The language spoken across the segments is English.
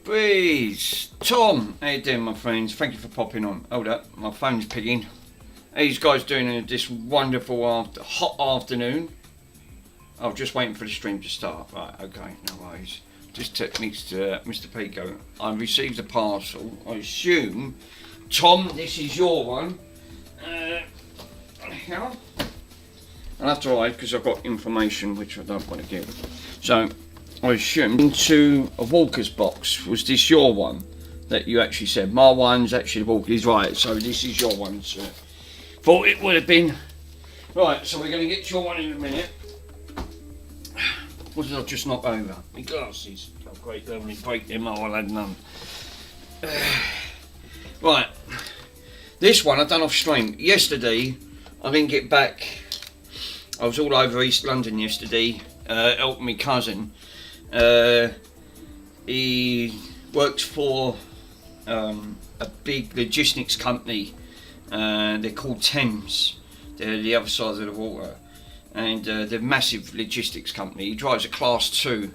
Breeze, Tom, how you doing, my friends? Thank you for popping on. Hold up, my phone's pinging. How you guys doing this wonderful hot afternoon? Oh, just waiting for the stream to start. Right, okay, no worries. Just techniques to Mr. Pico. I received a parcel. I assume, Tom, this is your one. Here. I'll have to hide because I've got information which I don't want to give. So, I assumed into a Walker's box. Was this your one that you actually said? My one's actually Walker's, right? So this is your one, sir. Thought it would have been. Right, so we're going to get your one in a minute. What did I just knock over? My glasses. Oh, great, let me break them. Oh, I'll have none. Right, this one I've done off stream. Yesterday, I didn't get back. I was all over East London yesterday, helping my cousin. He works for a big logistics company. They're called Thames. They're the other side of the water, and they're a massive logistics company. He drives a Class 2,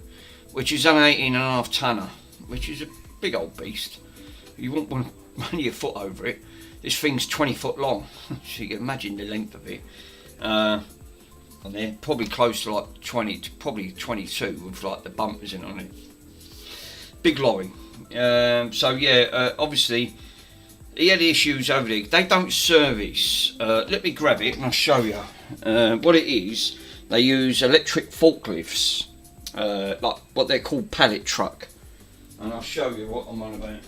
which is an 18.5 tonner, which is a big old beast. You won't want to run your foot over it. This thing's 20 foot long, so you can imagine the length of it. And they're probably close to like 20, probably 22 with like the bumpers in on it. Big lorry. So yeah, obviously he had issues over there. They don't service. Let me grab it and I'll show you. What it is, they use electric forklifts, like what they're called pallet truck. And I'll show you what I'm on about.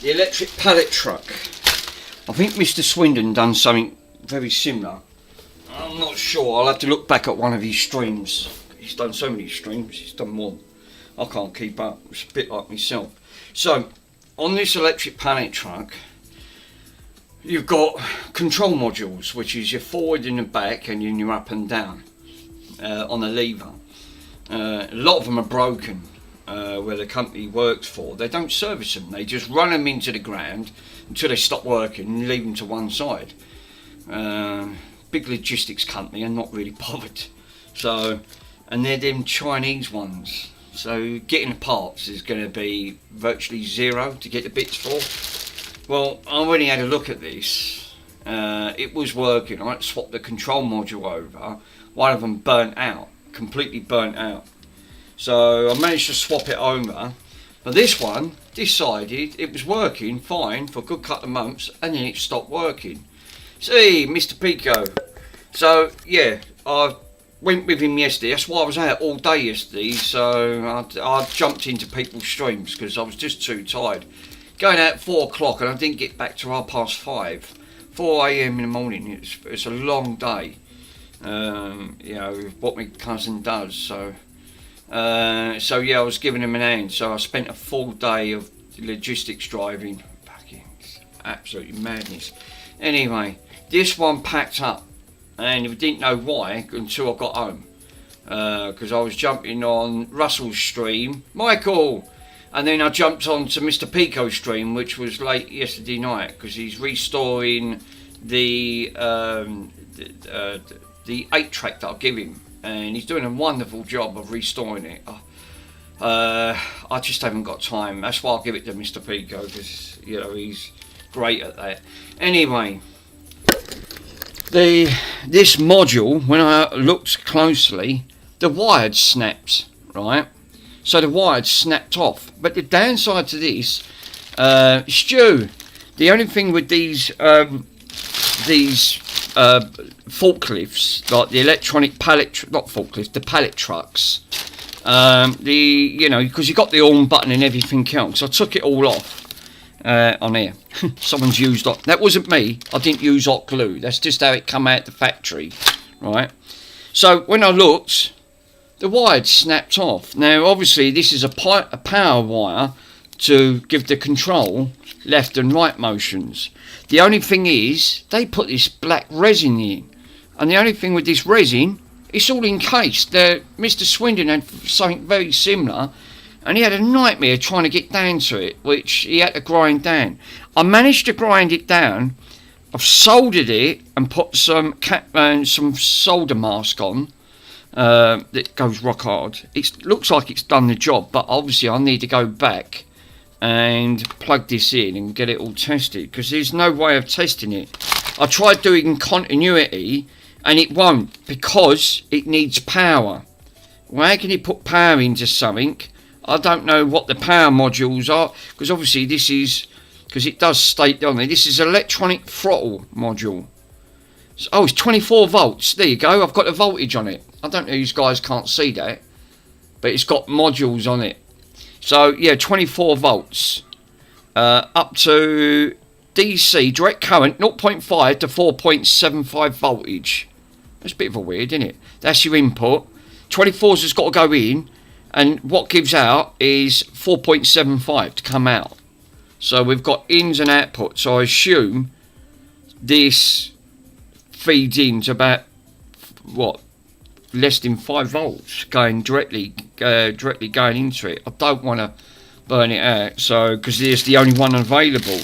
The electric pallet truck. I think Mr. Swindon done something very similar. I'm not sure. I'll have to look back at one of his streams. He's done so many streams. He's done more. I can't keep up. It's a bit like myself. So, on this electric pallet truck, you've got control modules, which is your forward and the back, and then your up and down on the lever. A lot of them are broken. Where the company works for, they don't service them. They just run them into the ground until they stop working and leave them to one side. Big logistics company and not really bothered. So, and they're them Chinese ones. So getting the parts is going to be virtually zero to get the bits for. Well, I already had a look at this. It was working. I swapped the control module over. One of them burnt out, completely burnt out. So I managed to swap it over, but this one decided it was working fine for a good couple of months and then it stopped working. See, Mr. Pico. So yeah, I went with him yesterday. That's why I was out all day yesterday. So I jumped into people's streams because I was just too tired. Going out at 4 o'clock and I didn't get back to 5:30. 4 a.m. in the morning. It's a long day. You know what my cousin does. So yeah, I was giving him an hand. So I spent a full day of logistics driving. Fucking absolutely madness. Anyway, this one packed up, and we didn't know why until I got home. Because I was jumping on Russell's stream, Michael, and then I jumped on to Mr. Pico's stream, which was late yesterday night, because he's restoring the 8-track that I give him. And he's doing a wonderful job of restoring it. I just haven't got time. That's why I'll give it to Mr. Pico, because you know he's great at that. Anyway, this module, when I looked closely, the wire snapped, right? So the wire snapped off. But the downside to this, Stu, the only thing with these forklifts, like the electronic pallet, not forklifts, the pallet trucks, you know, because you got the on button and everything else. I took it all off on here. Someone's used that wasn't me. I didn't use hot glue. That's just how it come out the factory, right? So when I looked, the wire snapped off. Now obviously this is a power wire to give the control left and right motions. The only thing is they put this black resin in, and the only thing with this resin, it's all encased. Mr. Swindon had something very similar, and he had a nightmare trying to get down to it, which he had to grind down. I managed to grind it down. I've soldered it and put some solder mask on that goes rock hard. It looks like it's done the job, but obviously I need to go back and plug this in and get it all tested, because there's no way of testing it. I tried doing continuity and it won't, because it needs power. Well, how can you put power into something? I don't know what the power modules are, because obviously this is, because it does state on there, this is electronic throttle module. So, oh, it's 24 volts. There you go. I've got the voltage on it. I don't know, you guys can't see that, but it's got modules on it. So yeah, 24 volts up to DC direct current 0.5 to 4.75 voltage. That's a bit of a weird, isn't it? That's your input. 24's has got to go in, and what gives out is 4.75 to come out. So we've got ins and outputs. So I assume this feeds into about what, less than 5 volts going directly going into it. I don't want to burn it out, so because there's the only one available.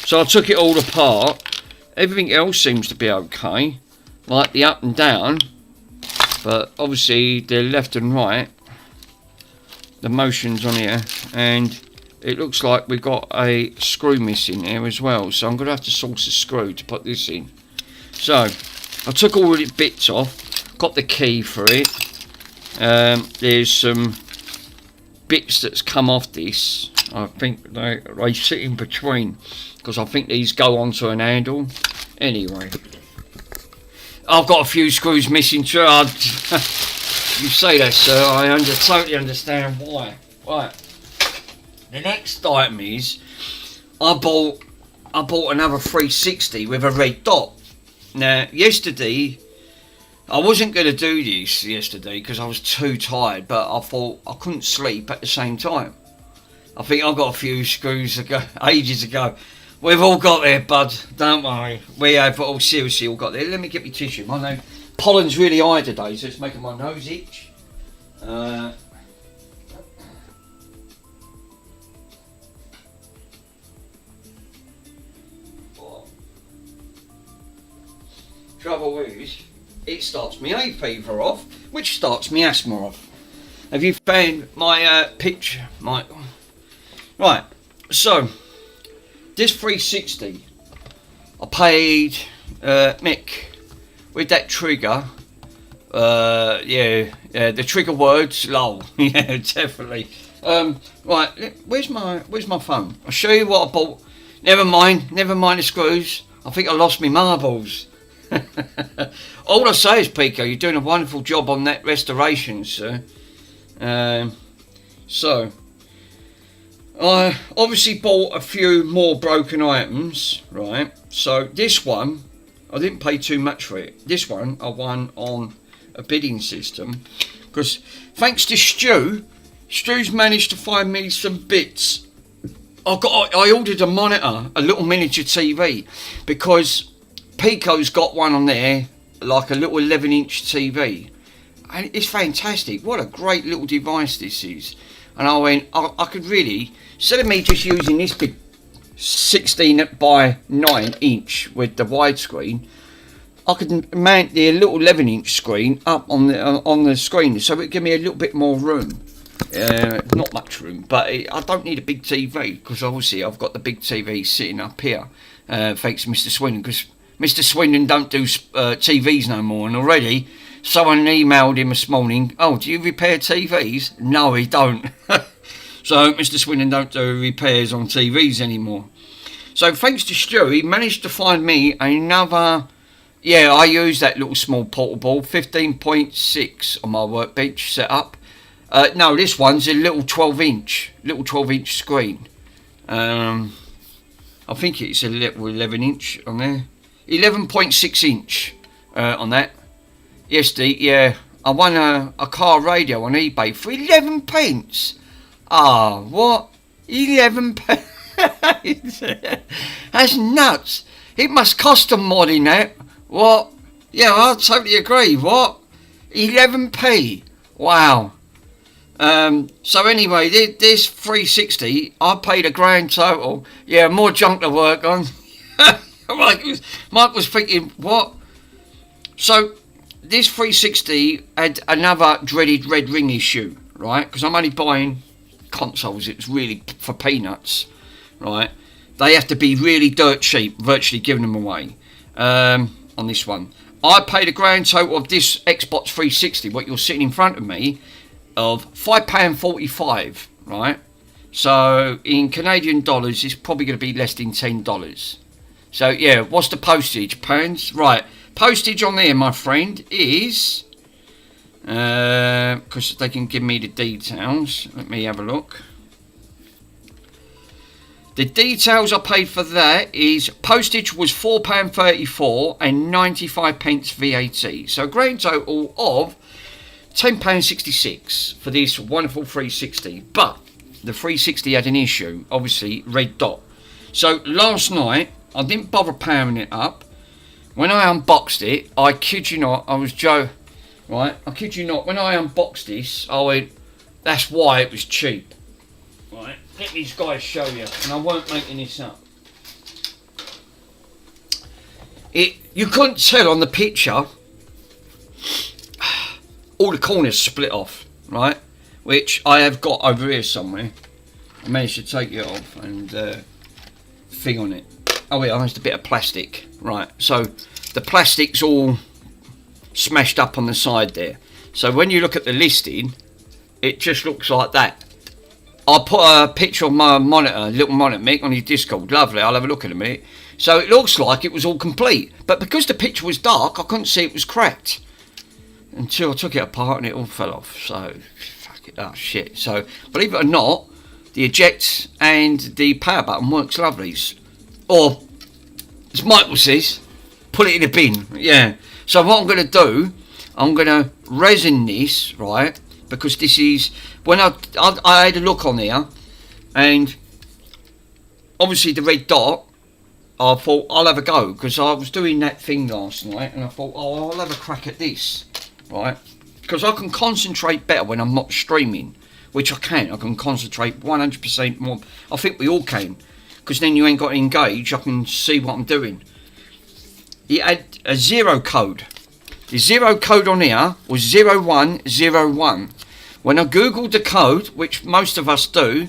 So I took it all apart. Everything else seems to be okay, like the up and down, but obviously the left and right, the motions on here, and it looks like we've got a screw missing there as well, so I'm going to have to source a screw to put this in. So I took all the bits off, got the key for it. There's some bits that's come off this. I think they sit in between, because I think these go onto an handle. Anyway, I've got a few screws missing too. You say that, sir. I totally understand why. Right. The next item is I bought another 360 with a red dot. Now, yesterday, I wasn't going to do this yesterday because I was too tired, but I thought I couldn't sleep at the same time. I think I got a few screws ago, ages ago. We've all got there, bud. Don't worry. We have all seriously all got there. Let me get my tissue. My nose, pollen's really high today, so it's making my nose itch. Trouble is, it starts my hay fever off, which starts my asthma off. Have you found my picture? Right, so this 360, I paid Mick with that trigger. The trigger words, lol. Yeah, definitely. Right, where's my phone? I'll show you what I bought. Never mind the screws. I think I lost my marbles. All I say is, Pico, you're doing a wonderful job on that restoration, sir. So I obviously bought a few more broken items, right? So this one, I didn't pay too much for it. This one I won on a bidding system, because thanks to Stu's managed to find me some bits. I ordered a monitor, a little miniature TV, because Pico's got one on there, like a little 11-inch TV, and it's fantastic. What a great little device this is. And I went, I could really, instead of me just using this big 16 by 9 inch with the widescreen, I could mount the little 11-inch screen up on the screen, so it give me a little bit more room. Not much room, but I don't need a big TV, because obviously I've got the big TV sitting up here, thanks to Mr. Swindon, because Mr. Swindon don't do TVs no more, and already someone emailed him this morning, oh, do you repair TVs? No, he don't. So Mr. Swindon don't do repairs on TVs anymore. So thanks to Stu, he managed to find me another, yeah, I use that little small portable, 15.6 on my workbench setup. No, this one's a little 12-inch screen. I think it's a little 11-inch on there. 11.6 inch on that. Yesterday, yeah, I won a car radio on eBay for 11 pence. Ah, what? 11 pence? That's nuts. It must cost them more than that. What? Yeah, I totally agree. What? 11p. Wow. So anyway, this 360, I paid a grand total. Yeah, more junk to work on. Mike was thinking, what? So this 360 had another dreaded red ring issue, right? Because I'm only buying consoles. It's really for peanuts, right? They have to be really dirt cheap, virtually giving them away on this one. I paid a grand total of this Xbox 360, what you're sitting in front of me, of £5.45, right? So in Canadian dollars, it's probably going to be less than $10. So yeah, what's the postage? Pounds? Right. Postage on there, my friend, is... because they can give me the details. Let me have a look. The details I paid for that is postage was £4.34 and 95 pence VAT. So a grand total of £10.66 for this wonderful 360. But the 360 had an issue, obviously, red dot. So last night, I didn't bother powering it up. When I unboxed it, I kid you not, I was right? I kid you not, when I unboxed this, I went, that's why it was cheap. Right, let these guys show you, and I won't making this up. You couldn't tell on the picture, all the corners split off, right? Which I have got over here somewhere. I managed to take it off and thing on it. Oh yeah, it's a bit of plastic, right? So the plastic's all smashed up on the side there. So when you look at the listing, it just looks like that. I'll put a picture of my monitor, little monitor, Mick, on his Discord. Lovely, I'll have a look in a minute. So it looks like it was all complete. But because the picture was dark, I couldn't see it was cracked. Until I took it apart and it all fell off. So, fuck it, oh shit. So, believe it or not, the eject and the power button works lovely. Or, as Michael says, put it in a bin. Yeah. So what I'm going to do, I'm going to resin this, right? Because this is, when I had a look on there, and obviously the red dot, I thought I'll have a go, because I was doing that thing last night, and I thought, oh, I'll have a crack at this, right? Because I can concentrate better when I'm not streaming, which I can concentrate 100% more. I think we all can, because then you ain't got to engage, I can see what I'm doing. It had a zero code. The zero code on here was 0101. When I googled the code, which most of us do,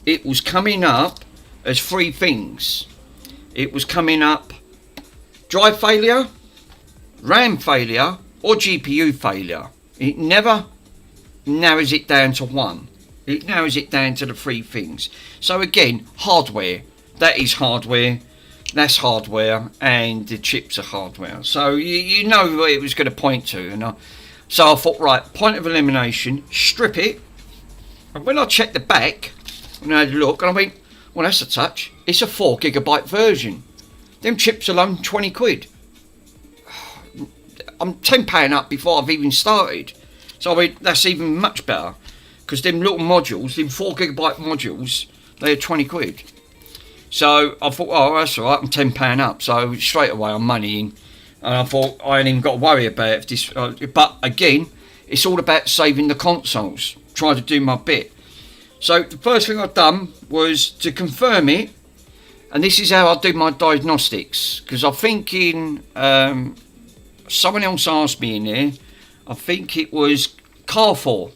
it was coming up as three things. It was coming up drive failure, RAM failure, or GPU failure. It never narrows it down to one. It narrows it down to the three things. So again, hardware. That is hardware. That's hardware, and the chips are hardware. So you know what it was going to point to. And so I thought, right, point of elimination, strip it. And when I checked the back, and I had a look, and I went, well, that's a touch. It's a 4GB version. Them chips alone, 20 quid. I'm £10 up before I've even started. So I went, that's even much better. Because them little modules, them 4GB modules, they're 20 quid. So I thought, oh, that's alright, I'm £10 up. So straight away I'm moneying. And I thought, I ain't even got to worry about this. But again, it's all about saving the consoles. Try to do my bit. So the first thing I've done was to confirm it. And this is how I do my diagnostics. Because I'm thinking, someone else asked me in there, I think it was Carrefour.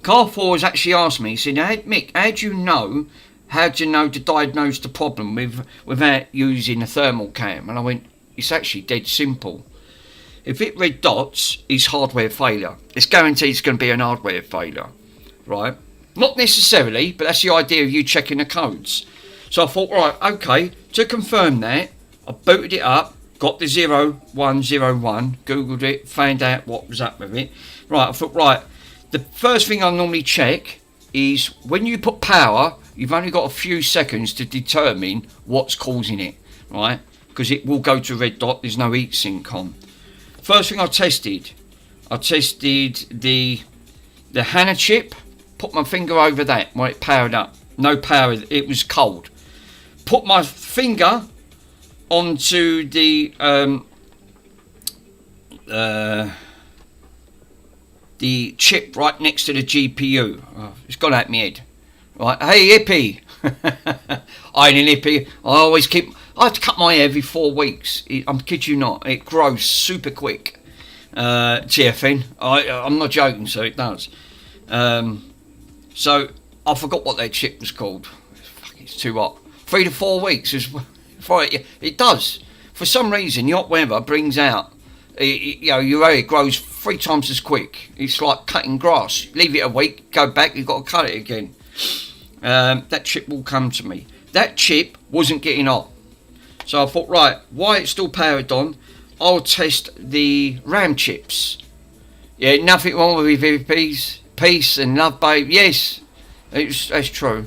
Carrefour has actually asked me, he said, Mick, how do you know to diagnose the problem without using a thermal cam? And I went, it's actually dead simple. If it red dots, it's hardware failure. It's guaranteed it's going to be an hardware failure, right? Not necessarily, but that's the idea of you checking the codes. So I thought, right, okay, to confirm that, I booted it up, got the 0101, googled it, found out what was up with it. Right, I thought, right, the first thing I normally check is when you put power, you've only got a few seconds to determine what's causing it, right? Because it will go to red dot, there's no heat sink on. First thing I tested the HANA chip, put my finger over that when it powered up. No power, it was cold. Put my finger onto the the chip right next to the GPU. Oh, it's gone out my head. Right, hey hippie. I ain't an hippie. I have to cut my hair every 4 weeks. I'm kid you not. It grows super quick. TFN. I'm not joking, so it does. So I forgot what that chip was called. It's too hot. 3 to 4 weeks is it does. For some reason, the hot weather brings out. Your hair grows 3 times as quick. It's like cutting grass. Leave it a week, go back, you've got to cut it again. That chip will come to me. That chip wasn't getting hot. So I thought, right, while it's still powered on, I'll test the RAM chips. Yeah, nothing wrong with VPs. Peace and love, babe. Yes, that's true.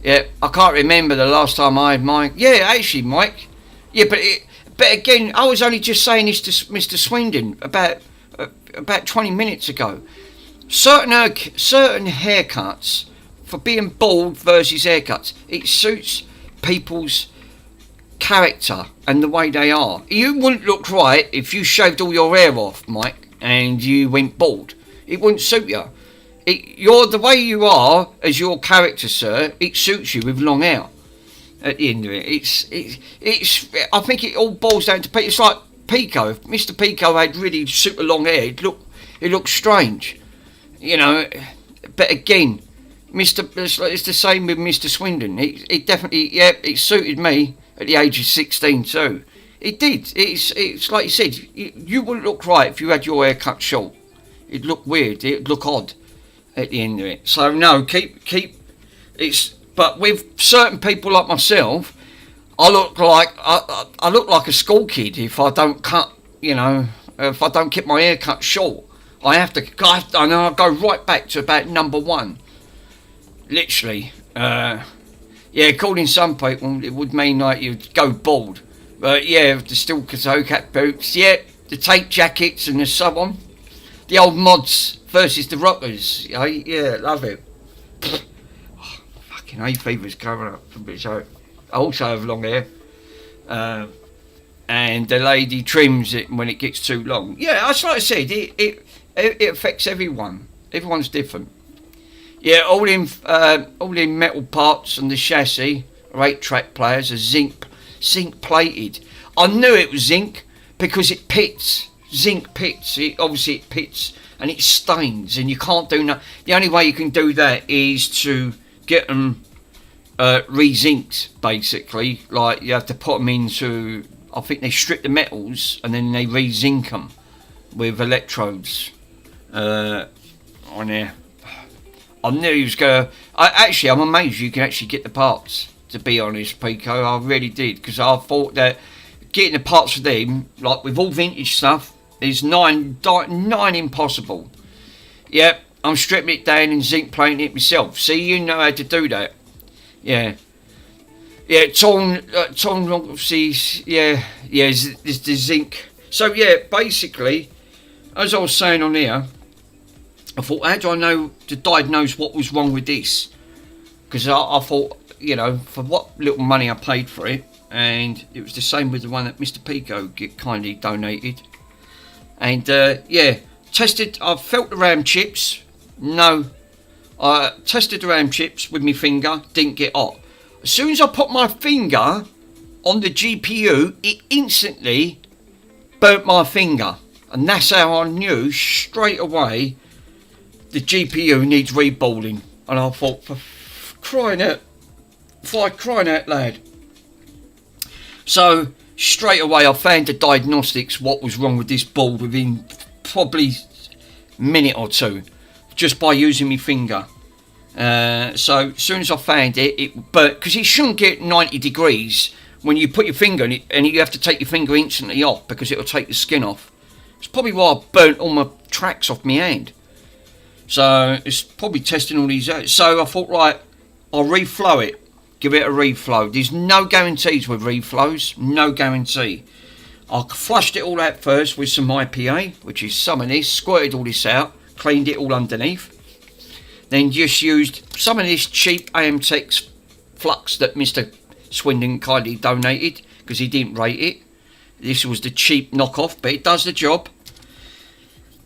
Yeah, I can't remember the last time I had Mike. Yeah, actually, Mike. Yeah, but again, I was only just saying this to Mr. Swindon about 20 minutes ago. Certain haircuts, for being bald versus haircuts, it suits people's character and the way they are. You wouldn't look right if you shaved all your hair off, Mike, and you went bald. It wouldn't suit you. You're the way you are as your character, sir. It suits you with long hair. At the end of it, it's. I think it all boils down to it's like Pico. If Mr. Pico had really super long hair, it looked strange, you know. But again, it's the same with Mr. Swindon. It definitely, yeah, it suited me at the age of 16 too. It did. It's like you said. You wouldn't look right if you had your hair cut short. It'd look weird. It'd look odd at the end of it. So no, keep. It's. But with certain people like myself, I look like a school kid if I don't cut. You know, if I don't keep my hair cut short, I have to. And I'll go right back to about number 1. Literally. Yeah, according to some people, it would mean like you'd go bald. But yeah, the steel toe cap boots. Yeah, the tape jackets and the so on. The old mods versus the rockers. Yeah, love it. Fucking hay fever's coming up. So I also have long hair. And the lady trims it when it gets too long. Yeah, that's like I said. It affects everyone. Everyone's different. Yeah, all them metal parts and the chassis, 8-track players, are zinc plated. I knew it was zinc because it pits. Zinc pits. It pits and it stains, and you can't do no. The only way you can do that is to get them re-zinced, basically. Like you have to put them into. I think they strip the metals and then they re-zinc them with electrodes on there. I knew he was going. I'm amazed you can actually get the parts. To be honest, Pico, I really did, because I thought that getting the parts for them, like with all vintage stuff, is nine impossible. Yep, I'm stripping it down and zinc plating it myself. See, you know how to do that. Yeah, torn, obviously. Yeah, there's the zinc. So yeah, basically, as I was saying on here, I thought, how do I know to diagnose what was wrong with this? Because I thought, you know, for what little money I paid for it, and it was the same with the one that Mr. Pico kindly donated. And tested. I felt the RAM chips. No, I tested the RAM chips with my finger. Didn't get hot. As soon as I put my finger on the GPU, it instantly burnt my finger, and that's how I knew straight away the GPU needs reballing. And I thought, for crying out loud. So straight away I found the diagnostics what was wrong with this board within probably a minute or two, just by using my finger. So as soon as I found it burnt, because it shouldn't get 90 degrees when you put your finger in it, and you have to take your finger instantly off because it'll take the skin off. It's probably why I burnt all my tracks off my hand. So it's probably testing all these out. So I thought, right, I'll reflow it. Give it a reflow. There's no guarantees with reflows. No guarantee. I flushed it all out first with some IPA, which is some of this. Squirted all this out. Cleaned it all underneath. Then just used some of this cheap AMTEX flux that Mr. Swindon kindly donated, because he didn't rate it. This was the cheap knockoff, but it does the job.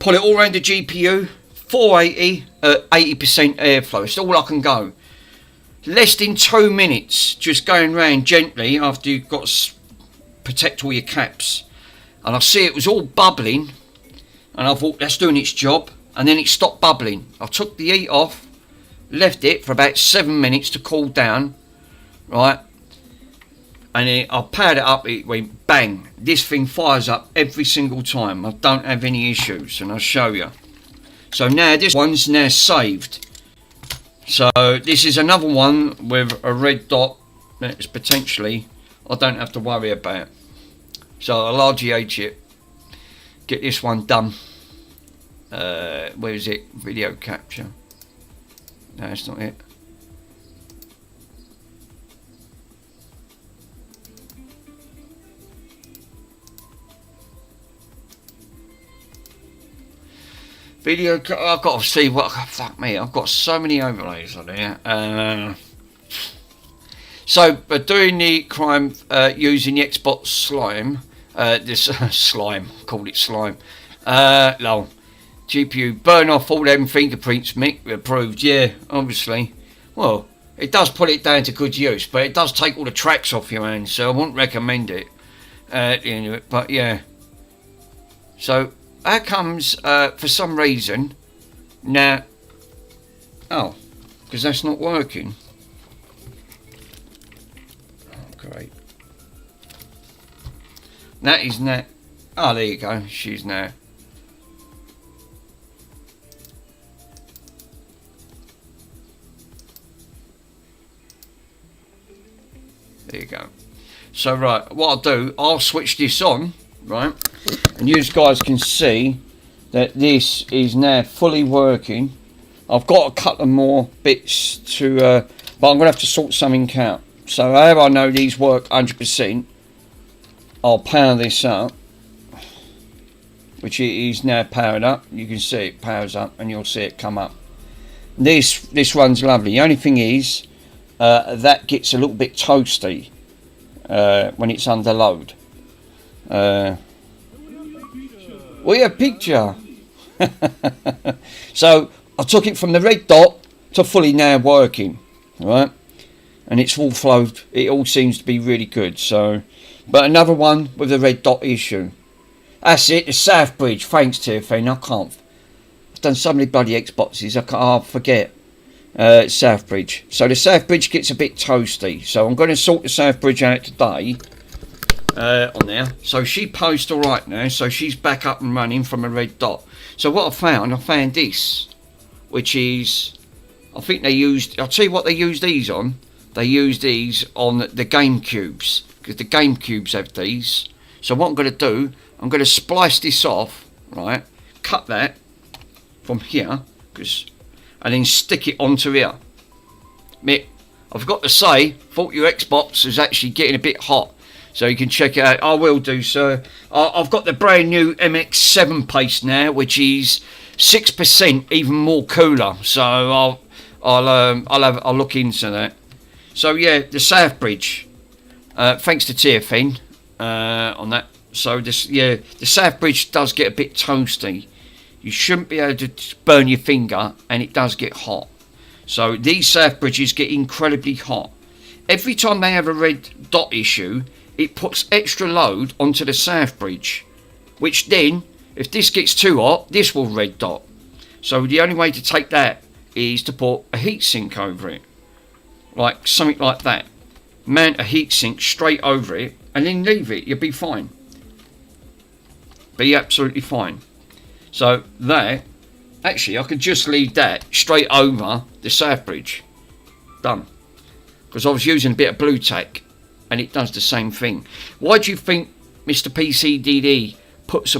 pull it all around the GPU, 480 at 80% airflow. It's all I can go. Less than 2 minutes, just going round gently after you've got to protect all your caps. And I see it was all bubbling, and I thought that's doing its job, and then it stopped bubbling. I took the heat off, left it for about 7 minutes to cool down, right, and then I powered it up, it went bang. This thing fires up every single time. I don't have any issues, and I'll show you. So now this one's now saved. So this is another one with a red dot that's potentially I don't have to worry about. So I'll RGH it, get this one done. Where is it? Video capture. No, that's not it. Video, I've got to see what, fuck me, I've got so many overlays on here. So, doing the crime using the Xbox slime, this slime, called it slime, lol, GPU, burn off all them fingerprints, Mick, approved, yeah, obviously. Well, it does put it down to good use, but it does take all the tracks off your hands, so I wouldn't recommend it at the end of it, but yeah. So, how comes, for some reason, now, oh, because that's not working. Oh, great. That is now, oh, there you go, she's now. There you go. So, right, what I'll do, I'll switch this on, right, and you guys can see that this is now fully working. I've got a couple more bits to but I'm gonna have to sort something out. So however I know these work 100%, I'll power this up, which it is now powered up. You can see it powers up and you'll see it come up. This runs lovely. The only thing is that gets a little bit toasty when it's under load. We have picture. So I took it from the red dot to fully now working, right? And it's full flowed. It all seems to be really good. So, but another one with the red dot issue. That's it. The South Bridge. Thanks, TFN. I can't. I've done so many bloody Xboxes. I can't forget. South Bridge. So the South Bridge gets a bit toasty. So I'm going to sort the South Bridge out today. On there, so she posts all right now, so she's back up and running from a red dot. So what I found this, which is, I think they used, I'll tell you what they used these on. They used these on the GameCubes, because the GameCubes have these. So what I'm going to do, I'm going to splice this off, right, cut that from here, and then stick it onto here. Mick, I forgot to say, thought your Xbox is actually getting a bit hot. So you can check it out. I will do so. I've got the brand new MX7 paste now, which is 6% even more cooler. So I'll look into that. So yeah, the South Bridge. Thanks to TFN on that. So this, yeah, the South Bridge does get a bit toasty. You shouldn't be able to burn your finger, and it does get hot. So these South Bridges get incredibly hot. Every time they have a red dot issue, it puts extra load onto the South Bridge, which then, if this gets too hot, this will red dot. So the only way to take that is to put a heatsink over it, like something like that. Mount a heatsink straight over it, and then leave it. You'll be fine. Be absolutely fine. So that, actually, I could just leave that straight over the South Bridge. Done. Because I was using a bit of blue tack, and it does the same thing. Why do you think Mr. PCDD puts a...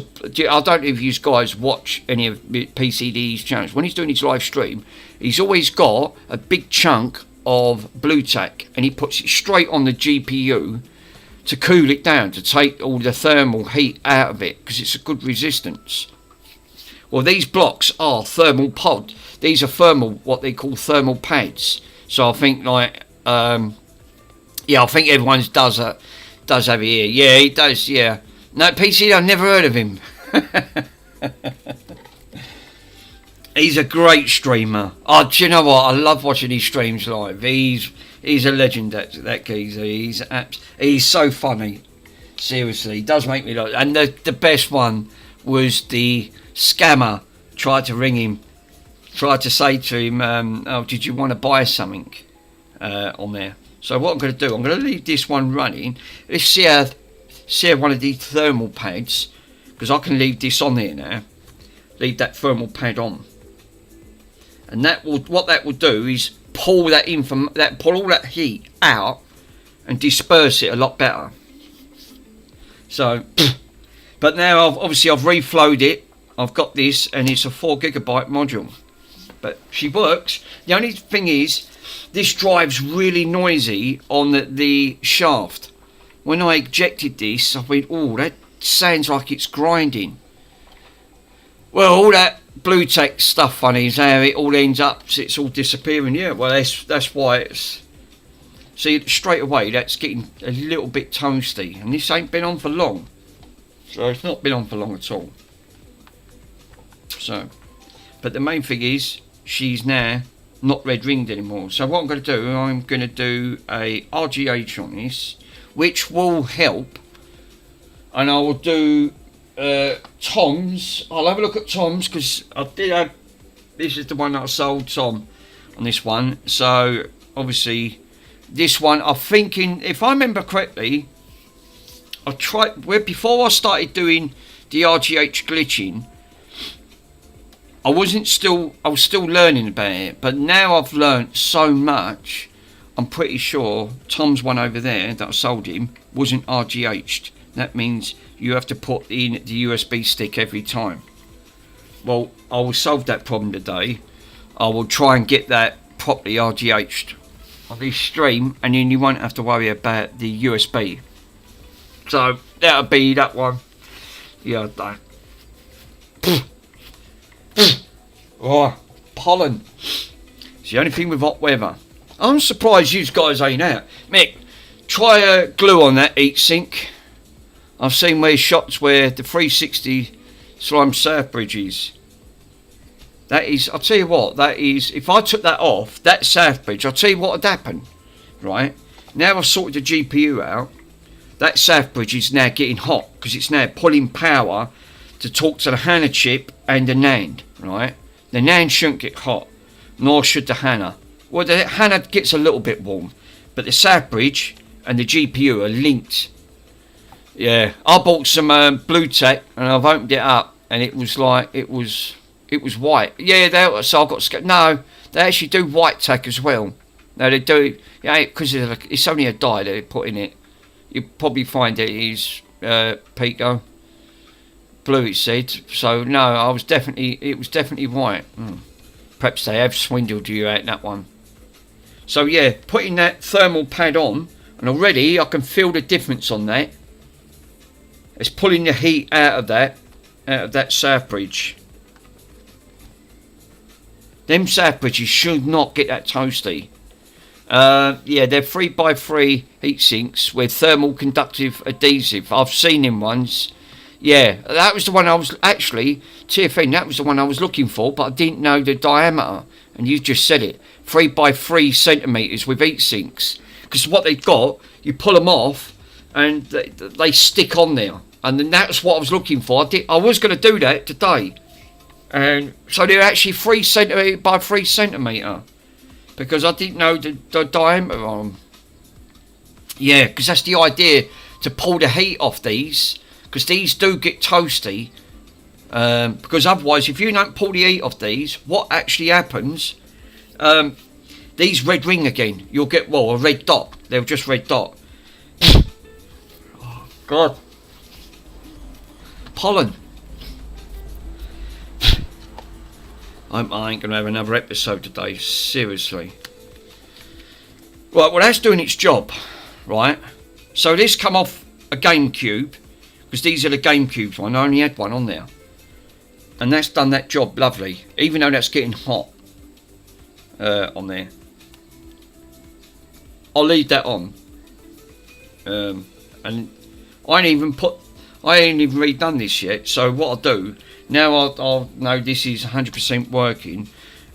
I don't know if you guys watch any of PCDD's channels. When he's doing his live stream, he's always got a big chunk of blue tack, and he puts it straight on the GPU to cool it down, to take all the thermal heat out of it, because it's a good resistance. Well, these blocks are thermal pod. These are thermal, what they call thermal pads. So I think like... yeah, I think everyone does have it here. Yeah, he does, yeah. No, PC, I've never heard of him. He's a great streamer. Oh, do you know what? I love watching his streams live. He's a legend, that geezer. He's so funny. Seriously, he does make me laugh. And the best one was the scammer tried to ring him, tried to say to him, oh, did you want to buy something on there? So what I'm going to do, I'm going to leave this one running. Let's see one of these thermal pads, because I can leave this on there now. Leave that thermal pad on. And what that will do is pull pull all that heat out and disperse it a lot better. So, but now I've reflowed it. I've got this, and it's a 4 gigabyte module. But she works. The only thing is, this drives really noisy on the shaft. When I ejected this, I went, oh, that sounds like it's grinding. Well, all that Bluetech stuff funny is how it all ends up, it's all disappearing. Yeah, well, that's why it's... See, straight away, that's getting a little bit toasty. And this ain't been on for long. So it's not been on for long at all. So, but the main thing is, she's now not red ringed anymore. So what I'm going to do, I'm going to do a RGH on this, which will help. And I will do Tom's. I'll have a look at Tom's, because I did have, this is the one that I sold Tom on this one. So obviously this one, I'm thinking, if I remember correctly, I tried, before I started doing the RGH glitching, I was still learning about it, but now I've learnt so much, I'm pretty sure Tom's one over there that I sold him wasn't RGH'd. That means you have to put in the USB stick every time. Well, I will solve that problem today. I will try and get that properly RGH'd on this stream, and then you won't have to worry about the USB. So that'll be that one. Yeah, that. Oh, pollen. It's the only thing with hot weather. I'm surprised you guys ain't out. Mick, try glue on that heatsink. I've seen where shots where the 360 slime surf bridges. That is, I'll tell you what, that is, if I took that off, that surf bridge, I'll tell you what would happen. Right? Now I've sorted the GPU out, that surf bridge is now getting hot, because it's now pulling power to talk to the HANA chip and the NAND. Right? The NAND shouldn't get hot, nor should the HANA. Well, the HANA gets a little bit warm, but the surf bridge and the GPU are linked. Yeah, I bought some Bluetech, and I've opened it up, and it was like, it was white. Yeah, so I got scared. No, they actually do white tack as well. No, they do. Yeah, because it's only a dye that they put in it. You probably find it is Pico blue. It said. So no, it was definitely white. Perhaps they have swindled you out that one. So yeah, putting that thermal pad on, and already I can feel the difference on that. It's pulling the heat out of that surf bridge. Them surf bridges should not get that toasty. Yeah, they're 3x3 heat sinks with thermal conductive adhesive. I've seen them ones. Yeah, that was the one I was actually, TFN, that was the one I was looking for, but I didn't know the diameter. And you just said it, 3x3 centimetres with heat sinks. Because what they've got, you pull them off and they stick on there. And then that's what I was looking for. I was going to do that today. And so they're actually 3 centimetre by 3 centimetre, because I didn't know the diameter on them. Yeah, because that's the idea, to pull the heat off these, because these do get toasty. Because otherwise, if you don't pull the heat off these, what actually happens? These red ring again. You'll get, well, a red dot. They'll just red dot. Oh God, pollen. I ain't going to have another episode today, seriously. Right, well, that's doing its job, right? So this come off a GameCube, because these are the GameCubes one. I only had one on there. And that's done that job lovely, even though that's getting hot on there. I'll leave that on. And I ain't even put... I ain't even redone this yet. So what I'll do now, I'll know this is 100% working,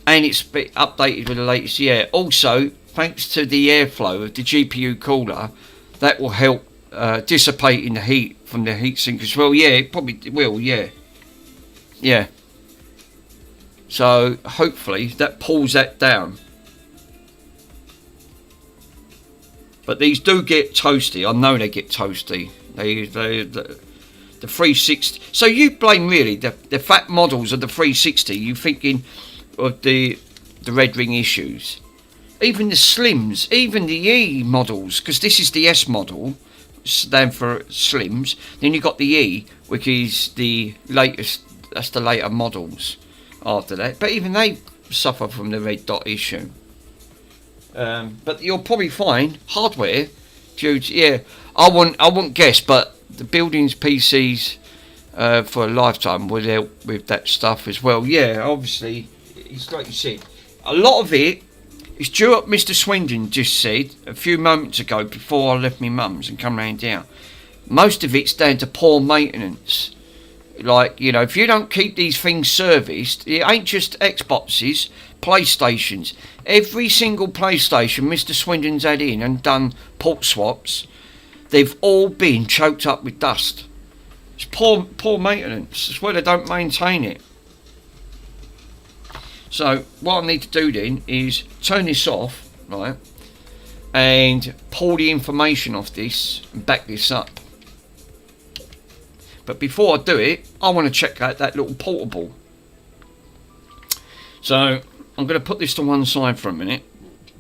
and it's updated with the latest. Yeah. Also, thanks to the airflow of the GPU cooler, that will help dissipating the heat from the heatsink as well. Yeah, it probably will. Yeah. Yeah. So hopefully that pulls that down. But these do get toasty. I know they get toasty. The 360. So you blame really the fat models of the 360. You thinking of the red ring issues. Even the slims, even the E models, because this is the S model, stand for slims. Then you got the E, which is the latest. That's the later models after that. But even they suffer from the red dot issue. But you'll probably find hardware due to, yeah, I wouldn't guess, but the buildings PCs for a lifetime will help with that stuff as well. Yeah, obviously, it's like you said, a lot of it is due up. Mr. Swindon just said a few moments ago before I left my mum's and come round down. Most of it's down to poor maintenance. Like, you know, if you don't keep these things serviced, it ain't just Xboxes, PlayStations. Every single PlayStation Mr. Swindon's had in and done port swaps, they've all been choked up with dust. It's poor maintenance. It's where they don't maintain it. So what I need to do then is turn this off, right, and pull the information off this and back this up. But before I do it, I want to check out that little portable. So I'm going to put this to one side for a minute.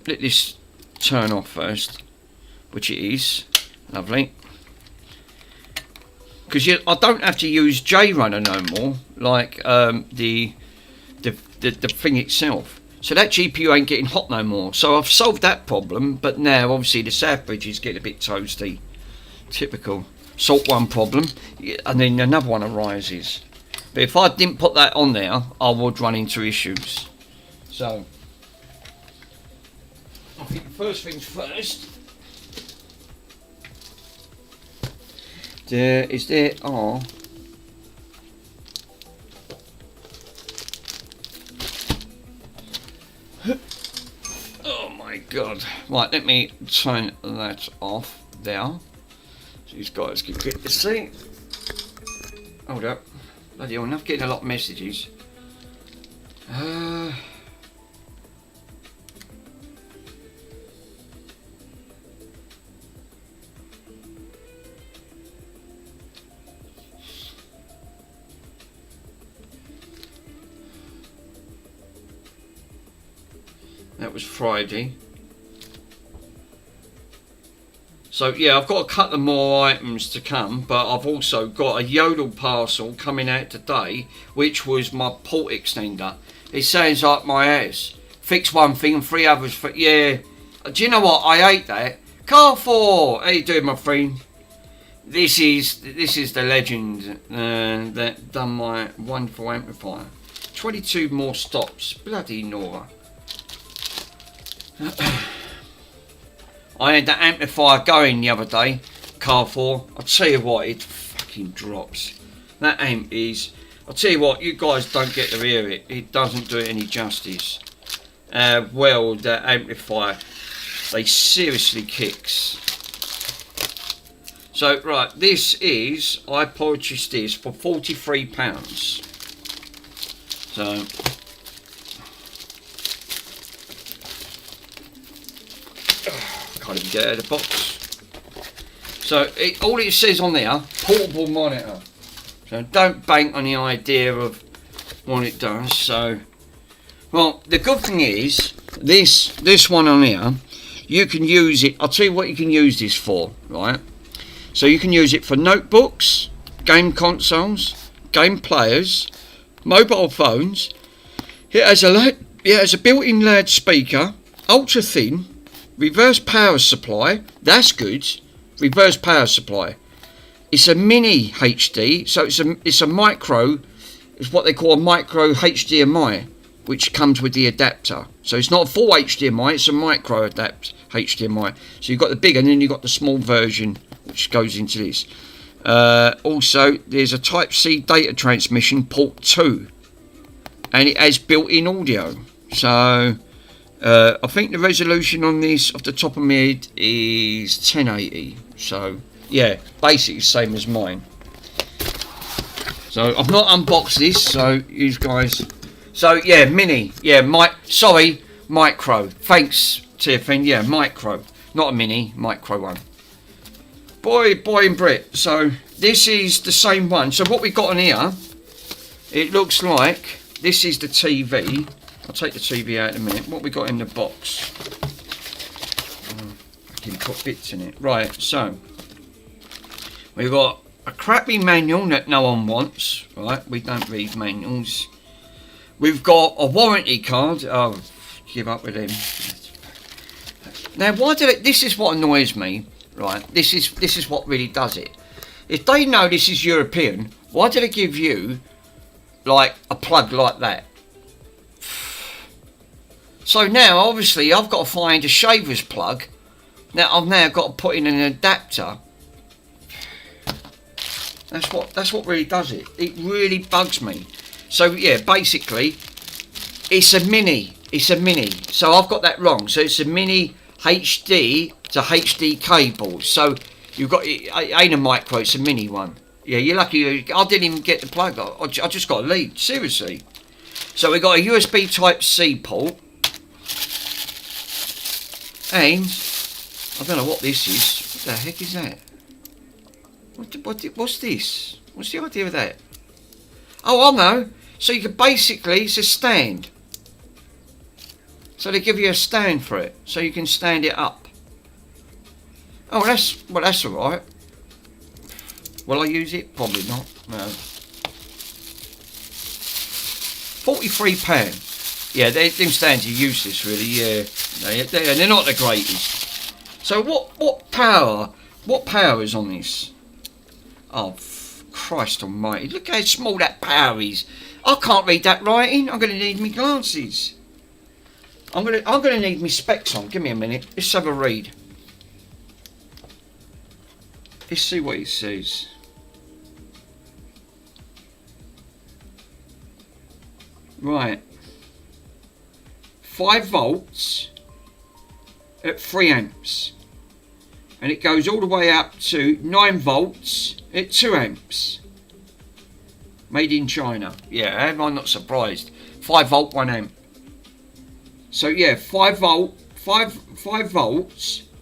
Let this turn off first, which it is. Lovely. Because I don't have to use JRunner no more, like the thing itself. So that GPU ain't getting hot no more. So I've solved that problem, but now obviously the south bridge is getting a bit toasty. Typical. Salt one problem, and then another one arises. But if I didn't put that on there, I would run into issues. So I think the first things first. There are oh my god. Right, let me turn that off there. These guys can get to see. Hold up. Bloody hell, enough getting a lot of messages. That was Friday. So yeah, I've got a couple of more items to come, but I've also got a Yodel parcel coming out today, which was my port extender. It sounds like my ass. Fix one thing and three others for, yeah. Do you know what? I hate that. Carrefour! How you doing, my friend? This is the legend that done my wonderful amplifier. 22 more stops. Bloody Nora. I had that amplifier going the other day, Carrefour. I'll tell you what, it fucking drops. That amp is, I'll tell you what, you guys don't get to hear it. It doesn't do it any justice. Well, that amplifier, they seriously kicks. So, right, this is, I purchased this for £43. So, can't even get it out of the box. So all it says on there, portable monitor. So don't bank on the idea of what it does. So, well, the good thing is this one on here, you can use it. I'll tell you what you can use this for, right? So you can use it for notebooks, game consoles, game players, mobile phones. It has a built-in loudspeaker, ultra thin. Reverse power supply, that's good. Reverse power supply. It's a mini HD, so it's a micro. It's what they call a micro HDMI, which comes with the adapter. So it's not a full HDMI, it's a micro adapt HDMI. So you've got the big and then you've got the small version, which goes into this. Also, there's a Type-C data transmission port 2, and it has built-in audio. So I think the resolution on this, off the top of my head, is 1080. So yeah, basically same as mine. So I've not unboxed this, so you guys. So yeah, mini. Yeah, micro. Thanks, TFN. Yeah, micro, not a mini, micro one. Boy and Brit. So this is the same one. So what we got on here, it looks like this is the TV. I'll take the TV out in a minute. What we got in the box? I can put bits in it. Right. So we've got a crappy manual that no one wants. Right. We don't read manuals. We've got a warranty card. Oh, give up with him. Now, why did it? This is what annoys me. Right, this is what really does it. If they know this is European, why did they give you like a plug like that? So now, obviously, I've got to find a shaver's plug. Now I've now got to put in an adapter. That's what really does it. It really bugs me. So yeah, basically, it's a mini. It's a mini. So I've got that wrong. So it's a mini HD to HD cable. So you've got it ain't a micro, it's a mini one. Yeah, you're lucky. I didn't even get the plug. I just got a lead. Seriously. So we got a USB Type-C port, and I don't know what this is. What the heck is that? What's this? What's the idea of that? Oh, I know. So you can basically, it's a stand. So they give you a stand for it, so you can stand it up. Oh, that's all right. Will I use it? Probably not. No. £43. Yeah, them stands are useless, really. Yeah, they're not the greatest. So what power is on this? Oh, Christ Almighty! Look how small that power is. I can't read that writing. I'm going to need my glasses. I'm gonna need my specs on. Give me a minute. Let's have a read. Let's see what it says. Right. 5 volts at 3 amps. And it goes all the way up to 9 volts at 2 amps. Made in China. Yeah, am I not surprised? 5 volt, 1 amp. So yeah, 5 volts.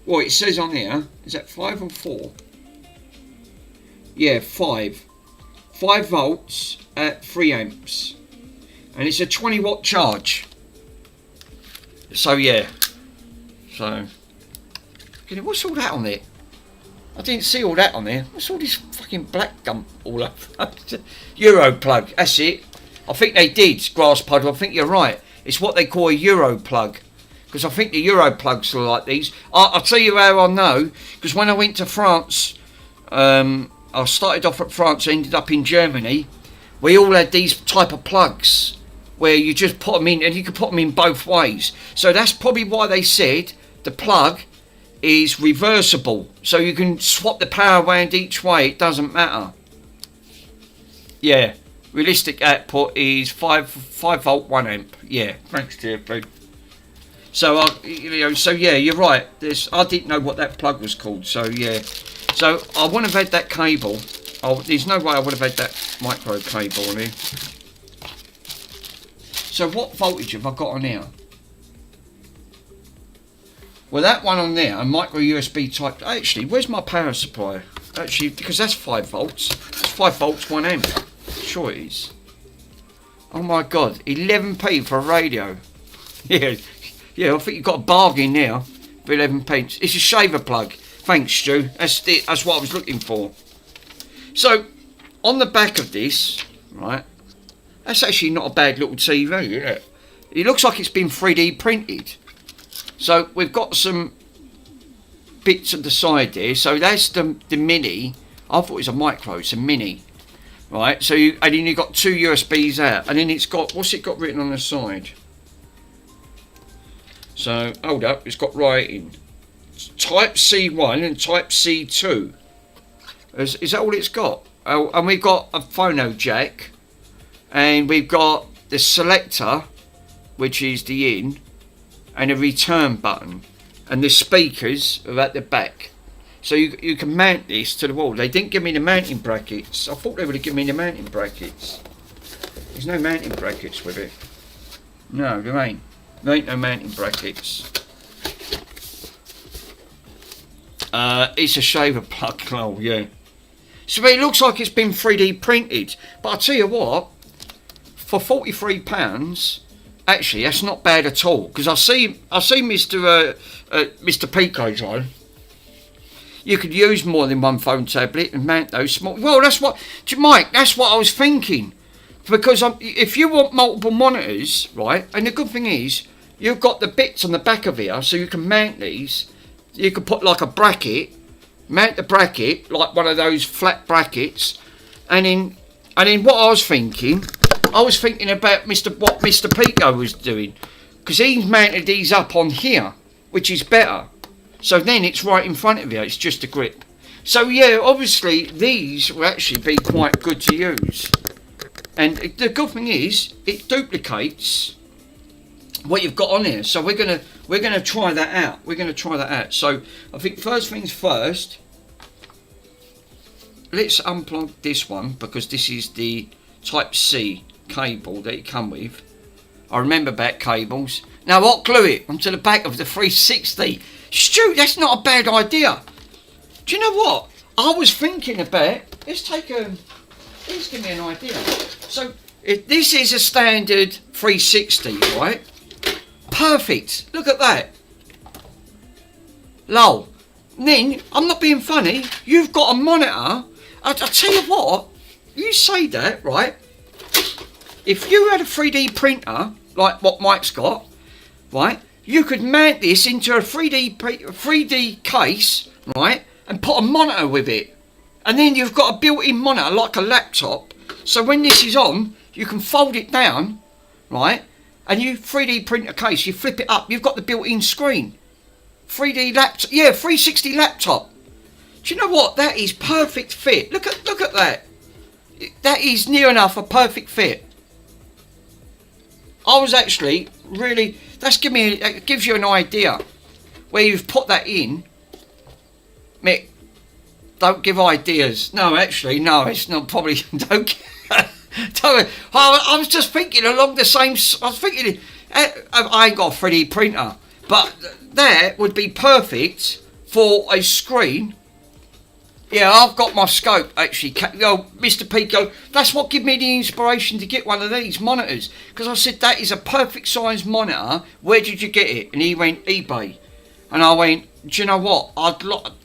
Well, it says on here, is that 5 or 4? Yeah, 5 volts at 3 amps, and it's a 20 watt charge. So yeah, so what's all that on there? I didn't see all that on there. What's all this fucking black gum all up? Euro plug, that's it. I think they did, Grass Puddle. I think you're right. It's what they call a Euro plug, because I think the Euro plugs are like these. I'll tell you how I know, because when I went to France, I started off at France, ended up in Germany. We all had these type of plugs where you just put them in, and you could put them in both ways. So that's probably why they said the plug is reversible, so you can swap the power around each way. It doesn't matter. Yeah. Realistic output is 5 volt, 1 amp. Yeah, thanks to you. So so yeah, you're right. I didn't know what that plug was called. So yeah, so I wouldn't have had that cable. There's no way I would have had that micro cable on here. So what voltage have I got on here? Well, that one on there, a micro USB type. Actually, where's my power supply? Actually, because that's 5 volts. It's 5 volts, 1 amp. Sure it is. Oh my God, 11p for a radio. Yeah, I think you've got a bargain now for 11p. It's a shaver plug. Thanks, Stu. That's what I was looking for. So, on the back of this, right, that's actually not a bad little TV, is it? It looks like it's been 3D printed. So, we've got some bits at the side there. So, that's the mini. I thought it was a micro, it's a mini. Right, so and then you've got 2 USBs out, and then it's got, what's it got written on the side? So, hold up, it's got writing. Type C1 and Type C2. Is that all it's got? Oh, and we've got a phono jack, and we've got the selector, which is the in, and a return button, and the speakers are at the back. So you can mount this to the wall. They didn't give me the mounting brackets. I thought they would have given me the mounting brackets. There's no mounting brackets with it. No, there ain't. There ain't no mounting brackets. It's a shaver plug, oh yeah. So it looks like it's been 3D printed. But I'll tell you what, for £43, actually that's not bad at all. Because I see Mr. Pico's on. You could use more than one phone tablet and mount those small. Well, that's what, Mike. That's what I was thinking. Because if you want multiple monitors, right? And the good thing is, you've got the bits on the back of here, so you can mount these. You could put like a bracket, mount the bracket like one of those flat brackets, and then what I was thinking about what Mr. Pico was doing, because he's mounted these up on here, which is better. So then it's right in front of you. It's just a grip. So yeah, obviously these will actually be quite good to use. And the good thing is, it duplicates what you've got on here. So we're gonna try that out. We're gonna try that out. So I think first things first, let's unplug this one, because this is the Type C cable that it come with. I remember back cables. Now what, glue it onto the back of the 360. Stu, that's not a bad idea. Do you know what? I was thinking about, let's give me an idea. So if this is a standard 360, right? Perfect. Look at that. Lol. And then, I'm not being funny, you've got a monitor. I tell you what, you say that, right? If you had a 3D printer, like what Mike's got, right? You could mount this into a 3D case, right? And put a monitor with it. And then you've got a built-in monitor like a laptop. So when this is on, you can fold it down, right? And you 3D print a case, you flip it up, you've got the built-in screen. 3D laptop, yeah, 360 laptop. Do you know what? That is perfect fit. Look at that. That is near enough a perfect fit. I was actually really, it gives you an idea where you've put that in. Mick, don't give ideas. No, actually, no, it's not probably, don't. I was just thinking along the same, I was thinking, I ain't got a 3D printer, but that would be perfect for a screen. Yeah, I've got my scope actually. Mr. Pico, that's what gave me the inspiration to get one of these monitors. Because I said, that is a perfect size monitor. Where did you get it? And he went, eBay. And I went, do you know what?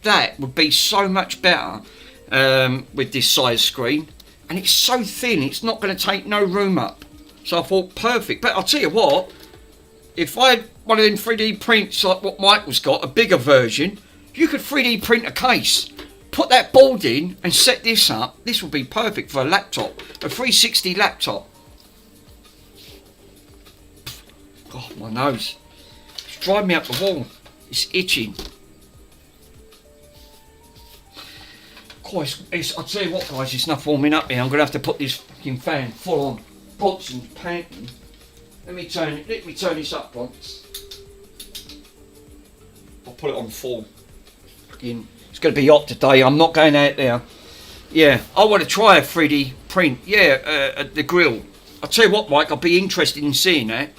That would be so much better with this size screen. And it's so thin, it's not going to take no room up. So I thought, perfect. But I'll tell you what, if I had one of them 3D prints like what Michael's got, a bigger version, you could 3D print a case. Put that board in and set this up. This will be perfect for a laptop, a 360 laptop. God, my nose. It's driving me up the wall. It's itching. I'll tell you what, guys, it's not warming up here. I'm going to have to put this fucking fan full on. Pots and panting. Let me turn this up once. I'll put it on full. Fucking. It's going to be hot today. I'm not going out there. Yeah, I want to try a 3D print. Yeah, at the grill. I'll tell you what, Mike, I'll be interested in seeing that.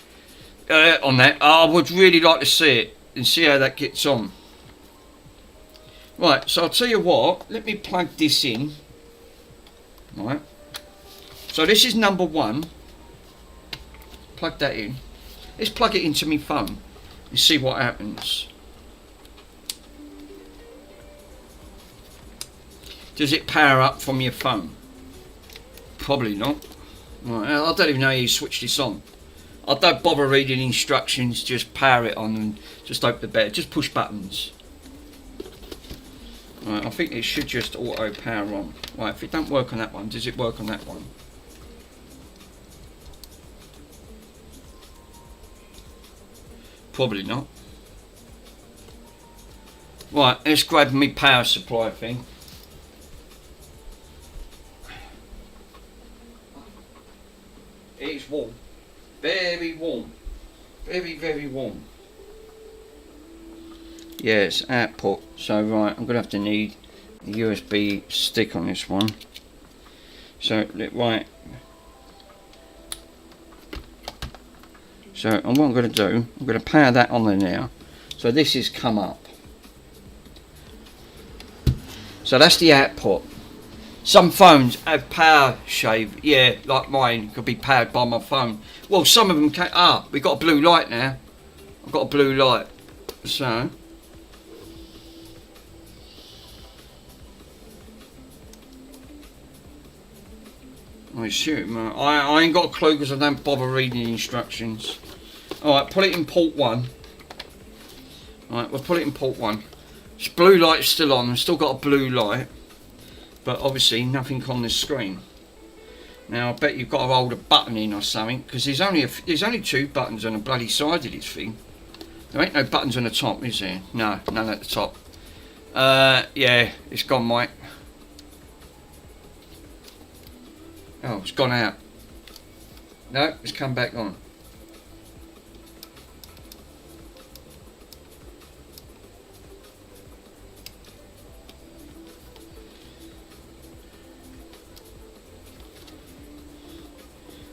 On that, I would really like to see it and see how that gets on. Right, so I'll tell you what. Let me plug this in. Right. So this is number 1. Plug that in. Let's plug it into my phone and see what happens. Does it power up from your phone? Probably not. Right, I don't even know how you switch this on. I don't bother reading instructions, just power it on and just open the bed. Just push buttons. Right, I think it should just auto power on. Right, if it don't work on that one, does it work on that one? Probably not. Right, let's grab me power supply thing. It's warm. Very warm. Very, very warm. Yes, output. So right, I'm going to have to need a USB stick on this one. So, right. So, what I'm going to do, I'm going to power that on there now. So this is come up. So that's the output. Some phones have power shave, yeah, like mine could be powered by my phone. Well, some of them can. Ah, we've got a blue light now. I've got a blue light. So I assume I ain't got a clue because I don't bother reading the instructions. Alright, put it in port 1. Alright, we'll put it in port 1. This blue light's still on, I've still got a blue light. But obviously nothing on the screen. Now I bet you've got to hold a button in or something, because there's only 2 buttons on the bloody side of this thing. There ain't no buttons on the top, is there? No, none at the top. Yeah, it's gone, Mike. Oh, it's gone out. No, it's come back on.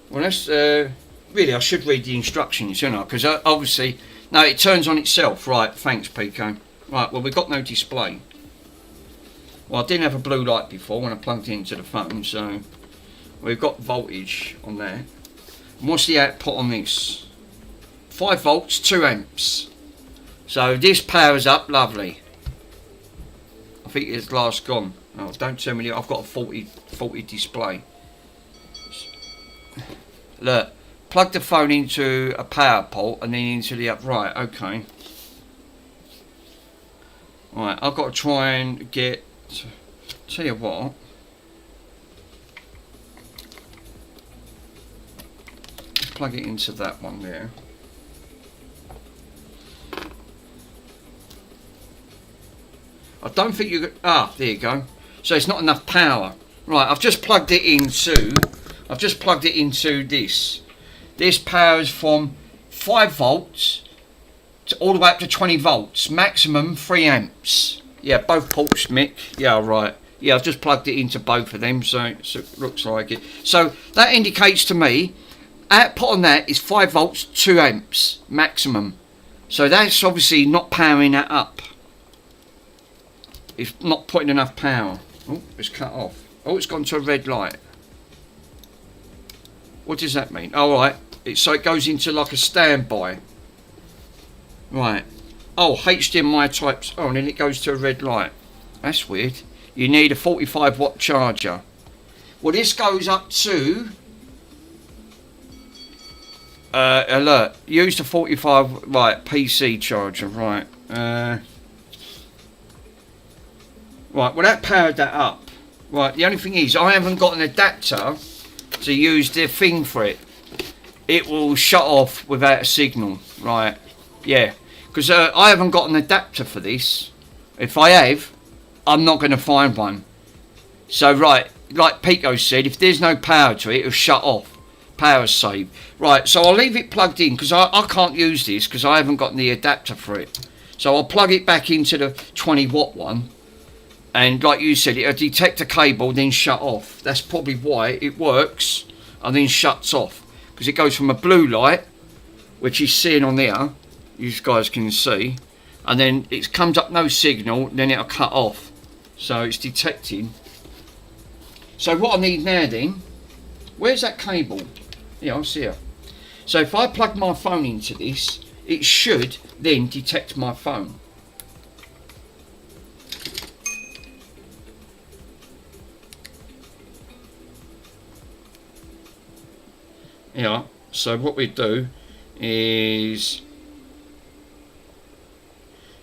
Well, that's really, I should read the instructions, shouldn't I? Because obviously, no, it turns on itself. Right, thanks, Pico. Right, well, we've got no display. Well, I didn't have a blue light before when I plugged it into the phone, so we've got voltage on there. And what's the output on this? 5 volts, 2 amps. So this powers up, lovely. I think it's last gone. Oh, don't tell me, I've got a 40 display. Look, plug the phone into a power port and then into the right, okay. Right, I've got to try and get, tell you what. Plug it into that one there. I don't think you could, there you go. So it's not enough power. Right, I've just plugged it into this. This powers from 5 volts to all the way up to 20 volts, maximum 3 amps. Yeah, both ports, Mick. Yeah, right. Yeah, I've just plugged it into both of them, so it looks like it. So that indicates to me, output on that is 5 volts, 2 amps, maximum. So that's obviously not powering that up. It's not putting enough power. Oh, it's cut off. Oh, it's gone to a red light. What does that mean? Oh, right. So it goes into like a standby. Right. Oh, HDMI types. Oh, and then it goes to a red light. That's weird. You need a 45 watt charger. Well, this goes up to alert. Use the 45 right PC charger. Right. Right. Well, that powered that up. Right. The only thing is, I haven't got an adapter to use the thing for it. It will shut off without a signal. Right. Yeah. Because I haven't got an adapter for this. If I have, I'm not going to find one. So, right, like Pico said, if there's no power to it, it'll shut off. Power save. Right, so I'll leave it plugged in because I can't use this because I haven't got the adapter for it. So I'll plug it back into the 20 watt one. And like you said, it'll detect a cable, then shut off. That's probably why it works and then shuts off. Because it goes from a blue light, which is seeing on there, you guys can see, and then it comes up no signal, then it'll cut off. So it's detecting. So what I need now then, where's that cable? Yeah, I'll see it. So if I plug my phone into this, it should then detect my phone. Yeah, so what we do is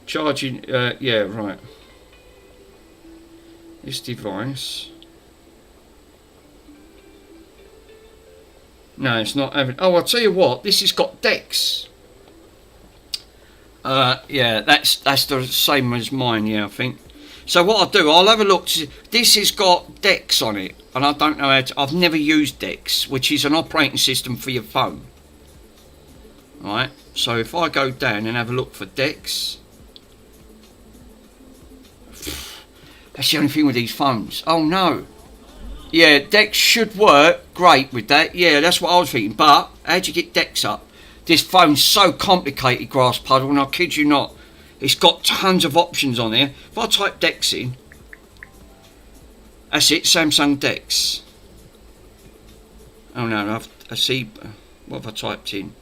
charging, yeah, right. This device. No, it's not having. Oh, I'll tell you what. This has got DeX. Yeah, that's the same as mine. Yeah, I think. So what I'll do, I'll have a look. This has got DeX on it, and I don't know how to, I've never used DeX, which is an operating system for your phone. Right, so if I go down and have a look for DeX, that's the only thing with these phones. Oh no. Yeah, DeX should work great with that. Yeah, that's what I was thinking. But how do you get DeX up? This phone's so complicated, Grass Puddle, and I kid you not, it's got tons of options on there. If I type DeX in, that's it, Samsung DeX. Oh no, I see. What have I typed in?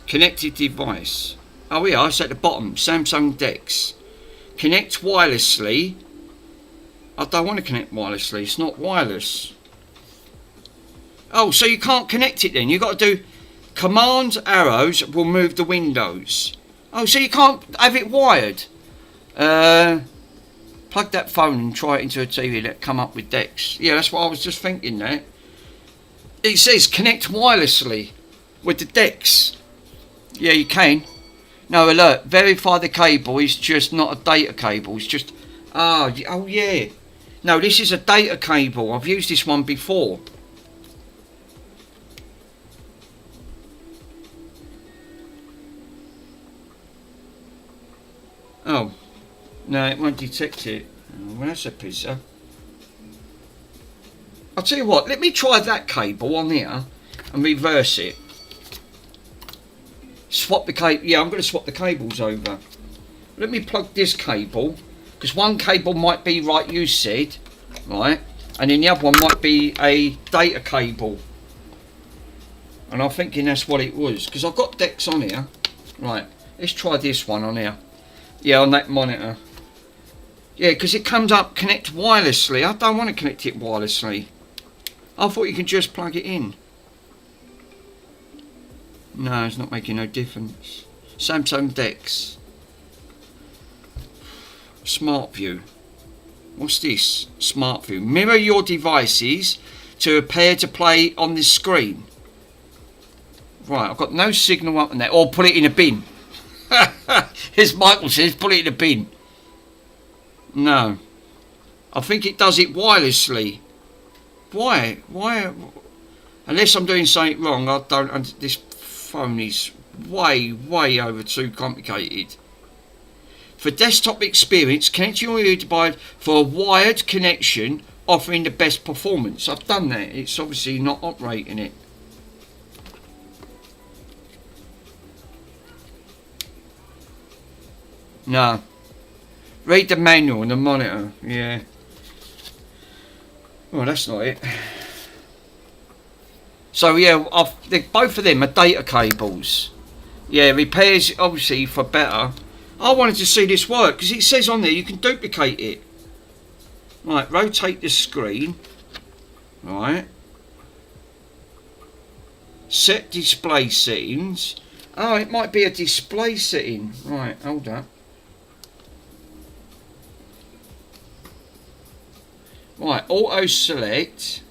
Connected device. Oh yeah, it's at the bottom. Samsung DeX. Connect wirelessly. I don't want to connect wirelessly. It's not wireless. Oh, so you can't connect it then. You've got to do command arrows will move the windows. Oh, so you can't have it wired. Plug that phone and try it into a TV that come up with DeX. Yeah, that's what I was just thinking there. It says connect wirelessly with the DeX. Yeah, you can. No, alert. Verify the cable is just not a data cable. It's just... oh yeah. No, this is a data cable. I've used this one before. Oh. No, it won't detect it. Oh, well, that's a pizza. I'll tell you what. Let me try that cable on here and reverse it. Swap the cable. Yeah, I'm going to swap the cables over. Let me plug this cable, because one cable might be, right, you said, right, and then the other one might be a data cable. And I'm thinking that's what it was, because I've got DeX on here. Right, let's try this one on here. Yeah, on that monitor. Yeah, because it comes up connect wirelessly. I don't want to connect it wirelessly. I thought you could just plug it in. No, it's not making no difference. Samsung DeX. Smart View. What's this? Smart View. Mirror your devices to appear to play on this screen. Right, I've got no signal up on that. Or put it in a bin. As Michael says, put it in a bin. No. I think it does it wirelessly. Why? Why? Unless I'm doing something wrong, I don't... This phone is way over too complicated. For desktop experience, connect your earbud for a wired connection offering the best performance. I've done that. It's obviously not operating it. No. Read the manual on the monitor. Yeah. Well, that's not it. So yeah, both of them are data cables. Yeah, repairs obviously for better. I wanted to see this work because it says on there you can duplicate it. Right, rotate the screen. Right. Set display settings. Oh, it might be a display setting. Right, hold up. Right, auto select.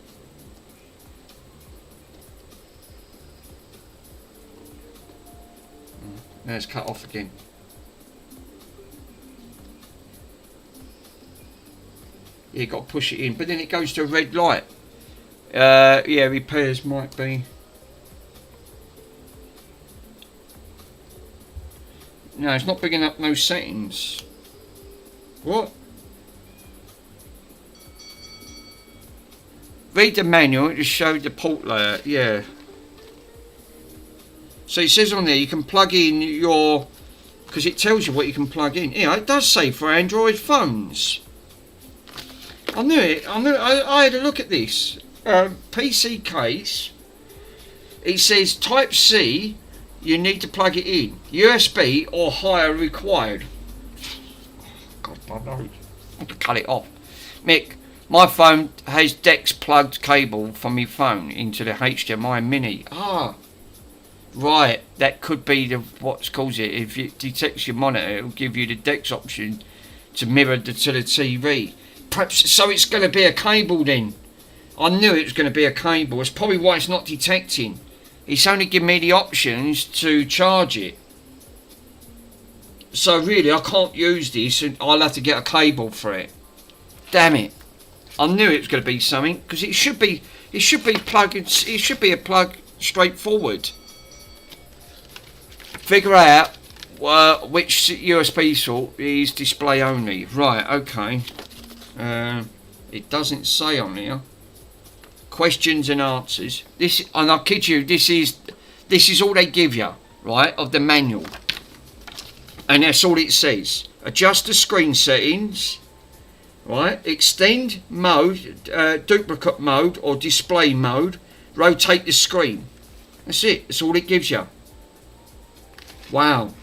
Now it's cut off again. Yeah, you got to push it in, but then it goes to a red light. Yeah, repairs might be. No, it's not bringing up no settings. What? Read the manual to show the port layout. Yeah. So it says on there you can plug in your, because it tells you what you can plug in. Yeah, it does say for Android phones. I knew it. I had a look at this. PC case. It says Type C. You need to plug it in. USB or higher required. God, I know. I have to cut it off. Mick, my phone has DeX plugged cable from my phone into the HDMI mini. Ah. Right, that could be the what's calls it. If it detects your monitor, it'll give you the DeX option to mirror to the TV. Perhaps so it's going to be a cable then. I knew it was going to be a cable. It's probably why it's not detecting. It's only giving me the options to charge it. So really, I can't use this, and I'll have to get a cable for it. Damn it! I knew it was going to be something, because it should be plugged. It should be a plug straightforward. Figure out which USB sort is display only. Right, okay. It doesn't say on here. Questions and answers. This, and I kid you, this is all they give you, right, of the manual. And that's all it says. Adjust the screen settings, right? Extend mode, duplicate mode or display mode. Rotate the screen. That's it. That's all it gives you. Wow.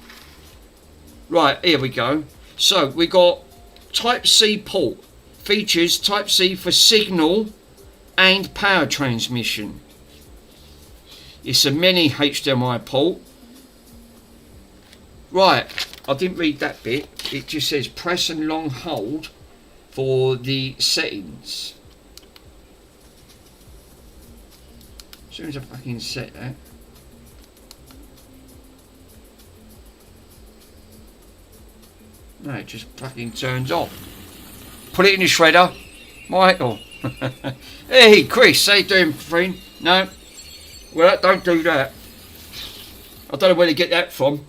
Right, here we go. So we got Type-C port. Features Type-C for signal and power transmission. It's a mini HDMI port. Right, I didn't read that bit. It just says press and long hold for the settings. As soon as I fucking set that. No, it just fucking turns off. Put it in the shredder, Michael. Hey, Chris, how you doing, friend? No, well, don't do that. I don't know where to get that from.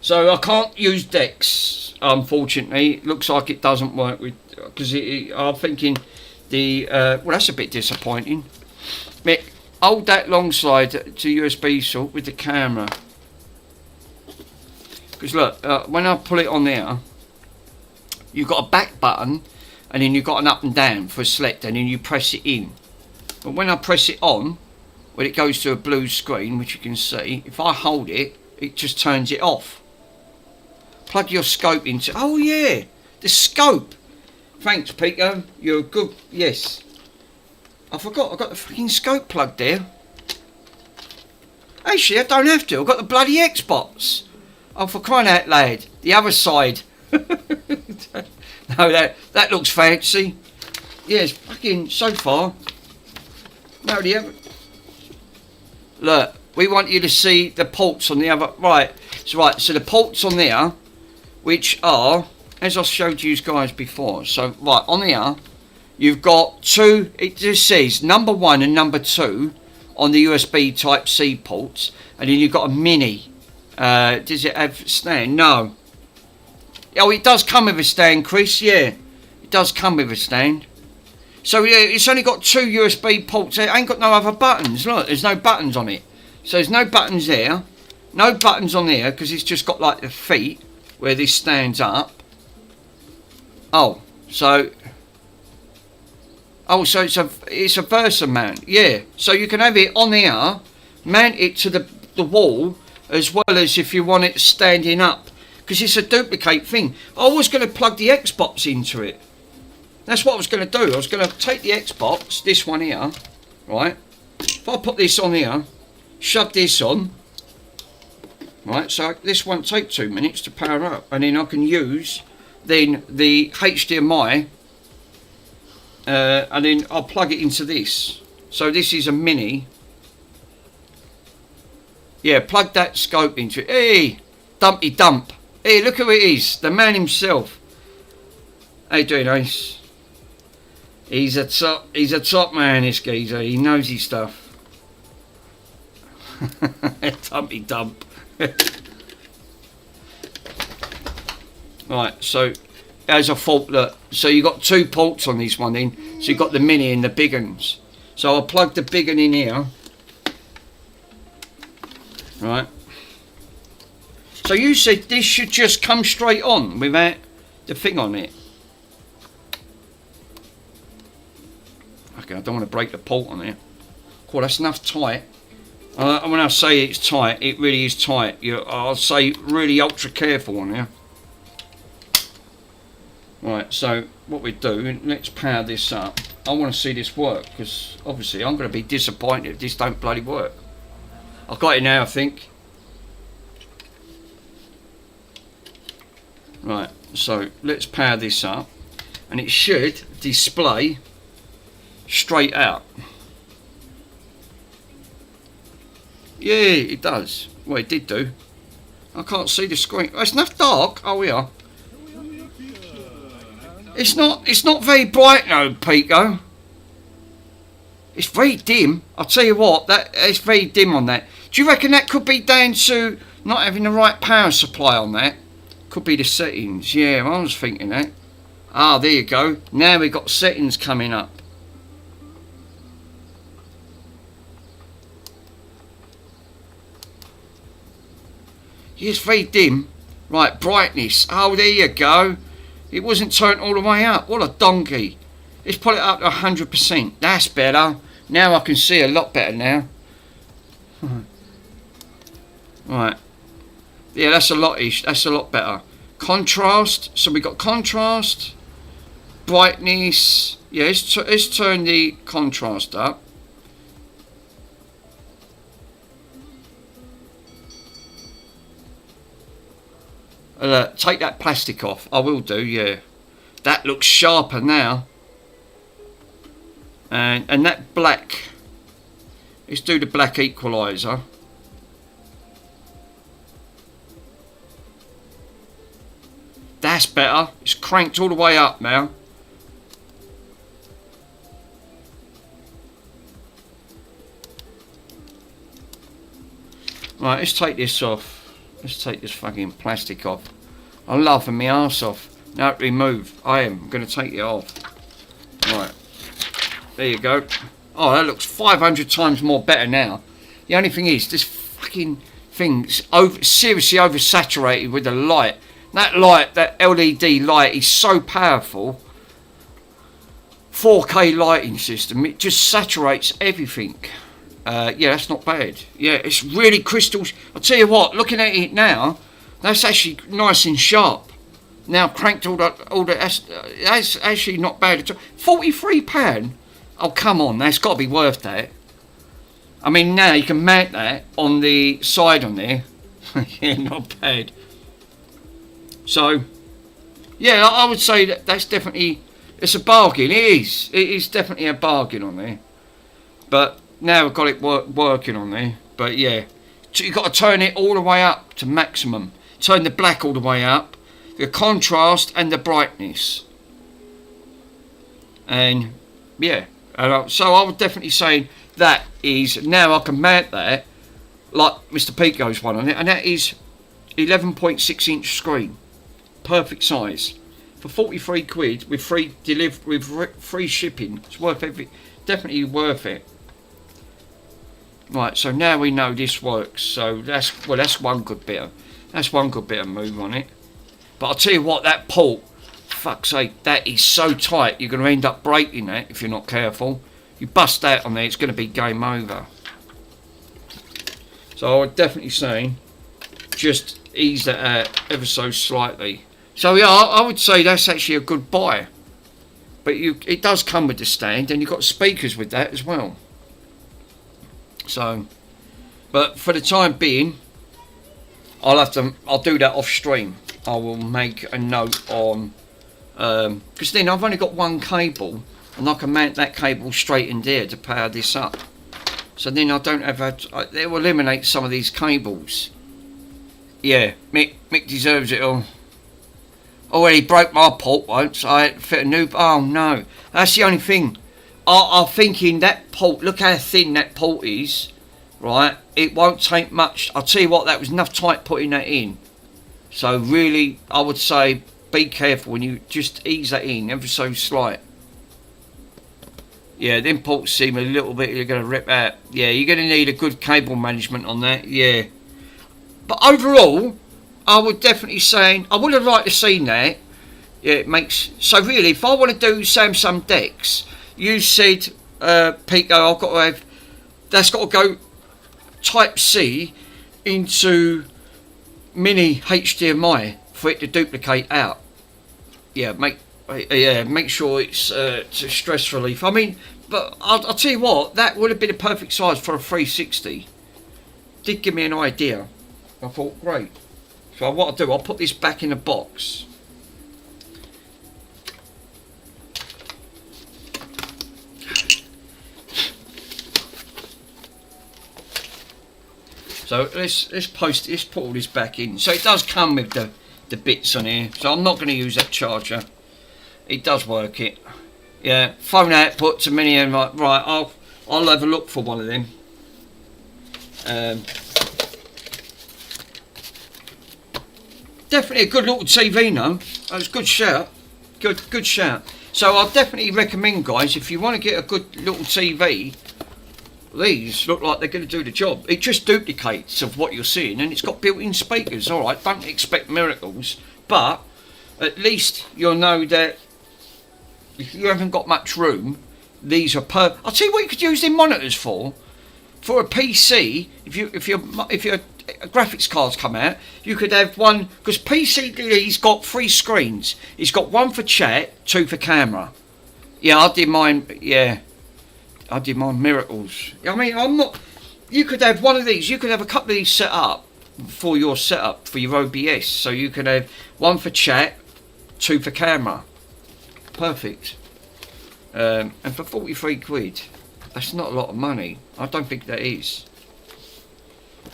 So I can't use DeX, unfortunately. It looks like it doesn't work with, because I'm thinking well, that's a bit disappointing. Mick, hold that long slide to USB sort with the camera. Because look, when I pull it on there, you've got a back button, and then you've got an up and down for select, and then you press it in. But when I press it on, when it goes to a blue screen, which you can see, if I hold it, it just turns it off. Plug your scope into... Oh yeah, the scope. Thanks, Peter. You're good. Yes. I forgot. I've got the fucking scope plugged there. Actually, I don't have to. I've got the bloody Xbox. Oh, for crying out loud. The other side. No, that looks fancy. Yes, fucking so far. No, the other. Look, we want you to see the ports on the other. Right, so the ports on there, which are, as I showed you guys before. So right on there, you've got two. It just says number 1 and number 2 on the USB Type-C ports, and then you've got a mini. Does it have stand? No. Oh, it does come with a stand, Chris. Yeah, it does come with a stand. So yeah, it's only got 2 USB ports. It ain't got no other buttons. Look, there's no buttons on it. So there's no buttons there. No buttons on there because it's just got like the feet where this stands up. Oh, so it's a Versa mount. Yeah, so you can have it on there, mount it to the wall, as well as if you want it standing up, because it's a duplicate thing. I was going to plug the Xbox into it. That's what I was going to do. I was going to take the Xbox, this one here, right? If I put this on here, shove this on, right? So this won't take 2 minutes to power up, and then I can use then the HDMI, and then I'll plug it into this. So this is a mini. Yeah, plug that scope into it. Hey, Dumpy Dump. Hey, look who it is. The man himself. How you doing, Ace? He's a top man, this geezer. He knows his stuff. Dumpy Dump. Right, so as I thought, look, so you got 2 ports on this one then. So you got the mini and the big ones. So I'll plug the big one in here. Right. So you said this should just come straight on without the thing on it. Okay, I don't want to break the port on here. Cool, that's enough tight. When I say it's tight, it really is tight. I'll say really ultra careful on here. Right, so what we do, let's power this up. I want to see this work, because obviously I'm going to be disappointed if this don't bloody work. I've got it now, I think. Right, so let's power this up, and it should display straight out. Yeah, it does. Well, it did do. I can't see the screen. Oh, it's enough dark. Oh, we are. It's not very bright though, Pico. It's very dim. I'll tell you what, it's very dim on that. Do you reckon that could be down to not having the right power supply on that? Could be the settings. Yeah, I was thinking that. Ah, there you go. Now we've got settings coming up. Yeah, it's very dim. Right, brightness. Oh, there you go. It wasn't turned all the way up. What a donkey. Let's put it up to 100%. That's better. Now I can see a lot better now. Right. Yeah, that's a lot better. Contrast. So we got contrast, brightness. Yeah, let's turn the contrast up. Take that plastic off. I will do, yeah. That looks sharper now. And that black. Let's do the black equalizer. That's better. It's cranked all the way up now. Right, let's take this off. Let's take this fucking plastic off. I'm laughing my arse off. Now remove. I am going to take it off. Right. There you go. Oh, that looks 500 times more better now. The only thing is, this fucking thing's seriously oversaturated with the light. That light, that LED light is so powerful. 4K lighting system. It just saturates everything. Yeah, that's not bad. Yeah, it's really crystals. I'll tell you what, looking at it now, that's actually nice and sharp. Now cranked all that. That's actually not bad at all. £43. Oh, come on, that's got to be worth that. I mean, now you can mount that on the side on there. Yeah, not bad. So, yeah, I would say that's definitely, it's a bargain. It is. It is definitely a bargain on there. But now we've got it working on there. But yeah, so you've got to turn it all the way up to maximum. Turn the black all the way up, the contrast and the brightness. And yeah, so I would definitely say that is, now I can mount that like Mr. Pico's one on it, and that is 11.6 inch screen, perfect size for 43 quid with free delivery, with free shipping. It's worth definitely worth it. Right, so now we know this works. So that's one good bit. That's one good bit of move on it. But I'll tell you what, that port, fuck's sake, that is so tight. You're going to end up breaking that if you're not careful. You bust that on there, it's going to be game over. So I would definitely say, just ease that out ever so slightly. So yeah, I would say that's actually a good buy. But it does come with the stand, and you've got speakers with that as well. So, but for the time being, I'll do that off stream. I will make a note on, because then I've only got one cable, and I can mount that cable straight in there to power this up. So then I don't have it will eliminate some of these cables. Yeah, Mick deserves it all. Already broke my port once. I had to fit a new. Oh no, that's the only thing. I'm thinking that port. Look how thin that port is. Right, it won't take much. I'll tell you what, that was enough tight putting that in. So really, I would say be careful when you just ease that in ever so slight. Yeah, them ports seem a little bit, you're going to rip out. Yeah, you're going to need a good cable management on that, yeah. But overall, I would definitely say, I would have liked to seen that. Yeah, it makes, so really, if I want to do Samsung decks, you said, Pico, I've got to have, that's got to go Type C into mini HDMI for it to duplicate out. Yeah, make sure it's to stress relief. I mean, but I'll tell you what, that would have been a perfect size for a 360. Did give me an idea. I thought, great. So what I'll do, I'll put this back in a box. So let's put all this back in. So it does come with the bits on here. So I'm not going to use that charger. It does work it. Yeah, phone output to mini and right. I'll have a look for one of them. Definitely a good little TV, no? That was a good shout. Good shout. So I'll definitely recommend, guys, if you want to get a good little TV, these look like they're going to do the job. It just duplicates of what you're seeing, and it's got built-in speakers. All right, don't expect miracles, but at least you'll know that if you haven't got much room, these are I'll tell you what you could use them monitors for. For a PC, if your graphics cards come out, you could have one, because PC's got 3 screens. It's got 1 for chat, 2 for camera. Yeah, I did mine miracles. I mean, I'm not. You could have one of these. You could have a couple of these set up for your setup for your OBS. So you could have 1 for chat, 2 for camera. Perfect. And for 43 quid, that's not a lot of money. I don't think that is.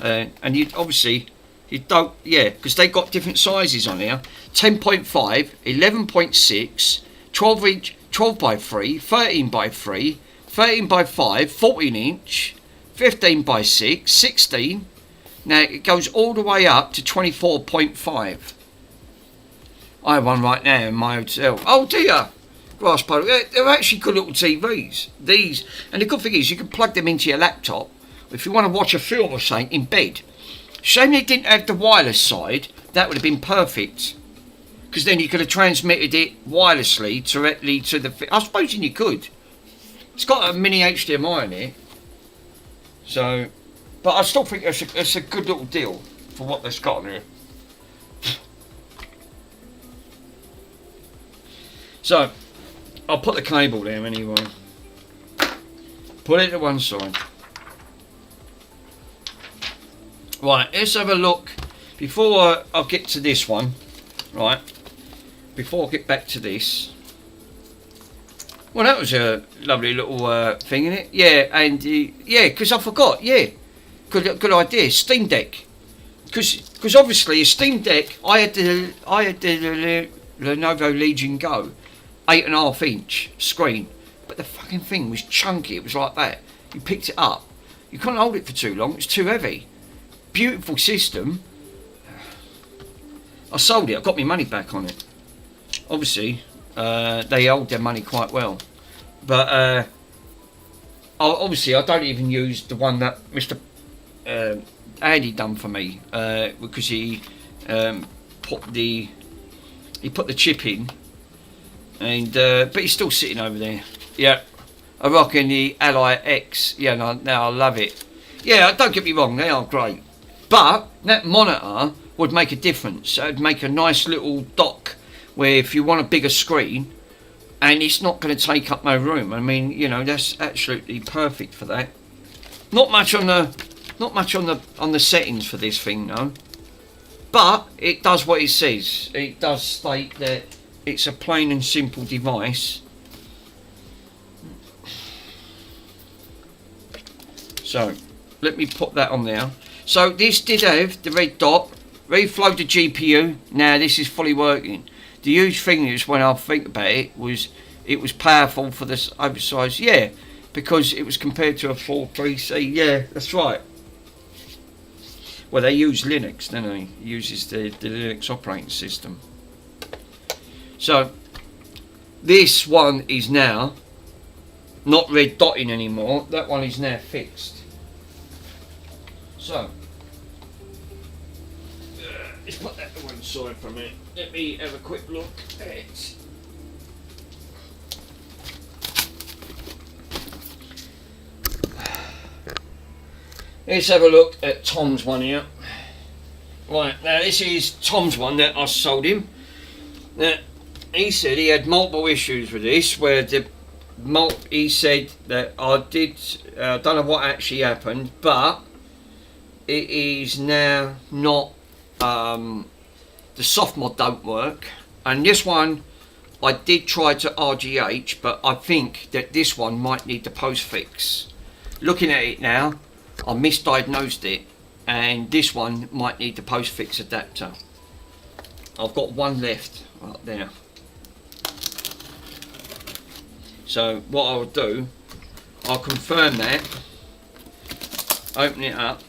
And you don't, yeah, because they got different sizes on here. 10.5, 11.6, 12 inch, 12 by 3, 13 by 3, 13 by 5, 14 inch, 15 by 6, 16. Now it goes all the way up to 24.5. I have one right now in my hotel. Oh dear! Grass polo. They're actually good little TVs. These, and the good thing is you can plug them into your laptop if you want to watch a film or something in bed. Shame they didn't have the wireless side. That would have been perfect. Because then you could have transmitted it wirelessly directly to the... I suppose you could. It's got a mini HDMI in it. So... But I still think it's a good little deal for what they've got on here. So, I'll put the cable there anyway. Put it to one side. Right, let's have a look. Before I get to this one, right, before I get back to this. Well, that was a lovely little thing, isn't it? Yeah, and yeah, because I forgot, yeah. Good idea, Steam Deck. Because obviously a Steam Deck, I had the Lenovo Legion Go, 8.5 inch screen, but the fucking thing was chunky. It was like that. You picked it up, you couldn't hold it for too long. It's too heavy. Beautiful system. I sold it. I got my money back on it. Obviously, they hold their money quite well, but obviously I don't even use the one that Mr. Andy done for me, because he put the chip in, and but he's still sitting over there. Yeah, I'm rocking the Ally X. Yeah, now I love it. Yeah, don't get me wrong, they are great, but that monitor would make a difference. It would make a nice little dock where if you want a bigger screen, and it's not going to take up no room. I mean, you know, that's absolutely perfect for that. Not much on the settings for this thing, no. But it does what it says. It does state that it's a plain and simple device. So let me put that on there. So this did have the red dot, reflowed the GPU. Now this is fully working. The huge thing is, when I think about it, was powerful for this oversized. Yeah, because it was compared to a full PC. Yeah, that's right. Well, they use Linux, don't they? It uses the Linux operating system. So this one is now not red dotting anymore. That one is now fixed. So let's put that to one side for a minute. Let me have a quick look at it. Let's have a look at Tom's one here. Right, now this is Tom's one that I sold him. Now, he said he had multiple issues with this, where he said that I don't know what actually happened, but it is now not, the soft mod don't work, and this one I did try to RGH, but I think that this one might need the post fix. Looking at it now, I misdiagnosed it. and this one might need the post-fix adapter. I've got one left right there. So what I'll do, I'll confirm that, open it up.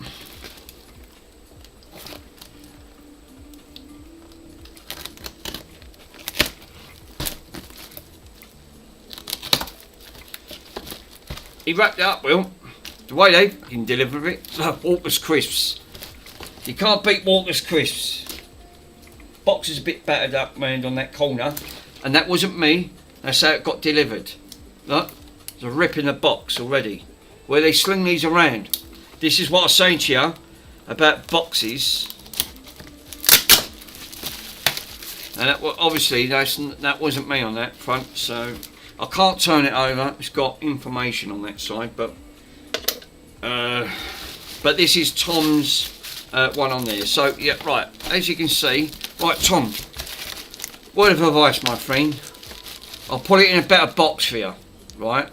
He wrapped it up well. The way they can deliver it, like Walker's crisps. You can't beat Walker's crisps. Box is a bit battered up round on that corner, and that wasn't me. That's how it got delivered. Look, there's a rip in the box already. Where they sling these around. This is what I was saying to you about boxes. And that, obviously that wasn't me on that front, so I can't turn it over. It's got information on that side, but this is Tom's one on there. So yeah, right, as you can see, right, Tom, word of advice, my friend, I'll put it in a better box for you, right?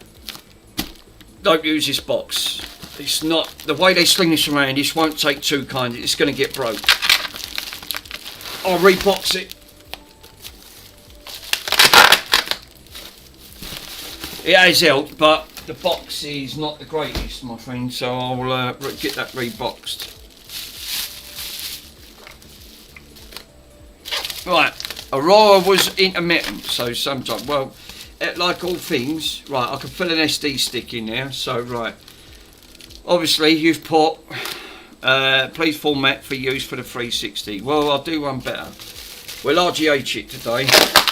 Don't use this box. It's not, the way they sling this around, this won't take two kinds, it's going to get broke. I'll rebox it. It has helped, but the box is not the greatest, my friend, so I'll get that reboxed. Right, Aurora was intermittent, so sometimes, well, like all things, right, I can fill an SD stick in there, so right. Obviously, you've put, please format for use for the 360. Well, I'll do one better. We'll RGH it today,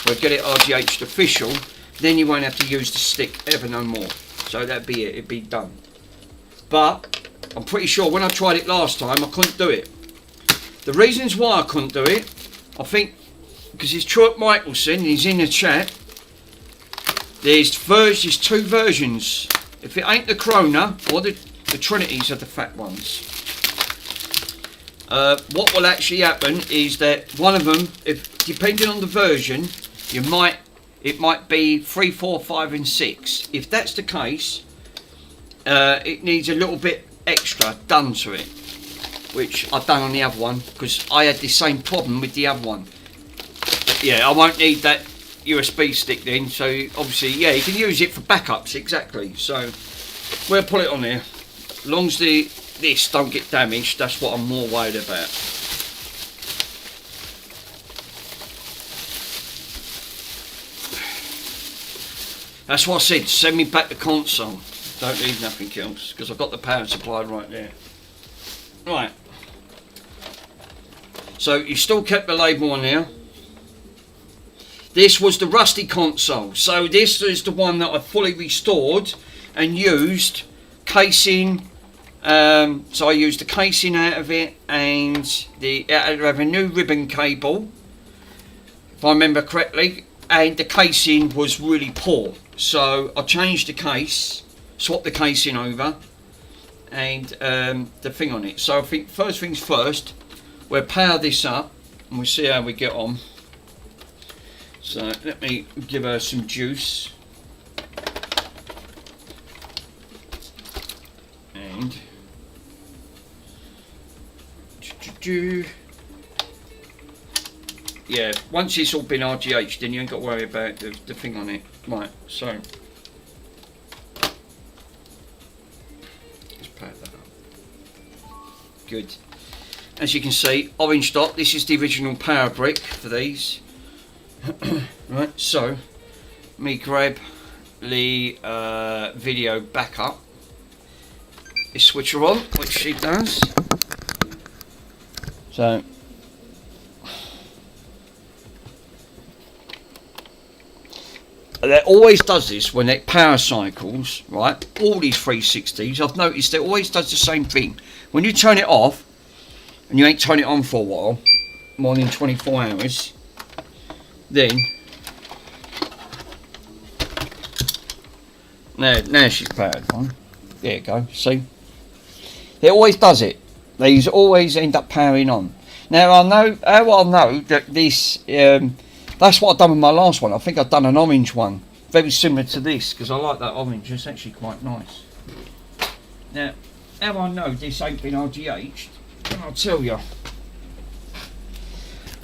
we'll get it RGH'd official, then you won't have to use the stick ever no more. So that'd be it, it'd be done. But I'm pretty sure when I tried it last time, I couldn't do it. The reasons why I couldn't do it, I think, because it's Troy Michelson, he's in the chat. There's two versions. If it ain't the Corona, or the Trinities are the fat ones. What will actually happen is that one of them, if depending on the version, it might be 3, 4, 5 and 6. If that's the case, it needs a little bit extra done to it, which I've done on the other one, because I had the same problem with the other one. But yeah, I won't need that USB stick then, so obviously, yeah, you can use it for backups, exactly. So we'll put it on there. As long as this don't get damaged, that's what I'm more worried about. That's what I said, send me back the console. Don't need nothing else, because I've got the power supply right there. Right. So you still kept the label on there. This was the rusty console. So this is the one that I fully restored and used casing. So I used the casing out of it, and I have a new ribbon cable, if I remember correctly, and the casing was really poor. So I changed the case, swapped the casing over, and the thing on it. So I think first things first, we'll power this up and we'll see how we get on. So let me give her some juice. And yeah, once it's all been RGH'd, then you ain't got to worry about the thing on it. Right, so let's power that up. Good. As you can see, orange dot, this is the original power brick for these. Right, so let me grab the video backup. This switcher on, which she does. So it always does this when it power cycles, right? All these 360s, I've noticed it always does the same thing. When you turn it off, and you ain't turned it on for a while, more than 24 hours, then now she's powered on. There you go, see? It always does it. These always end up powering on. Now I know how I'll know that this that's what I've done with my last one. I think I've done an orange one, very similar to this, because I like that orange. It's actually quite nice. Now, how I know this ain't been RGH'd I'll tell you.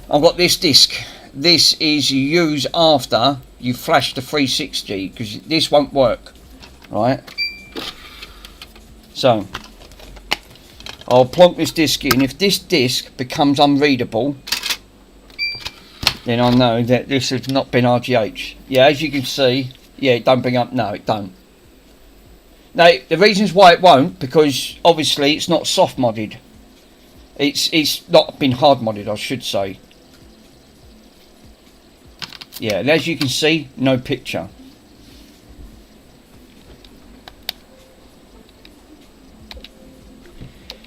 I've got this disc. This is you use after you flash the 360 because this won't work, right? So I'll plonk this disc in. If this disc becomes unreadable, then I know that this has not been RGH. Yeah, as you can see, yeah, it don't bring up. No, it don't. Now the reasons why it won't, because obviously it's not soft modded. It's not been hard modded, I should say. Yeah, and as you can see, no picture.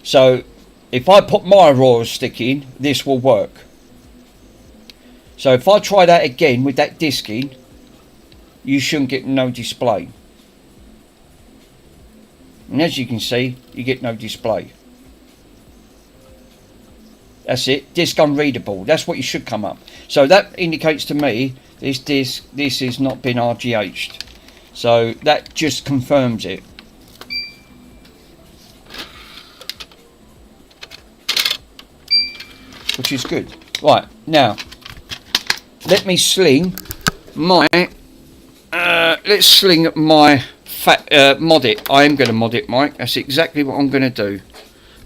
So if I put my Aurora stick in, this will work. So if I try that again with that disc in, you shouldn't get no display. And as you can see, you get no display. That's it, disc unreadable. That's what you should come up. So that indicates to me this disc, this has not been RGH'd. So that just confirms it. Which is good. Right, now let me sling my let's sling my mod it. I am going to mod it, Mike. That's exactly what I'm going to do.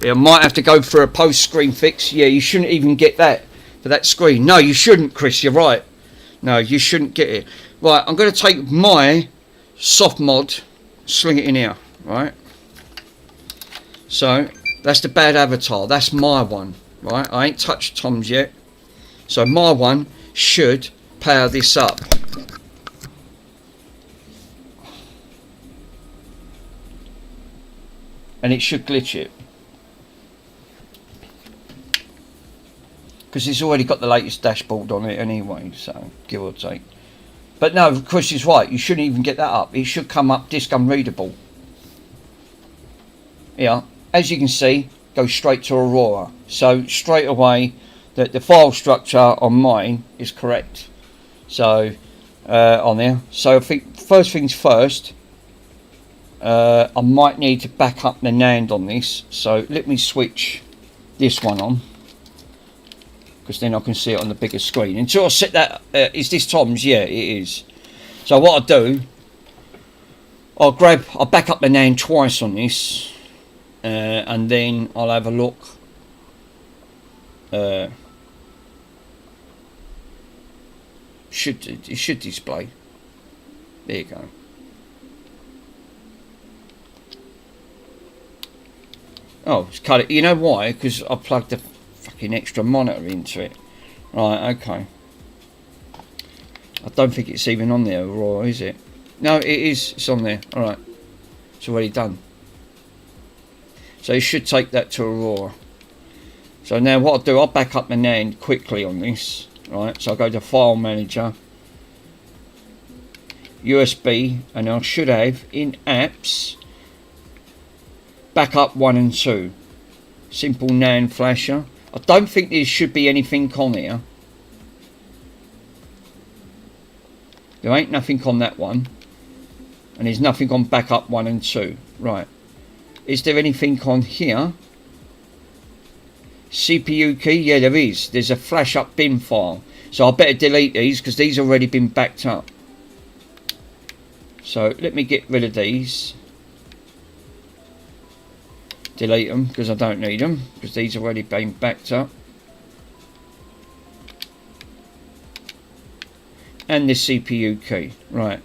Yeah, I might have to go for a post screen fix. Yeah, you shouldn't even get that for that screen. No, you shouldn't, Chris. You're right. No, you shouldn't get it. Right, I'm going to take my soft mod, sling it in here. Right. So that's the bad avatar. That's my one. Right. I ain't touched Tom's yet. So my one should power this up. And it should glitch it. Because it's already got the latest dashboard on it anyway, so give or take. But no, Chris is right, you shouldn't even get that up. It should come up disc unreadable. Yeah, as you can see, go straight to Aurora. So straight away, the file structure on mine is correct. So on there. So I think first things first, I might need to back up the NAND on this. So let me switch this one on, because then I can see it on the bigger screen. Until I set that, is this Tom's? Yeah, it is. So what I do, I'll back up the NAND twice on this, and then I'll have a look. It should display. There you go. Oh, it's cut it. You know why? Because I plugged the fucking extra monitor into it. Right, okay. I don't think it's even on there, Aurora, is it? No, it is. It's on there. Alright. It's already done. So you should take that to Aurora. So now what I'll do, I'll back up the NAND quickly on this. Right, so I'll go to File Manager, USB, and I should have in Apps, Backup 1 and 2. Simple NAND flasher. I don't think there should be anything on here. There ain't nothing on that one. And there's nothing on Backup 1 and 2. Right. Is there anything on here? CPU key? Yeah, there is. There's a flash up bin file. So I better delete these because these have already been backed up. So let me get rid of these. Delete them because I don't need them, because these have already been backed up. And the CPU key. Right.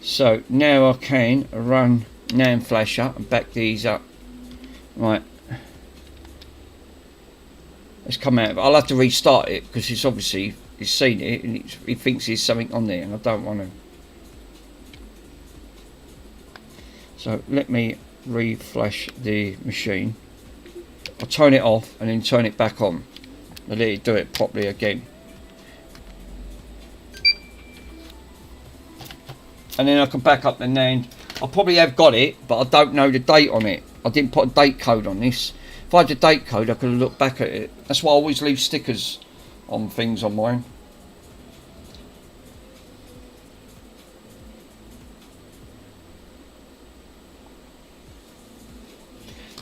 So now I can run NAND flasher and back these up. Right. Let's come out. I'll have to restart it because it's obviously it's seen it and it thinks there's something on there, and I don't want to. So let me reflash the machine. I'll turn it off and then turn it back on. I'll let it do it properly again. And then I can back up the NAND. I probably have got it, but I don't know the date on it. I didn't put a date code on this. If I had the date code, I could have looked back at it. That's why I always leave stickers on things on mine.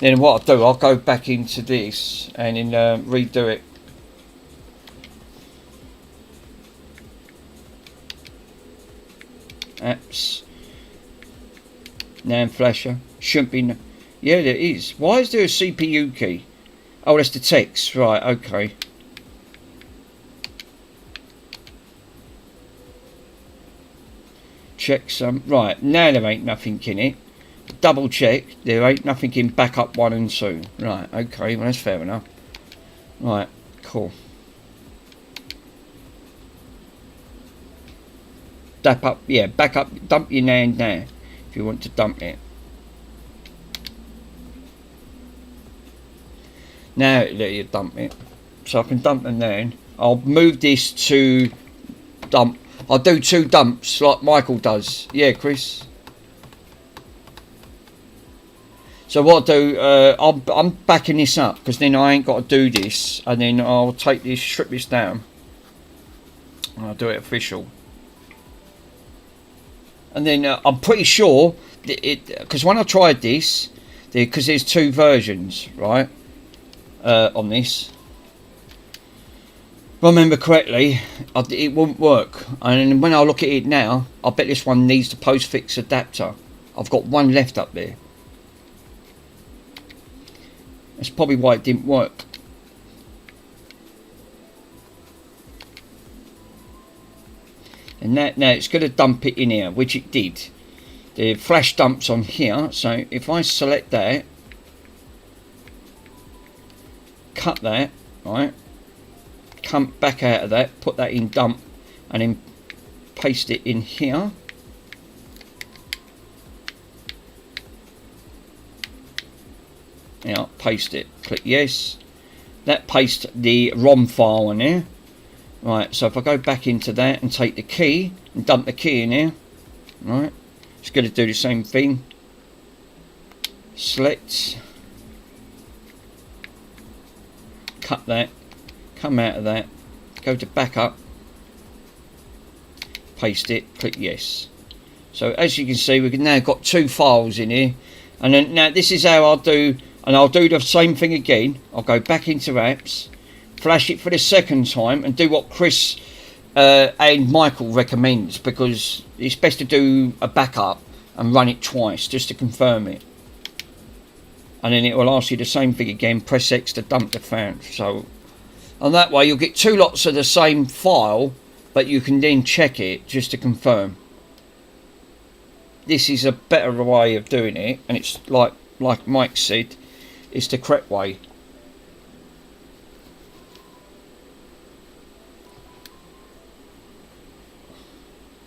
Then what I'll do, I'll go back into this and then redo it. Apps. NAND flasher. Shouldn't be. Yeah, there is. Why is there a CPU key? Oh, that's the text. Right, okay. Check some. Right, now there ain't nothing in it. Double check. There ain't nothing in backup 1 and 2. Right, okay. Well, that's fair enough. Right, cool. Backup. Dump your NAND now if you want to dump it. Now it'll let you dump it. So I can dump them then. I'll move this to dump. I'll do 2 dumps like Michael does. Yeah, Chris. So what I'll do, I'm backing this up because then I ain't got to do this, and then I'll take this, strip this down, and I'll do it official. And then I'm pretty sure because when I tried this, because there's 2 versions, right, on this. If I remember correctly, it won't work. And when I look at it now, I bet this one needs the postfix adapter. I've got 1 left up there. That's probably why it didn't work. And now it's going to dump it in here, which it did. The flash dumps on here. So if I select that, cut that, right, come back out of that, put that in dump, and then paste it in here. Now paste it, click yes. That pastes the ROM file in there. Right, so if I go back into that and take the key and dump the key in there, right, it's going to do the same thing. Select, cut that, come out of that, go to backup, paste it, click yes. So as you can see, we've now got 2 files in here, and then now this is how I'll do. And I'll do the same thing again. I'll go back into apps, flash it for the 2nd time, and do what Chris and Michael recommends, because it's best to do a backup and run it twice just to confirm it. And then it will ask you the same thing again. Press X to dump the file. So, and that way you'll get 2 lots of the same file, but you can then check it just to confirm. This is a better way of doing it, and it's like Mike said. It's the correct way.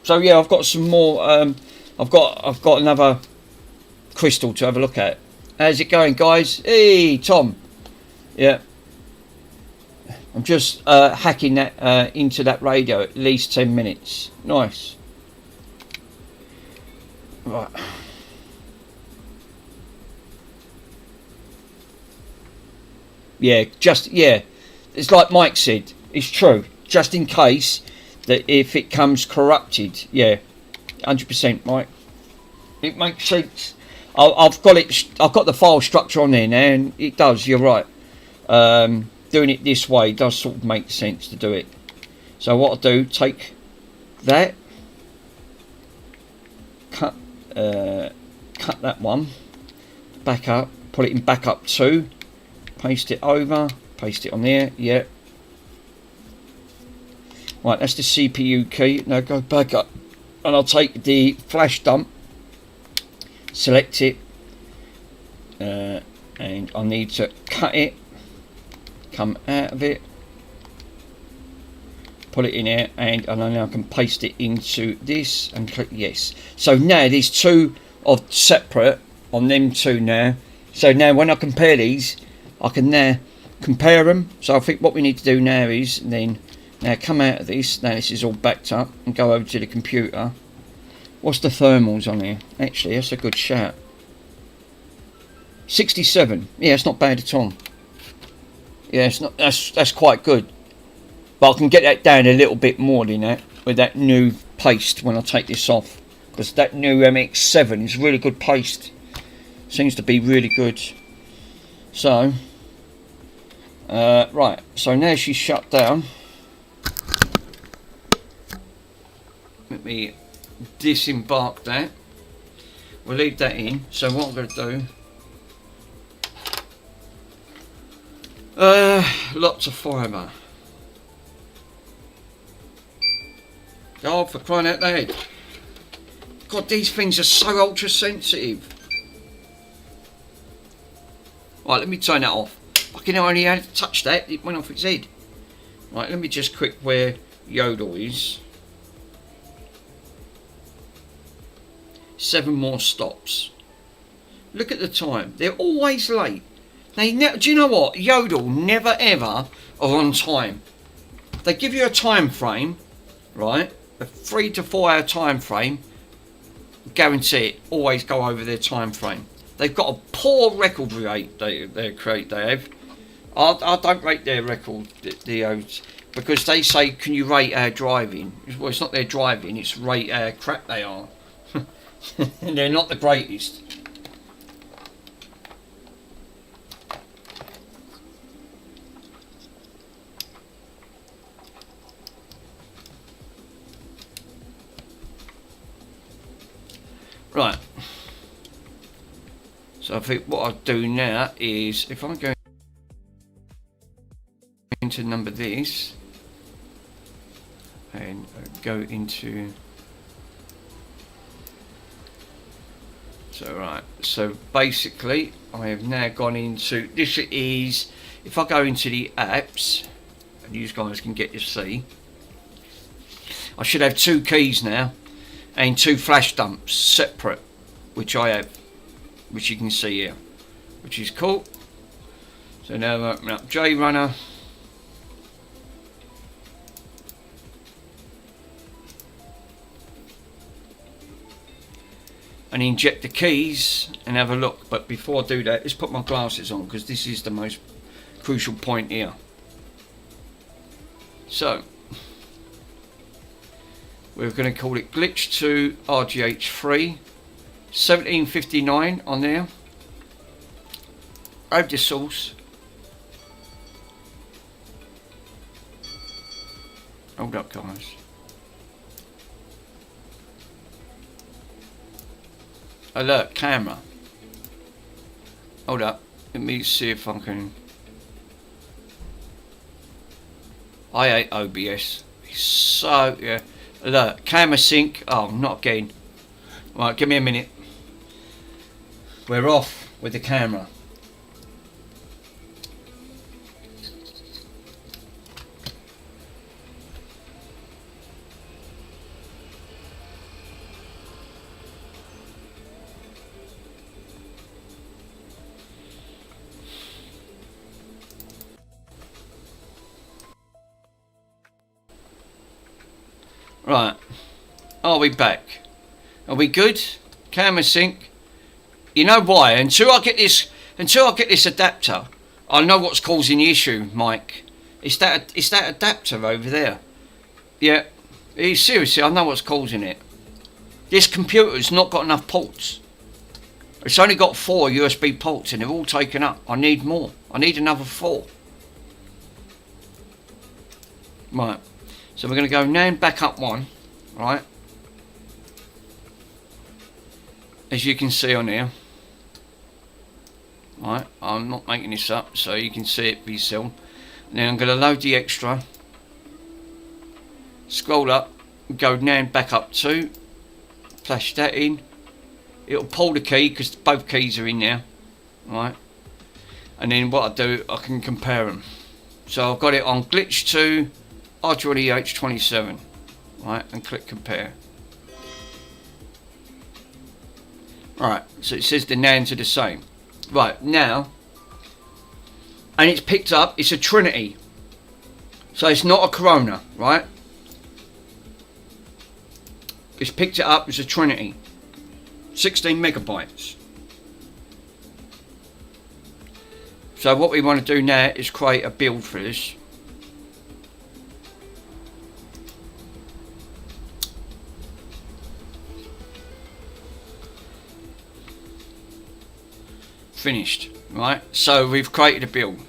So yeah, I've got some more. I've got another crystal to have a look at. How's it going, guys? Hey, Tom. Yeah, I'm just hacking that into that radio at least 10 minutes. Nice. Right. Yeah, it's like Mike said, it's true, just in case that if it comes corrupted. Yeah, 100%, Mike, it makes sense. I've got the file structure on there now, and it does, you're right. Doing it this way does sort of make sense to do it. So what I'll do, take that, cut that one, back up, put it in backup 2, paste it over, paste it on there. Yeah, right, that's the CPU key. Now go back up, and I'll take the flash dump, select it, and I need to cut it, come out of it, put it in there, and then I can paste it into this and click yes. So now there's 2 of separate on them 2 now. So now when I compare these, I can now compare them. So I think what we need to do now is then now come out of this. Now this is all backed up, and go over to the computer. What's the thermals on here? Actually, that's a good shout. 67. Yeah, it's not bad at all. Yeah, it's not. That's quite good. But I can get that down a little bit more than that with that new paste when I take this off, because that new MX7 is really good paste. Seems to be really good. So, right, so now she's shut down. Let me disembark that. We'll leave that in. So what I'm going to do, lots of fibre. Oh, for crying out loud. God, these things are so ultra sensitive. Right, let me turn that off. Fucking hell, I only had to touch that, it went off its head. Right, let me just click where Yodel is. 7 more stops. Look at the time. They're always late. Do you know what? Yodel never ever are on time. They give you a time frame, right? A 3 to 4 hour time frame. Guarantee it. Always go over their time frame. They've got a poor record rate. They have. I don't rate their record, because they say, can you rate our driving? Well, it's not their driving, it's rate how crap they are. And they're not the greatest. Right. So I think what I'll do now is, if I go into number this and go into, so right, so basically I have now gone into, this is, if I go into the apps, and you guys can get to see, I should have 2 keys now and 2 flash dumps separate, which I have, which you can see here, which is cool. So now I open up JRunner. And inject the keys and have a look. But before I do that, let's put my glasses on, because this is the most crucial point here. So we're going to call it Glitch 2 RGH3, 1759 on there. Add the source. Hold up, guys. Alert camera. Hold up. Let me see if I can. I hate OBS. It's so, yeah. Alert camera sync. Oh, not again. Right, give me a minute. We're off with the camera. Right, are we back? Are we good? Camera sync. You know why? Until I get this adapter, I know what's causing the issue, Mike. It's that adapter over there. Yeah, seriously, I know what's causing it. This computer's not got enough ports. It's only got 4 USB ports and they're all taken up. I need more. I need another 4. Right. So we're going to go now and back up 1, right? As you can see on here, right? I'm not making this up, so you can see it for yourself. And then I'm going to load the extra, scroll up, go now and back up 2, flash that in. It'll pull the key because both keys are in there, right? And then what I do, I can compare them. So I've got it on Glitch 2. RGH27, right, and click compare. Right, so it says the NANDs are the same. Right, now, and it's picked up, it's a Trinity. So it's not a Corona, right? It's picked it up as a Trinity. 16 megabytes. So what we want to do now is create a build for this. Finished. right? So we've created a build.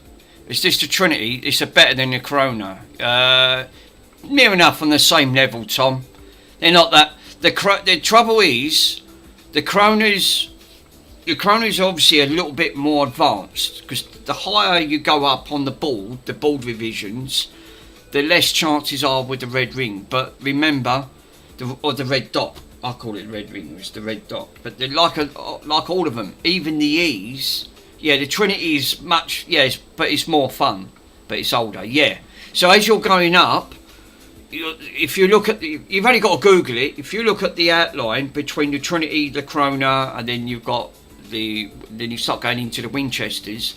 Is this the Trinity? It's a better than the Corona. Near enough on the same level, Tom. They're not that. The trouble is, the Corona's obviously a little bit more advanced, because the higher you go up on the board revisions, the less chances are with the red ring. But remember, the red dot. I call it red ring. It's the red dot. But they're like all of them. Even the E's. Yeah, the Trinity is much. Yes, but it's more fun. But it's older. Yeah. So as you're going up, if you look at you've only got to Google it. If you look at the outline between the Trinity, the Corona, and then you've got then you start going into the Winchesters,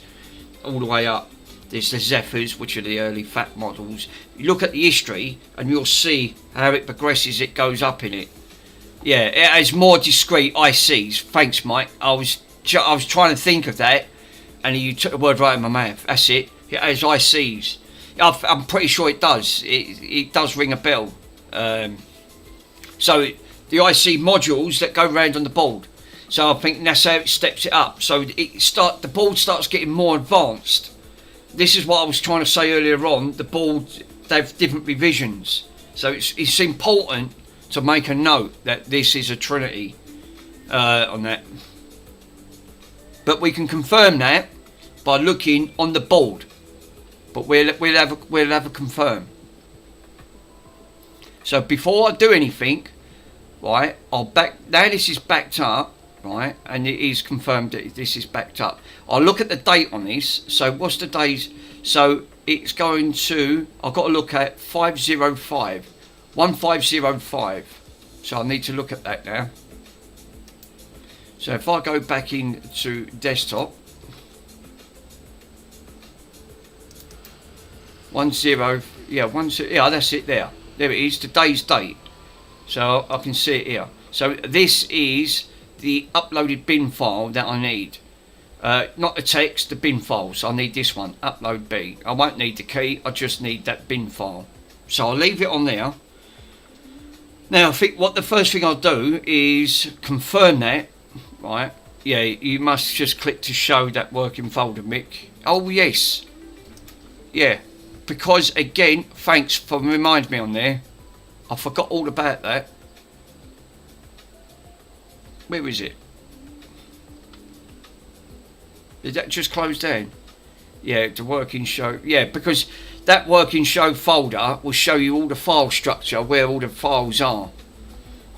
all the way up. There's the Zephyrs, which are the early fat models. You look at the history, and you'll see how it progresses. It goes up in it. Yeah, it has more discreet ICs. Thanks, Mike. I was trying to think of that, and you took the word right in my mouth. That's it. It has ICs. I'm pretty sure it does. It does ring a bell. So the IC modules that go round on the board. So I think that's how it steps it up. So the board starts getting more advanced. This is what I was trying to say earlier on. The board, they have different revisions. So it's important to make a note that this is a Trinity on that. But we can confirm that by looking on the board. But we'll have a confirm. So before I do anything, right, now this is backed up, right, and it is confirmed that this is backed up. I'll look at the date on this. So what's the days? So it's going to, I've got to look at 1505. So I need to look at that now. So if I go back into desktop, 10, yeah, that's it there. There it is, today's date. So I can see it here. So this is the uploaded bin file that I need. Not the text, the bin file. So I need this one, upload B. I won't need the key, I just need that bin file. So I'll leave it on there. Now I think what the first thing I'll do is confirm that, right? Yeah, you must just click to show that working folder, Mick. Oh yes. Yeah. Because again, thanks for reminding me on there. I forgot all about that. Where is it? Did that just close down? Yeah, the working show. Yeah, because that working show folder will show you all the file structure, where all the files are.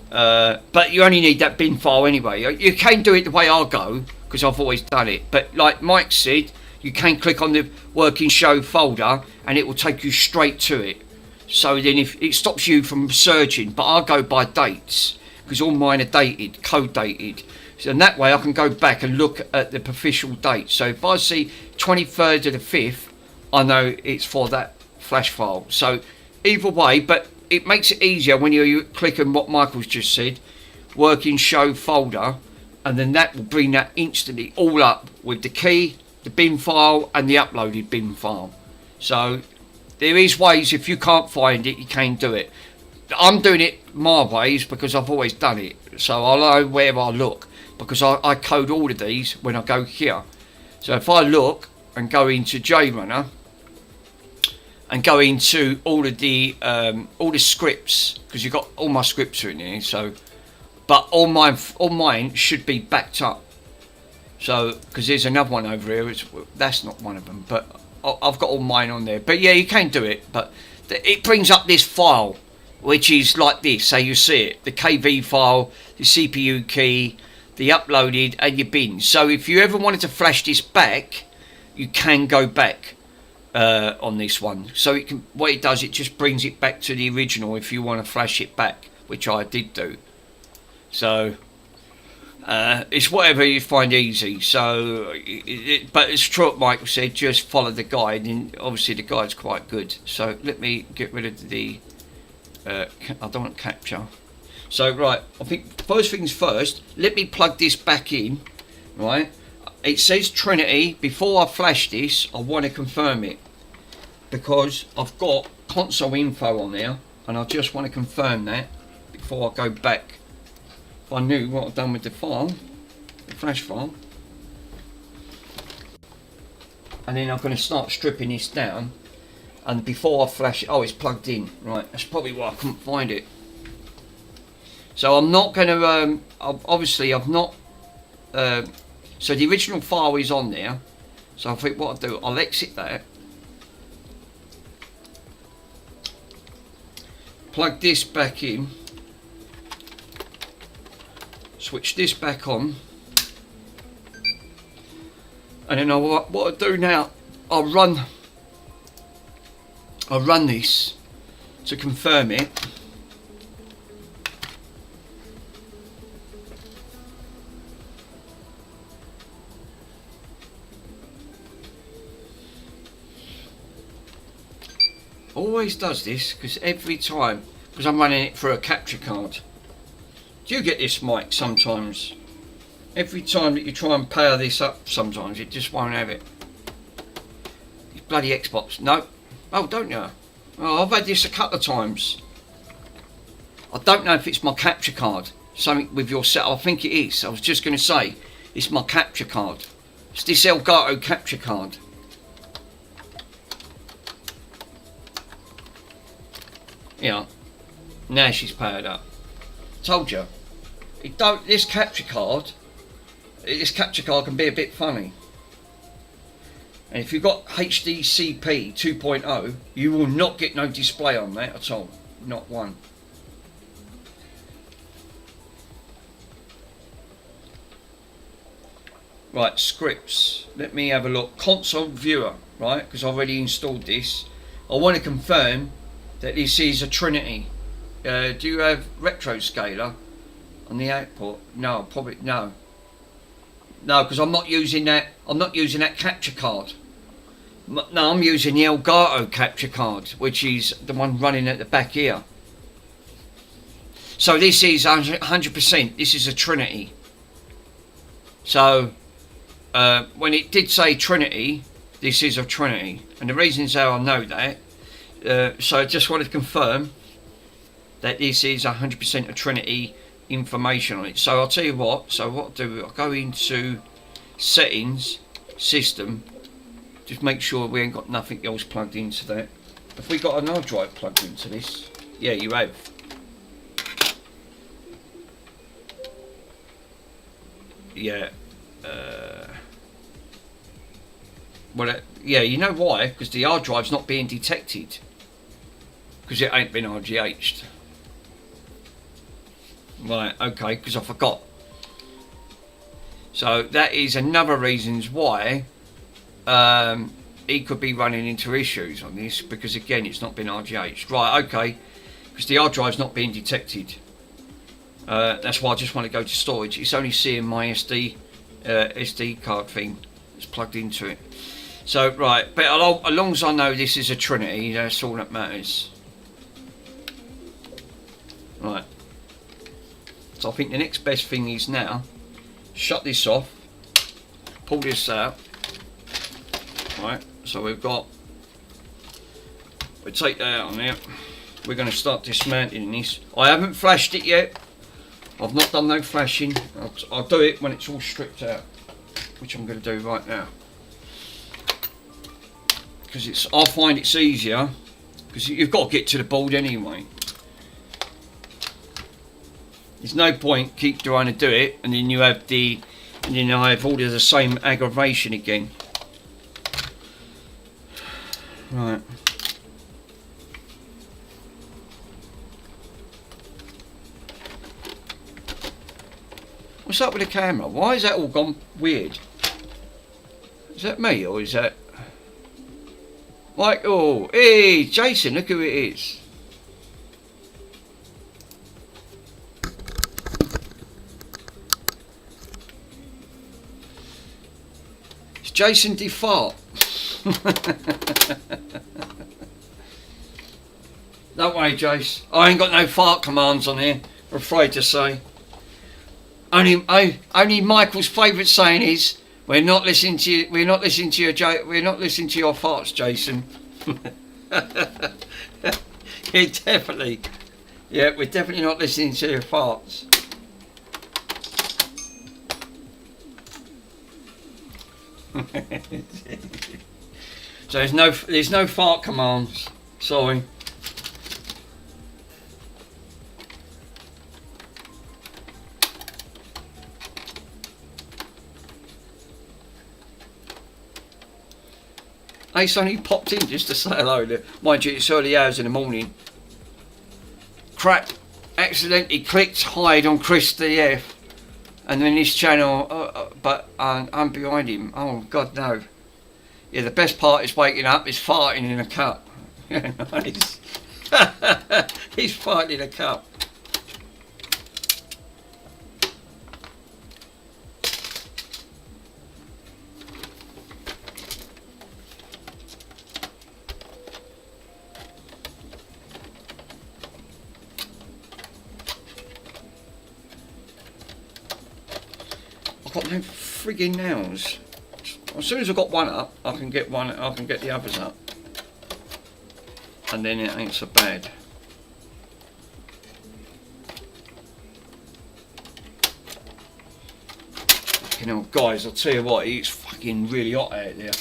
But you only need that bin file anyway. You can do it the way I go, because I've always done it. But like Mike said, you can click on the working show folder and it will take you straight to it. So then if it stops you from searching, but I go by dates because all mine are dated, code dated. So and that way I can go back and look at the official date. So if I see 23rd of the 5th, I know it's for that flash file. So either way, but it makes it easier when you click on what Michael's just said, working show folder, and then that will bring that instantly all up with the key, the bin file and the uploaded bin file. So there is ways, if you can't find it, you can do it. I'm doing it my ways because I've always done it. So I know where I look because I code all of these when I go here. So if I look and go into JRunner and go into all the scripts, because you've got all my scripts are in here. So, but all mine should be backed up. So, because there's another one over here, that's not one of them, but I've got all mine on there. But yeah, you can do it, but it brings up this file, which is like this, so you see it, the KV file, the CPU key, the uploaded, and your bins. So if you ever wanted to flash this back, you can go back on this one. So it can, what it does, it just brings it back to the original if you want to flash it back, which I did do. So it's whatever you find easy. So but it's true what Michael said, just follow the guide, and obviously the guide's quite good. So let me get rid of the I don't want capture. So right, I think first things first, let me plug this back in. Right, it says Trinity. Before I flash this, I want to confirm it because I've got console info on there and I just want to confirm that before I go back. If I knew what I've done with the file, the flash file. and then I'm going to start stripping this down. And before I flash it, oh, it's plugged in. Right, that's probably why I couldn't find it. So I'm not going to, obviously I've not, so the original file is on there. So I think what I'll do, I'll exit that. Plug this back in. Switch this back on. And then what I'll do now, I'll run this to confirm it. Always does this because every time, because I'm running it through a capture card. Do you get this, Mike? Sometimes, every time that you try and power this up, sometimes it just won't have it. It's bloody Xbox. No. Oh, don't you? Oh, I've had this a couple of times. I don't know if it's my capture card. Something with your setup. I think it is. I was just going to say, it's my capture card. It's this Elgato capture card. Yeah. Now she's powered up. Told you. This capture card can be a bit funny. And if you've got HDCP 2.0, you will not get no display on that at all. Not one. Right, scripts. Let me have a look. Console viewer, right? Because I've already installed this. I want to confirm that this is a Trinity. Do you have RetroScaler on the output? No, probably no. No, because I'm not using that. I'm not using that capture card. No, I'm using the Elgato capture card, which is the one running at the back here. So this is 100%. This is a Trinity. So when it did say Trinity, this is a Trinity, and the reasons how I know that. So I just wanted to confirm that this is 100% a Trinity information on it. So I'll tell you what. So what I'll do? I'll go into settings, system. Just make sure we ain't got nothing else plugged into that. Have we got an hard drive plugged into this? Yeah, you have. Yeah. Well, yeah, you know why? Because the hard drive's not being detected. Because it ain't been RGH'd. Right, okay, because I forgot. So that is another reasons why he could be running into issues on this, because again it's not been RGH'd. Right, okay, because the hard drive's not being detected. That's why I just want to go to storage. It's only seeing my SD card thing that's plugged into it. So right, but as long as I know this is a Trinity, that's all that matters. Right. So I think the next best thing is now shut this off, pull this out. Right, so we take that out on there. We're going to start dismantling this. I haven't flashed it yet. I've not done no flashing. I'll do it when it's all stripped out, which I'm going to do right now. Because I find it's easier, because you've got to get to the board anyway. There's no point keep trying to do it, and then you have I have all of the same aggravation again. Right. What's up with the camera? Why is that all gone weird? Is that me, or is that like, oh, hey, Jason, look who it is. It's Jason DeFart. Don't worry, Jace. I ain't got no fart commands on here, I'm afraid to say. Only Michael's favourite saying is, we're not listening to you, we're not listening to your farts, Jason. Yeah, definitely. Yeah, we're definitely not listening to your farts. So there's no fart commands. Sorry. Ace only popped in just to say hello. Mind you, it's early hours in the morning. Crap, accidentally clicked hide on Chris DF, and then his channel, but I'm behind him. Oh God, no. Yeah, the best part is waking up is farting in a cup. Yeah, nice. He's farting in a cup. I've got no frigging nails. As soon as I've got one up, I can get the others up. And then it ain't so bad. You know, guys, I'll tell you what, it's fucking really hot out there.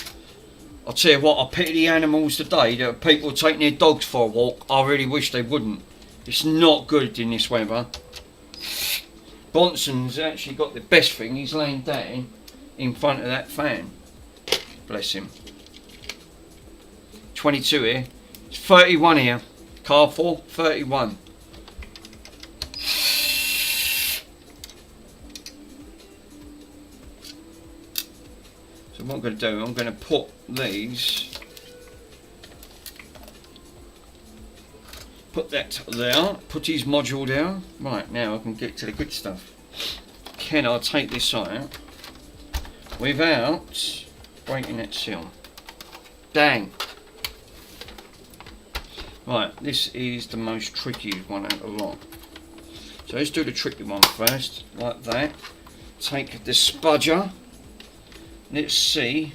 I'll tell you what, I pity the animals today that people taking their dogs for a walk. I really wish they wouldn't. It's not good in this weather. Bronson's actually got the best thing. He's laying down in front of that fan. Bless him. 22 here. It's 31 here. Carrefour, 31. So what I'm going to do, I'm going to put these. Put that there, put his module there. Right, now I can get to the good stuff. Can I take this out without breaking that seal? Dang. Right, this is the most tricky one out of the lot. So let's do the tricky one first, like that. Take the spudger. Let's see.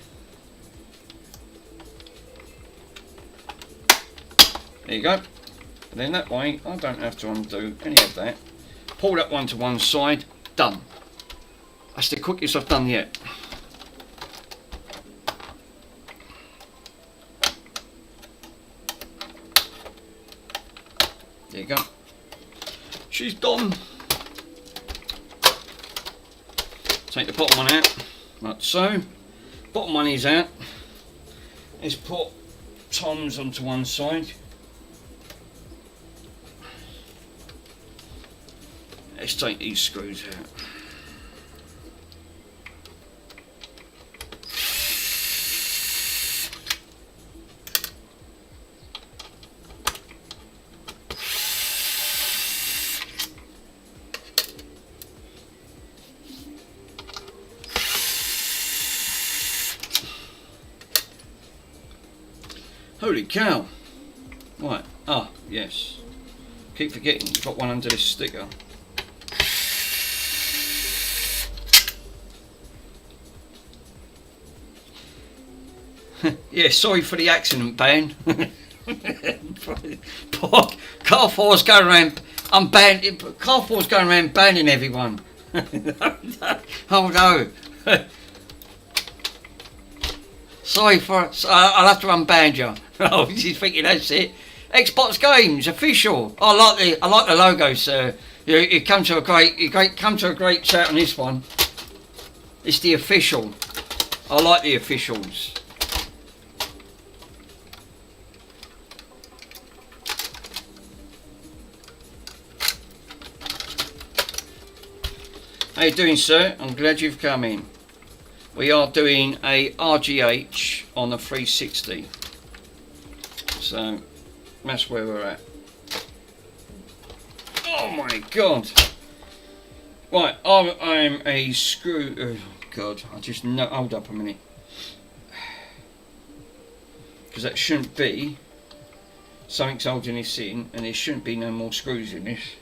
There you go. And then that way, I don't have to undo any of that. Pull that one to one side, done. That's the quickest I've done yet. There you go. She's done. Take the bottom one out, like so. Bottom one is out. Let's put Tom's onto one side. Let's take these screws out. Holy cow. Right, ah, yes. Keep forgetting, you've got one under this sticker. Yeah, sorry for the accident, ban. Carrefour's going around, Carrefour's going around banning everyone. Oh no. Sorry for, I'll have to unban you. Oh, he's thinking that's it. Xbox Games official. I like the logo, sir. You come to a great chat on this one. It's the official. I like the officials. How you doing, sir? I'm glad you've come in. We are doing a RGH on the 360. So that's where we're at. Oh my god. Right, I'm a screw. Oh god, I just know. Hold up a minute. Because that shouldn't be. Something's holding this in, and there shouldn't be no more screws in this.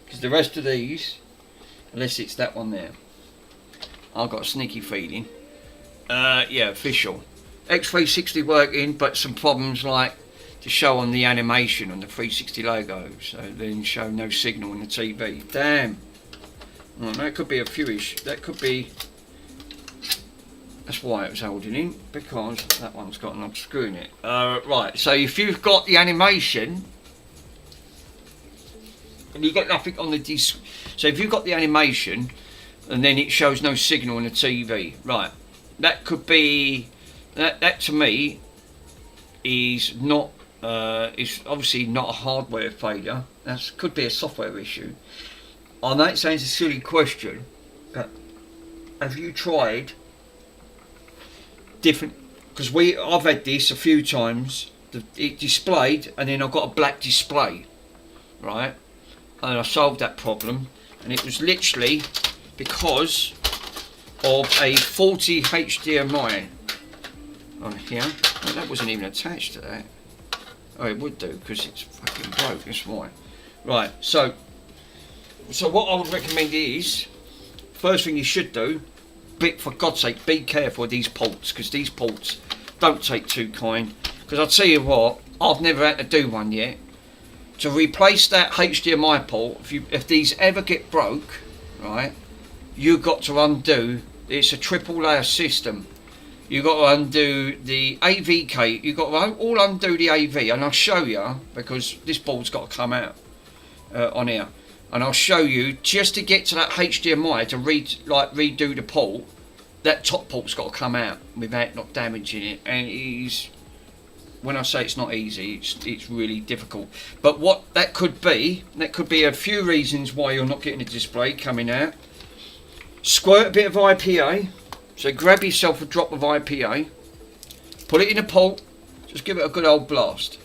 Because the rest of these, unless it's that one there, I've got a sneaky feeling. Yeah, official. X360 working, but some problems like to show on the animation on the 360 logo, so then show no signal on the TV. Damn. Well, that could be a fewish. That could be That's why it was holding in, because that one's got an screw in it. Right, so if you've got the animation, and you got nothing on the disc, so if you've got the animation, and then it shows no signal on the TV, right, that could be, that to me, is not, is obviously not a hardware failure, that could be a software issue. I know it sounds a silly question, but have you tried different, because I've had this a few times, it displayed and then I've got a black display, right, and I solved that problem, and it was literally because of a faulty HDMI on here. Oh, that wasn't even attached to that. Oh, it would do because it's fucking broke, that's why. Right, so what I would recommend is, first thing you should do, for God's sake, be careful with these ports, because these ports don't take too kind. Because I'll tell you what, I've never had to do one yet. To replace that HDMI port, if these ever get broke, right, you've got to undo, it's a triple layer system. You've got to undo the AV cable, you've got to all undo the AV, and I'll show you, because this board's got to come out on here. And I'll show you, just to get to that HDMI to redo the port, that top port's got to come out without not damaging it. And it is, when I say it's not easy, it's really difficult. But what that could be a few reasons why you're not getting a display coming out. Squirt a bit of IPA, so grab yourself a drop of IPA, put it in a port, just give it a good old blast.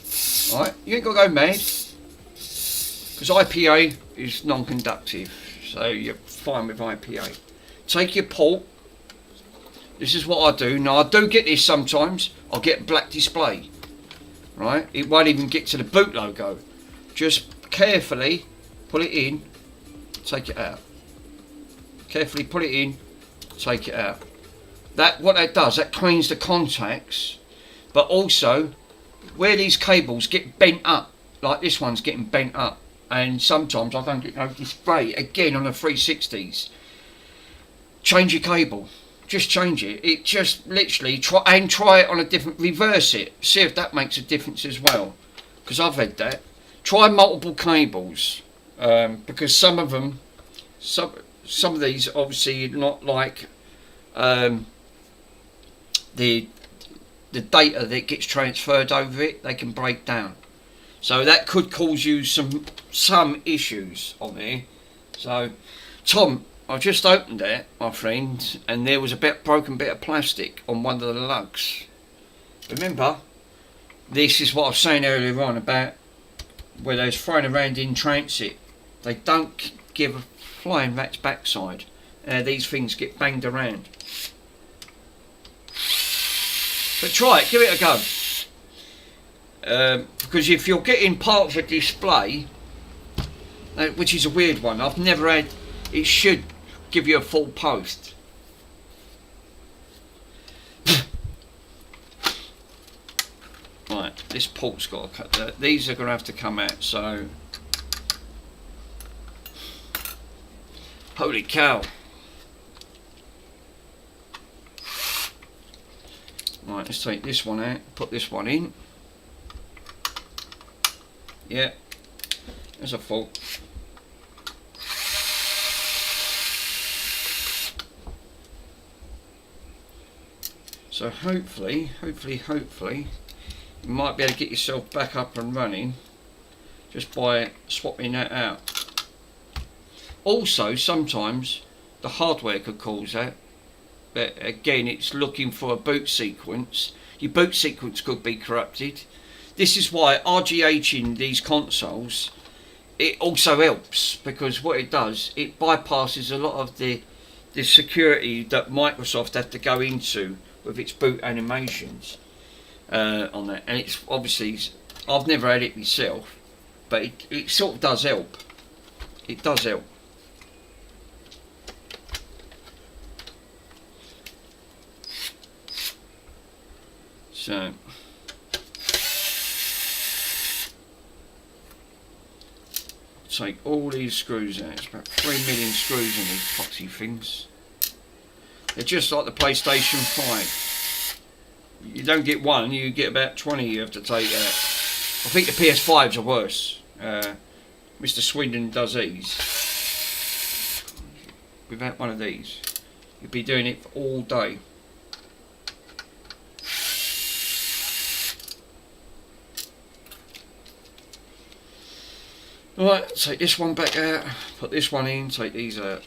Alright, you ain't got to go mad, because IPA is non-conductive, so you're fine with IPA. Take your port, this is what I do. Now I do get this sometimes, I'll get a black display, right, it won't even get to the boot logo. Just carefully put it in, take it out. Carefully put it in, take it out. What that does, that cleans the contacts, but also where these cables get bent up, like this one's getting bent up, and sometimes I don't get no display again on the 360s. Change your cable, just change it. It just literally try it on a different, reverse it, see if that makes a difference as well, because I've had that. Try multiple cables, because some of these obviously not like the data that gets transferred over it, they can break down. So that could cause you some issues on there. So, Tom, I just opened it, my friend, and there was a broken bit of plastic on one of the lugs. Remember, this is what I was saying earlier on about where they was thrown around in transit. They don't give a flying rat's backside. These things get banged around. But try it, give it a go. Because if you're getting part of a display, which is a weird one, I've never had, it should give you a full post. Right, this port's got to cut, these are going to have to come out, so holy cow. Right, let's take this one out, put this one in. Yeah, there's a fault. So hopefully, you might be able to get yourself back up and running just by swapping that out. Also, sometimes the hardware could cause that. But again, it's looking for a boot sequence. Your boot sequence could be corrupted. This is why RGHing these consoles, it also helps, because what it does, it bypasses a lot of the security that Microsoft have to go into with its boot animations on that. And it's obviously, I've never had it myself, but it sort of does help. It does help. So take all these screws out. It's about 3 million screws in these poxy things. They're just like the PlayStation 5. You don't get one, you get about 20 you have to take out. I think the PS5s are worse. Mr. Swindon does these. Without one of these, you'd be doing it for all day. Right, take this one back out, put this one in, take these out.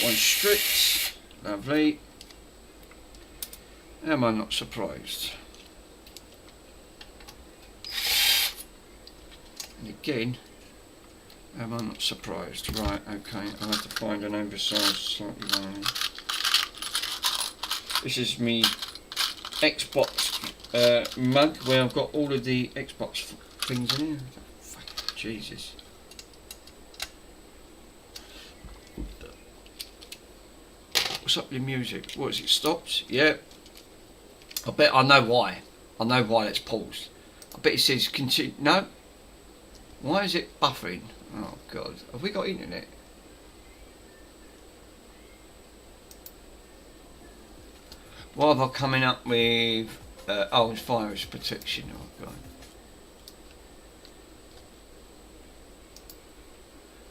One stripped, lovely. Am I not surprised? And again, am I not surprised? Right, okay, I'll have to find an oversized slightly one. This is me Xbox mug where I've got all of the Xbox things in here. Fuck, Jesus. What's up with the music? What, is it stopped? Yeah. I bet I know why. I know why it's paused. I bet it says continue. No. Why is it buffering? Oh God. Have we got internet? Why have I coming up with oh, it's virus protection? Oh God.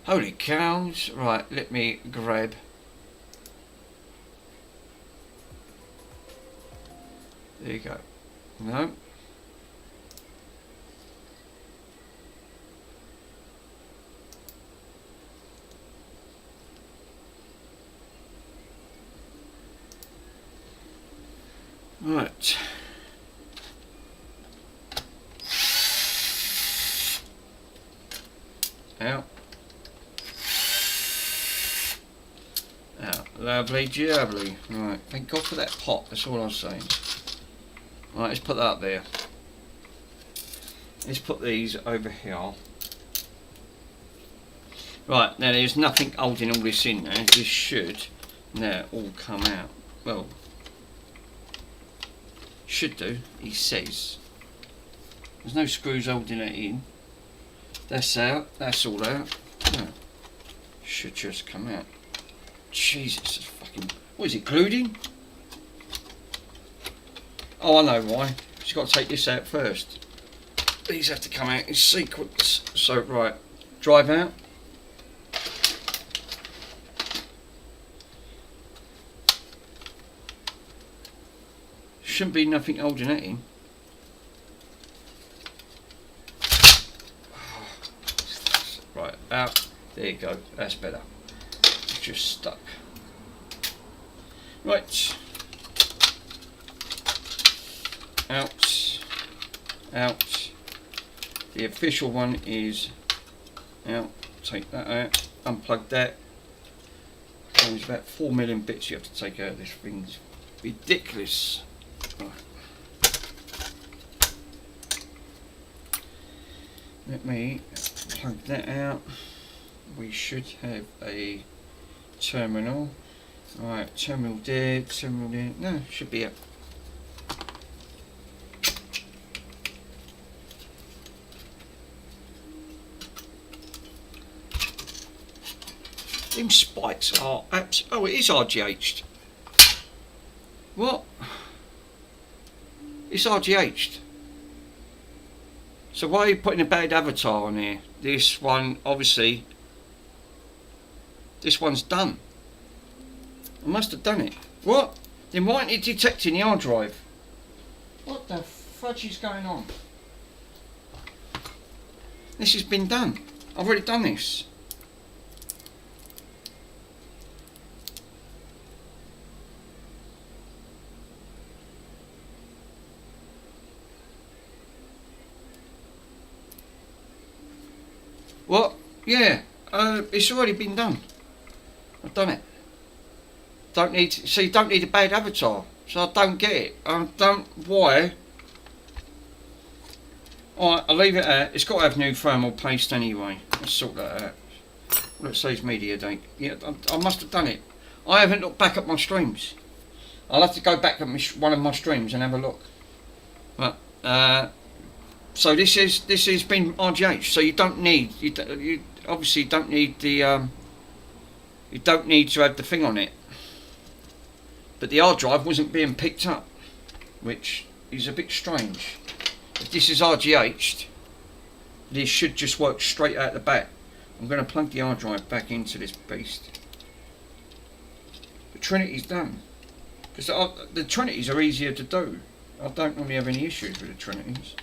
Holy cows. Right, let me grab. There you go. No. Right. Out. Out. Lovely jubbly. Right. Thank God for that pot. That's all I'm saying. Right, let's put that up there. Let's put these over here. Right, now there's nothing holding all this in there. This should now all come out. Well, should do, he says. There's no screws holding it in. That's out, that's all out. No. Should just come out. Jesus, it's fucking... What is it, glued in? Oh, I know why. She's got to take this out first. These have to come out in sequence. So, right, drive out. Shouldn't be nothing holding it in. Right, out. There you go. That's better. It's just stuck. Right. Out. Out. The official one is out. Take that out. Unplug that. There's about 4 million bits you have to take out of this thing. It's ridiculous. Right. Let me plug that out. We should have a terminal. Alright, terminal there, terminal there. No, should be up. Them spikes are oh, it is RGH'd. What? It's RGH'd. So why are you putting a bad avatar on here? This one, obviously, this one's done. I must have done it. What? Then why aren't it detecting the hard drive? What the fudge is going on? This has been done. I've already done this. What? Yeah, it's already been done. I've done it. Don't need, so you don't need a bad avatar. So I don't get it. I don't, why? Alright, I'll leave it at, it's got to have new thermal paste anyway. Let's sort that out. Let's say it's media date. Yeah, I must have done it. I haven't looked back at my streams. I'll have to go back at one of my streams and have a look. But so this has been RGH. So you don't need you obviously don't need the you don't need to have the thing on it. But the hard drive wasn't being picked up, which is a bit strange. If this is RGH'd, this should just work straight out the back. I'm going to plug the hard drive back into this beast. The Trinity's done. Because the Trinities are easier to do. I don't normally have any issues with the Trinities.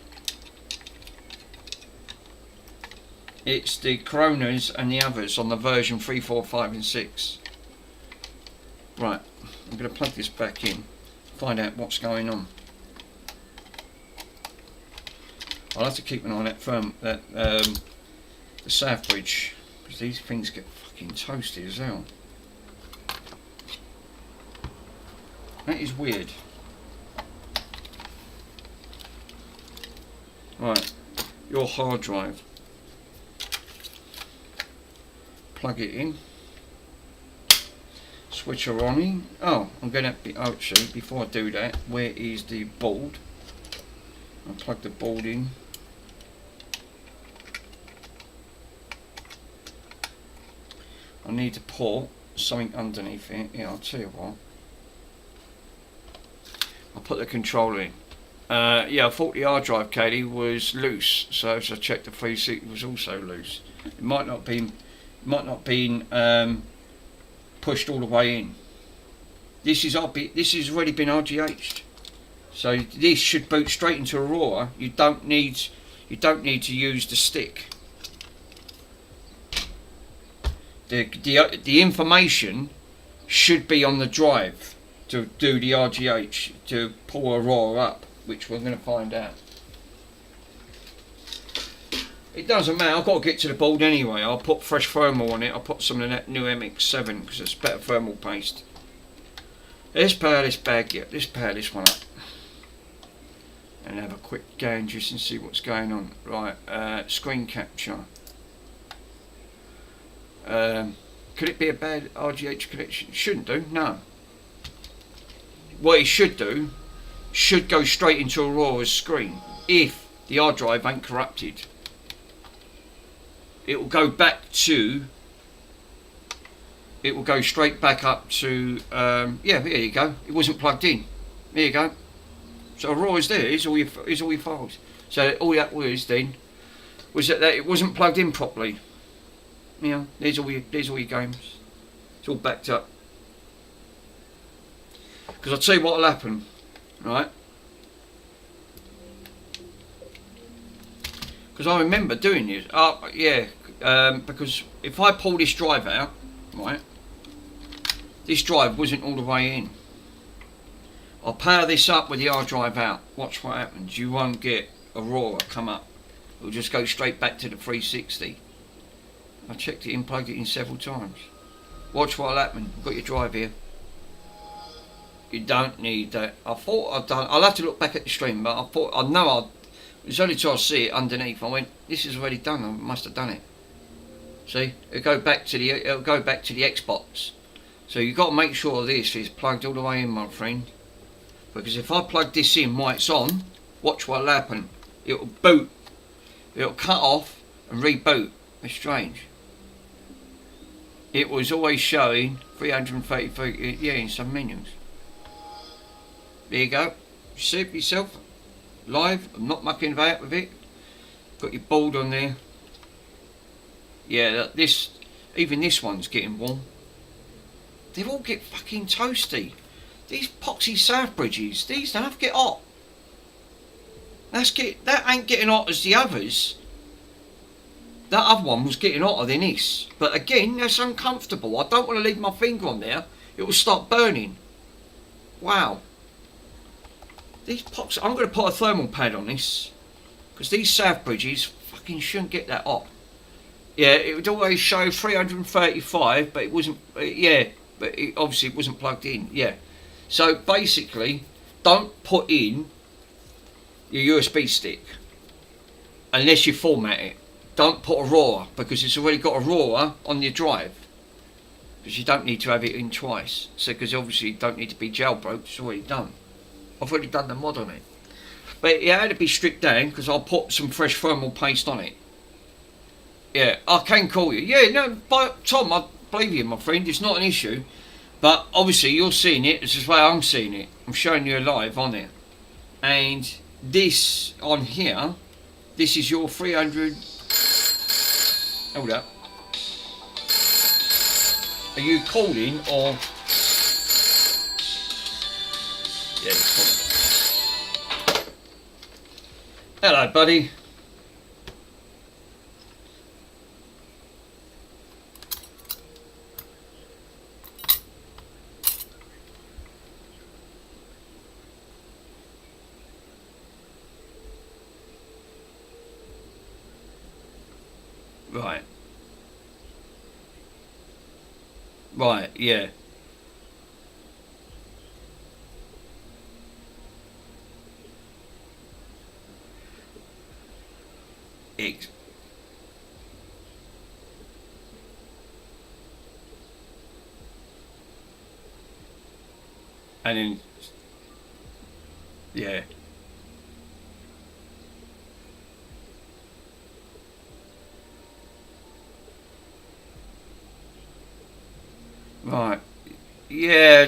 It's the Coronas and the others on the version 3, 4, 5 and 6. Right, I'm going to plug this back in, find out what's going on. I'll have to keep an eye on the South Bridge, because these things get fucking toasty as hell. That is weird. Right, your hard drive. Plug it in. Switcher on in. Oh, I'm going to be actually before I do that, where is the board? I'll plug the board in. I need to put something underneath it. Yeah, I'll tell you what. I'll put the controller in. Yeah, I thought the hard drive cable was loose, so as I checked the 360 was also loose. It might not been pushed all the way in. This has already been RGH'd, so this should boot straight into Aurora. You don't need to use the stick. The information should be on the drive to do the RGH to pull Aurora up, which we're going to find out. It doesn't matter, I've got to get to the board anyway. I'll put fresh thermal on it. I'll put some of that new MX7 because it's better thermal paste. Let's power this bag, yeah, let's power this one up. And have a quick scan just and see what's going on. Right, screen capture. Could it be a bad RGH connection? Shouldn't do, no. What it should do, should go straight into Aurora's screen if the hard drive ain't corrupted. It will go back to, it will go straight back up to, yeah, there you go. It wasn't plugged in. There you go. So Aurora's there, here's all your files. So all that was then, was that it wasn't plugged in properly. You know, there's all your games. It's all backed up. Because I'll tell you what will happen, right? Because I remember doing this. Yeah, because if I pull this drive out, right, this drive wasn't all the way in. I'll power this up with the hard drive out. Watch what happens. You won't get Aurora come up. It'll just go straight back to the 360. I checked it in, plugged it in several times. Watch what'll happen. You've got your drive here. You don't need that. I thought I'd done. I'll have to look back at the stream, but it was only till I see it underneath. I went, this is already done. I must have done it. See, it'll go back to the Xbox. So you've got to make sure this is plugged all the way in, my friend. Because if I plug this in while it's on, watch what'll happen. It'll boot. It'll cut off and reboot. It's strange. It was always showing 333. Yeah, in some menus. There you go. You see it yourself. Live. I'm not mucking about with it. Got your board on there. Yeah, even this one's getting warm. They all get fucking toasty. These poxy South Bridges, these don't have to get hot. That ain't getting hot as the others. That other one was getting hotter than this. But again, that's uncomfortable. I don't want to leave my finger on there. It will start burning. Wow. These pox. I'm going to put a thermal pad on this. Because these South Bridges fucking shouldn't get that hot. Yeah, it would always show 335, but it wasn't. Yeah, but obviously it wasn't plugged in. Yeah. So basically, don't put in your USB stick unless you format it. Don't put Aurora because it's already got Aurora on your drive. because you don't need to have it in twice. So because obviously you don't need to be jailbroke, it's already done. I've already done the mod on it. But it had to be stripped down because I'll put some fresh thermal paste on it. Yeah, I can call you. Yeah, no, but Tom, I believe you, my friend. It's not an issue. But obviously you're seeing it. This is the way I'm seeing it. I'm showing you live on it. And this on here, this is your 300. Hold up. Are you calling or? Yeah, it's calling. Hello, buddy. Right. Right, yeah. Ex- and then, yeah. Right. Yeah,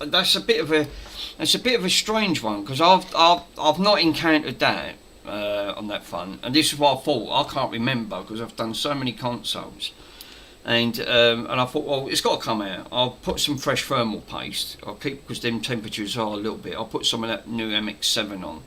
that's a bit of a strange one because I've not encountered that on that front, and this is what I thought. I can't remember because I've done so many consoles, and I thought, well, it's got to come out. I'll put some fresh thermal paste. I'll keep because them temperatures are a little bit. I'll put some of that new MX7 on,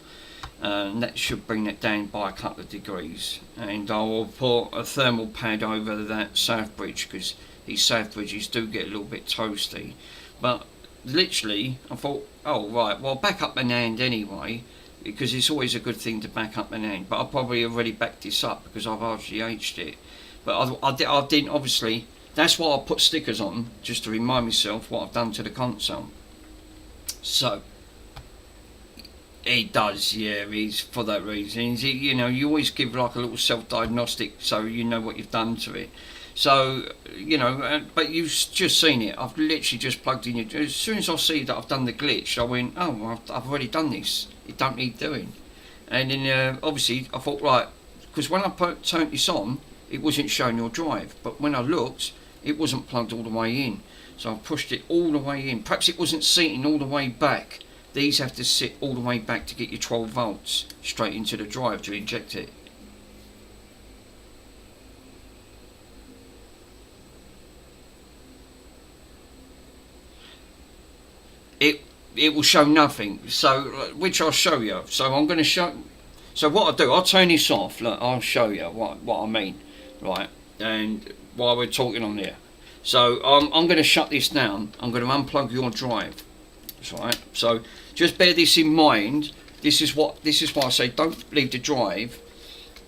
and that should bring it down by a couple of degrees. And I will put a thermal pad over that south bridge because these south bridges do get a little bit toasty. But literally, I thought, oh right, well back up my NAND anyway, because it's always a good thing to back up my NAND. But I probably already backed this up because I've RGH'd it. But I didn't obviously. That's why I put stickers on, just to remind myself what I've done to the console. So it does, yeah. It's for that reason. You know, you always give like a little self-diagnostic, so you know what you've done to it. So you know, but you've just seen it. I've literally just plugged in it. As soon as I see that I've done the glitch, I went, oh, I've already done this. It don't need doing. And then obviously I thought, right, because when I turned this on, it wasn't showing your drive. But when I looked, it wasn't plugged all the way in. So I pushed it all the way in. Perhaps it wasn't seating all the way back. These have to sit all the way back to get your 12 volts straight into the drive to inject it. It it will show nothing. So which I'll show you. So I'm going to show. So what I do, I'll turn this off. Look, I'll show you what I mean, right? And while we're talking on there, so I'm going to shut this down. I'm going to unplug your drive. That's right. So just bear this in mind. This is why I say don't leave the drive.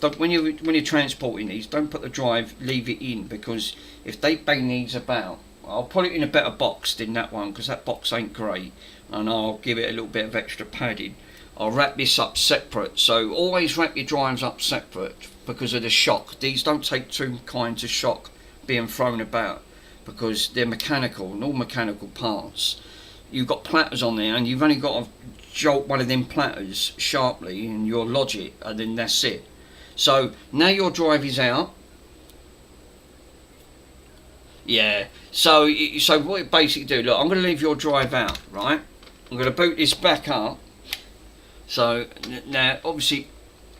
Don't, when you're transporting these, don't put the drive. Leave it in because if they bang these about, I'll put it in a better box than that one because that box ain't great, and I'll give it a little bit of extra padding. I'll wrap this up separate. So always wrap your drives up separate because of the shock. These don't take two kinds of shock being thrown about because they're mechanical, and all mechanical parts. You've got platters on there and you've only got to jolt one of them platters sharply and your logic, and then that's it. So now your drive is out. Yeah. So what you basically do, look, I'm going to leave your drive out, right? I'm going to boot this back up. So now obviously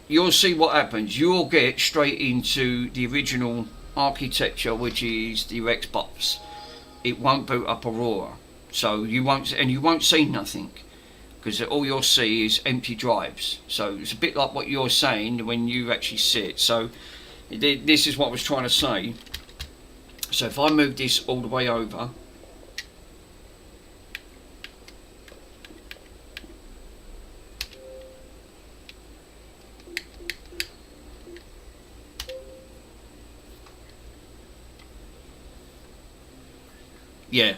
you'll see what happens. You'll get straight into the original architecture, which is the Xbox. It won't boot up Aurora. So you won't see nothing because all you'll see is empty drives. So it's a bit like what you're saying when you actually see it. So this is what I was trying to say. So if I move this all the way over, yeah.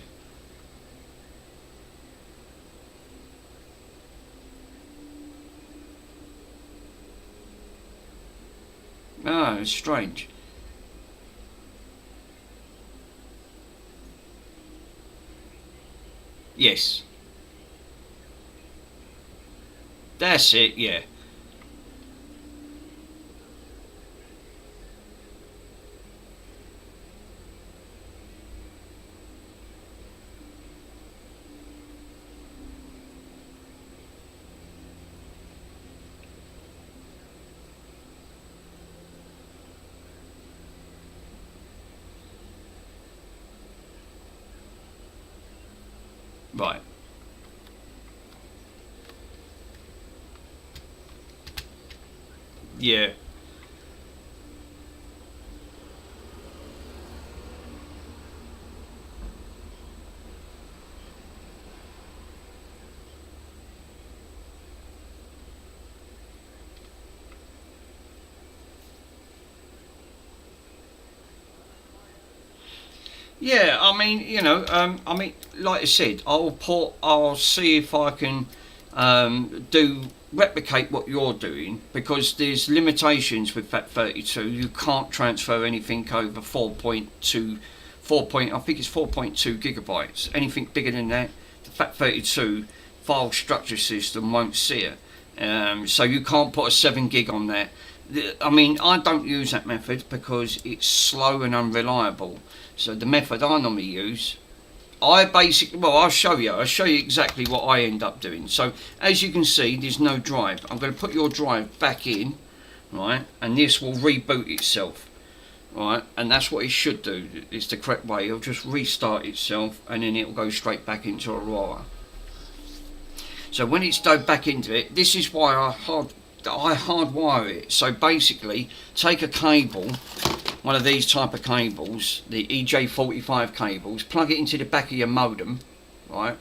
Ah, it's strange. Yes. That's it, yeah. Right. Yeah. Yeah, I mean, I mean, like I said, I'll see if I can replicate what you're doing because there's limitations with FAT32. You can't transfer anything over 4.2, I think it's 4.2 gigabytes. Anything bigger than that, the FAT32 file structure system won't see it. So you can't put a 7 gig on that. I mean, I don't use that method because it's slow and unreliable. So the method I normally use, I basically, well, I'll show you exactly what I end up doing. So as you can see, there's no drive. I'm going to put your drive back in, right, and this will reboot itself, right, and that's what it should do. It's the correct way. It'll just restart itself, and then it'll go straight back into Aurora. So when it's dove back into it, this is why I hardwire it. So basically, take a cable, one of these type of cables, the EJ45 cables, plug it into the back of your modem, right,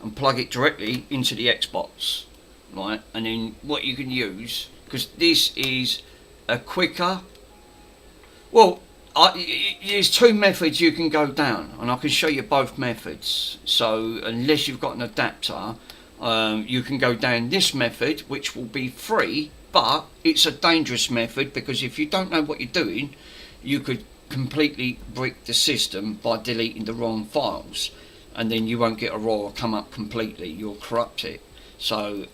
and plug it directly into the Xbox, right, and then what you can use, because this is a quicker, well, there's two methods you can go down, and I can show you both methods. So unless you've got an adapter, you can go down this method, which will be free, but it's a dangerous method because if you don't know what you're doing, you could completely brick the system by deleting the wrong files, and then you won't get Aurora come up completely. You'll corrupt it. So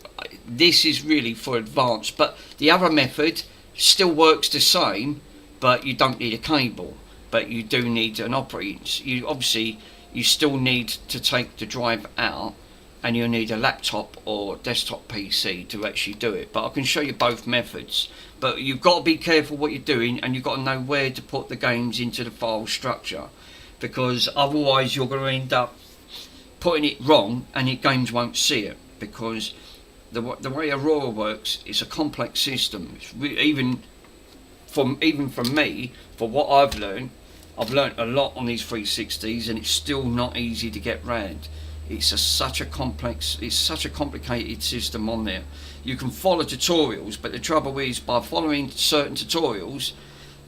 this is really for advanced, but the other method still works the same, but you don't need a cable, but you do need an operating. You still need to take the drive out, and you'll need a laptop or desktop PC to actually do it. But I can show you both methods. But you've got to be careful what you're doing, and you've got to know where to put the games into the file structure, because otherwise you're going to end up putting it wrong and the games won't see it, because the way Aurora works, it's a complex system. It's even from me, for what I've learned a lot on these 360s, and it's still not easy to get round. It's such a complicated system on there. You can follow tutorials, but the trouble is, by following certain tutorials,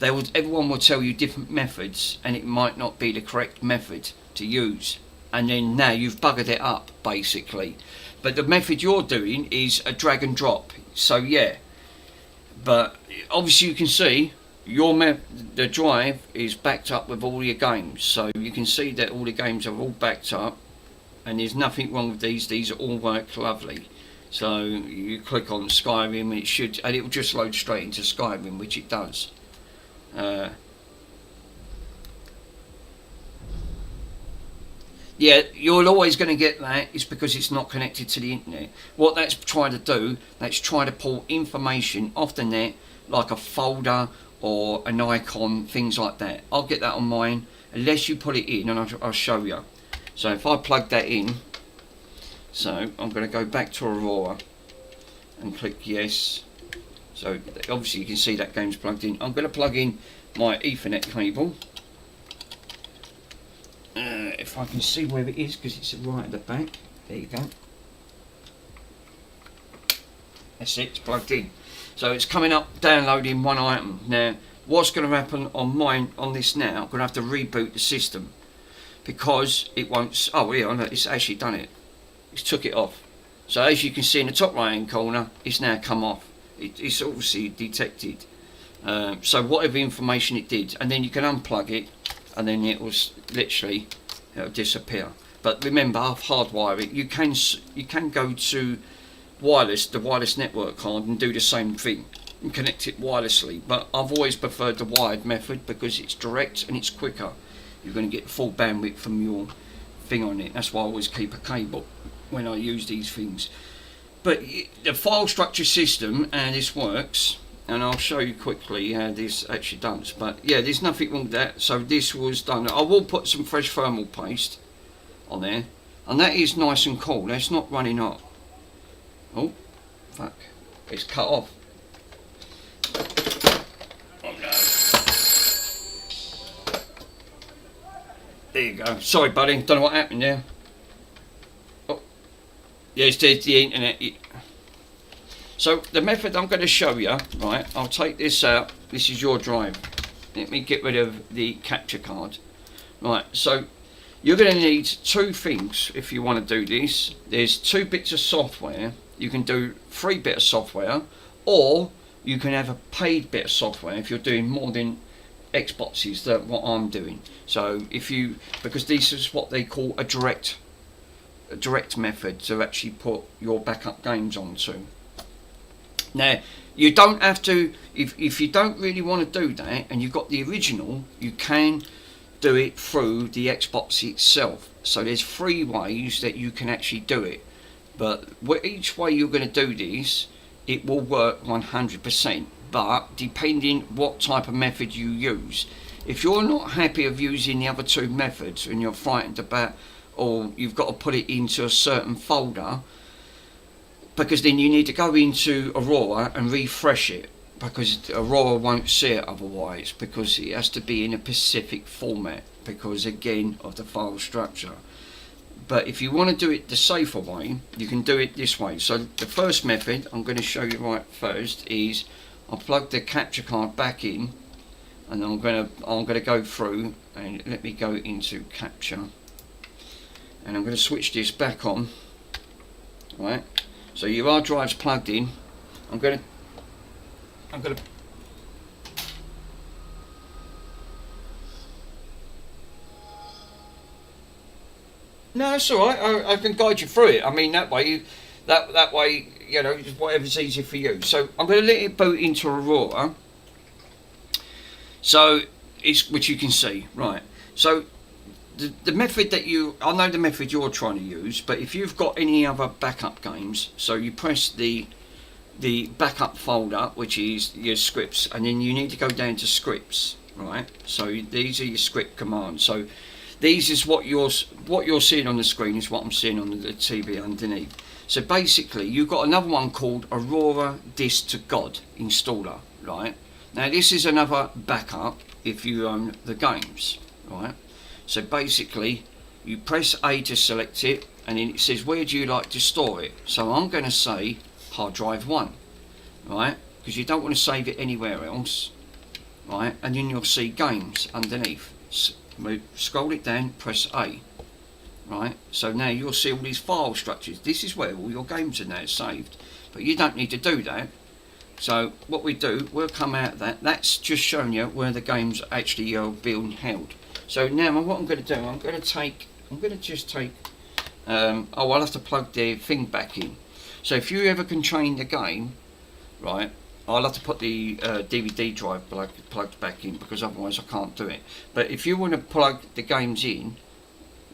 everyone will tell you different methods, and it might not be the correct method to use. And then now you've buggered it up, basically. But the method you're doing is a drag and drop. So yeah, but obviously you can see the drive is backed up with all your games. So you can see that all the games are all backed up, and there's nothing wrong with these all work lovely. So you click on Skyrim, and it will just load straight into Skyrim, which it does. Yeah, you're always going to get that. It's because it's not connected to the internet. What that's trying to do, that's trying to pull information off the net, like a folder or an icon, things like that. I'll get that on mine, unless you put it in, and I'll show you. So if I plug that in, so I'm going to go back to Aurora and click yes. So obviously you can see that game's plugged in. I'm going to plug in my Ethernet cable. If I can see where it is, because it's right at the back. There you go. That's it, it's plugged in. So it's coming up, downloading one item. Now, what's going to happen on this now, I'm going to have to reboot the system, because it won't. Oh yeah, no, it's actually done it. It's took it off. So as you can see in the top right hand corner, it's now come off. It's obviously detected. So whatever information it did, and then you can unplug it, and then it'll disappear. but remember, hardwire it. You can go to the wireless network card, and do the same thing and connect it wirelessly. But I've always preferred the wired method because it's direct and it's quicker. You're going to get full bandwidth from your thing on it. That's why I always keep a cable when I use these things. But the file structure system, and this works, and I'll show you quickly how this actually does. But yeah, there's nothing wrong with that. So this was done. I will put some fresh thermal paste on there, and that is nice and cool. That's not running hot. Oh fuck, it's cut off. Oh no. There you go. Sorry buddy, don't know what happened there. Oh yeah, it's the internet. So the method I'm going to show you, right, I'll take this out. This is your drive. Let me get rid of the capture card. Right, so you're going to need two things if you want to do this. There's 2 bits of software. You can do 3 bits of software, or you can have a paid bit of software if you're doing more than X boxes, that what I'm doing. So because this is what they call a direct method to actually put your backup games onto. Now you don't have to, if you don't really want to do that and you've got the original, you can do it through the Xbox itself. So there's 3 ways that you can actually do it, but each way you're going to do this, it will work 100%. But depending what type of method you use, if you're not happy of using the other 2 methods and you're frightened about, or you've got to put it into a certain folder, because then you need to go into Aurora and refresh it, because Aurora won't see it otherwise, because it has to be in a specific format because again of the file structure. But if you want to do it the safer way, you can do it this way. So the first method I'm going to show you right first is I'll plug the capture card back in, and I'm going to go through, and let me go into capture, and I'm going to switch this back on. Right, so your hard drive's plugged in. I'm going to No, it's all right. I can guide you through it. I mean, that way, that way, you know, whatever's easy for you. So I'm going to let it boot into Aurora. So which you can see, right? So the method that I know the method you're trying to use, but if you've got any other backup games, so you press the backup folder, which is your scripts, and then you need to go down to scripts, right? So these are your script commands. So these is what you're seeing on the screen is what I'm seeing on the TV underneath. So basically you've got another one called Aurora Disk to God installer, right? Now this is another backup if you own the games, right? So basically you press A to select it, and then it says where do you like to store it. So I'm going to say hard drive 1, right? Because you don't want to save it anywhere else, right? And then you'll see games underneath. Scroll it down, press A, right? So now you'll see all these file structures. This is where all your games are now saved, but you don't need to do that. So what we do, we'll come out of that. That's just showing you where the games actually are being held. So now what I'm going to do, I'm going to just take I'll have to plug the thing back in. So if you ever can train the game, right, I'll have to put the DVD drive plugged back in, because otherwise I can't do it. But if you want to plug the games in,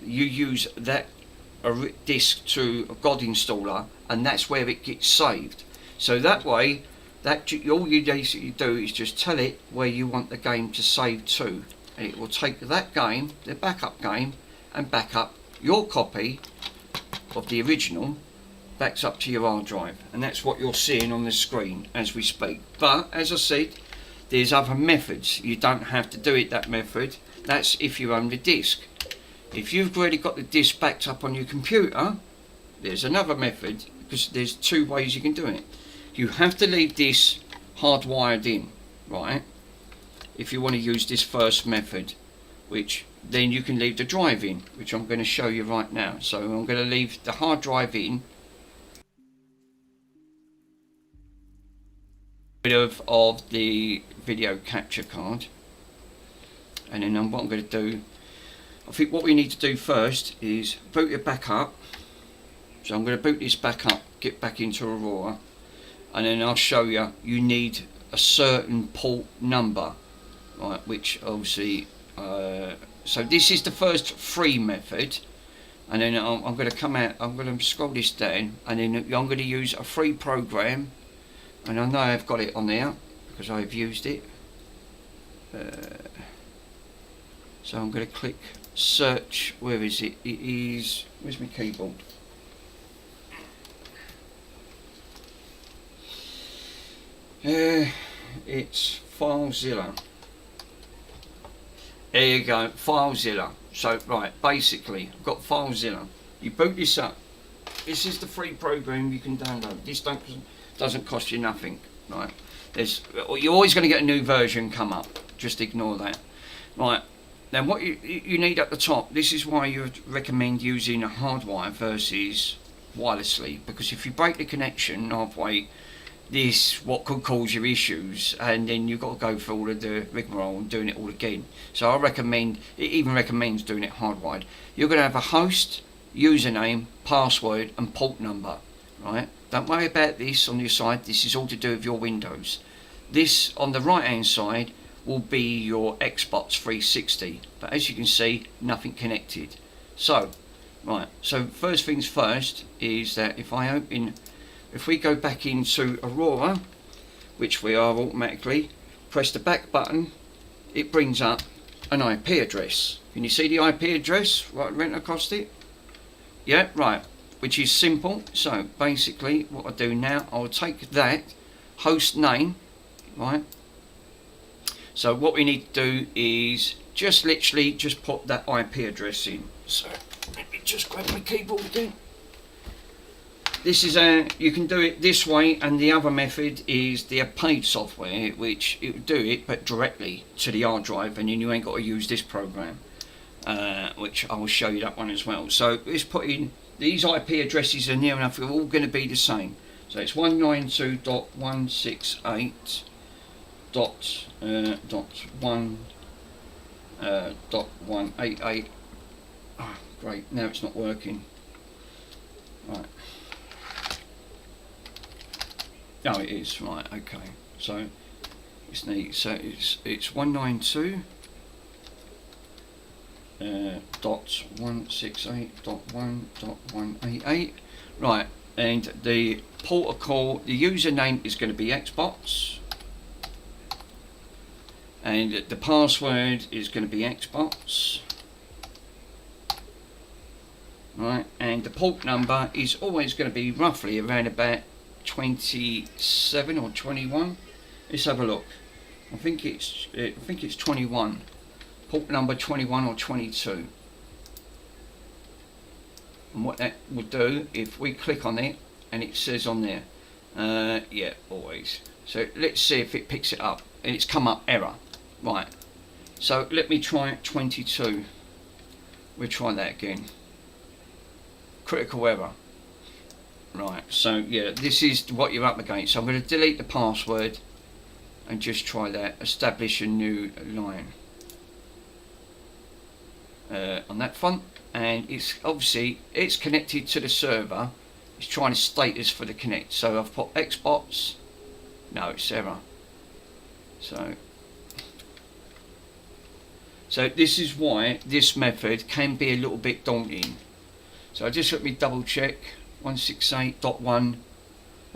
you use that disk to a God installer, and that's where it gets saved. So that way, all you basically do is just tell it where you want the game to save to, and it will take that game, the backup game, and back up your copy of the original backs up to your hard drive, and that's what you're seeing on the screen as we speak. But as I said, there's other methods. You don't have to do it that method. That's if you own the disk. If you've already got the disk backed up on your computer, there's another method, because there's 2 ways you can do it. You have to leave this hardwired in, right, if you want to use this first method, which then you can leave the drive in, which I'm going to show you right now. So I'm going to leave the hard drive in, of the video capture card, and then what I'm going to do, I think what we need to do first is boot it back up. So I'm going to boot this back up, get back into Aurora, and then I'll show you. You need a certain port number, right? Which obviously, so this is the first free method, and then I'm going to come out. I'm going to scroll this down, and then I'm going to use a free program, and I know I've got it on there because I've used it. So I'm going to click search. Where is it? It is. Where's my keyboard? It's FileZilla. There you go, FileZilla. So right, basically, I've got FileZilla. You boot this up. This is the free program you can download. This doesn't cost you nothing, right? You're always going to get a new version come up. Just ignore that, right? Then what you need at the top. This is why you would recommend using a hardwire versus wirelessly, because if you break the connection halfway, what could cause you issues, and then you've got to go through all of the rigmarole and doing it all again. So I recommend, it even recommends doing it hardwired. You're going to have a host, username, password and port number, right? Don't worry about this on your side. This is all to do with your Windows. This on the right hand side will be your Xbox 360, but as you can see, nothing connected. So right, so first things first is that if we go back into Aurora, which we are automatically, press the back button, it brings up an IP address. Can you see the IP address right across it? Yeah, right, which is simple. So basically what I do now, I'll take that host name, right? So what we need to do is just literally just put that IP address in. So let me just grab my keyboard again. This is you can do it this way, and the other method is the paid software, which it will do it but directly to the hard drive, and then you ain't got to use this program, which I will show you that one as well. So let's put in these IP addresses are near enough, they're all going to be the same. So it's 192.168.1.188. Oh, great, now it's not working. Right. Oh, it is, right, okay. So it's neat. So it's 192.168.1.188. Right, and the protocol, the username is going to be Xbox, and the password is going to be Xbox. Right, and the port number is always going to be roughly around about 27 or 21. Let's have a look. I think it's 21. Port number 21 or 22. And what that will do, if we click on it and it says on there, yeah, always. So let's see if it picks it up, and it's come up error. Right. So let me try 22. We'll try that again. Critical error. Right, so yeah, this is what you're up against. So I'm going to delete the password and just try that. Establish a new line on that front, and it's obviously it's connected to the server. It's trying to status for the connect. So I've put Xbox. No, it's error. So this is why this method can be a little bit daunting. So just let me double check. 168.1,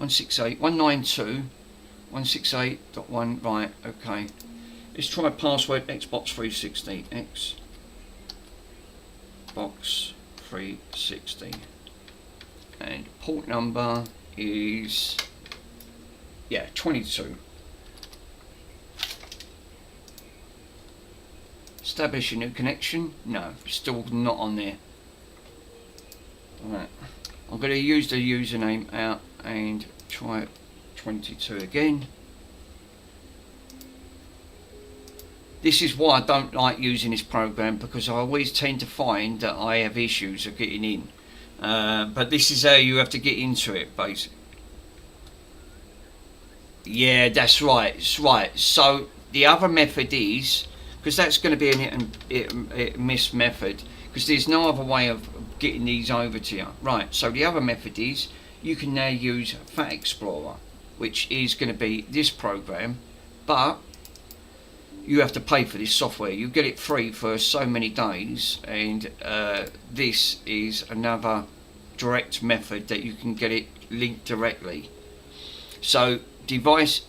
192.168.1, right, okay. Let's try password Xbox 360, Xbox 360. And port number is, yeah, 22. Establish a new connection, no, still not on there. Right. I'm going to use the username out and try 22 again. This is why I don't like using this program, because I always tend to find that I have issues of getting in. But this is how you have to get into it, basically. Yeah, that's right. It's right. So the other method is, because that's going to be an hit and miss method, because there's no other way of getting these over to you. Right, so the other method is you can now use Fat Explorer, which is going to be this program, but you have to pay for this software. You get it free for so many days, and this is another direct method that you can get it linked directly. So device,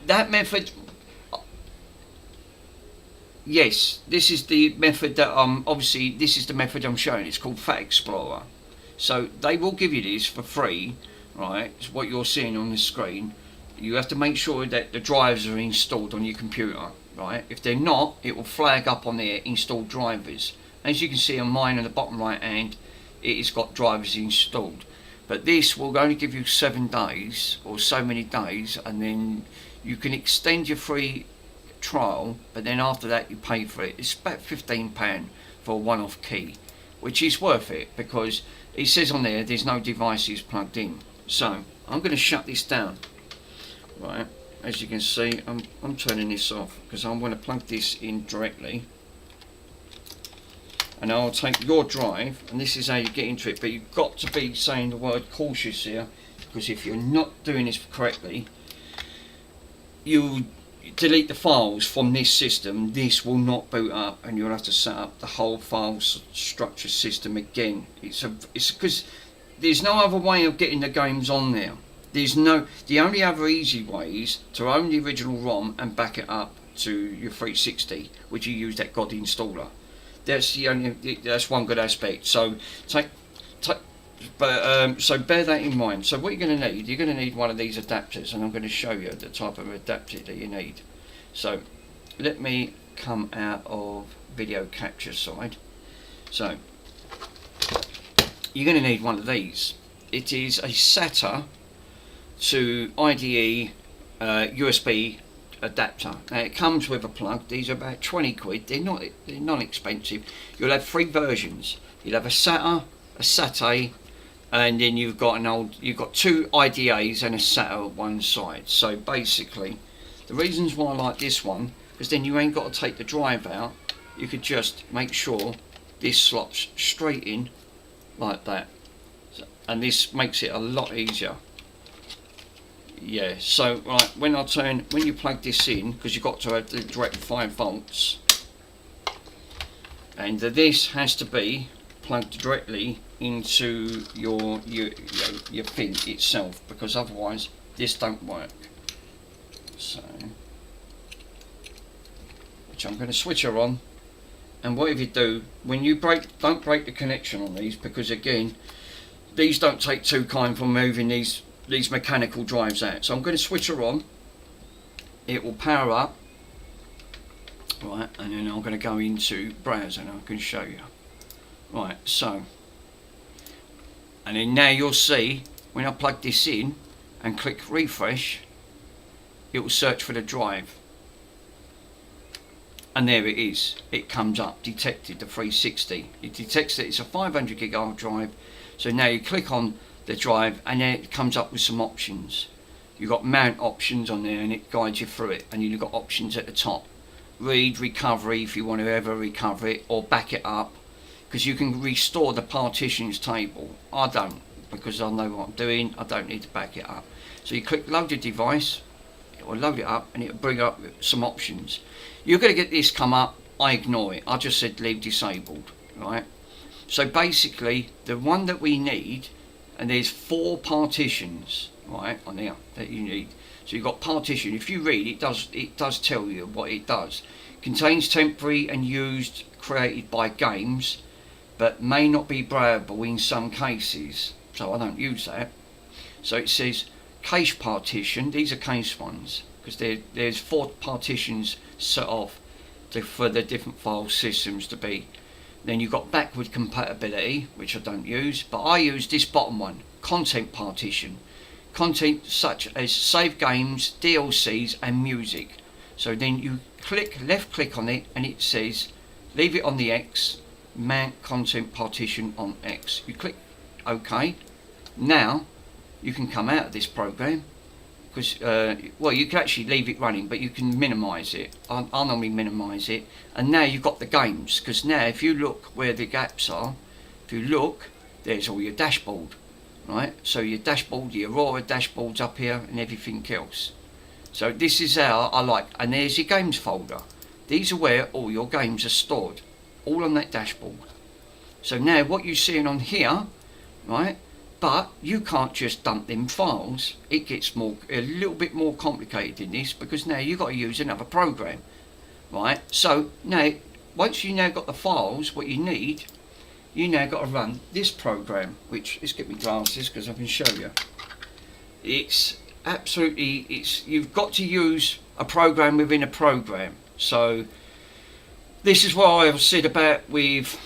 that method, yes, this is the method that obviously this is the method I'm showing. It's called Fat Explorer. So they will give you this for free, right? It's what you're seeing on the screen. You have to make sure that the drivers are installed on your computer, right? If they're not, it will flag up on there installed drivers. As you can see on mine on the bottom right hand, it has got drivers installed. But this will only give you 7 days or so many days, and then you can extend your free trial, but then after that you pay for it. It's about £15 for a one-off key, which is worth it because it says on there there's no devices plugged in. So I'm going to shut this down. Right, as you can see, I'm turning this off because I want to plug this in directly, and I'll take your drive, and this is how you get into it. But you've got to be saying the word cautious here, because if you're not doing this correctly, you delete the files from this system, this will not boot up, and you'll have to set up the whole file structure system again. It's because there's no other way of getting the games on there. The only other easy way is to own the original ROM and back it up to your 360, which you use that God installer. That's one good aspect. So so bear that in mind. So what you're going to need one of these adapters, and I'm going to show you the type of adapter that you need. So let me come out of video capture side. So you're going to need one of these. It is a SATA to IDE USB adapter. Now it comes with a plug. These are about 20 quid. They're not expensive. You'll have 3 versions. You'll have a SATA, a SATA, and then you've got 2 IDAs and a SATA at one side. So basically, the reasons why I like this one is then you ain't got to take the drive out. You could just make sure this slots straight in like that, and this makes it a lot easier. Yeah, so right, when you plug this in, because you've got to have the direct 5 volts, and this has to be plugged directly into your thing itself, because otherwise this don't work. So, which I'm going to switch her on, and whatever you do, when you don't break the connection on these, because again, these don't take too kind for moving these mechanical drives out. So I'm going to switch her on. It will power up, right, and then I'm going to go into browser and I can show you. Right, so, and then now you'll see when I plug this in and click refresh, it will search for the drive, and there it is. It comes up, detected the 360. It detects that it's a 500 gig hard drive. So now you click on the drive, and then it comes up with some options. You've got mount options on there, and it guides you through it, and you've got options at the top. Read, recovery, if you want to ever recover it, or back it up, because you can restore the partitions table. I don't, because I know what I'm doing. I don't need to back it up. So you click load your device, it will load it up, and it will bring up some options. You're going to get this come up. I ignore it. I just said leave disabled, right? So basically, the one that we need, and there's 4 partitions, right, on there that you need. So you've got partition. If you read, it does tell you what it does. Contains temporary and used created by games, but may not be browsable in some cases. So I don't use that. So it says cache partition. These are cache ones, because there's 4 partitions set off for the different file systems to be. Then you've got backward compatibility, which I don't use, but I use this bottom one, content partition. Content such as save games, DLCs and music. So then you left click on it, and it says leave it on the X, mount content partition on X. You click Okay, now you can come out of this program, because well, you can actually leave it running, but you can minimise it. I normally minimise it, and now you've got the games, because now if you look where the gaps are, if you look, there's all your dashboard, right? So your dashboard, your Aurora dashboard's up here, and everything else. So this is how I like, and there's your games folder. These are where all your games are stored, all on that dashboard. So now what you're seeing on here, right? But you can't just dump them files. It gets a little bit more complicated than this, because now you've got to use another program, right? So now, once you now got the files, what you need, you now got to run this program, which, let's get me glasses because I can show you. It's absolutely, you've got to use a program within a program. So this is what I've said about we've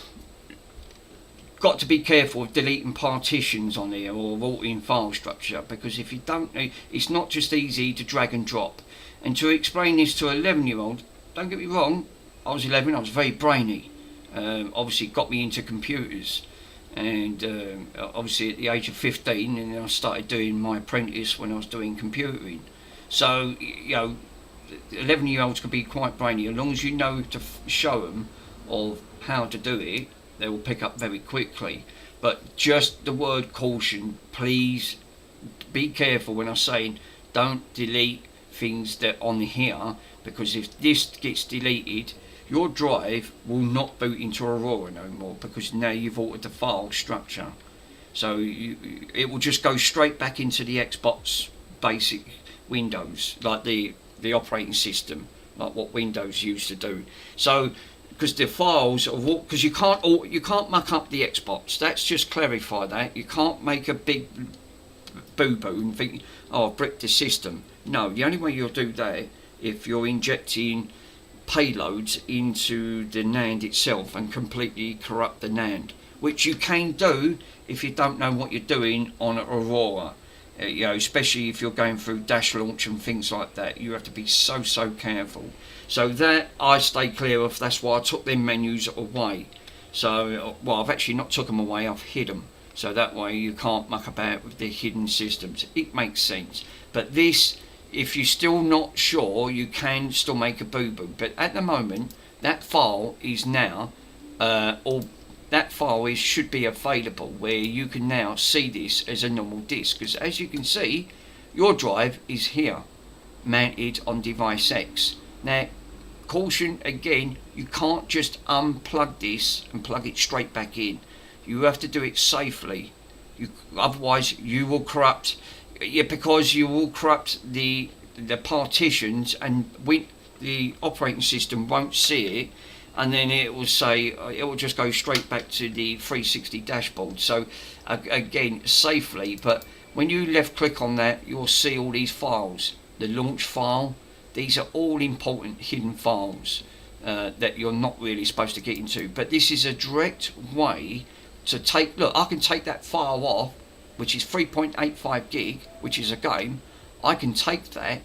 got to be careful of deleting partitions on here or altering file structure, because if you don't, it's not just easy to drag and drop. And to explain this to an 11-year-old, don't get me wrong, I was 11, I was very brainy. Obviously got me into computers, and obviously at the age of 15, and then I started doing my apprentice when I was doing computering. So, you know, 11-year-olds can be quite brainy. As long as you know to show them of how to do it, they will pick up very quickly. But just the word caution, please be careful when I'm saying don't delete things that are on here, because if this gets deleted, your drive will not boot into Aurora no more, because now you've altered the file structure. So it will just go straight back into the Xbox basic Windows, like the operating system, like what Windows used to do. So because the files are, because you can't muck up the Xbox. That's just clarify that. You can't make a big boo-boo and think, oh, I've bricked the system. No, the only way you'll do that if you're injecting payloads into the NAND itself and completely corrupt the NAND, which you can do if you don't know what you're doing on Aurora. You know, especially if you're going through dash launch and things like that, you have to be so careful. So that I stay clear of. That's why I took them menus away. So, well, I've actually not took them away, I've hid them. So that way you can't muck about with the hidden systems. It makes sense. But this, if you're still not sure, you can still make a boo-boo. But at the moment, that file is now, that file should be available where you can now see this as a normal disk. Because as you can see, your drive is here, mounted on device X. Now, caution again, you can't just unplug this and plug it straight back in. You have to do it safely. Otherwise, you will corrupt. Yeah, because you will corrupt the partitions, and the operating system won't see it, and then it will say it will just go straight back to the 360 dashboard. So again, safely. But when you left click on that, you'll see all these files. The launch file. These are all important hidden files that you're not really supposed to get into. But this is a direct way to take. Look, I can take that file off, which is 3.85 gig, which is a game. I can take that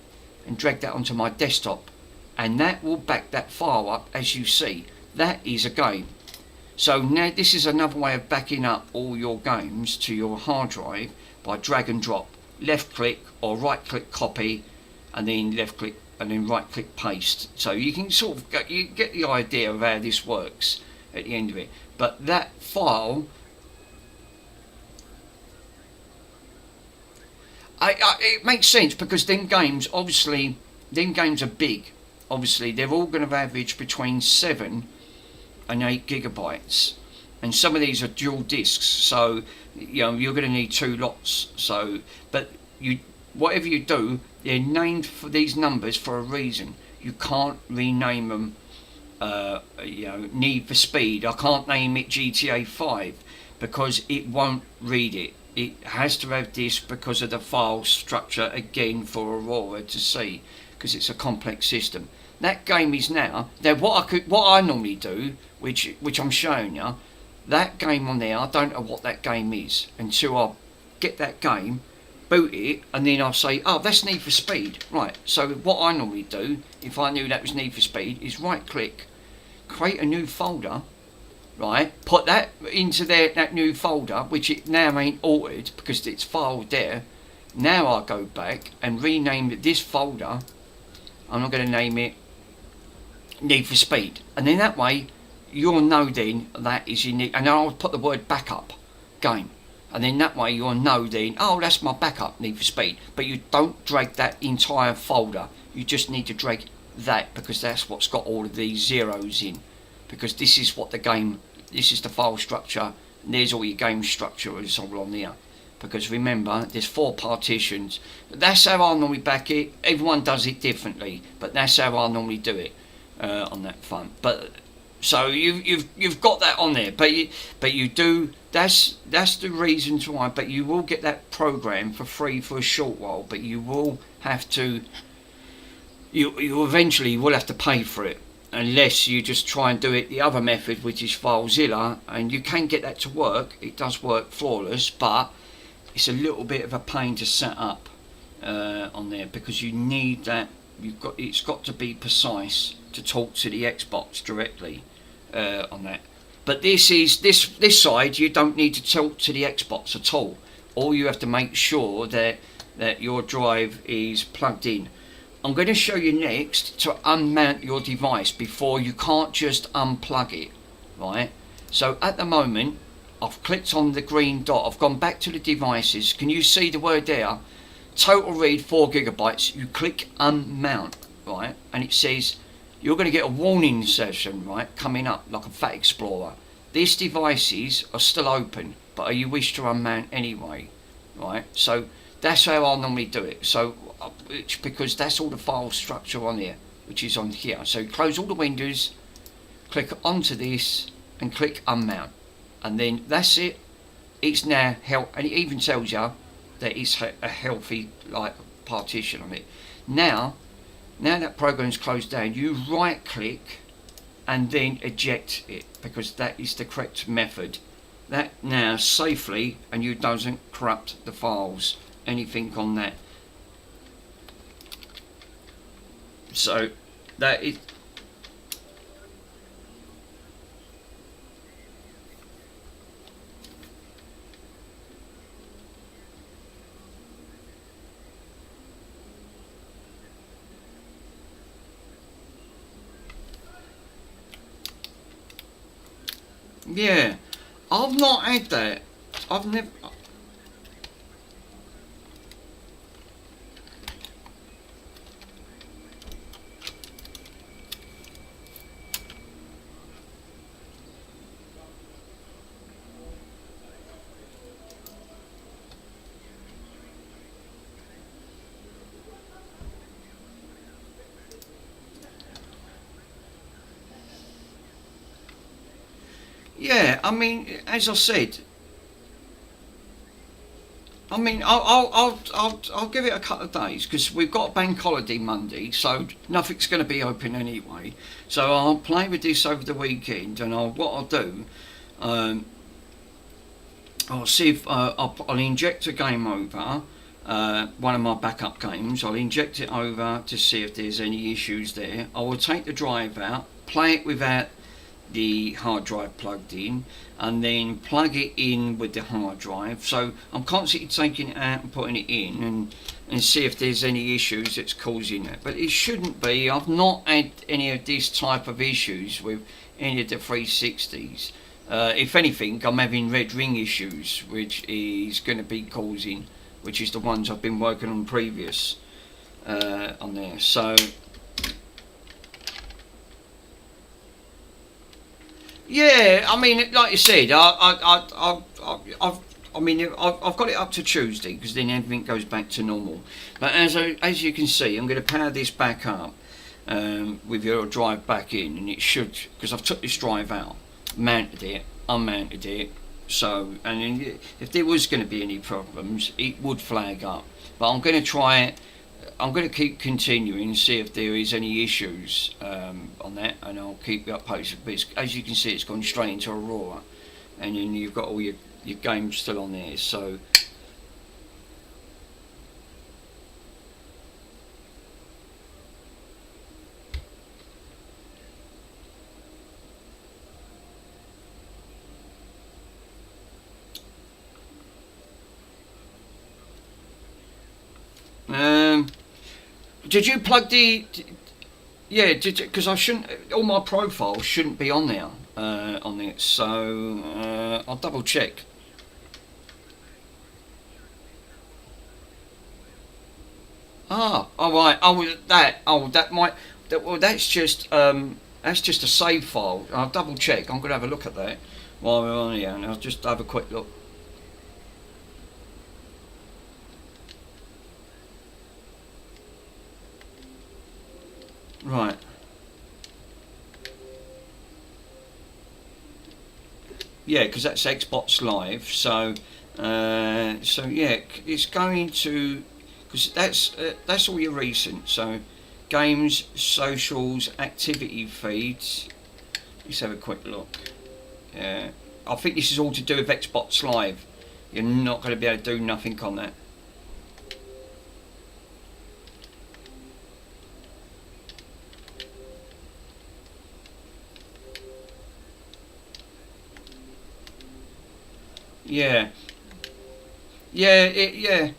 and drag that onto my desktop, and that will back that file up. As you see, that is a game. So now this is another way of backing up all your games to your hard drive by drag and drop, left click or right click copy, and then left click and then right click paste. So you can sort of you get the idea of how this works at the end of it. But that file, it makes sense, because them games, obviously, them games are big. Obviously, they're all going to average between 7 and 8 gigabytes, and some of these are dual discs. So you know you're going to need 2 lots. So, but whatever you do, they're named for these numbers for a reason. You can't rename them. You know, Need for Speed. I can't name it GTA 5 because it won't read it. It has to have this because of the file structure, again, for Aurora to see, because it's a complex system. That game is now what I normally do, which I'm showing you, that game on there, I don't know what that game is until I get that game, boot it, and then I'll say, oh, that's Need for Speed. Right, so what I normally do, if I knew that was Need for Speed, is right click, create a new folder, right? Put that into that new folder, which it now ain't altered because it's filed there. Now I go back and rename this folder. I'm not going to name it Need for Speed, and then that way you'll know then that is in it, and then I'll put the word backup game, and then that way you'll know then, oh, that's my backup Need for Speed. But you don't drag that entire folder, you just need to drag that, because that's what's got all of these zeros in, because this is what the game, this is the file structure, and there's all your game structure is all on there. Because remember, there's 4 partitions. That's how I normally back it. Everyone does it differently, but that's how I normally do it on that front. But so you've got that on there, but you do. That's the reasons why. But you will get that program for free for a short while. But you will have to. You eventually will have to pay for it, unless you just try and do it the other method, which is FileZilla, and you can get that to work. It does work flawless, but it's a little bit of a pain to set up on there, because you need that. It's got to be precise to talk to the Xbox directly on that. But this side, you don't need to talk to the Xbox at all. All you have to make sure that your drive is plugged in. I'm going to show you next to unmount your device. Before, you can't just unplug it, right? So at the moment, I've clicked on the green dot. I've gone back to the devices. Can you see the word there? Total read 4 gigabytes. You click unmount, right? And it says you're going to get a warning session, right, coming up like a Fat Explorer. These devices are still open, but you wish to unmount anyway, right? So that's how I normally do it. So because that's all the file structure on here, which is on here. So close all the windows, click onto this, and click unmount. And then that's it. It's now and it even tells you that it's a healthy like partition on it. Now that program's closed down, you right click and then eject it, because that is the correct method. That now safely, and you doesn't corrupt the files, anything on that. So that is. Yeah, I've not had that. I've never. Yeah, I mean, as I said, I mean, I'll give it a couple of days, because we've got a bank holiday Monday, so nothing's going to be open anyway. So I'll play with this over the weekend, and what I'll do, I'll see if I'll inject a game over, one of my backup games. I'll inject it over to see if there's any issues there. I will take the drive out, play it without the hard drive plugged in, and then plug it in with the hard drive. So I'm constantly taking it out and putting it in, and see if there's any issues that's causing it. But it shouldn't be. I've not had any of this type of issues with any of the 360s. If anything, I'm having red ring issues, which is going to be causing, which is the ones I've been working on previous on there. So yeah, I mean, like you said, I've got it up to Tuesday, because then everything goes back to normal. But as you can see, I'm going to power this back up with your drive back in, and it should, because I've took this drive out, mounted it, unmounted it. So, and then if there was going to be any problems, it would flag up. But I'm going to try it. I'm going to keep continuing, see if there is any issues on that, and I'll keep you updated. But as you can see, it's gone straight into Aurora, and then you've got all your games still on there. So Did you plug the? Yeah, because I shouldn't. All my profiles shouldn't be on there. On it, so I'll double check. Ah, all right. Oh, that. Oh, that might. Well, that's just a save file. I'll double check. I'm gonna have a look at that while we're on here, and I'll just have a quick look. Right. Yeah, because that's Xbox Live. So yeah, it's going to, because that's all your recent. So games, socials, activity feeds. Let's have a quick look. I think this is all to do with Xbox Live. You're not going to be able to do nothing on that. Yeah, yeah.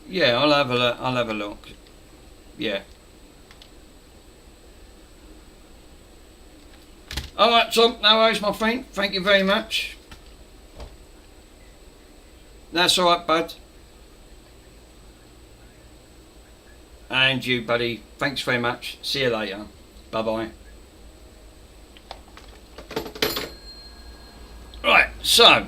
Yeah, I'll have a look. I'll have a look. Yeah. All right, Tom. No worries, my friend. Thank you very much. That's all right, bud. And you, buddy. Thanks very much. See you later. Bye bye. Right. So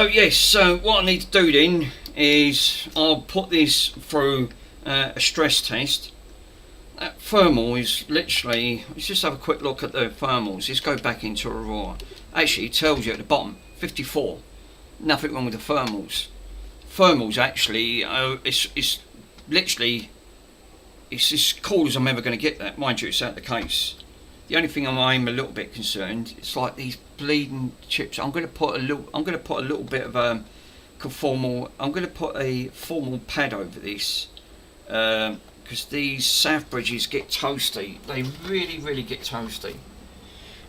yes. So what I need to do then is I'll put this through a stress test. That thermal is literally, let's just have a quick look at the thermals. Let's go back into Aurora. Actually, it tells you at the bottom, 54. Nothing wrong with the thermals. Thermals actually, it's literally, it's as cool as I'm ever going to get that. Mind you, it's out the case. The only thing I'm a little bit concerned, it's like these bleeding chips. I'm going to put a little bit of conformal. I'm going to put a formal pad over this. Because these South bridges get toasty. They really, really get toasty.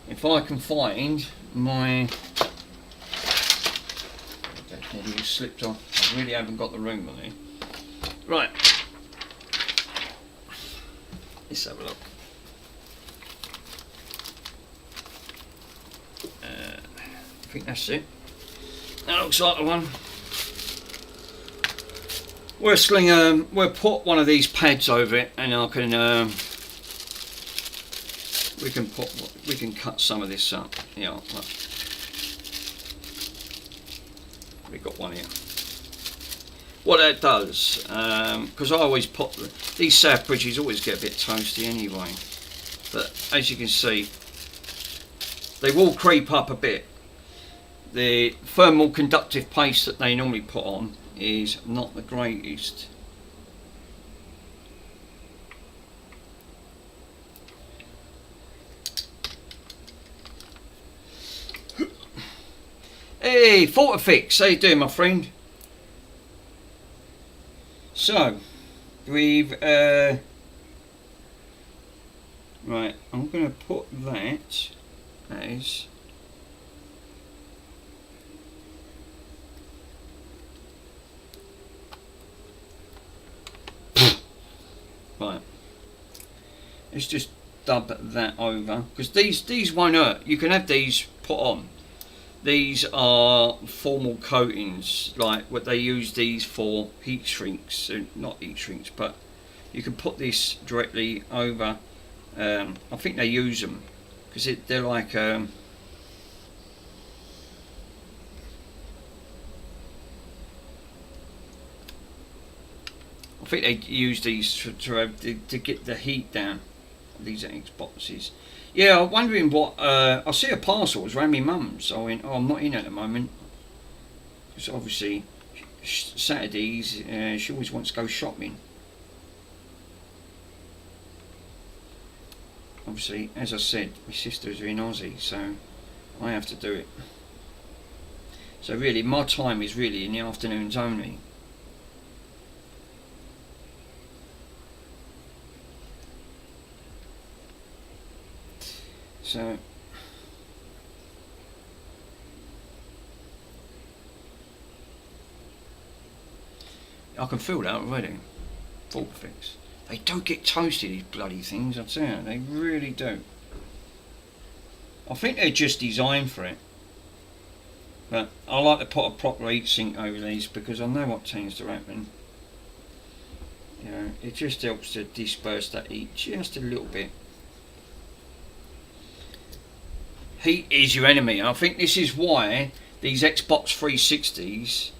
If I can find my... That nearly just slipped off. I really haven't got the room on it. Right. Let's have a look. I think that's it. That looks like the one. We'll put one of these pads over it, and I can we can cut some of this up. Yeah, look. We got one here. What that does, because I always put these South bridges always get a bit toasty anyway, but as you can see, they will creep up a bit. The thermal conductive paste that they normally put on is not the greatest. Hey, Fortifix, how you doing, my friend? So, we've right, I'm going to put that as right. Let's just dub that over, because these won't hurt. You can have these put on. These are formal coatings, like what they use these for heat shrinks, not heat shrinks, but you can put this directly over. I think they use them because they're like I think they use these to get the heat down. These are Xboxes. Yeah, I'm wondering what. I see a parcel. It's around my mum's. I went, oh, I'm not in at the moment. Because obviously, Saturdays, she always wants to go shopping. Obviously, as I said, my sisters are in Aussie, so I have to do it. So really, my time is really in the afternoons only. So I can feel that already. Vortex. They do get toasted, these bloody things, I tell you. They really do. I think they're just designed for it. But I like to put a proper heatsink over these because I know what tends to happen. You know, it just helps to disperse that heat just a little bit. Heat is your enemy, and I think this is why these Xbox 360s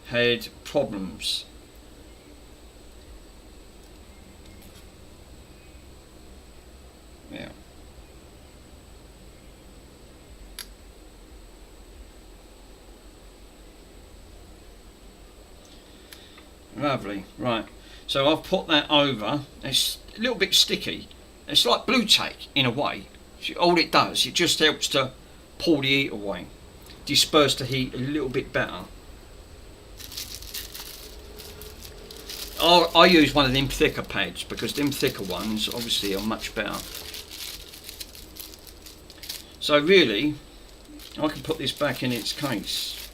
had problems. Yeah. Lovely, right. So I've put that over. It's a little bit sticky. It's like Blue Tack in a way. All it does, it just helps to pull the heat away, disperse the heat a little bit better. I use one of them thicker pads because them thicker ones obviously are much better. So really, I can put this back in its case.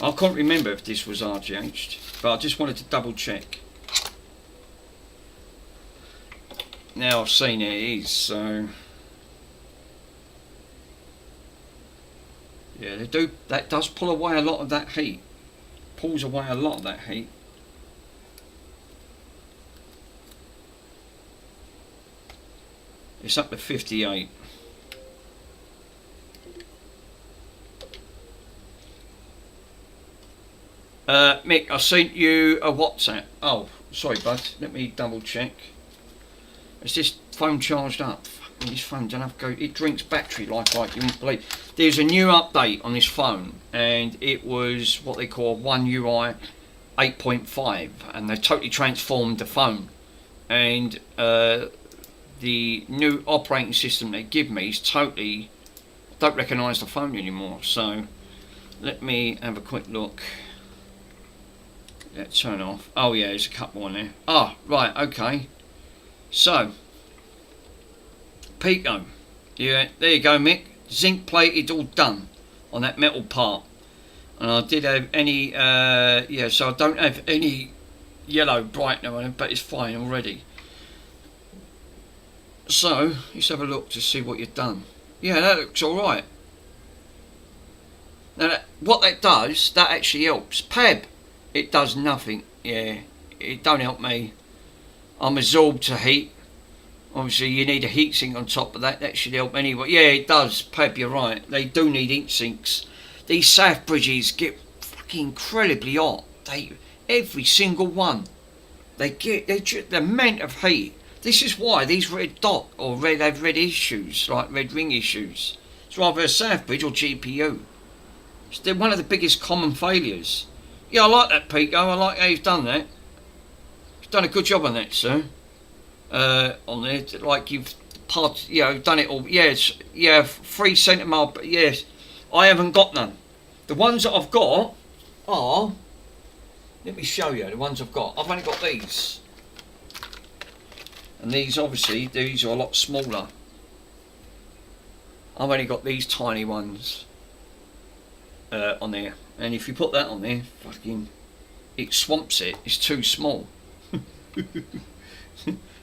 I can't remember if this was RGH'd, but I just wanted to double check. Now I've seen it is, so yeah, they do. That does pull away a lot of that heat. Pulls away a lot of that heat. It's up to 58. Mick, I sent you a WhatsApp. Oh, sorry, bud. Let me double check. Is this phone charged up? This phone don't have to go. It drinks battery like you wouldn't believe. There's a new update on this phone, and it was what they call One UI 8.5, and they totally transformed the phone. And the new operating system they give me is totally don't recognise the phone anymore. So let me have a quick look. Let's turn off. Oh yeah, there's a couple on there. Ah, right, okay. So Pico, yeah, there you go, Mick. Zinc plated, all done on that metal part. And I did have any, yeah, so I don't have any yellow brightener on it, but it's fine already. So let's have a look to see what you've done. Yeah, that looks all right. Now, what that does, that actually helps. Peb, it does nothing. Yeah, it don't help me. I'm absorbed to heat. Obviously, you need a heatsink on top of that. That should help anyway. Yeah, it does. Peb, you're right. They do need heat sinks. These SAF bridges get fucking incredibly hot. Every single one. The amount of heat. This is why these red dot or have red issues, like red ring issues. It's rather a SAF bridge or GPU. It's one of the biggest common failures. Yeah, I like that, Pico. I like how you've done that. You've done a good job on that, sir. On there, like you've done it all. Yes, yeah, 3 centimetre. But yes, I haven't got none. The ones that I've got are. Let me show you the ones I've got. I've only got these, and these obviously these are a lot smaller. I've only got these tiny ones on there, and if you put that on there, fucking, it swamps it. It's too small.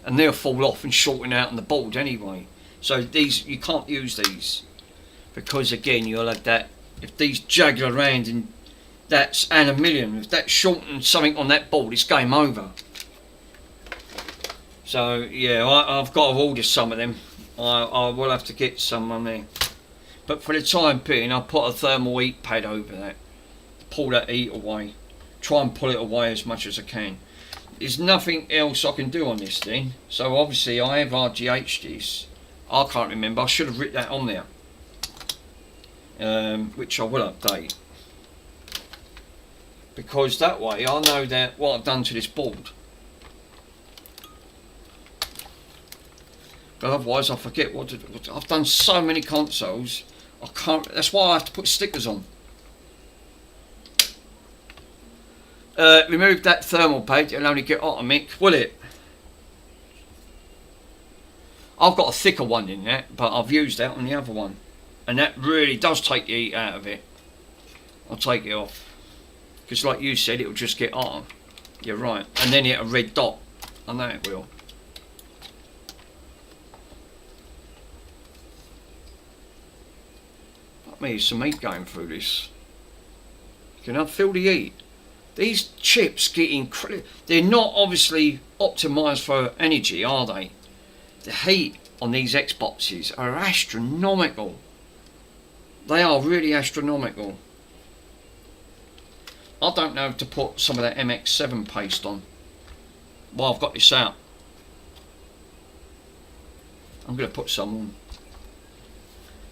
And they'll fall off and shorten out on the board anyway. So these, you can't use these because again you'll have that. If these jaggle around and that's and a million, if that shortens something on that board, it's game over. So yeah, I've got to order some of them. I will have to get some on there. But for the time being, I'll put a thermal heat pad over that. Pull that heat away. Try and pull it away as much as I can. There's nothing else I can do on this thing. So obviously I have RGH'd this. I can't remember. I should have written that on there. Which I will update. Because that way I know that what I've done to this board. But otherwise I forget what to do. I've done so many consoles. I can't. That's why I have to put stickers on. Remove that thermal pad, it'll only get hot, Mick, will it? I've got a thicker one in that, but I've used that on the other one. And that really does take the heat out of it. I'll take it off. Because like you said, it'll just get hotter. You're right. And then it'll red dot. I know it will. Fuck me, there's some heat going through this. Can I feel the heat? These chips get incredible. They're not obviously optimised for energy, are they? The heat on these Xboxes are astronomical. They are really astronomical. I don't know if to put some of that MX7 paste on while I've got this out. I'm going to put some on.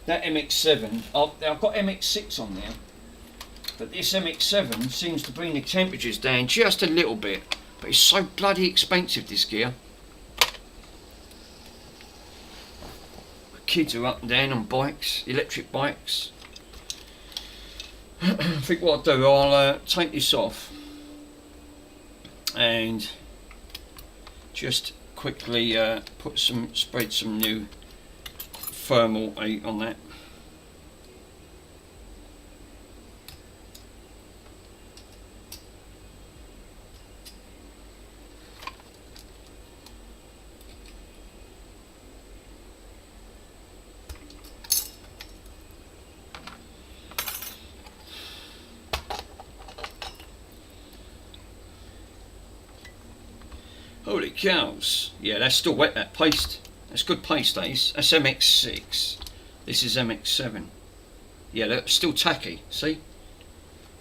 That MX7, I've got MX6 on there, but this MX7 seems to bring the temperatures down just a little bit, but it's so bloody expensive, this gear. Kids are up and down on bikes, electric bikes. I think what I'll do, I'll take this off and just quickly spread some new thermal heat on that. Holy cows. Yeah, that's still wet, that paste. That's good paste, that is. That's MX6. This is MX7. Yeah, that's still tacky, see?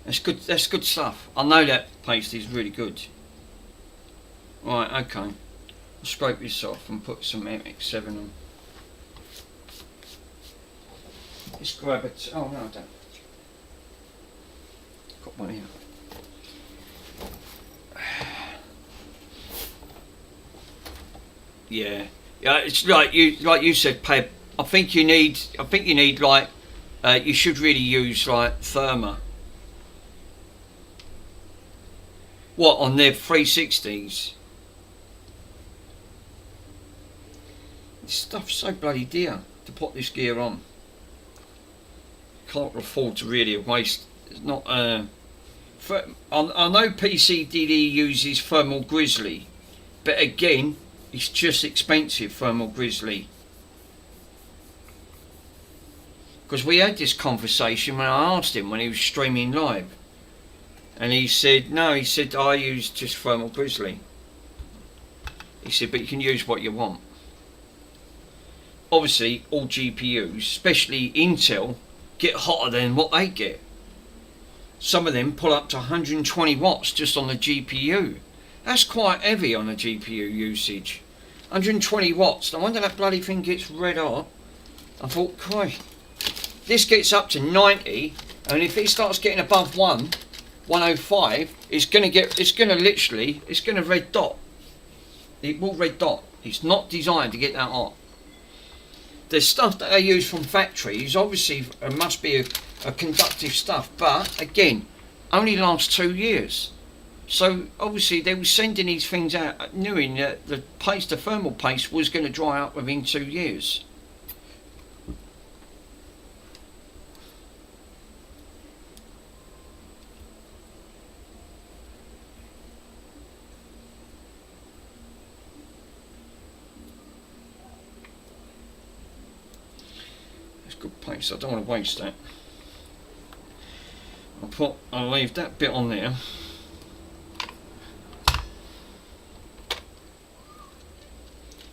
That's good stuff. I know that paste is really good. Right, okay. I'll scrape this off and put some MX7 on. Let's grab it. Oh no, I don't. Got one here. Yeah, yeah. It's like you said, Peb. I think you need like you should really use like Therma. What, on their 360s? This stuff's so bloody dear to put this gear on. Can't afford to really waste. It's not. I know PCDD uses Thermal Grizzly, but again, it's just expensive, Thermal Grizzly. Because we had this conversation when I asked him when he was streaming live, and he said no. He said I use just Thermal Grizzly. He said, but you can use what you want. Obviously, all GPUs, especially Intel, get hotter than what they get. Some of them pull up to 120 watts just on the GPU. That's quite heavy on a GPU usage. 120 watts. No wonder that bloody thing gets red hot. I thought, Christ. This gets up to 90, and if it starts getting above 105, it's gonna red dot. It will red dot. It's not designed to get that hot. The stuff that they use from factories obviously must be a conductive stuff, but again, only lasts 2 years. So obviously they were sending these things out knowing that the thermal paste was going to dry up within 2 years. It's good paste, I don't want to waste that. I'll leave that bit on there.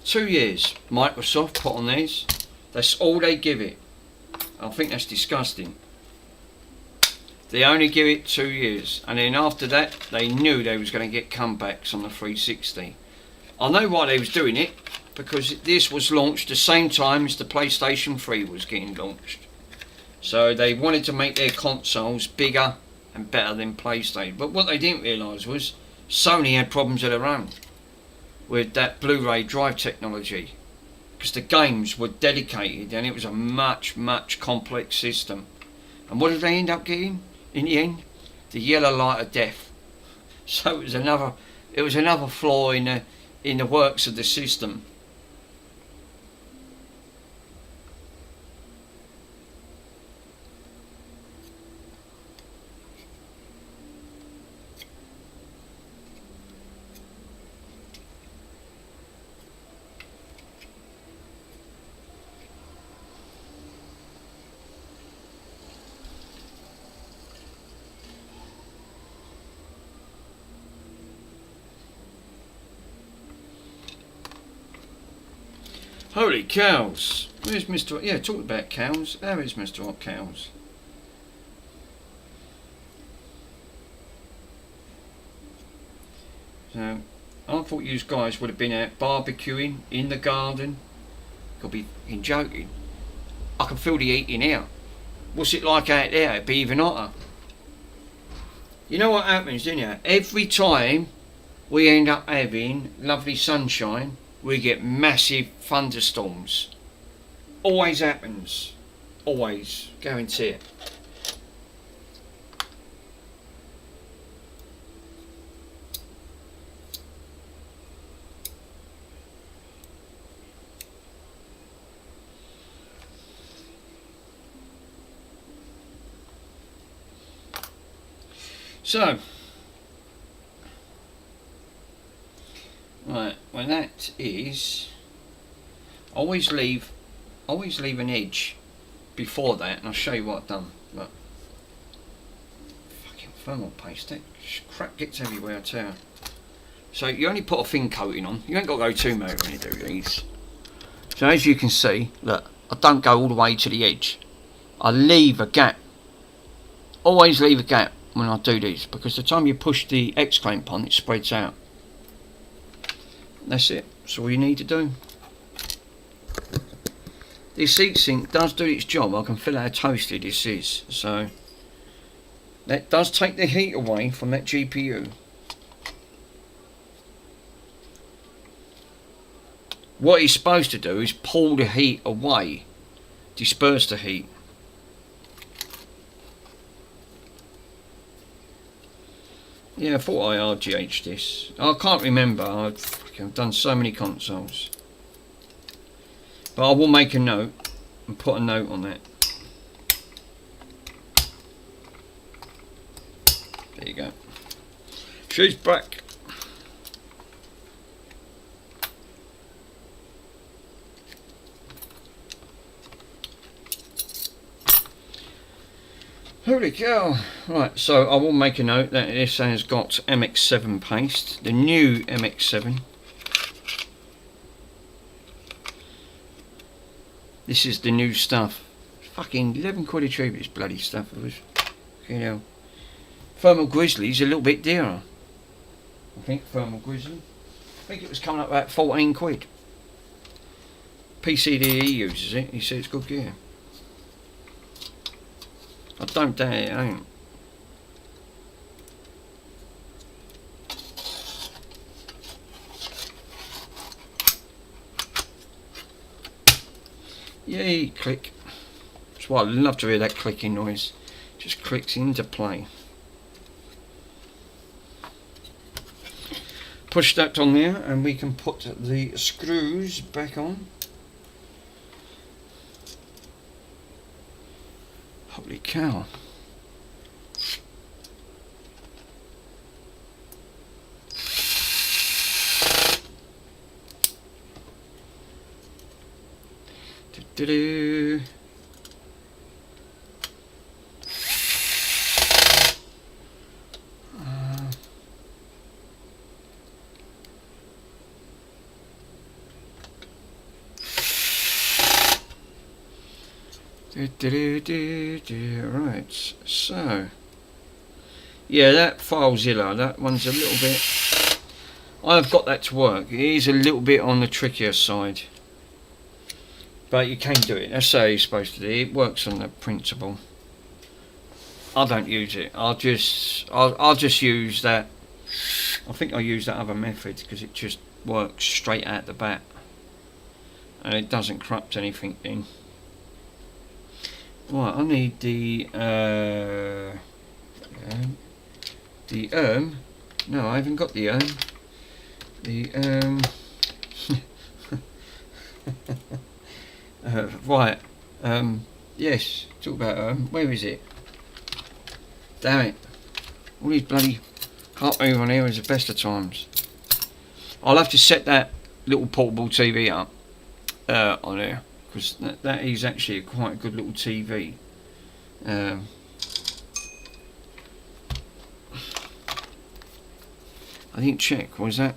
Two years Microsoft put on these. That's all they give it. I think that's disgusting. They only give it 2 years, and then after that they knew they was going to get comebacks on the 360. I know why they was doing it, because this was launched the same time as the PlayStation 3 was getting launched. So they wanted to make their consoles bigger and better than PlayStation. But what they didn't realise was Sony had problems of their own with that Blu-ray drive technology, because the games were dedicated and it was a much complex system. And what did they end up getting in the end? The yellow light of death. So it was another flaw in the works of the system. Holy cows! Where's Mr. Yeah, talking about cows. How is Mr. Hot Cows? So, I thought you guys would have been out barbecuing in the garden. Could be joking. I can feel the eating here. What's it like out there? It'd be even hotter. You know what happens, don't you? Every time we end up having lovely sunshine, we get massive thunderstorms. Always happens. Always. Guarantee it. So, right, well that is, always leave an edge before that, and I'll show you what I've done. Look, fucking thermal paste, that crap gets everywhere, I tell you. So you only put a thin coating on, you ain't got to go too mad when you do these. So as you can see, look, I don't go all the way to the edge. I leave a gap, always leave a gap when I do these, because the time you push the X-clamp on, it spreads out. That's it. That's all you need to do. This heatsink does do its job. I can feel how toasty this is. So that does take the heat away from that GPU. What it's supposed to do is pull the heat away, disperse the heat. Yeah, I thought I RGH'd this. I can't remember. I've done so many consoles. But I will make a note and put a note on that. There you go. She's back. Holy cow. Right, so I will make a note that this has got MX7 paste, the new MX7. This is the new stuff. Fucking 11 quid a tube, this bloody stuff. It was, you know. Thermal Grizzly's a little bit dearer. I think Thermal Grizzly. I think it was coming up about 14 quid. PCDE uses it, he said it's good gear. I don't doubt it ain't. Yay, click. That's why I love to hear that clicking noise. Just clicks into play. Push that on there and we can put the screws back on. Holy cow. Do-do-do. Right, so yeah, that FileZilla, that one's a little bit, I've got that to work. It is a little bit on the trickier side, but you can do it. That's how you're supposed to do it. It works on the printable. I don't use it. I'll just use that. I think I'll use that other method because it just works straight out the bat and it doesn't corrupt anything in. Right, I need the no, I haven't got the right, yes, talk about where is it? Damn it, all these bloody, can't move on here is the best of times. I'll have to set that little portable TV up on there, because that is actually quite a good little TV. I didn't check, was that?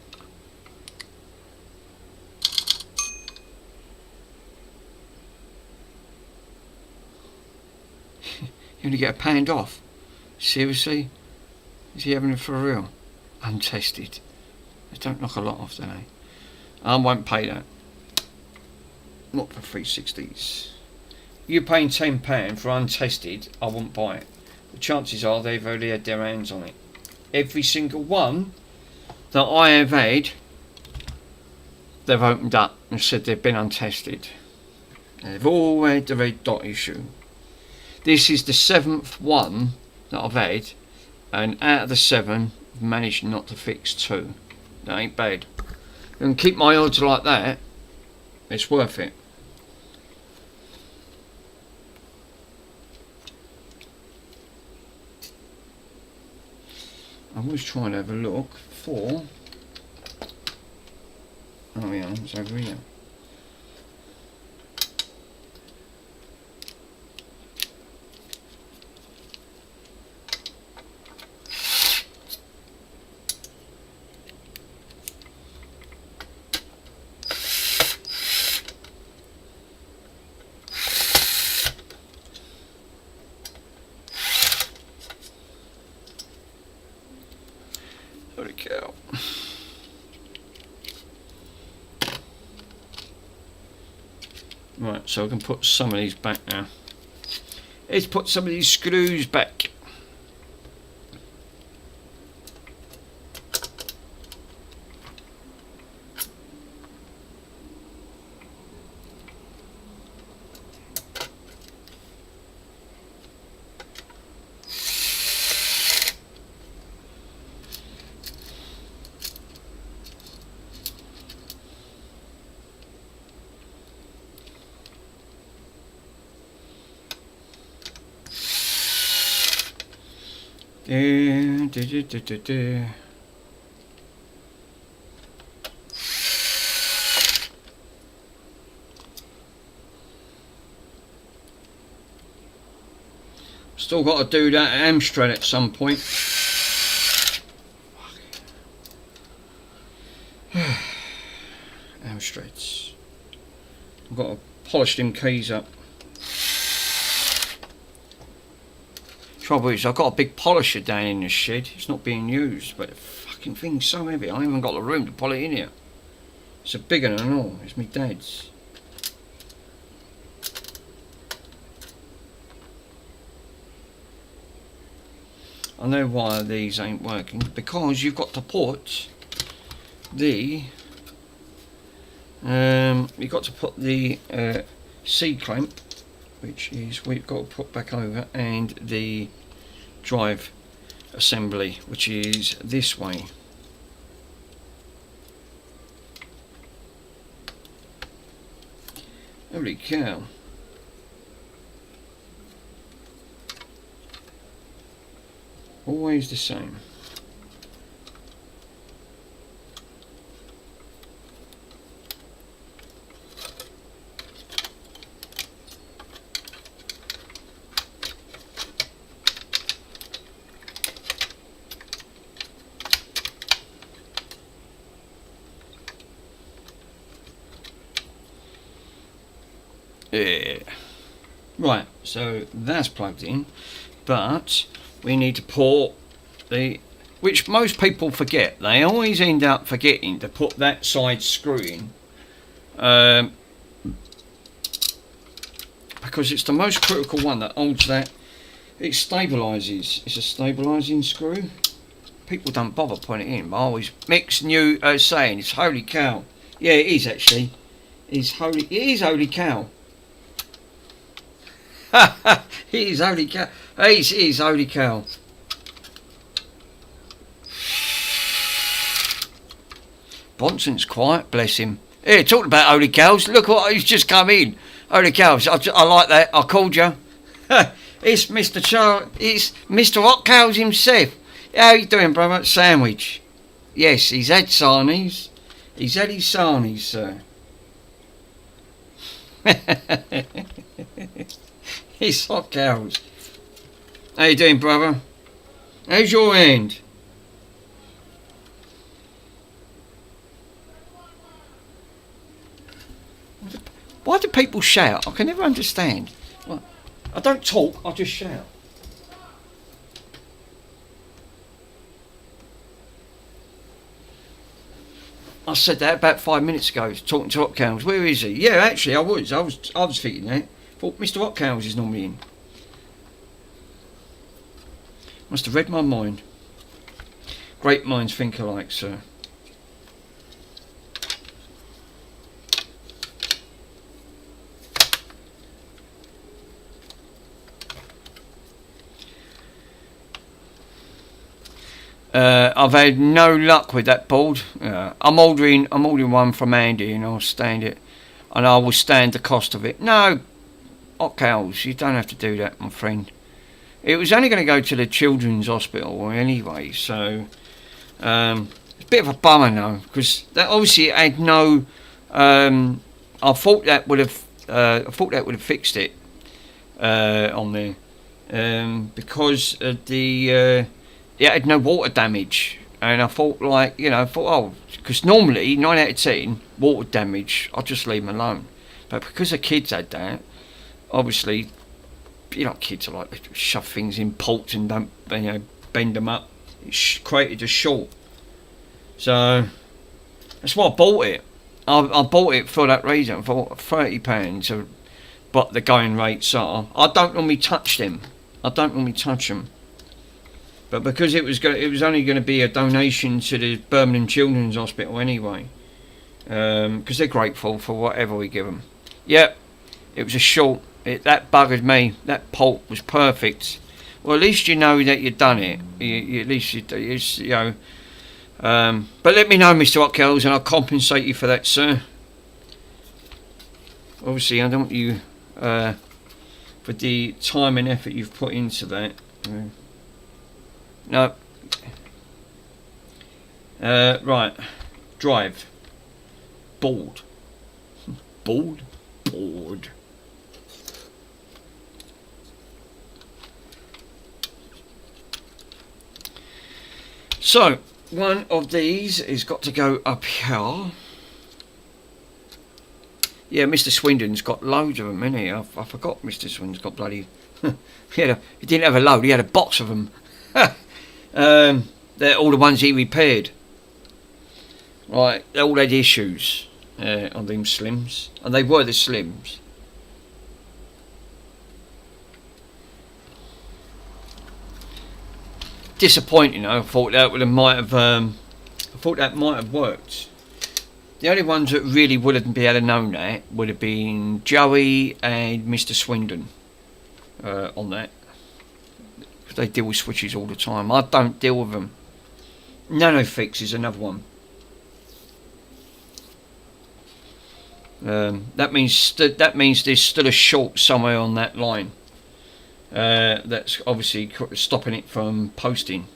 You only get £1 off. Seriously? Is he having it for real? Untested. They don't knock a lot off, do they? I won't pay that. Not for 360s. You're paying £10 for untested, I wouldn't buy it. The chances are they've already had their hands on it. Every single one that I have had, they've opened up and said they've been untested. And they've all had the red dot issue. This is the 7th one that I've had, and out of the 7, I've managed not to fix 2. That ain't bad. And keep my odds like that, it's worth it. I was trying to have a look for... Oh yeah, it's over here. Holy cow. Right, so I can put some of these back now. Let's put some of these screws back. Still got to do that Amstrad at some point. Amstrads. I've got to polish them keys up. Trouble is, I've got a big polisher down in the shed. It's not being used, but the fucking thing's so heavy. I haven't got the room to pull it in here. It's a bigger than all. It's my dad's. I know why these ain't working. Because you've got to put the C-clamp, which is we've got to put back over, and the drive assembly, which is this way. Holy cow. Always the same. Yeah. Right, so that's plugged in, but we need to put the, which most people forget. They always end up forgetting to put that side screw in, because it's the most critical one that holds that. It stabilises. It's a stabilising screw. People don't bother putting it in, but I always mix new saying it's holy cow. Yeah, it is actually. It is holy cow. It is holy cow. It is holy cow. Bonson's quiet, bless him. Here, talking about holy cows, look what he's just come in. Holy cows, I like that. I called you. It's Mr. Hot Cows himself. How you doing, brother? Sandwich. Yes, he's had sarnies. He's had his sarnies, sir. It's Hot Cows. How you doing, brother? How's your hand? Why do people shout? I can never understand. Well, I don't talk, I just shout. I said that about 5 minutes ago, talking to Hotcows. Where is he? Yeah, actually, I was thinking that. Thought Mr. Hotcows is normally in. Must have read my mind. Great minds think alike, sir. I've had no luck with that board. I'm ordering one from Andy, and I'll stand it, and I will stand the cost of it. No, Hotcows, you don't have to do that, my friend. It was only going to go to the children's hospital anyway, so it's a bit of a bummer now, because that obviously it had no. I thought that would have fixed it on there, because of the. It had no water damage, and I thought, because normally 9 out of 10 water damage, I'll just leave them alone. But because the kids had that, obviously, kids are like, they shove things in pots and don't, bend them up. It created a short. So that's why I bought it. I bought it for that reason, for £30. But the going rates are. I don't normally touch them. But because it was only going to be a donation to the Birmingham Children's Hospital anyway, because they're grateful for whatever we give them. Yep, it was a short. That buggered me. That pot was perfect. Well, at least you know that you've done it. At least but let me know, Mr. Hotcows, and I'll compensate you for that, sir. Obviously, I don't want you for the time and effort you've put into that. No. Right. Drive. Board. Board. So, one of these has got to go up here. Yeah, Mr. Swindon's got loads of them, hasn't he? I forgot Mr. Swindon's got bloody... he didn't have a load, he had a box of them. They're all the ones he repaired. Right, they all had issues on them Slims, and they were the Slims. Disappointing, though. I thought that might have worked. The only ones that really wouldn't be able to know that would have been Joey and Mr. Swindon on that. They deal with switches all the time. I don't deal with them. NanoFix is another one. That means there's still a short somewhere on that line. That's obviously stopping it from posting.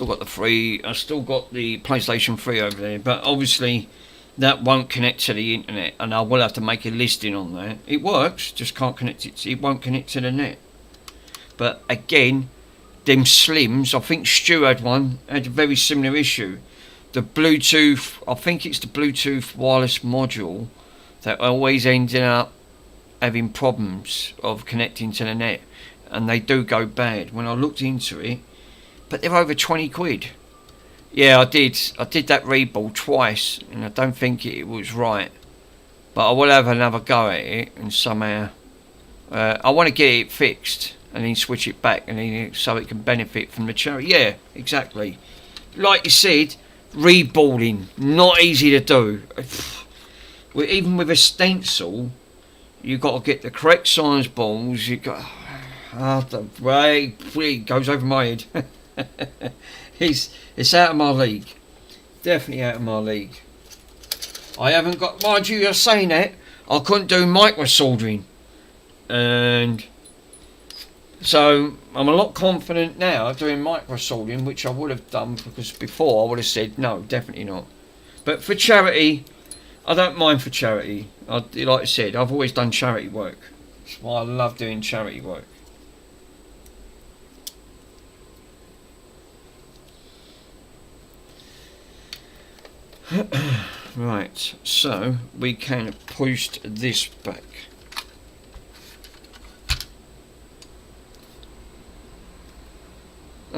I've still got the PlayStation 3 over there, but obviously that won't connect to the internet, and I will have to make a listing on that. It works, just can't connect it. It won't connect to the net. But again, them Slims, I think Stu had a very similar issue. The Bluetooth, I think it's the Bluetooth wireless module that always ended up having problems of connecting to the net, and they do go bad. When I looked into it, but they're over 20 quid. Yeah, I did that rebuild twice, and I don't think it was right. But I will have another go at it, and somehow I want to get it fixed and then switch it back, and then so it can benefit from the charity. Yeah, exactly. Like you said, rebuilding not easy to do. Even with a stencil, you got to get the correct size balls. You got it goes over my head. It's out of my league. Definitely out of my league. I haven't got, mind you, you're saying that, I couldn't do micro soldering, and so I'm a lot confident now doing micro soldering, which I would have done, because before I would have said no, definitely not. But for charity, I don't mind for charity. Like I said, I've always done charity work. That's why I love doing charity work. Right, so we can push this back.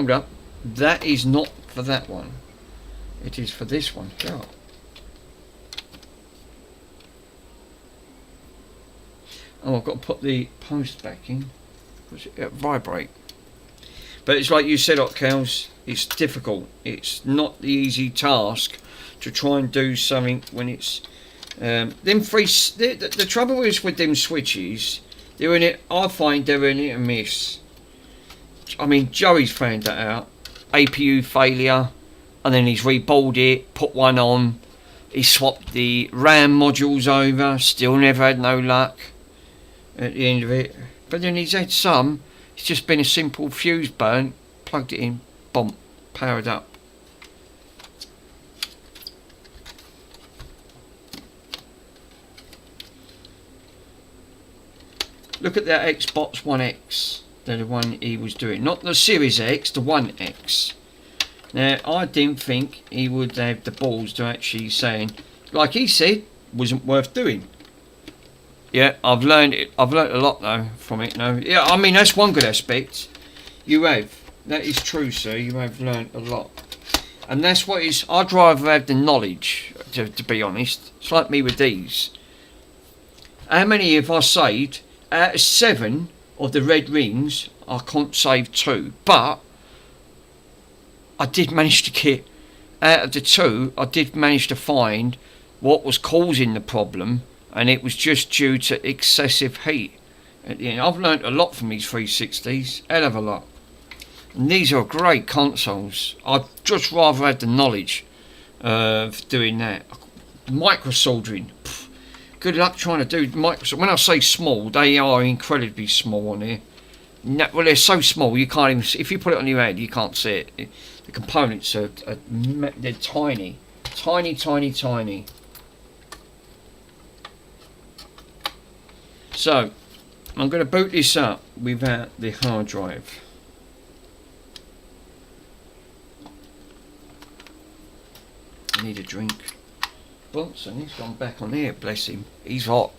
hold up. That is not for that one. It is for this one. Go. Oh, I've got to put the post back in because it vibrate. But it's like you said, Otkells, it's difficult. It's not the easy task to try and do something when it's the trouble is with them switches, they're in it. I find they're in it and miss. I mean, Joey's found that out. APU failure, and then he's rebuilt it, put one on. He swapped the RAM modules over. Still never had no luck at the end of it. But then he's had some. It's just been a simple fuse burnt, plugged it in, boom, powered up. Look at that Xbox One X, the one he was doing. Not the Series X, the One X. Now, I didn't think he would have the balls to actually saying, like he said, wasn't worth doing. Yeah, I've learned it. I've learned a lot though from it now. Yeah, I mean that's one good aspect. You have. That is true, sir. You have learned a lot, and that's what is. I'd rather have the knowledge. To be honest, it's like me with these. How many have I saved? Out of 7 of the red rings, I can't save 2, but I did manage to get out of the 2. I did manage to find what was causing the problem. And it was just due to excessive heat at the end. I've learnt a lot from these 360s, hell of a lot. And these are great consoles. I'd just rather have the knowledge of doing that. Micro soldering, good luck trying to do micro. When I say small, they are incredibly small on here. No, well, they're so small you can't even. If you put it on your head, you can't see it. The components are they're tiny, tiny, tiny, tiny. So, I'm going to boot this up without the hard drive. I need a drink. Bronson, he's gone back on here, bless him. He's hot.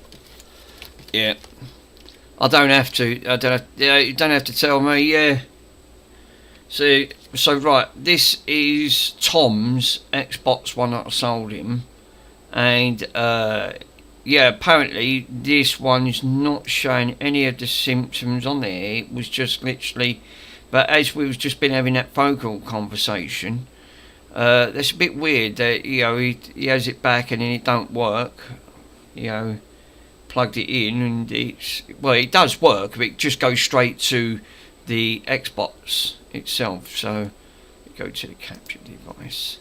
Yeah. I don't have to. Yeah, you don't have to tell me. Yeah. So right. This is Tom's Xbox One that I sold him, and yeah, apparently this one's not showing any of the symptoms on there. It was just literally, but as we was just been having that phone call conversation, that's a bit weird that, you know, he has it back and then it don't work. You know, plugged it in and it's, well, it does work, but it just goes straight to the Xbox itself. So go to the capture device.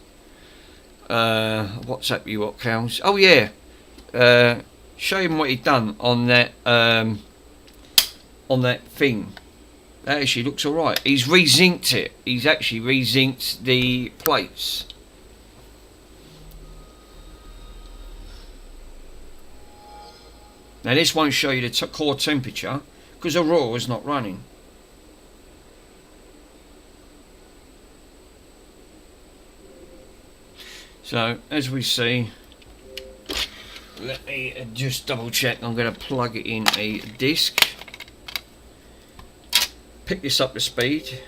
WhatsApp you what counts. Oh yeah. Show him what he done on that thing. That actually looks alright. He's re-zinced it. He's actually re-zinced the plates. Now this won't show you the core temperature because Aurora is not running. So as we see, let me just double check. I'm going to plug it in a disc. Pick this up to speed.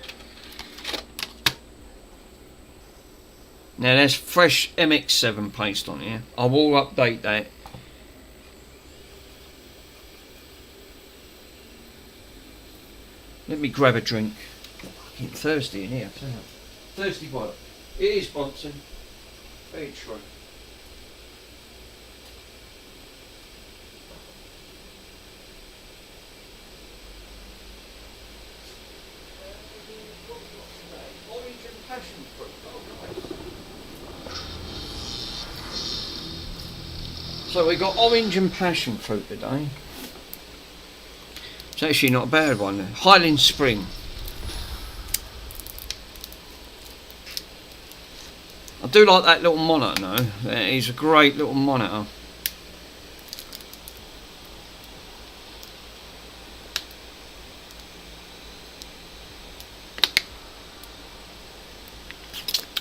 Now there's fresh MX7 paste on here. I will update that. Let me grab a drink. I'm getting thirsty in here. Thirsty what? It is, Bronson. Very true. So we got orange and passion fruit today. It's actually not a bad one. Highland Spring. I do like that little monitor though. It is a great little monitor.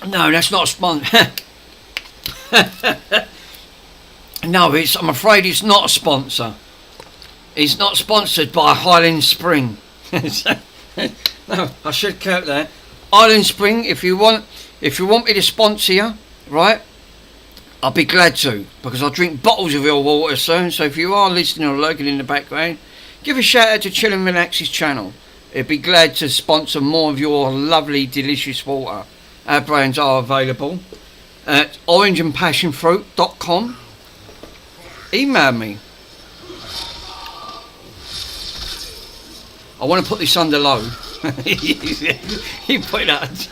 No, that's not a sponsor. No, I'm afraid it's not a sponsor. It's not sponsored by Highland Spring. No, I should count that. Island Spring, if you want me to sponsor you, right, I'll be glad to, because I drink bottles of your water soon. So if you are listening or lurking in the background, give a shout out to Chill and Relax's channel. It'd be glad to sponsor more of your lovely, delicious water. Our brands are available at orangeandpassionfruit.com. Email me. I want to put this under load. You put that.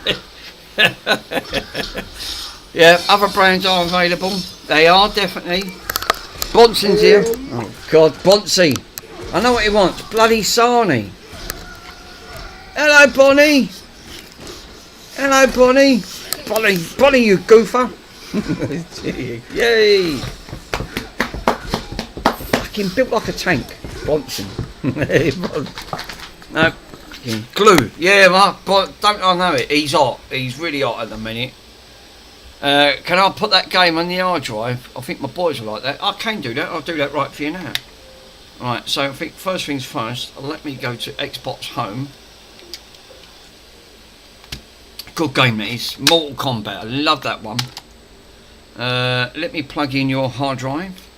Yeah, other brands are available. They are definitely. Bronson's here. Oh God, Bronzy. I know what he wants. Bloody Sarnie. Hello, Bonnie. Hello, Bonnie. Bonnie, you goofer. Yay. Fucking built like a tank. Bronson. No. Glue. Yeah, Mark. Don't I know it? He's hot. He's really hot at the minute. Can I put that game on the hard drive? I think my boys are like that. I can do that. I'll do that right for you now. Right, so I think first things first, let me go to Xbox Home. Good game that is. Mortal Kombat. I love that one. Let me plug in your hard drive.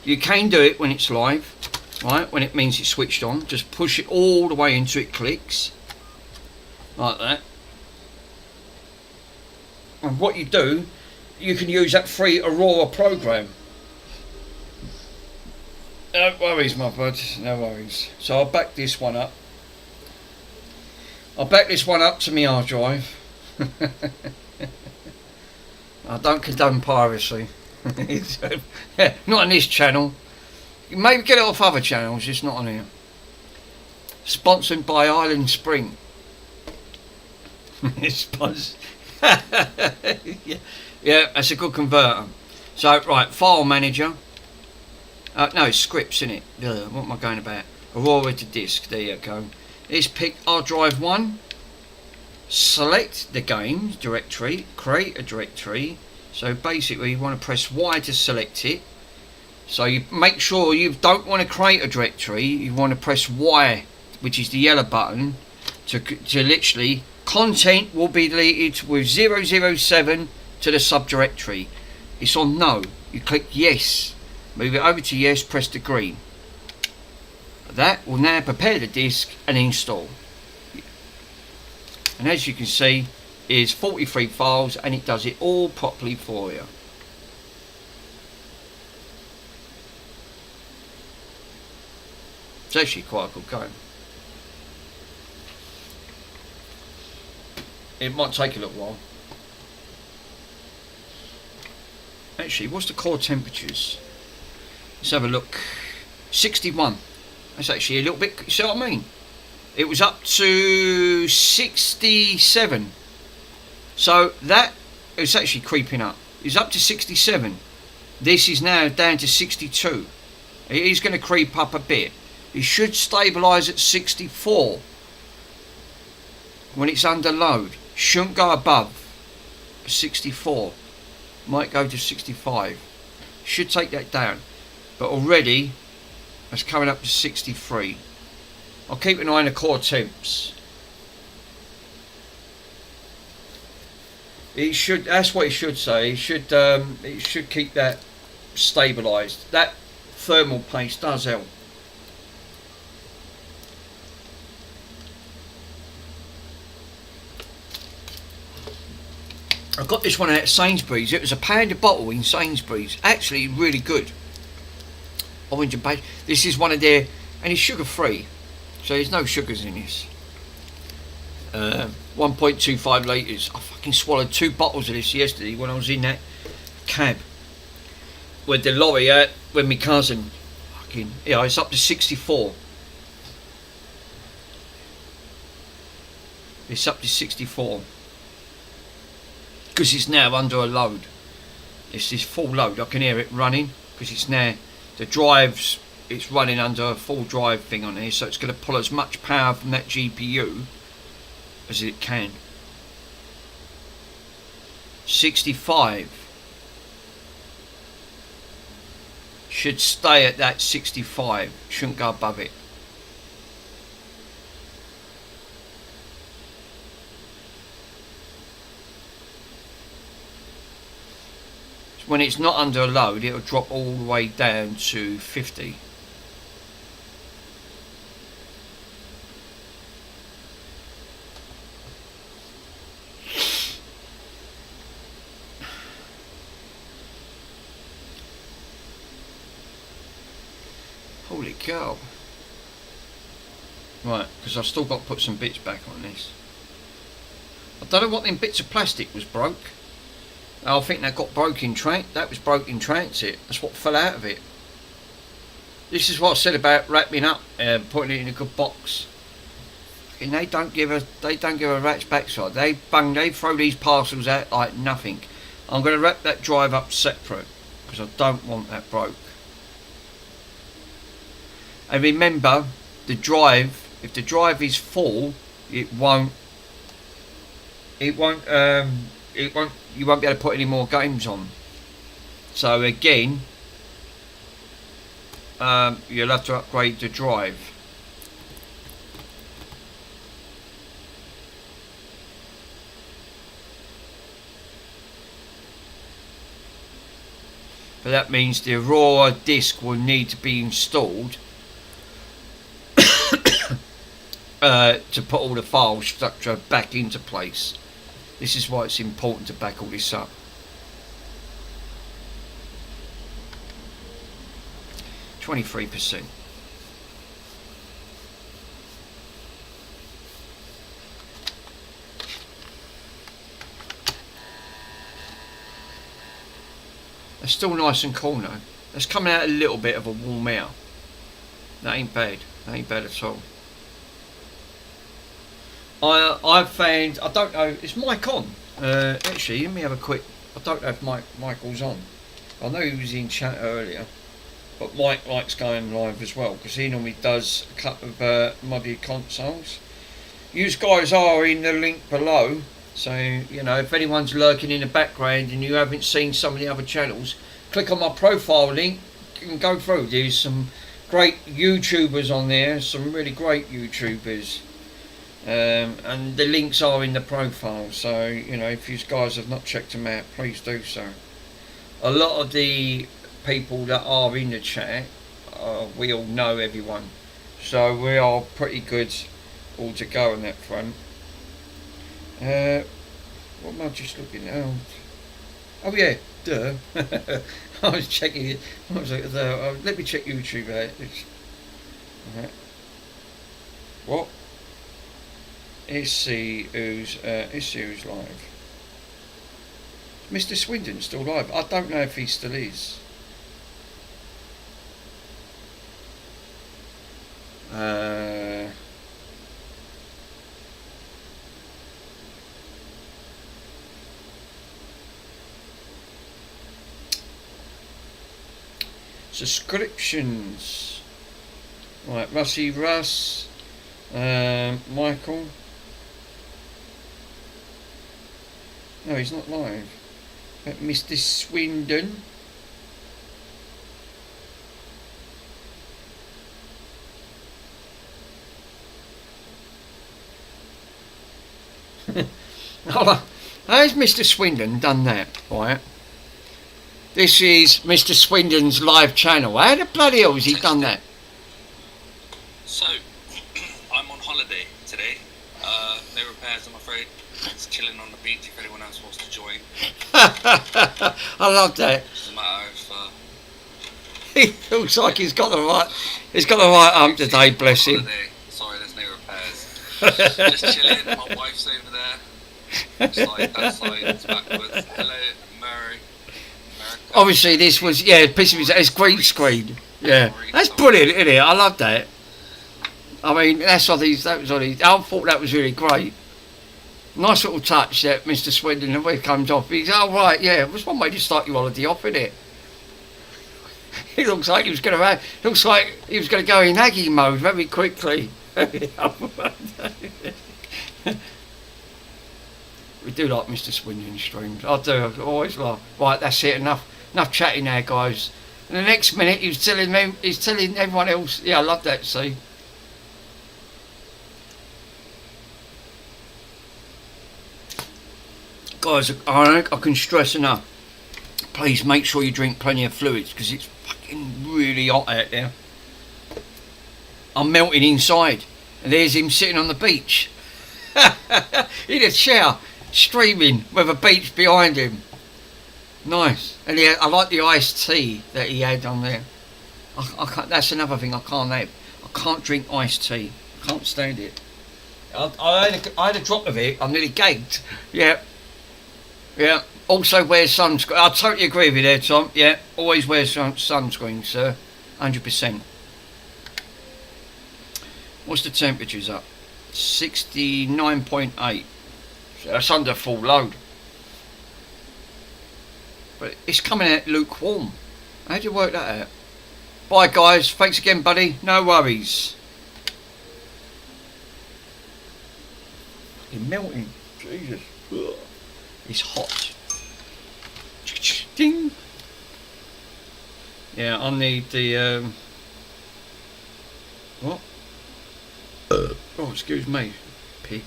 You can do it when it's live, right? When it means it's switched on. Just push it all the way until it clicks. Like that. And what you do, you can use that free Aurora program. No worries, my bud, no worries. So I'll back this one up. I'll back this one up to my hard drive. I don't condone piracy. Not on this channel. You maybe get it off other channels, just not on here. Sponsored by Island Spring. Yeah, that's a good converter. So, right, file manager. No, it's scripts, isn't it? What am I going about? Aurora to disk, there you go. Let's pick hard drive 1. Select the games directory, create a directory. So basically you want to press Y to select it. So you make sure you don't want to create a directory, you want to press Y, which is the yellow button, to literally, content will be deleted with 007 to the subdirectory. It's on no. You click yes. Move it over to yes, press the green. That will now prepare the disk and install. And as you can see, is 43 files and it does it all properly for you. It's actually quite a good game. It might take a little while. Actually, what's the core temperatures? Let's have a look. 61. That's actually a little bit, you see what I mean? It was up to 67. So that is actually creeping up. It's up to 67. This is now down to 62. It is going to creep up a bit. It should stabilise at 64 when it's under load. Shouldn't go above 64. Might go to 65. Should take that down. But already it's coming up to 63. I'll keep an eye on the core temps. It should. That's what it should say. It should keep that stabilised. That thermal paste does help. I got this one at Sainsbury's. It was £1 a bottle in Sainsbury's. Actually, really good. Orange and passion. This is one of their, and it's sugar free, so there's no sugars in this. 1.25 litres. I fucking swallowed 2 bottles of this yesterday when I was in that cab with the lorry out with my cousin. Fucking yeah, it's up to 64. It's up to 64 because it's now under a load. It's this full load. I can hear it running because it's now the drives. It's running under a full drive thing on here, so it's going to pull as much power from that GPU as it can. 65 should stay at that 65. Shouldn't go above it. when it's not under a load, it'll drop all the way down to 50. Holy cow. Right, because I've still got to put some bits back on this. I don't know what them bits of plastic was broke. I think that got broke in that was broke in transit. That's what fell out of it. This is what I said about wrapping up, putting it in a good box. And they don't give a rat's backside. They throw these parcels out like nothing. I'm going to wrap that drive up separate because I don't want that broke. And remember, the drive, if the drive is full, you won't be able to put any more games on. So again, you'll have to upgrade the drive. But that means the Aurora disk will need to be installed to put all the file structure back into place. This is why it's important to back all this up. 23%. It's still nice and cool now. It's coming out a little bit of a warm air. That ain't bad. That ain't bad at all. I've found, I don't know, is Mike on? Actually, let me have a quick, I don't know if Michael's on. I know he was in chat earlier, but Mike likes going live as well because he normally does a couple of modded consoles. You guys are in the link below, so you know, if anyone's lurking in the background and you haven't seen some of the other channels, click on my profile link and go through. There's some great YouTubers on there, some really great YouTubers. And the links are in the profile, so you know, if you guys have not checked them out, please do so. A lot of the people that are in the chat, we all know everyone, so we are pretty good all to go on that front. What am I just looking at? Oh yeah, duh. I was checking it. I was like, let me check YouTube out. Right. What? Let's see who's live. Mr. Swindon still live? I don't know if he still is. Subscriptions. Right, Rusty Russ, Michael. No, he's not live. Mr. Swindon. How's Mr. Swindon done that, right? This is Mr. Swindon's live channel. How the bloody hell has he done that? So, I'm on holiday today. No repairs, I'm afraid. Just chilling on the beach if anyone else wants to join. I love that. It's a matter of, he looks like he's got the right arm today, bless him. Holiday. Sorry, there's no repairs. Just chilling. My wife's over there. Side, that side, it's backwards. Hello, Mary. Obviously, this was it's green screen. Yeah, that's brilliant, isn't it? I love that. I mean, that was on these. I thought that was really great. Nice little touch that Mr. Swindon, and when it comes off, he's right, yeah, it was one way to start your holiday off, isn't it? He looks like he was going to go in Aggie mode very quickly. We do like Mr. Swindon streams. I do. I always laugh. Right, that's it. Enough chatting now, guys. And the next minute, he's telling everyone else. Yeah, I love that. See. Guys, I can stress enough. please make sure you drink plenty of fluids because it's fucking really hot out there. I'm melting inside, and there's him sitting on the beach in a chair, streaming with a beach behind him. Nice. And I like the iced tea that he had on there. I can't, that's another thing I can't have. I can't drink iced tea. I can't stand it. I had a drop of it. I'm nearly gagged. Yeah. Yeah. Also wear sunscreen. I totally agree with you there, Tom. Yeah. Always wear sunscreen, sir. 100%. What's the temperatures up? 69.8. So that's under full load. But it's coming out lukewarm. How do you work that out? Bye guys. Thanks again, buddy. No worries. It's melting. Jesus. Ugh. It's hot. Ding. Yeah, I need the what? Oh, excuse me, pig.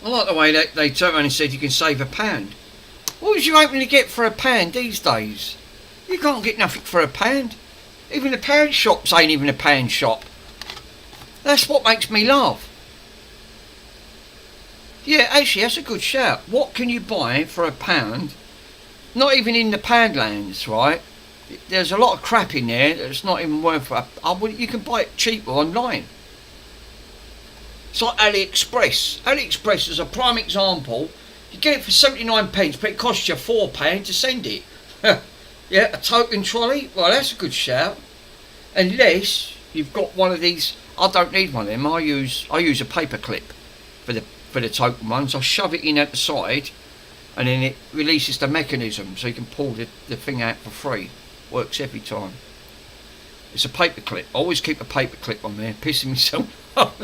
I like the way that they turned around and said you can save £1. What was you hoping to get for £1 these days? You can't get nothing for £1. Even the pound shops ain't even a pound shop. That's what makes me laugh. Yeah, actually, that's a good shout. What can you buy for £1? Not even in the Poundlands, right? There's a lot of crap in there that's not even worth it. You can buy it cheaper online. It's like AliExpress. AliExpress is a prime example. You get it for 79p, but it costs you £4 to send it. Yeah, a token trolley. Well, that's a good shout. Unless you've got one of these. I don't need one of them. I use a paper clip for the token ones. I shove it in at the side, and then it releases the mechanism, so you can pull the thing out for free. Works every time. It's a paper clip. I always keep a paper clip on there, pissing myself off.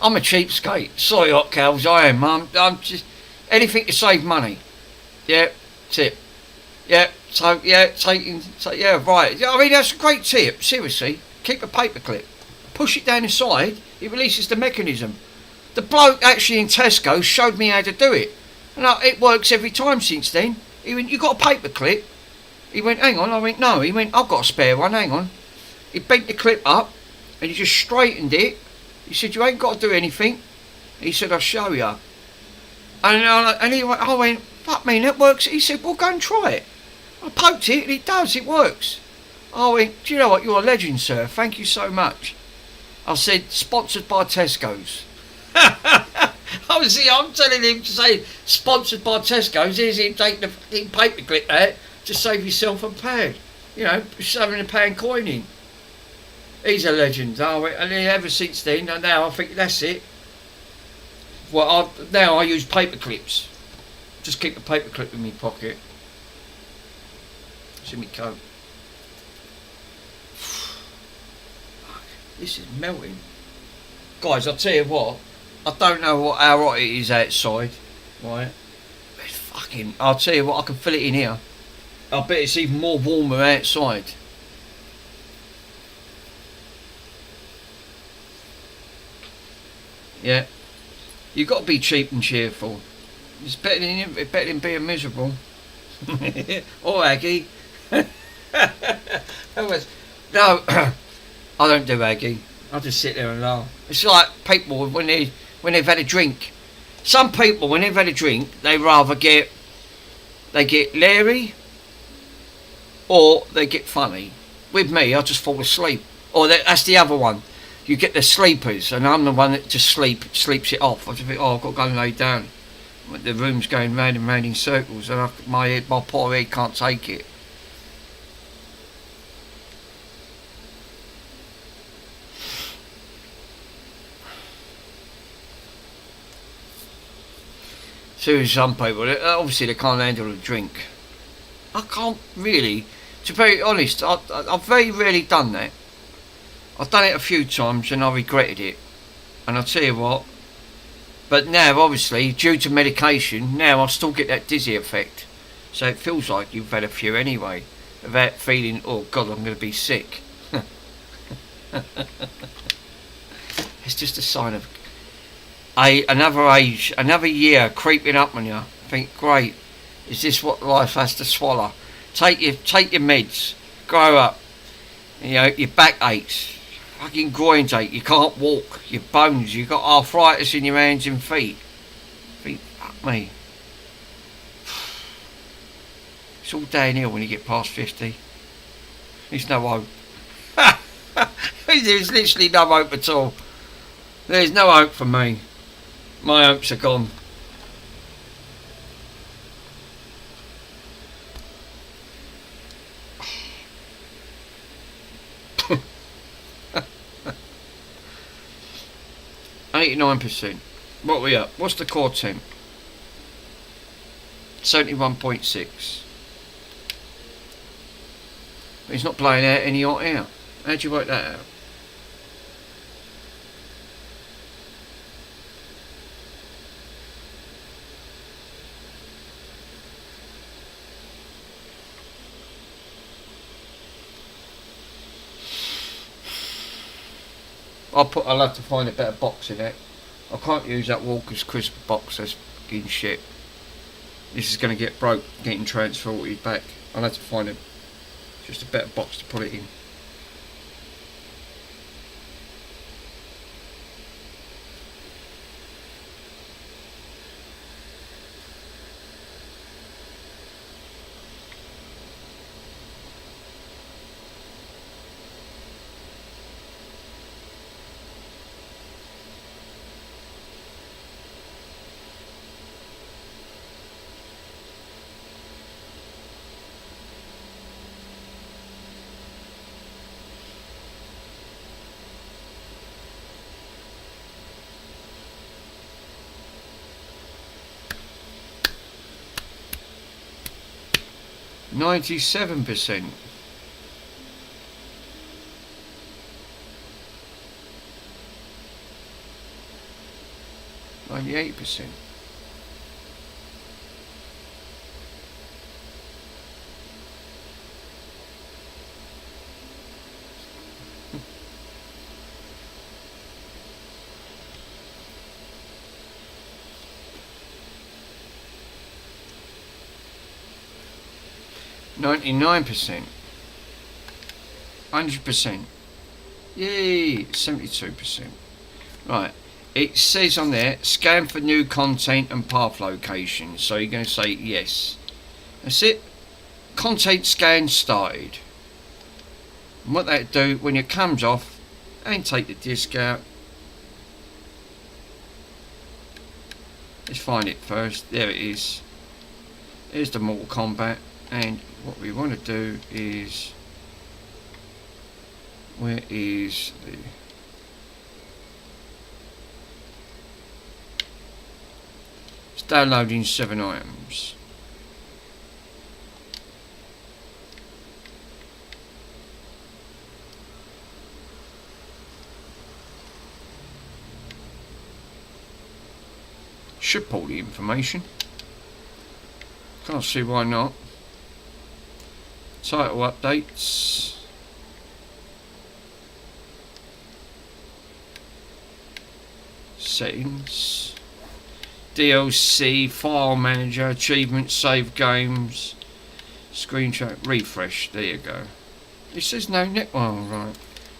I'm a cheapskate. Sorry, hot cows, I am. I'm just anything to save money. Yeah, tip. Yeah, so yeah, yeah, right. I mean, that's a great tip. Seriously, keep a paper clip. Push it down the side. It releases the mechanism. The bloke actually in Tesco showed me how to do it, and it works every time since then. He went, "You got a paper clip?" He went, "Hang on." I went, "No." He went, "I've got a spare one, hang on." He bent the clip up and he just straightened it. He said, "You ain't got to do anything." He said, "I'll show you." And he went, I went, "Fuck me, that works." He said, "Well, go and try it." I poked it and it does, it works. I went, "Do you know what, you're a legend, sir. Thank you so much." I said, "Sponsored by Tesco's." I'm telling him to say, "Sponsored by Tesco's." Here's him taking the paper clip out to save yourself £1. You know, shoving £1 coin in. He's a legend. And then ever since then, now I think that's it. Well, now I use paper clips. Just keep a paper clip in my pocket. It's in my coat. This is melting. Guys, I'll tell you what. I don't know how hot it is outside. Right? It's fucking... I'll tell you what, I can feel it in here. I bet it's even more warmer outside. Yeah. You've got to be cheap and cheerful. It's better than being miserable. Or Aggie. No, I don't do Aggie. I just sit there and laugh. It's like people when they've had a drink. Some people when they've had a drink, they get leery or they get funny. With me, I just fall asleep. Or that's the other one. You get the sleepers, and I'm the one that just sleeps it off. I just think, oh, I've got to go and lay down. The room's going round and round in circles, and my poor head can't take it. So some people, obviously they can't handle a drink. I can't really, to be very honest, I've very rarely done that. I've done it a few times and I regretted it. And I'll tell you what, but now obviously, due to medication, now I still get that dizzy effect. So it feels like you've had a few anyway, without feeling, oh God, I'm going to be sick. It's just a sign of another age, another year creeping up on you. Think, great, is this what life has to swallow? Take your meds, grow up. You know, your back aches, fucking groins ache, you can't walk, your bones, you've got arthritis in your hands and feet. Fuck me. It's all downhill when you get past 50. There's no hope. There's literally no hope at all. There's no hope for me. My hopes are gone. %. What are we up? What's the core temp? 71.6. He's not blowing out any hot air. How'd you work that out? I'll have to find a better box in it. I can't use that Walker's Crisp box, that's fucking shit. This is going to get broke getting transported back. I'll have to find just a better box to put it in. %. 98%. %. 100%. Yay! 72%. Right. It says on there, scan for new content and path locations. So you're going to say yes. That's it. Content scan started. And what that do, when it comes off, and take the disc out. Let's find it first. There it is. There's the Mortal Kombat. And what we want to do is, where is the... It's downloading 7 items. Should pull the information. Can't see why not. Title updates. Settings. DLC, file manager, achievements, save games, screenshot, refresh. There you go. It says no net. Oh, right.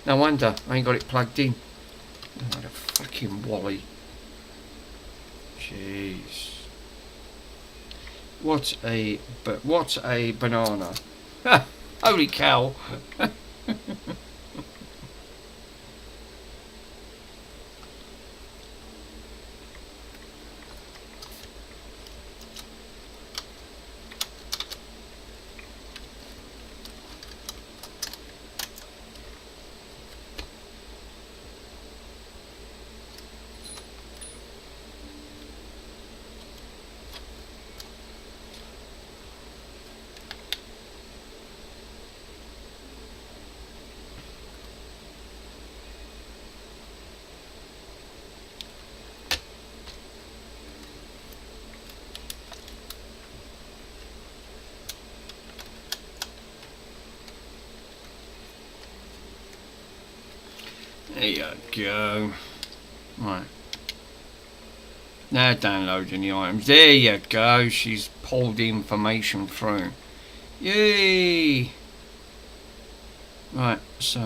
No wonder I ain't got it plugged in. Oh, the fucking Wally. Jeez. What a banana. Holy cow. There you go. Right. Now downloading the items. There you go. She's pulled the information through. Yay! Right, so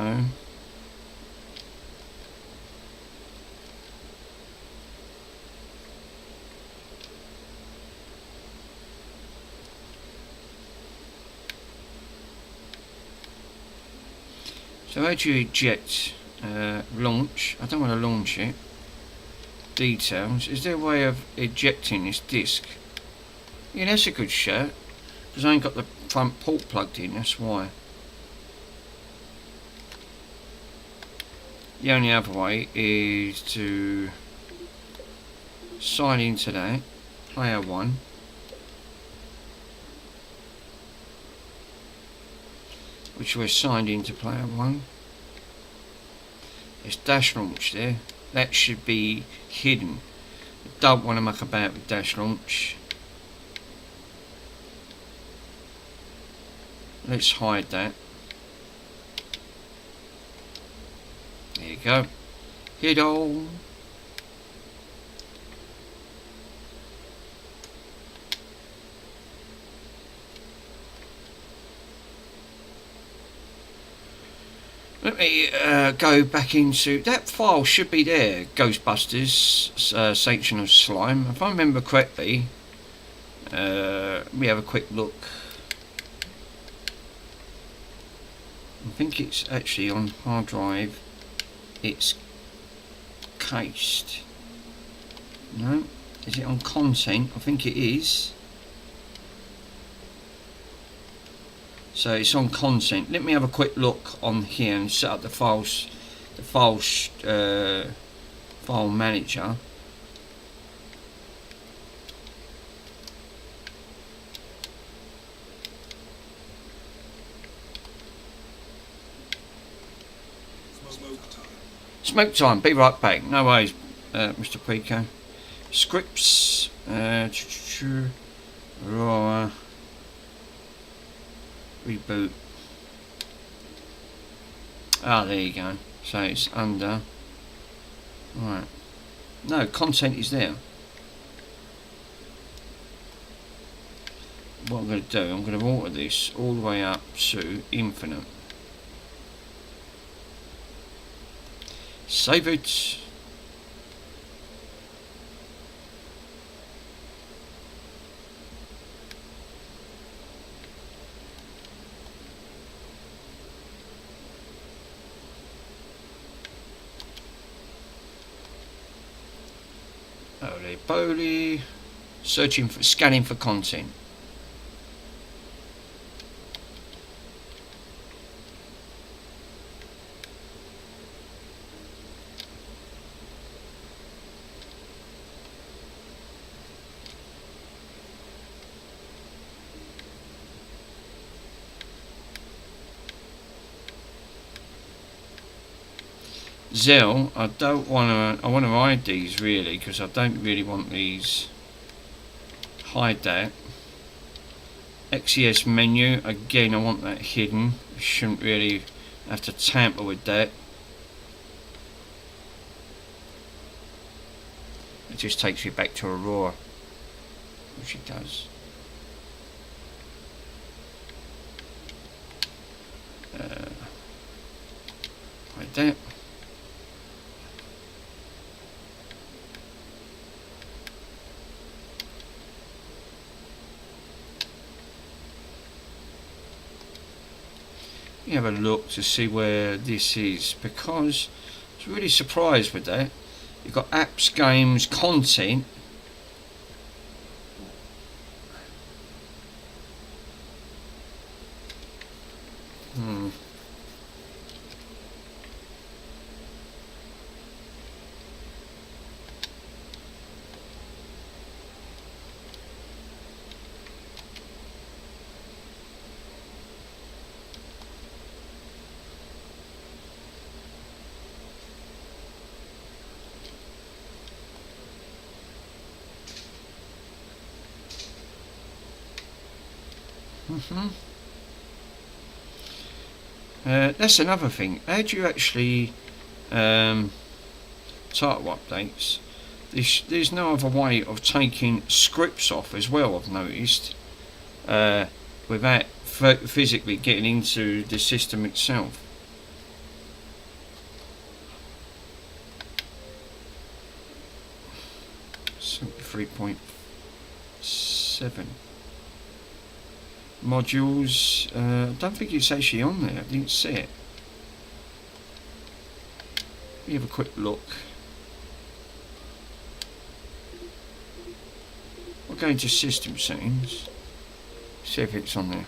how do you eject? Launch. I don't want to launch it. Details. Is there a way of ejecting this disc? Yeah, that's a good shout. Because I ain't got the front port plugged in, that's why. The only other way is to sign into that. Player 1. Which we're signed into player 1. It's dash launch there. That should be hidden. I don't want to muck about with dash launch. Let's hide that. There you go. Hid all. Let me go back into that file. Should be there. Ghostbusters Sanction of Slime. If I remember correctly, let me have a quick look. I think it's actually on hard drive. It's cased. No, is it on content? I think it is. So it's on content. Let me have a quick look on here and set up the files, file manager. Smoke time. Be right back. No worries, Mr. Pico. Scripts. Raw. Reboot. Ah, there you go. So it's under. Right. No, content is there. What I'm going to do, I'm going to alter this all the way up to infinite. Save it. Holy poly. Searching for, scanning for content. Zell, I don't want to. I want to hide these really because I don't really want these. Hide that. XES menu again. I want that hidden. I shouldn't really have to tamper with that. It just takes you back to Aurora, which it does. Hide that. You have a look to see where this is because I was really surprised with that. You've got apps, games, content. That's another thing. How do you actually title updates? There's no other way of taking scripts off as well, I've noticed, without physically getting into the system itself. So 3.7 modules. I don't think it's actually on there. I didn't see it. Let me have a quick look. I'll go into system settings. See if it's on there.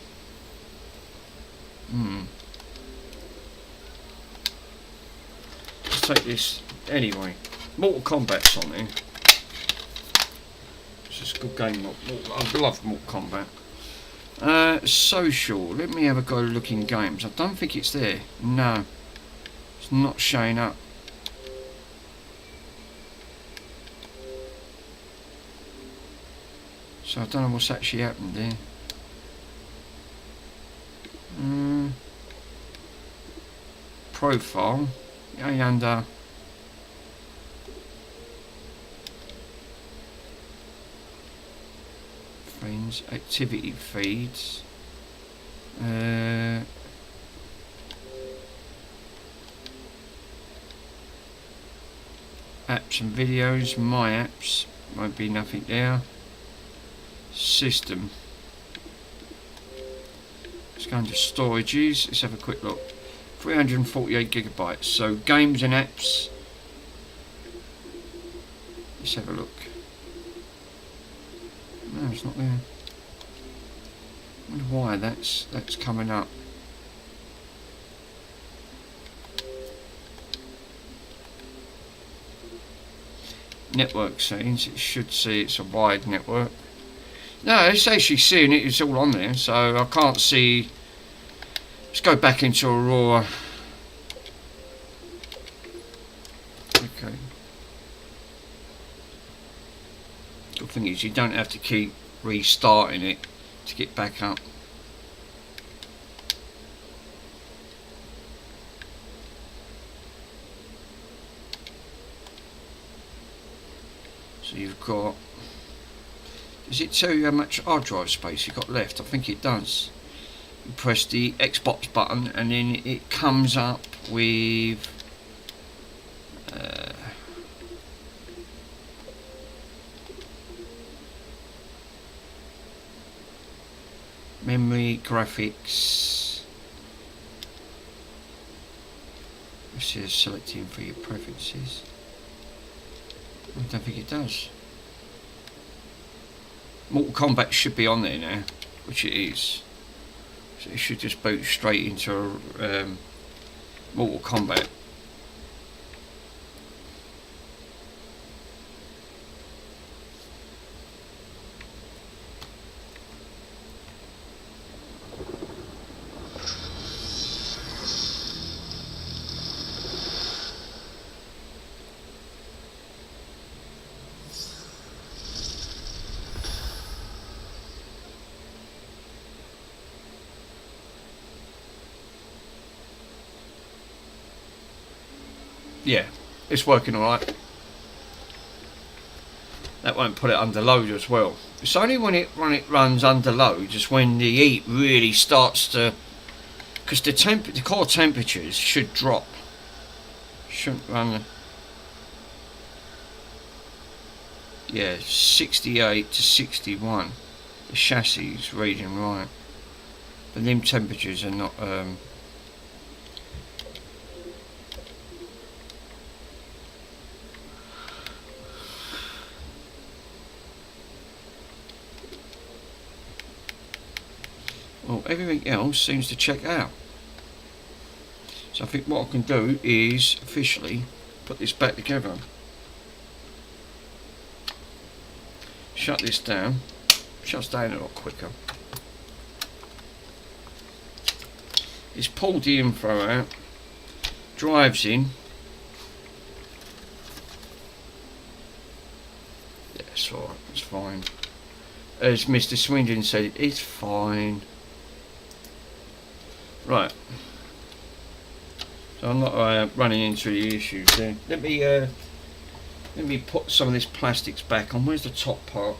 Let's take this anyway. Mortal Kombat's on there. It's just a good game. I love Mortal Kombat. Social. Let me have a go look in games. I don't think it's there. No, it's not showing up. So I don't know what's actually happened there. Profile. Going under friends, activity feeds. Apps and videos. My apps. Won't be nothing there. System. Let's go into storages. Let's have a quick look. 348 gigabytes. So games and apps. Let's have a look. No, it's not there. I wonder why that's coming up. Network settings. It should say it's a wide network. No, it's actually seeing it. It's all on there, so I can't see. Let's go back into Aurora. Okay. Good thing is you don't have to keep restarting it to get back up. So you've got. Does it tell you how much hard drive space you've got left? I think it does. You press the Xbox button and then it comes up with memory, graphics. This is selecting for your preferences. I don't think it does. Mortal Kombat should be on there now, which it is. So it should just boot straight into Mortal Kombat. Yeah, it's working alright. That won't put it under load as well. It's only when it runs under load is when the heat really starts to, because the core temperatures should drop. Shouldn't run. Yeah, 68 to 61. The chassis is reading right, but them temperatures are not. Well, everything else seems to check out. So I think what I can do is officially put this back together. Shut this down. Shuts down a lot quicker. It's pulled the info out. Drives in. Yeah, it's alright, it's fine. As Mr. Swindon said, it's fine. Right. So I'm not running into the issues there. Let me Let me put some of this plastics back on. Where's the top part?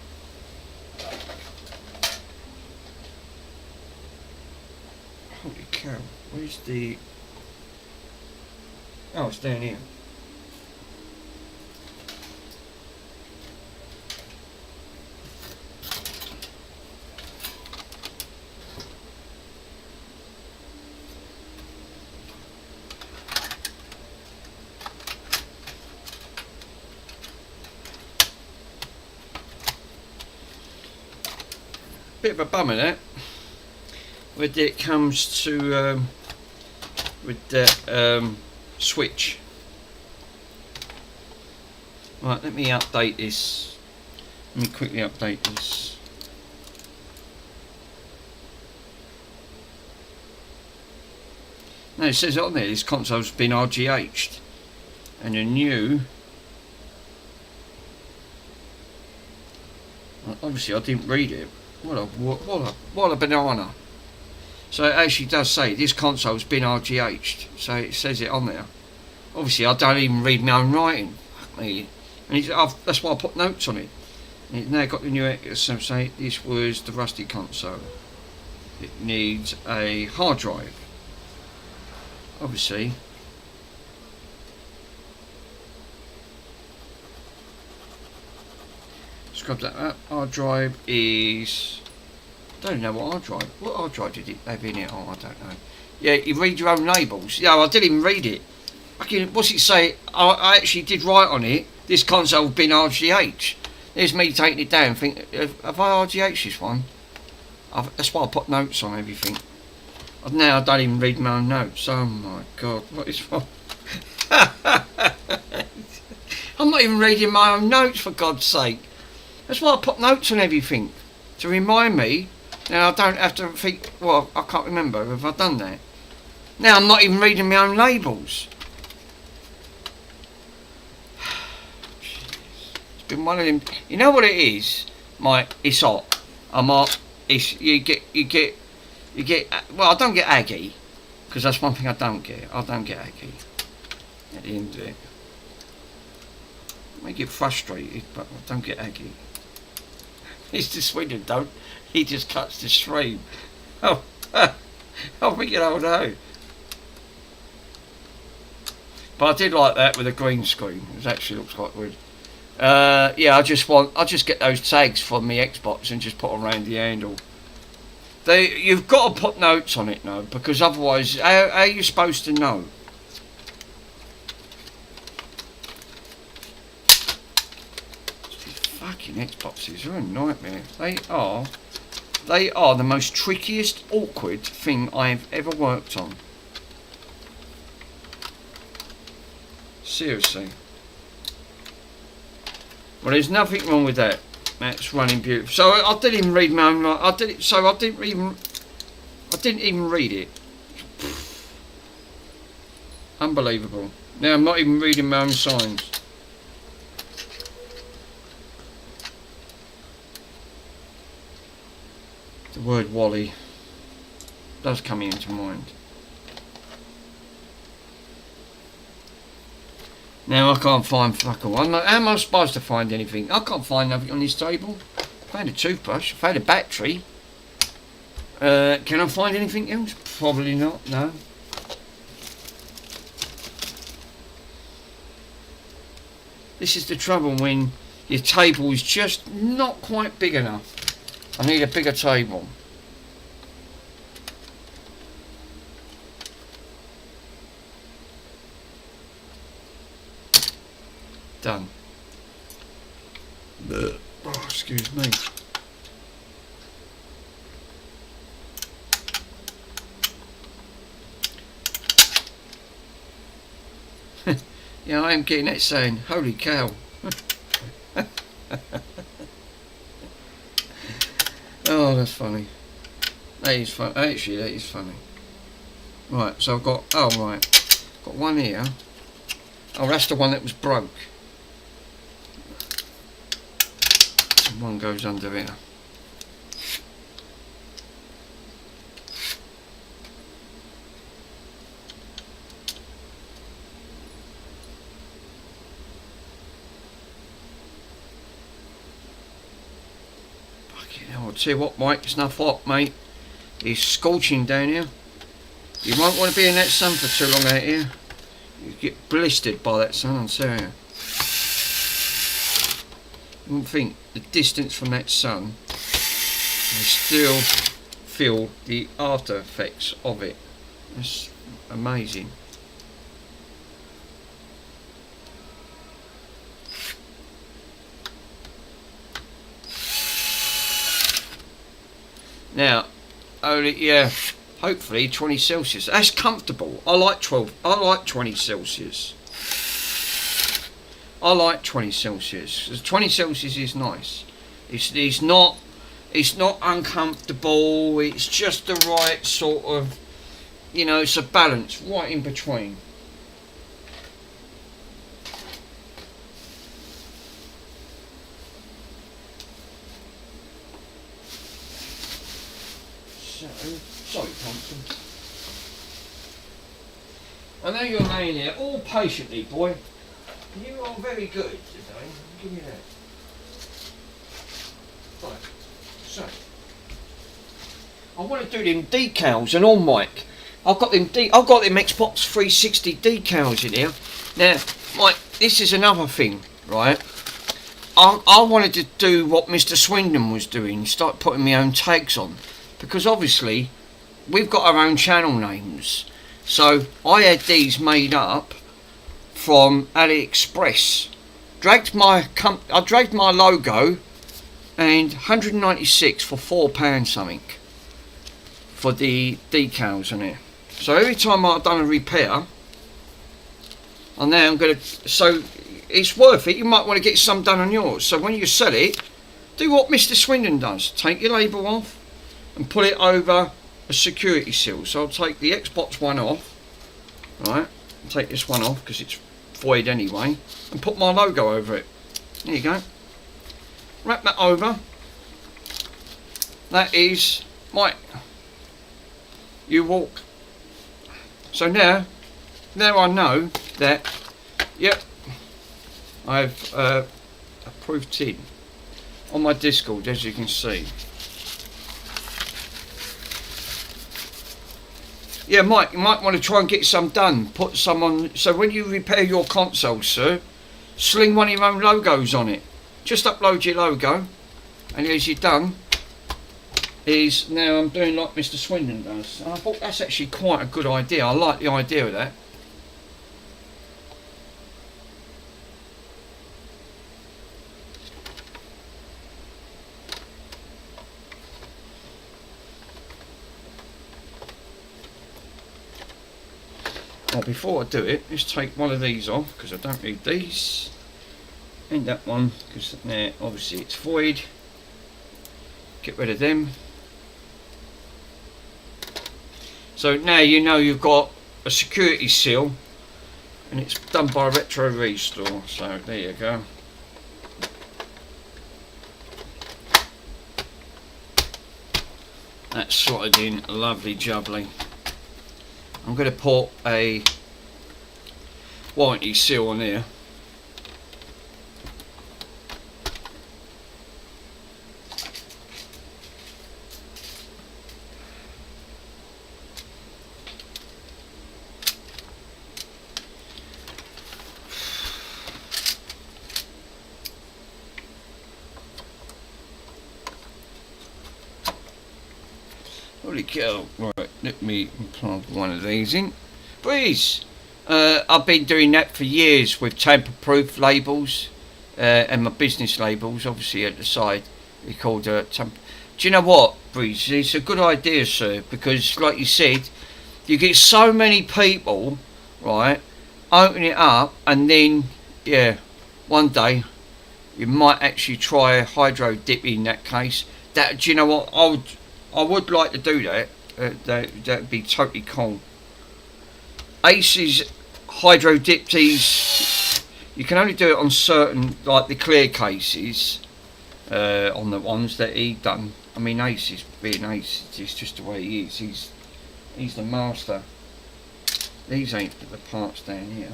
Holy cow, where's the... Oh, it's down here. Bit of a bummer that when it comes to with the switch. Right, let me update this. Let me quickly update this. No, it says on there this console's been RGH'd and a new... Obviously I didn't read it. What a banana. So it actually does say this console's been RGH'd, so it says it on there. Obviously I don't even read my own writing. Fuck me. And that's why I put notes on it. And it's now got the new say this was the rusty console. It needs a hard drive. Obviously. Scrub that up. Hard drive is... I don't know what hard drive did it have in it? Oh, I don't know. Yeah, you read your own labels. Yeah, I didn't even read it. What's it say? I actually did write on it. This console been RGH. There's me taking it down. Think, have I RGH this one? That's why I put notes on everything. Now I don't even read my own notes. Oh my god, what is wrong? I'm not even reading my own notes, for God's sake. That's why I put notes on everything, to remind me. Now I don't have to think, well, I can't remember if I've done that. Now I'm not even reading my own labels. It's been one of them. You know what it is, Mike? It's hot. I'm hot. It's you get. Well, I don't get aggy, because that's one thing I don't get. I don't get aggy at the end of it. I get frustrated, but I don't get aggy. It's the Sweden, don't. He just cuts the stream. Oh, I'm thinking, oh no. But I did like that with a green screen. It actually looks quite good. Yeah, I'll just get those tags from the Xbox and just put them around the handle. You've got to put notes on it now, because otherwise, how are you supposed to know? Fucking Xboxes are a nightmare. They are the most trickiest, awkward thing I've ever worked on. Seriously. Well, there's nothing wrong with that. That's running beautiful. So I didn't even read my own. I didn't even read it. Unbelievable. Now I'm not even reading my own signs. The word Wally does come into mind. Now I can't find fucking one. How am I supposed to find anything? I can't find nothing on this table. I found a toothbrush. I found a battery. Can I find anything else? Probably not. No. This is the trouble when your table is just not quite big enough. I need a bigger table. Done. Oh, excuse me. Yeah, I am getting that saying, holy cow. Oh, that's funny. That is fun. Actually, that is funny. Right, so I've got, oh right, got one here. Oh, that's the one that was broke. And one goes under here. I'll tell you what, Mike, it's enough hot, mate. It's scorching down here. You won't want to be in that sun for too long out here. You get blistered by that sun, I'm telling you. You wouldn't think the distance from that sun, you still feel the after effects of it. It's amazing. Now, hopefully 20 Celsius. That's comfortable. I like 20 Celsius. I like 20 Celsius. 20 Celsius is nice. It's not uncomfortable. It's just the right sort of, it's a balance right in between. Sorry, Thompson. I know you're laying there all patiently, boy. You are very good today. Give me that. Right. So, I want to do them decals and all, Mike. I've got them Xbox 360 decals in here. Now, Mike, this is another thing, right? I wanted to do what Mr. Swindon was doing, start putting my own tags on. Because obviously, we've got our own channel names. So, I had these made up from AliExpress. I dragged my logo and 196 for £4 something for the decals on it. So every time I've done a repair, and now I'm going to, so it's worth it. You might want to get some done on yours. So when you sell it, do what Mr. Swindon does. Take your label off and put it over a security seal. So I'll take the Xbox one off, right? I'll take this one off because it's void anyway, and put my logo over it. There you go. Wrap that over. That is my You Walk. So now I know that, yep, I've approved tin on my Discord, as you can see. Yeah, Mike, you might want to try and get some done. Put some on, so when you repair your console, sir, sling one of your own logos on it. Just upload your logo, and as you're done, is now I'm doing like Mr. Swindon does. And I thought that's actually quite a good idea. I like the idea of that. Well, before I do it, let's take one of these off because I don't need these, and that one because now obviously it's void. Get rid of them. So now you know you've got a security seal, and it's done by Retro Restore. So there you go. That's slotted in, lovely jubbly. I'm going to put a warranty seal on here. Holy cow. Right, let me plug one of these in. Please! I've been doing that for years with tamper-proof labels and my business labels, obviously at the side. They're called Do you know what, Breeze? It's a good idea, sir, because like you said, you get so many people, right, open it up, and then, yeah, one day you might actually try hydro dip in that case. That, do you know what, I would like to do that. That'd be totally cool. Ace's hydro dip these, you can only do it on certain, like the clear cases, on the ones that he done. I mean, Ace is being Ace, it's just the way he is. He's the master. These ain't the parts down here.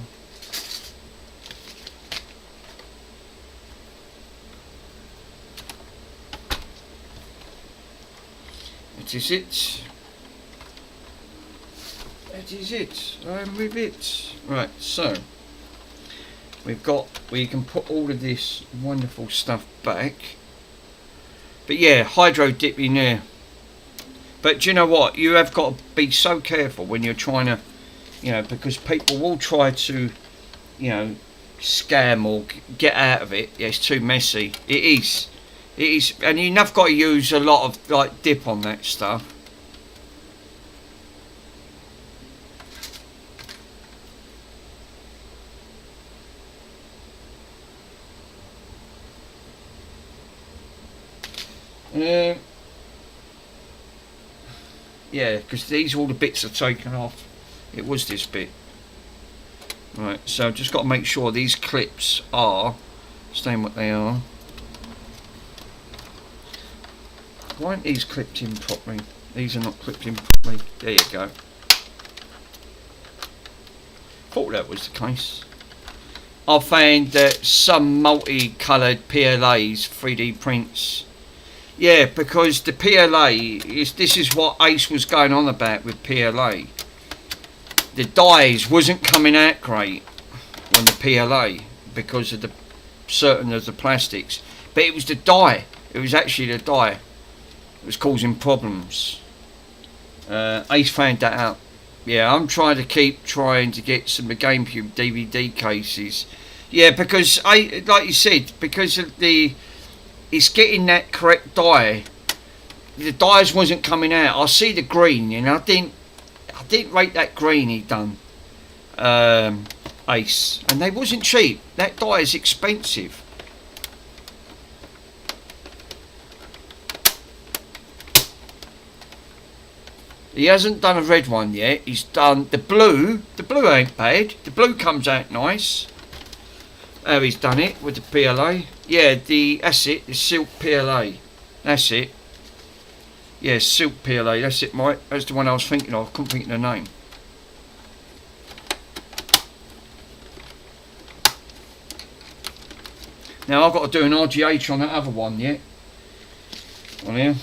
That is it. That is it. I'm with it. Right, so we can put all of this wonderful stuff back. But yeah, hydro dip in there. But do you know what? You have got to be so careful when you're trying to, you know, because people will try to, you know, scam or get out of it. Yeah, it's too messy. It is. It is. And you've got to use a lot of like dip on that stuff. Yeah, because these all the bits are taken off. It was this bit. Right, so just got to make sure these clips are staying what they are. Why aren't these clipped in properly? These are not clipped in properly. There you go. Thought that was the case. I found that some multi-coloured PLAs, 3D prints. Yeah, because the PLA this is what Ace was going on about with PLA. The dyes wasn't coming out great on the PLA because of the certain of the plastics, but it was the dye. It was actually the dye that was causing problems. Ace found that out. Yeah, I'm trying to get some of the GameCube DVD cases. Yeah, because like you said, because of it's getting that correct dye. The dyes wasn't coming out. I see the green, and I didn't rate that green he done, Ace, and they wasn't cheap. That dye is expensive. He hasn't done a red one yet. He's done the blue. The blue ain't bad. The blue comes out nice. How he's done it with the PLA. Yeah, that's it, the Silk PLA. That's it. Yeah, Silk PLA, that's it, Mike. That's the one I was thinking of. I couldn't think of the name. Now I've got to do an RGH on that other one yet. On here.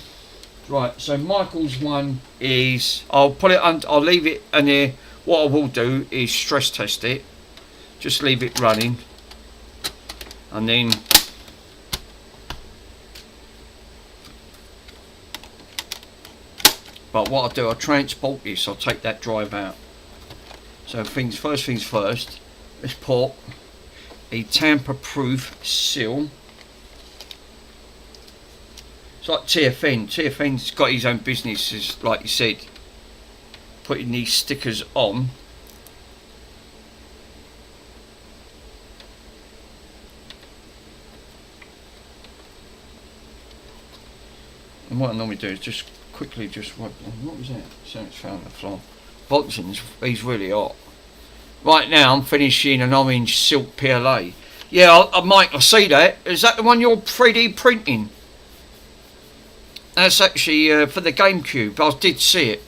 Right, so Michael's one is, I'll leave it in there. What I will do is stress test it. Just leave it running. And then but what I'll do, I'll transport this, I'll take that drive out. So first things first, let's put a tamper-proof seal. It's like TFN. TFN's got his own business, like you said, putting these stickers on. And what I normally do is just quickly wipe. What was that? So it's found the floor. Boxing's, he's really hot. Right now I'm finishing an orange silk PLA. Yeah, Mike, I see that. Is that the one you're 3D printing? That's actually for the GameCube. I did see it.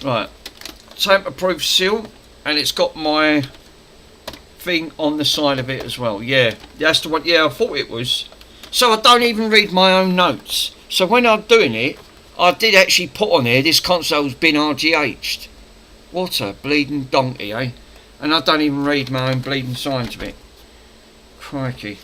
Right, tamper-proof seal, and it's got my thing on the side of it as well. Yeah, that's the one. Yeah, I thought it was. So I don't even read my own notes. So when I'm doing it, I did actually put on there, this console's been RGH'd. What a bleeding donkey, eh? And I don't even read my own bleeding signs of it. Crikey.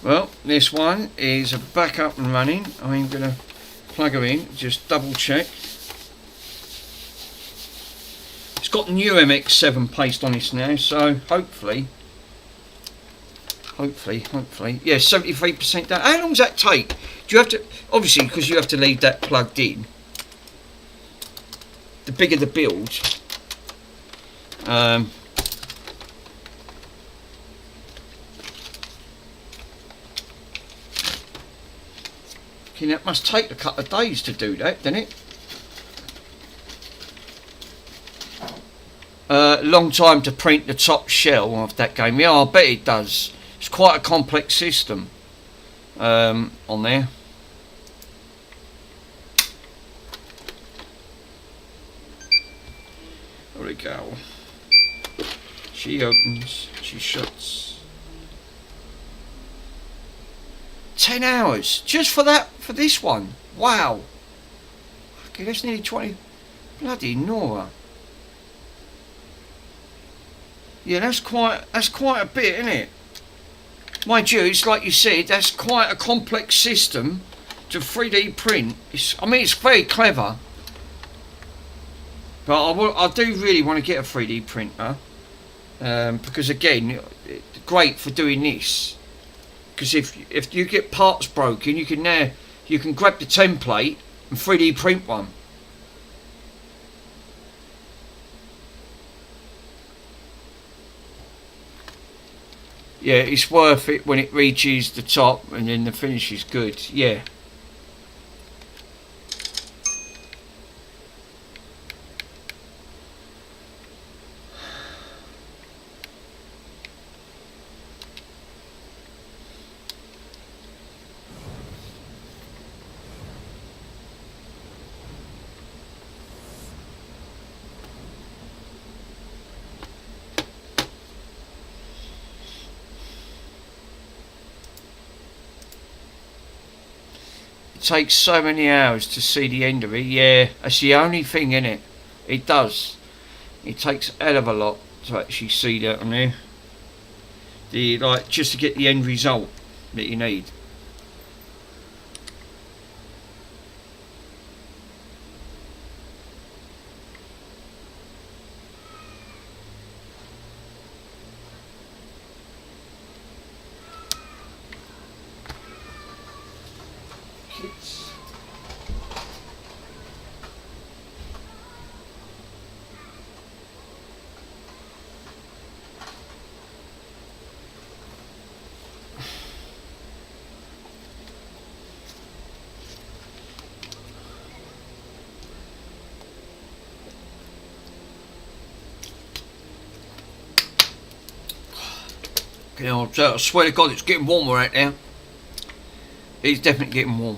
Well, this one is back up and running. I'm going to plug her in, just double check. It's got the new MX7 paste on it now, so hopefully, yeah, 73% down. How long does that take? Do you have to, obviously, because you have to leave that plugged in, the bigger the build, that must take a couple of days to do that, doesn't it? Long time to print the top shell of that game. Yeah, I bet it does. It's quite a complex system on there. we go. She opens, she shuts. 10 hours just for this one. Wow. Okay, that's nearly 20. Bloody Nora. Yeah, that's quite a bit, isn't it? Mind you, it's like you said, that's quite a complex system to 3D print. I mean, it's very clever. But I do really want to get a 3D printer. Because again, it's great for doing this. Because if you get parts broken, you can grab the template and 3D print one. Yeah, it's worth it when it reaches the top and then the finish is good. Yeah. Takes so many hours to see the end of it. Yeah, that's the only thing in it. It does. It takes a hell of a lot to actually see that on there. Just to get the end result that you need. You know, I swear to God, it's getting warmer right now. It's definitely getting warm.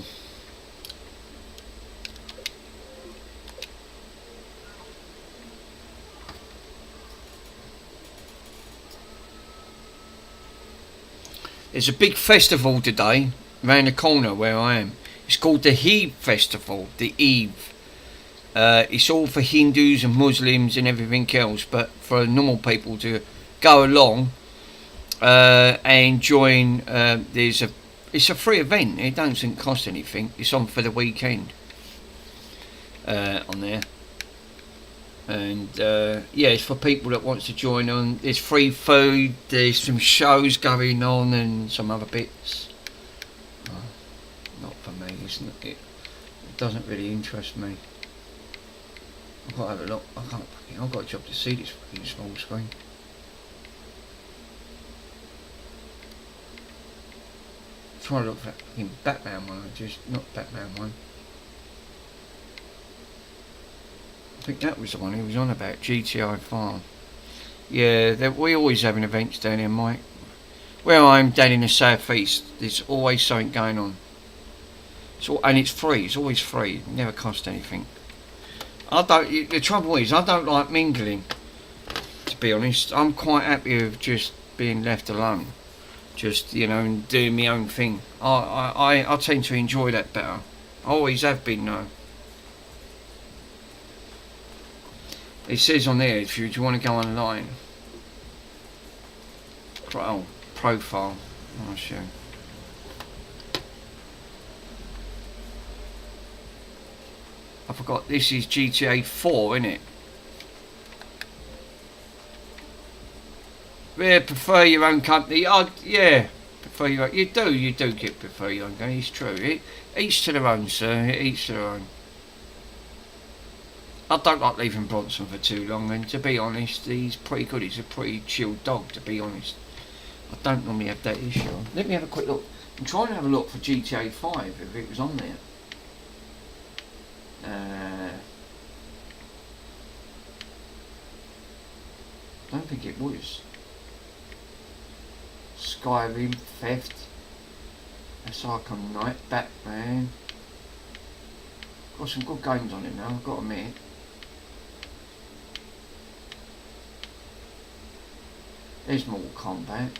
There's a big festival today around the corner where I am. It's called the Eve Festival, the Eve. It's all for Hindus and Muslims and everything else, but for normal people to go along and join. It's a free event. It doesn't cost anything. It's on for the weekend on there, and yeah, it's for people that wants to join on. There's free food. There's some shows going on and some other bits. Not for me, isn't it? It doesn't really interest me. I've got to have a look. I've got a job to see this fucking small screen. Trying to look for that fucking Batman one, not Batman one. I think that was the one he was on about, GTI Farm. Yeah, we always having events down here, Mike. Where I'm down in the southeast, there's always something going on. And it's free, it's always free, it never costs anything. The trouble is, I don't like mingling, to be honest. I'm quite happy with just being left alone. Just, you know, and doing my own thing. I tend to enjoy that better. I always have been, though. It says on there, if you want to go online. Profile. I'll show. I forgot, this is GTA 4, isn't it? Yeah, prefer your own company. Yeah, prefer your own. You do get prefer your own company. It's true. Each to their own, sir. Each to their own. I don't like leaving Bronson for too long, and to be honest, he's pretty good. He's a pretty chill dog, to be honest. I don't normally have that issue. Let me have a quick look. I'm trying to have a look for GTA 5 if it was on there. I don't think it was. Skyrim, Theft, Arkham Knight, Batman. Got some good games on it now, I've got to admit. There's Mortal Kombat.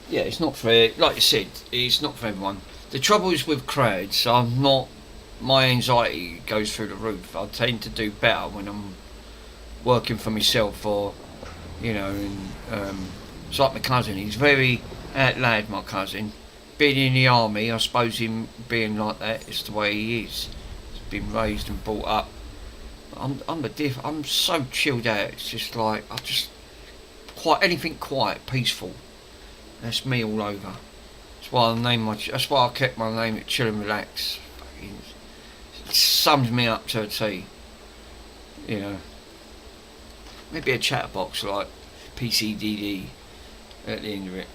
Yeah, it's not for, like you said, it's not for everyone. The trouble is with crowds, my anxiety goes through the roof. I tend to do better when I'm working for myself, or, you know, and it's like my cousin, he's very out loud, my cousin. Being in the army, I suppose him being like that is the way he is. He's been raised and brought up. I'm so chilled out, it's just like, anything quiet, peaceful. That's me all over. That's why I kept my name at Chill and Relax. It sums me up to a T. You know. Maybe a chatterbox like PCDD at the end of it.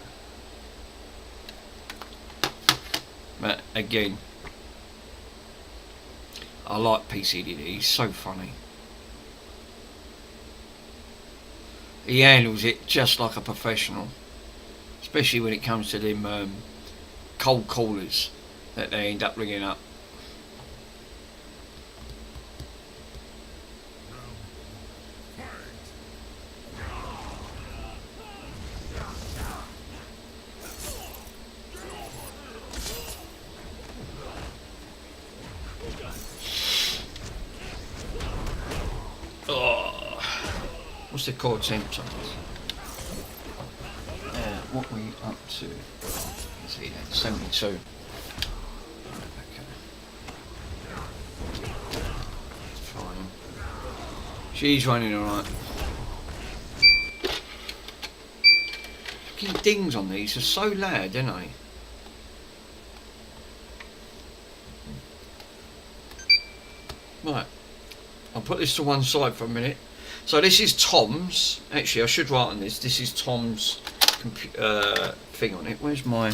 But again, I like PCDD. He's so funny. He handles it just like a professional. Especially when it comes to them cold callers that they end up ringing up. Oh. What's the core temperature? What we up to? Let's see, 72. Okay. Fine. She's running alright. Fucking dings on these are so loud, aren't they? Right. I'll put this to one side for a minute. So this is Tom's. Actually, I should write on this. This is Tom's thing on it. Where's my...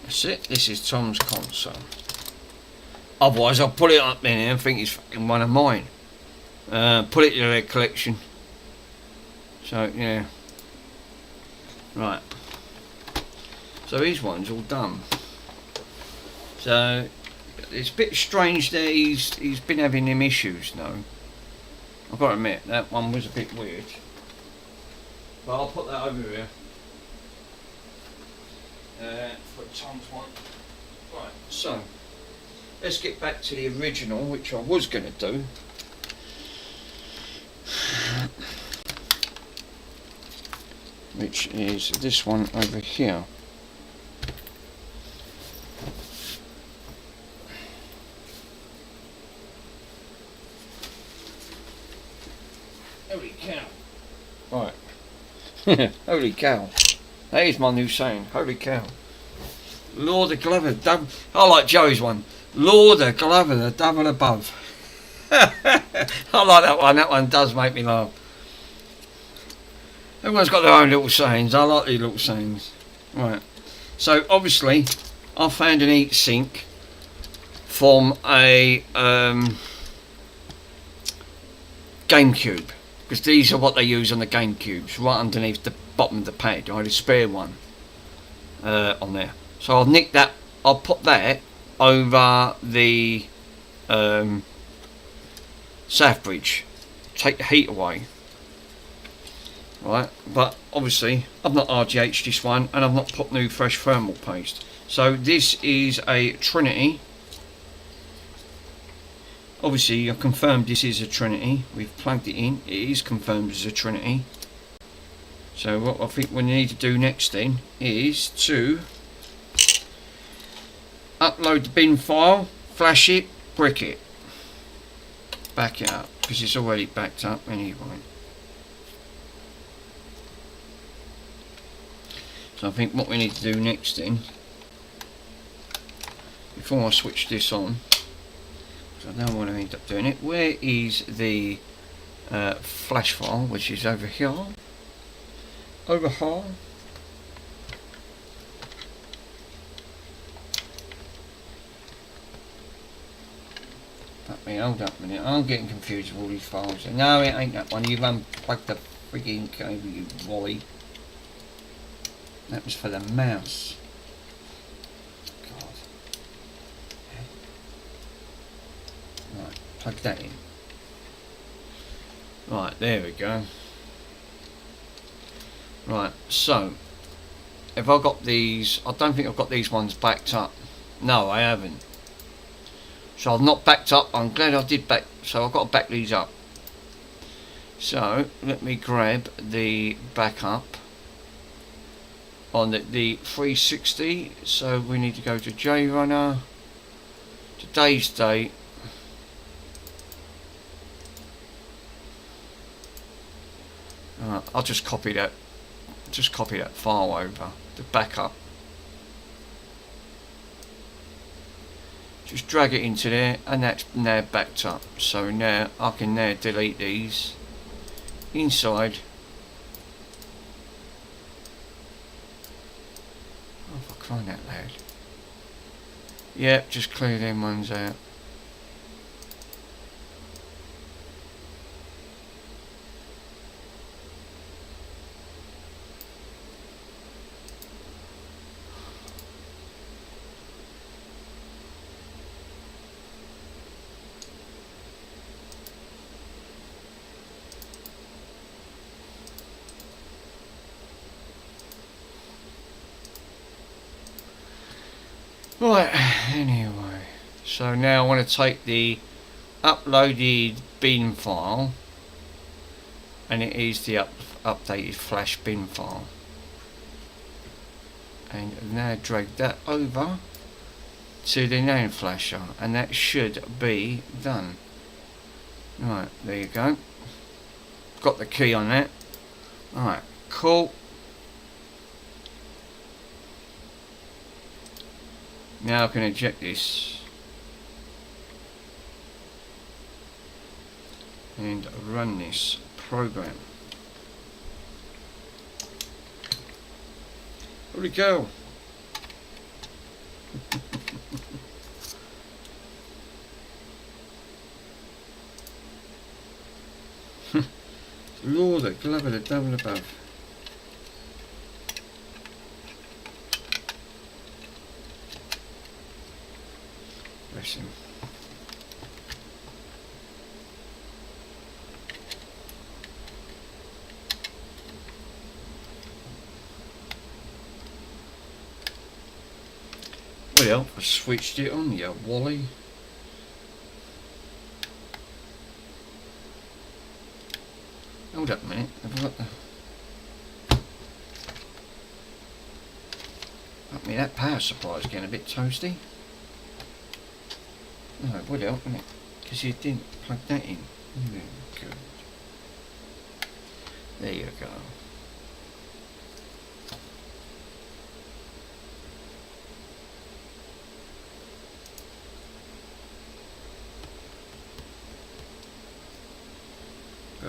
That's it, this is Tom's console. Otherwise I'll put it up in here and think it's fucking one of mine. Put it in their collection. So yeah. Right. So his one's all done. So it's a bit strange that he's been having them issues now. I've got to admit that one was a bit weird. But I'll put that over here. For Tom's one. Right, so let's get back to the original, which I was going to do. Which is this one over here. Holy cow. Right. Holy cow. That is my new saying. Holy cow. Lord of Glover. I like Joey's one. Lord of Glover, the double above. I like that one. That one does make me laugh. Everyone's got their own little sayings. I like these little sayings. Right. So obviously, I found an heat sink from a GameCube, because these are what they use on the GameCubes, right underneath the bottom of the pad. I had a spare one on there, so I'll nick that. I'll put that over the south bridge, take the heat away. Right, but obviously I've not RGH'd this one, and I've not put new fresh thermal paste. So this is a Trinity. Obviously I confirmed this is a Trinity. We've plugged it in. It is confirmed as a Trinity. So what I think we need to do next then is to upload the bin file, flash it, brick it, back it up, because it's already backed up anyway. So I think what we need to do next then, before I switch this on, because I don't want to end up doing it. Where is the flash file, which is over here? Over here. Hold up a minute, I'm getting confused with all these files. No, it ain't that one. You've unplugged the frigging cable, you wally. That was for the mouse. God. Right, plug that in. Right, there we go. Right, so have I got these? I don't think I've got these ones backed up. No, I haven't. So I've not backed up. I'm glad I did back. So I've got to back these up. So let me grab the backup on the 360. So we need to go to JRunner. Today's date. I'll just copy that. Just copy that file over. The backup. Just drag it into there, and that's now backed up. So now I can now delete these inside. Oh, for crying out loud. Yep, just clear them ones out. Right, anyway, so now I want to take the uploaded bin file, and it is the updated flash bin file, and now drag that over to the name flasher, and that should be done. Right, there you go. Got the key on that. Alright, cool. Now I can eject this and run this program. Where'd it go? Lord, the glove of the double above. Bless him. Well, I switched it on, you wally. Hold up a minute, have I got the... I mean, that power supply is getting a bit toasty. No, it would help, wouldn't it? Because you didn't plug that in. Good. There you go.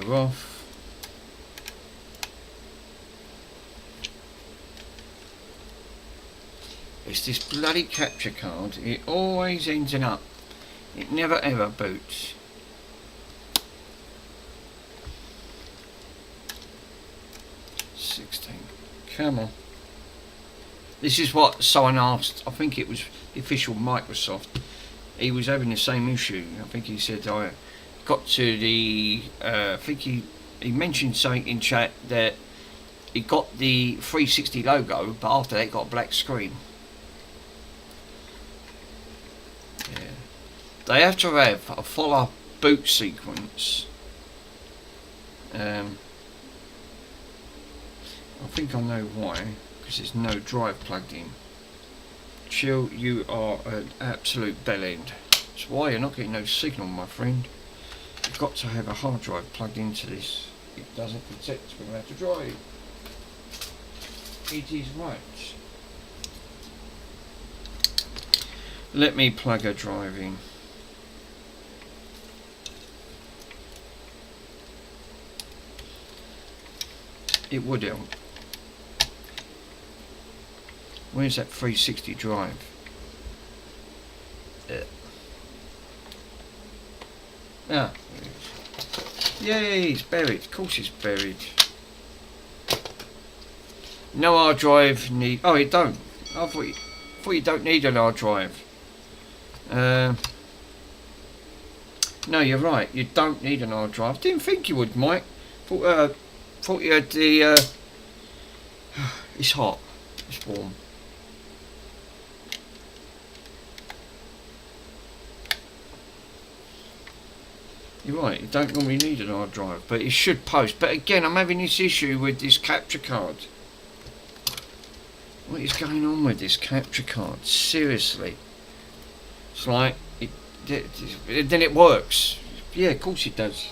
Go off. It's this bloody capture card. It always ends up. It never ever boots. Come on. This is what someone asked. I think it was the official Microsoft. He was having the same issue. I think he said I got to the. I think he mentioned something in chat that he got the 360 logo, but after that, it got a black screen. Yeah. They have to have a follow boot sequence. I think I know why, because there's no drive plugged in. Chill, you are an absolute bellend. That's why you're not getting no signal, my friend. You've got to have a hard drive plugged into this. It doesn't protect when you have to drive. It is right. let me plug a drive in. It would help. Where's that 360 drive? Ah, yay, it's buried. Of course it's buried. No hard drive need. Oh, it don't. I thought you don't need an hard drive. No, you're right. You don't need an hard drive. Didn't think you would, Mike. Thought you had the. It's hot. It's warm. You're right, you don't normally need an hard drive, but it should post. But again, I'm having this issue with this capture card. What is going on with this capture card? Seriously. It's like, then it works. Yeah, of course it does.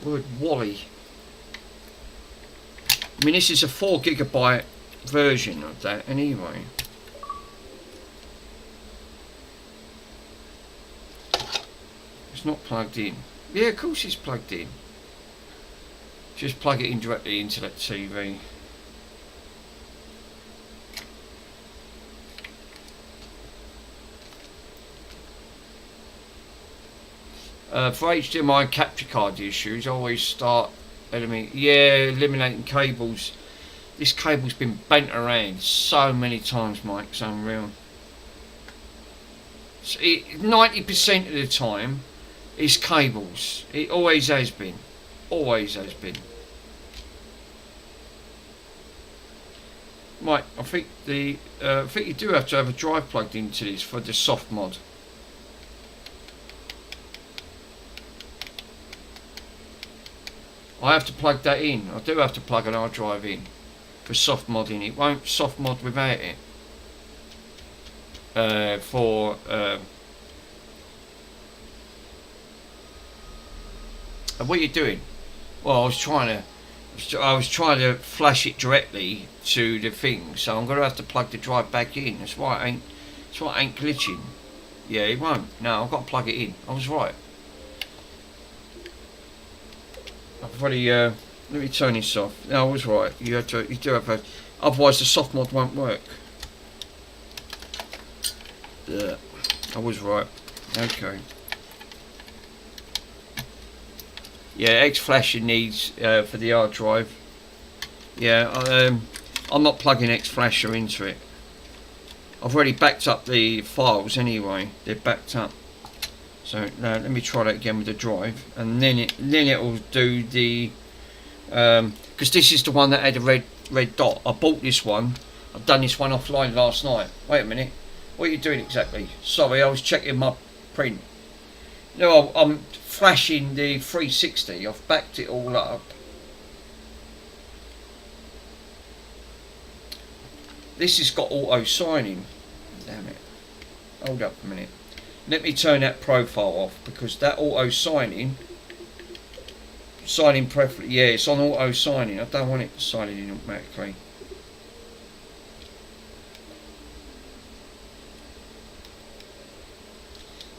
Word Wally. I mean, this is a 4GB version of that anyway. It's not plugged in. Yeah, of course it's plugged in. Just plug it in directly into that TV. For HDMI capture card issues, I always start eliminating cables. This cable's been bent around so many times, Mike, it's unreal. 90% of the time, it's cables. It always has been. Always has been. Right, I think you do have to have a drive plugged into this for the soft mod. I have to plug that in. I do have to plug an hard drive in for soft modding. It won't soft mod without it. What are you doing? Well, I was trying to flash it directly to the thing, so I'm gonna have to plug the drive back in. That's why it ain't glitching. Yeah, it won't. No, I've got to plug it in. I was right. I've already let me turn this off. No, I was right. You do have a, otherwise the soft mod won't work. Yeah, I was right. Okay. Yeah, X flashing needs for the hard drive. Yeah, I'm not plugging X flasher into it. I've already backed up the files anyway. They're backed up. So now let me try that again with the drive, and then it will do the because this is the one that had a red dot. I bought this one. I've done this one offline last night. Wait a minute. What are you doing exactly? Sorry, I was checking my print. No, I'm flashing the 360. I've backed it all up. This has got auto signing. Damn it. Hold up a minute. Let me turn that profile off, because that auto signing preference, yeah, it's on auto signing. I don't want it signing in automatically.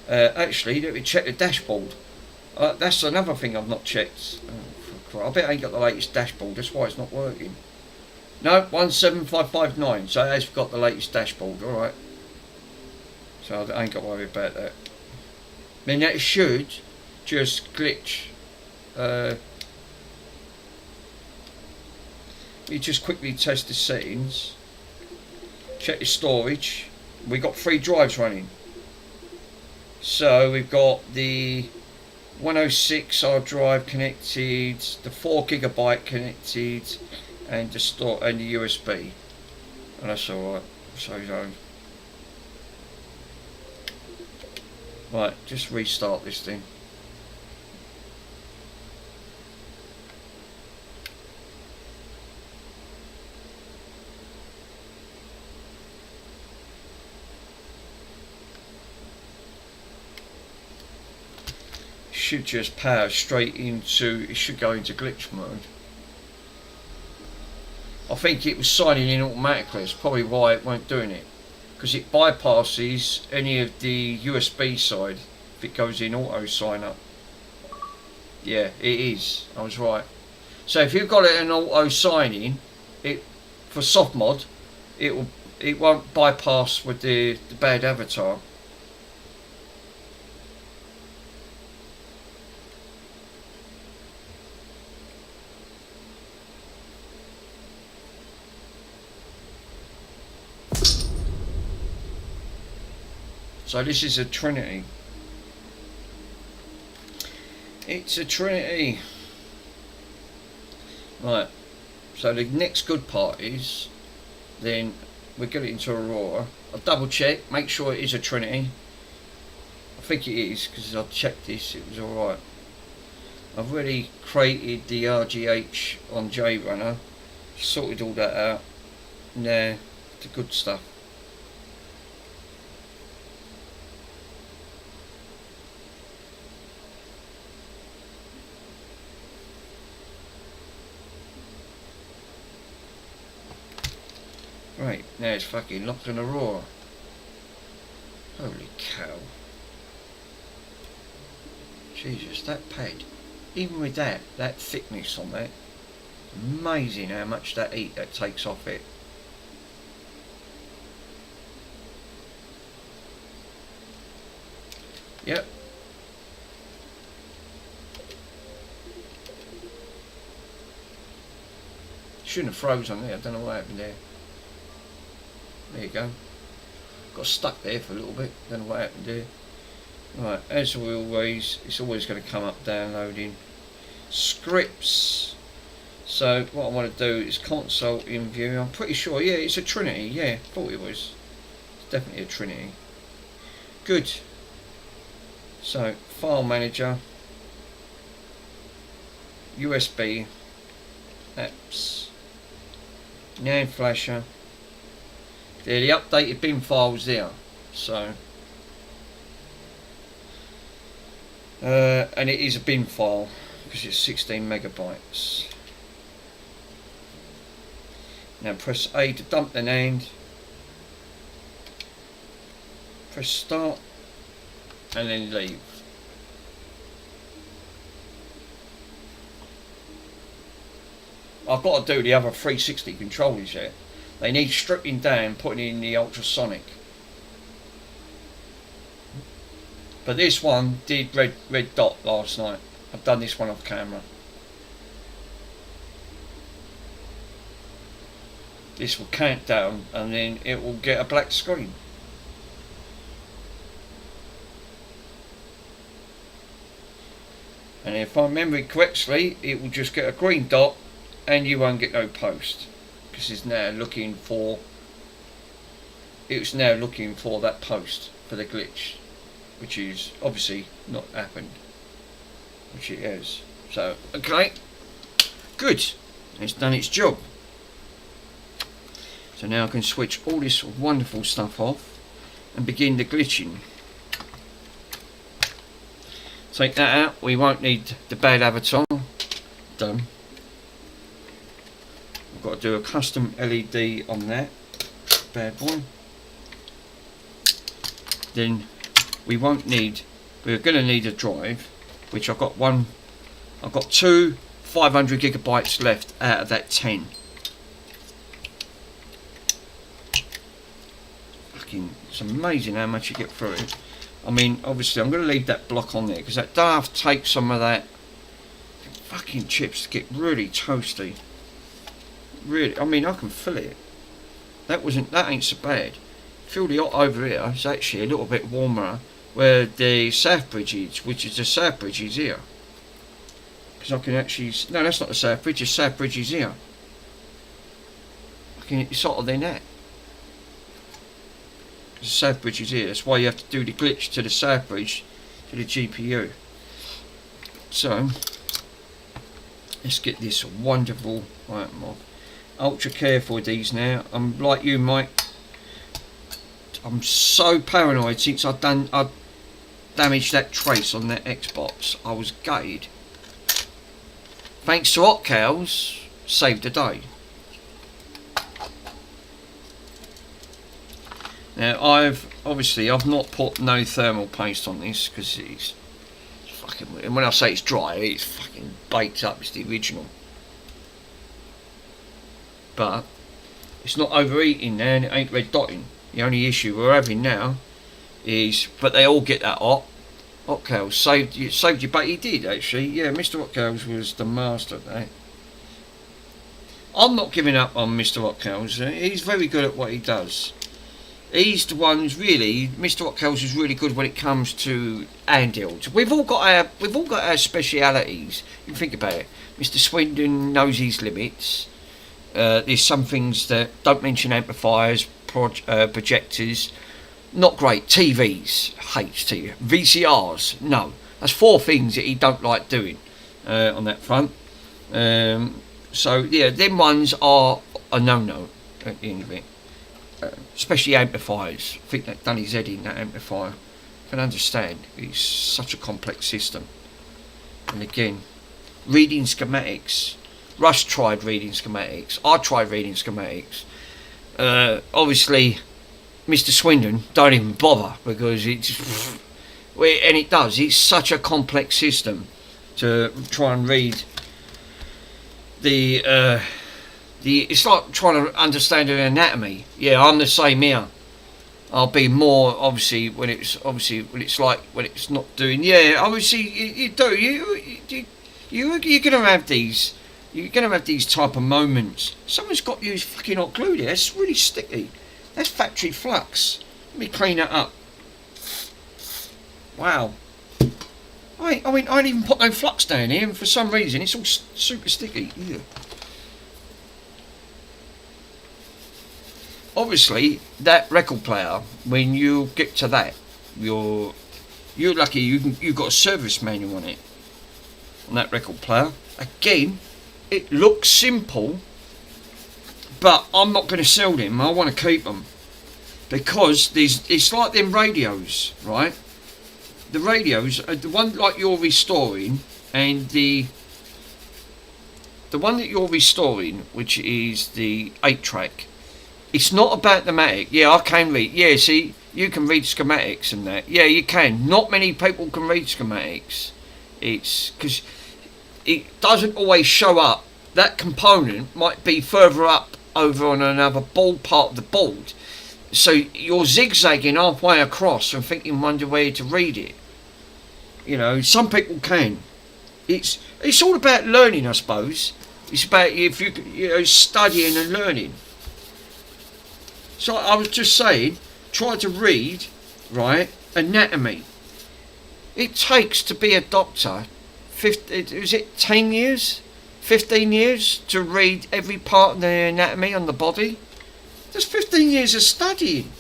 Actually, let me check the dashboard. That's another thing I've not checked. I bet I ain't got the latest dashboard. That's why it's not working. No, 17559. So it has got the latest dashboard. All right. So I ain't got to worry about that. I mean, that should just glitch. You just quickly test the settings. Check the storage. We got 3 drives running. So we've got the 106 hard drive connected, the 4GB connected, and the USB. And that's all right. So. Right, just restart this thing. Should just power straight into, it should go into glitch mode. I think it was signing in automatically, that's probably why it weren't doing it. because it bypasses any of the USB side if it goes in auto sign up. Yeah, it is. I was right. So if you've got it in auto sign in, it for soft mod, it won't bypass with the bad avatar. So this is a Trinity. It's a Trinity. Right. So the next good part is, then we get it into Aurora. I'll double check, make sure it is a Trinity. I think it is, because I checked this, it was alright. I've already created the RGH on JRunner, sorted all that out. Nah, the good stuff. Right, now it's fucking locked in Aurora. Holy cow. Jesus, that pad, even with that thickness on that, amazing how much that heat that takes off it. Yep. Shouldn't have froze on there, I don't know what happened there. There you go. Got stuck there for a little bit, don't know what happened there. Right, as always, it's always going to come up downloading scripts. So what I want to do is console in view. I'm pretty sure, yeah, it's a Trinity. Yeah, thought it was. It's definitely a Trinity. Good. So file manager, USB, apps, NAND flasher. There, the updated bin files there. So. And it is a bin file because it's 16 megabytes. Now press A to dump the NAND. Press start and then leave. I've got to do the other 360 controllers yet. They need stripping down, putting in the ultrasonic. But this one did red dot last night. I've done this one off camera. This will count down and then it will get a black screen. And if I remember it correctly, it will just get a green dot and you won't get no post. Because it's now looking for that post for the glitch, which is obviously not happened, which it has. So okay, good, it's done its job. So now I can switch all this wonderful stuff off and begin the glitching. Take that out, we won't need the bad avatar. Done. I've got to do a custom LED on that bad boy. Then we're going to need a drive, which I've got two 500 gigabytes left out of that 10. Fucking, it's amazing how much you get through it. I mean, obviously I'm going to leave that block on there because that does take some of that fucking chips to get really toasty. Really, I mean, I can feel it. That ain't so bad. Feel the hot over here is actually a little bit warmer where the South Bridge is, which is the South Bridge is here. Because I can actually, no, that's not the South Bridge, the South Bridge is here. It's hotter than that. The South Bridge is here, that's why you have to do the glitch to the South Bridge to the GPU. So let's get this wonderful, right, I'm ultra careful with these now. I'm like you, Mike. I'm so paranoid since I damaged that trace on that Xbox. I was gutted. Thanks to Hot Cows, saved the day. Now I've not put no thermal paste on this because it's fucking, and when I say it's dry, it's fucking baked up. It's the original, but it's not overheating now and it ain't red dotting. The only issue we're having now is, but they all get that hot. Hotcales saved you, but he did actually. Yeah, Mr. Hotcales was the master of that. I'm not giving up on Mr. Hotcales. He's very good at what he does. He's the ones really. Mr. Hotcales is really good when it comes to handhelds. We've all got our specialities. You can think about it. Mr. Swindon knows his limits. There's some things that don't mention amplifiers, projectors. Not great. TVs, hates TV. VCRs, no. That's 4 things that he don't like doing on that front. So yeah, them ones are a no-no at the end of it. Especially amplifiers. I think that done his head in, that amplifier. I can understand. It's such a complex system. And again, reading schematics. Russ tried reading schematics. I tried reading schematics. Obviously, Mr. Swindon don't even bother because it's it's such a complex system to try and read it's like trying to understand an anatomy. Yeah, I'm the same here. I'll be more obviously when it's not doing. Yeah, obviously you're gonna have these. You're gonna have these type of moments. Someone's got to use fucking hot glue there. It's really sticky. That's factory flux. Let me clean that up. Wow. I ain't even put no flux down here, and for some reason it's all super sticky. Yeah. Obviously, that record player, when you get to that, you're lucky. You've got a service manual on it. On that record player, again, it looks simple. But I'm not going to sell them. I want to keep them because it's like them radios, right? The radios, the one like you're restoring, and the one that you're restoring, which is the 8-track. It's not about the Matic. Yeah, I can read. Yeah, see, you can read schematics and that. Yeah, you can. Not many people can read schematics. It's because it doesn't always show up. That component might be further up over on another board part of the board, so you're zigzagging halfway across and thinking, wonder where to read it. You know, some people can. It's all about learning, I suppose. It's about if you studying and learning. So I was just saying, try to read, right, anatomy. It takes to be a doctor 10 years? 15 years to read every part of the anatomy on the body? That's 15 years of studying.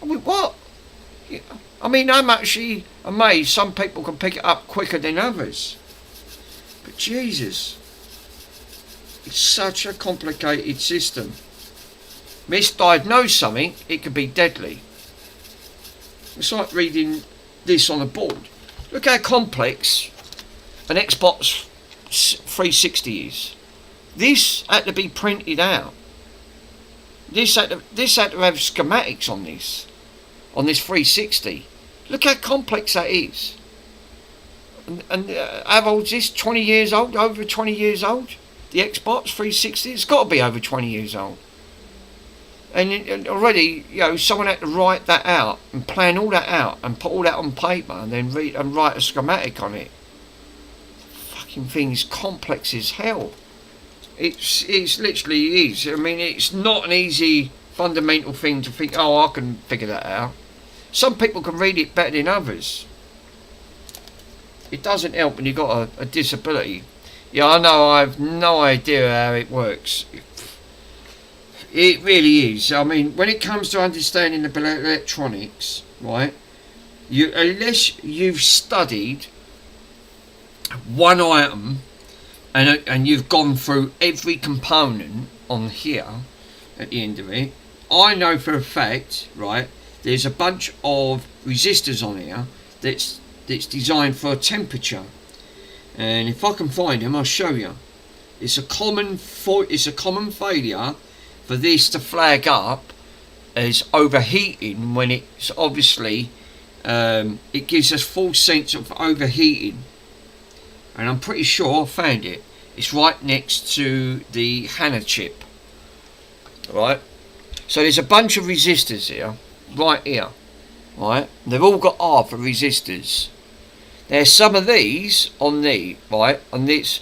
I mean, what? I mean, I'm actually amazed some people can pick it up quicker than others. But Jesus, it's such a complicated system. Misdiagnose something, it could be deadly. It's like reading this on a board. Look how complex an Xbox 360 is. This had to be printed out. This had to have schematics on this 360. Look how complex that is. And how old is this? 20 years old? Over 20 years old? The Xbox 360? It's got to be over 20 years old. And already, you know, someone had to write that out and plan all that out and put all that on paper and then read and write a schematic on it. Fucking thing's complex as hell. It's literally is. I mean, it's not an easy fundamental thing to think, oh, I can figure that out. Some people can read it better than others. It doesn't help when you've got a disability. Yeah, I know, I have no idea how it works. It really is. I mean, when it comes to understanding the electronics, right, unless you've studied one item and you've gone through every component on here at the end of it, I know for a fact, right, there's a bunch of resistors on here that's designed for a temperature, and if I can find them, I'll show you. It's a common failure for this to flag up as overheating when it's obviously it gives us false sense of overheating. And I'm pretty sure I found it. It's right next to the Hannah chip. Right, so there's a bunch of resistors here, right here. Right, they've all got R for resistors. There's some of these on the right on this.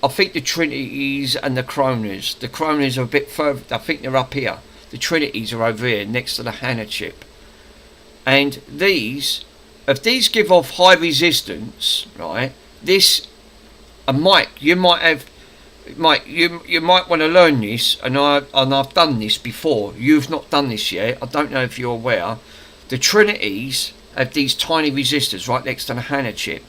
I think the Trinities and the Kronas. The Kronas are a bit further. I think they're up here. The Trinities are over here next to the Hannah chip. And these, if these give off high resistance, right? This, and Mike, you might have, Mike, you might want to learn this. And I've done this before. You've not done this yet. I don't know if you're aware. The Trinities have these tiny resistors right next to the Hannah chip.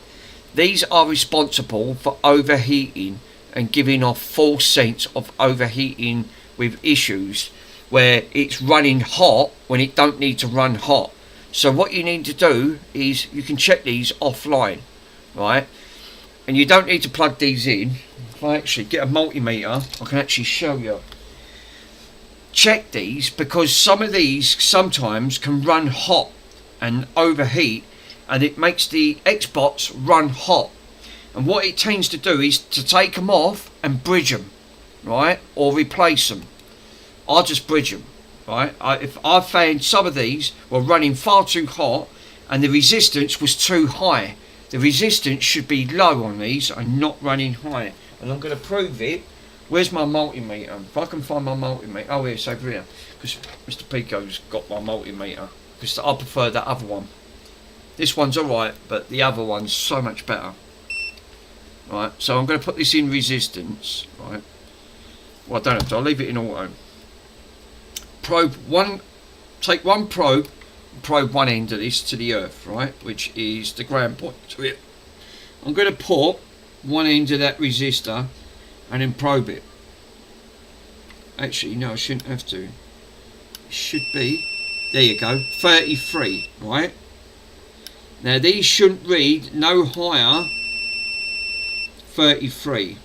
These are responsible for overheating and giving off false sense of overheating with issues where it's running hot when it don't need to run hot. So what you need to do is you can check these offline, right? And you don't need to plug these in. If I actually get a multimeter, I can actually show you. Check these, because some of these sometimes can run hot and overheat, and it makes the Xbox run hot. And what it tends to do is to take them off and bridge them, right? Or replace them. I just bridge them, right? If I found some of these were running far too hot and the resistance was too high. The resistance should be low on these and not running high. And I'm going to prove it. Where's my multimeter? If I can find my multimeter. Oh, here, it's over here. Because Mr. Pico's got my multimeter. Because I prefer that other one. This one's alright, but the other one's so much better. Right, so I'm going to put this in resistance. Right. Well, I don't have to. I'll leave it in auto. Probe one. Take one probe. Probe one end of this to the earth, right, which is the ground point to it. I'm going to put one end of that resistor and then probe it. Actually, no, I shouldn't have to. It should be, there you go, 33, right? Now these shouldn't read no higher 33.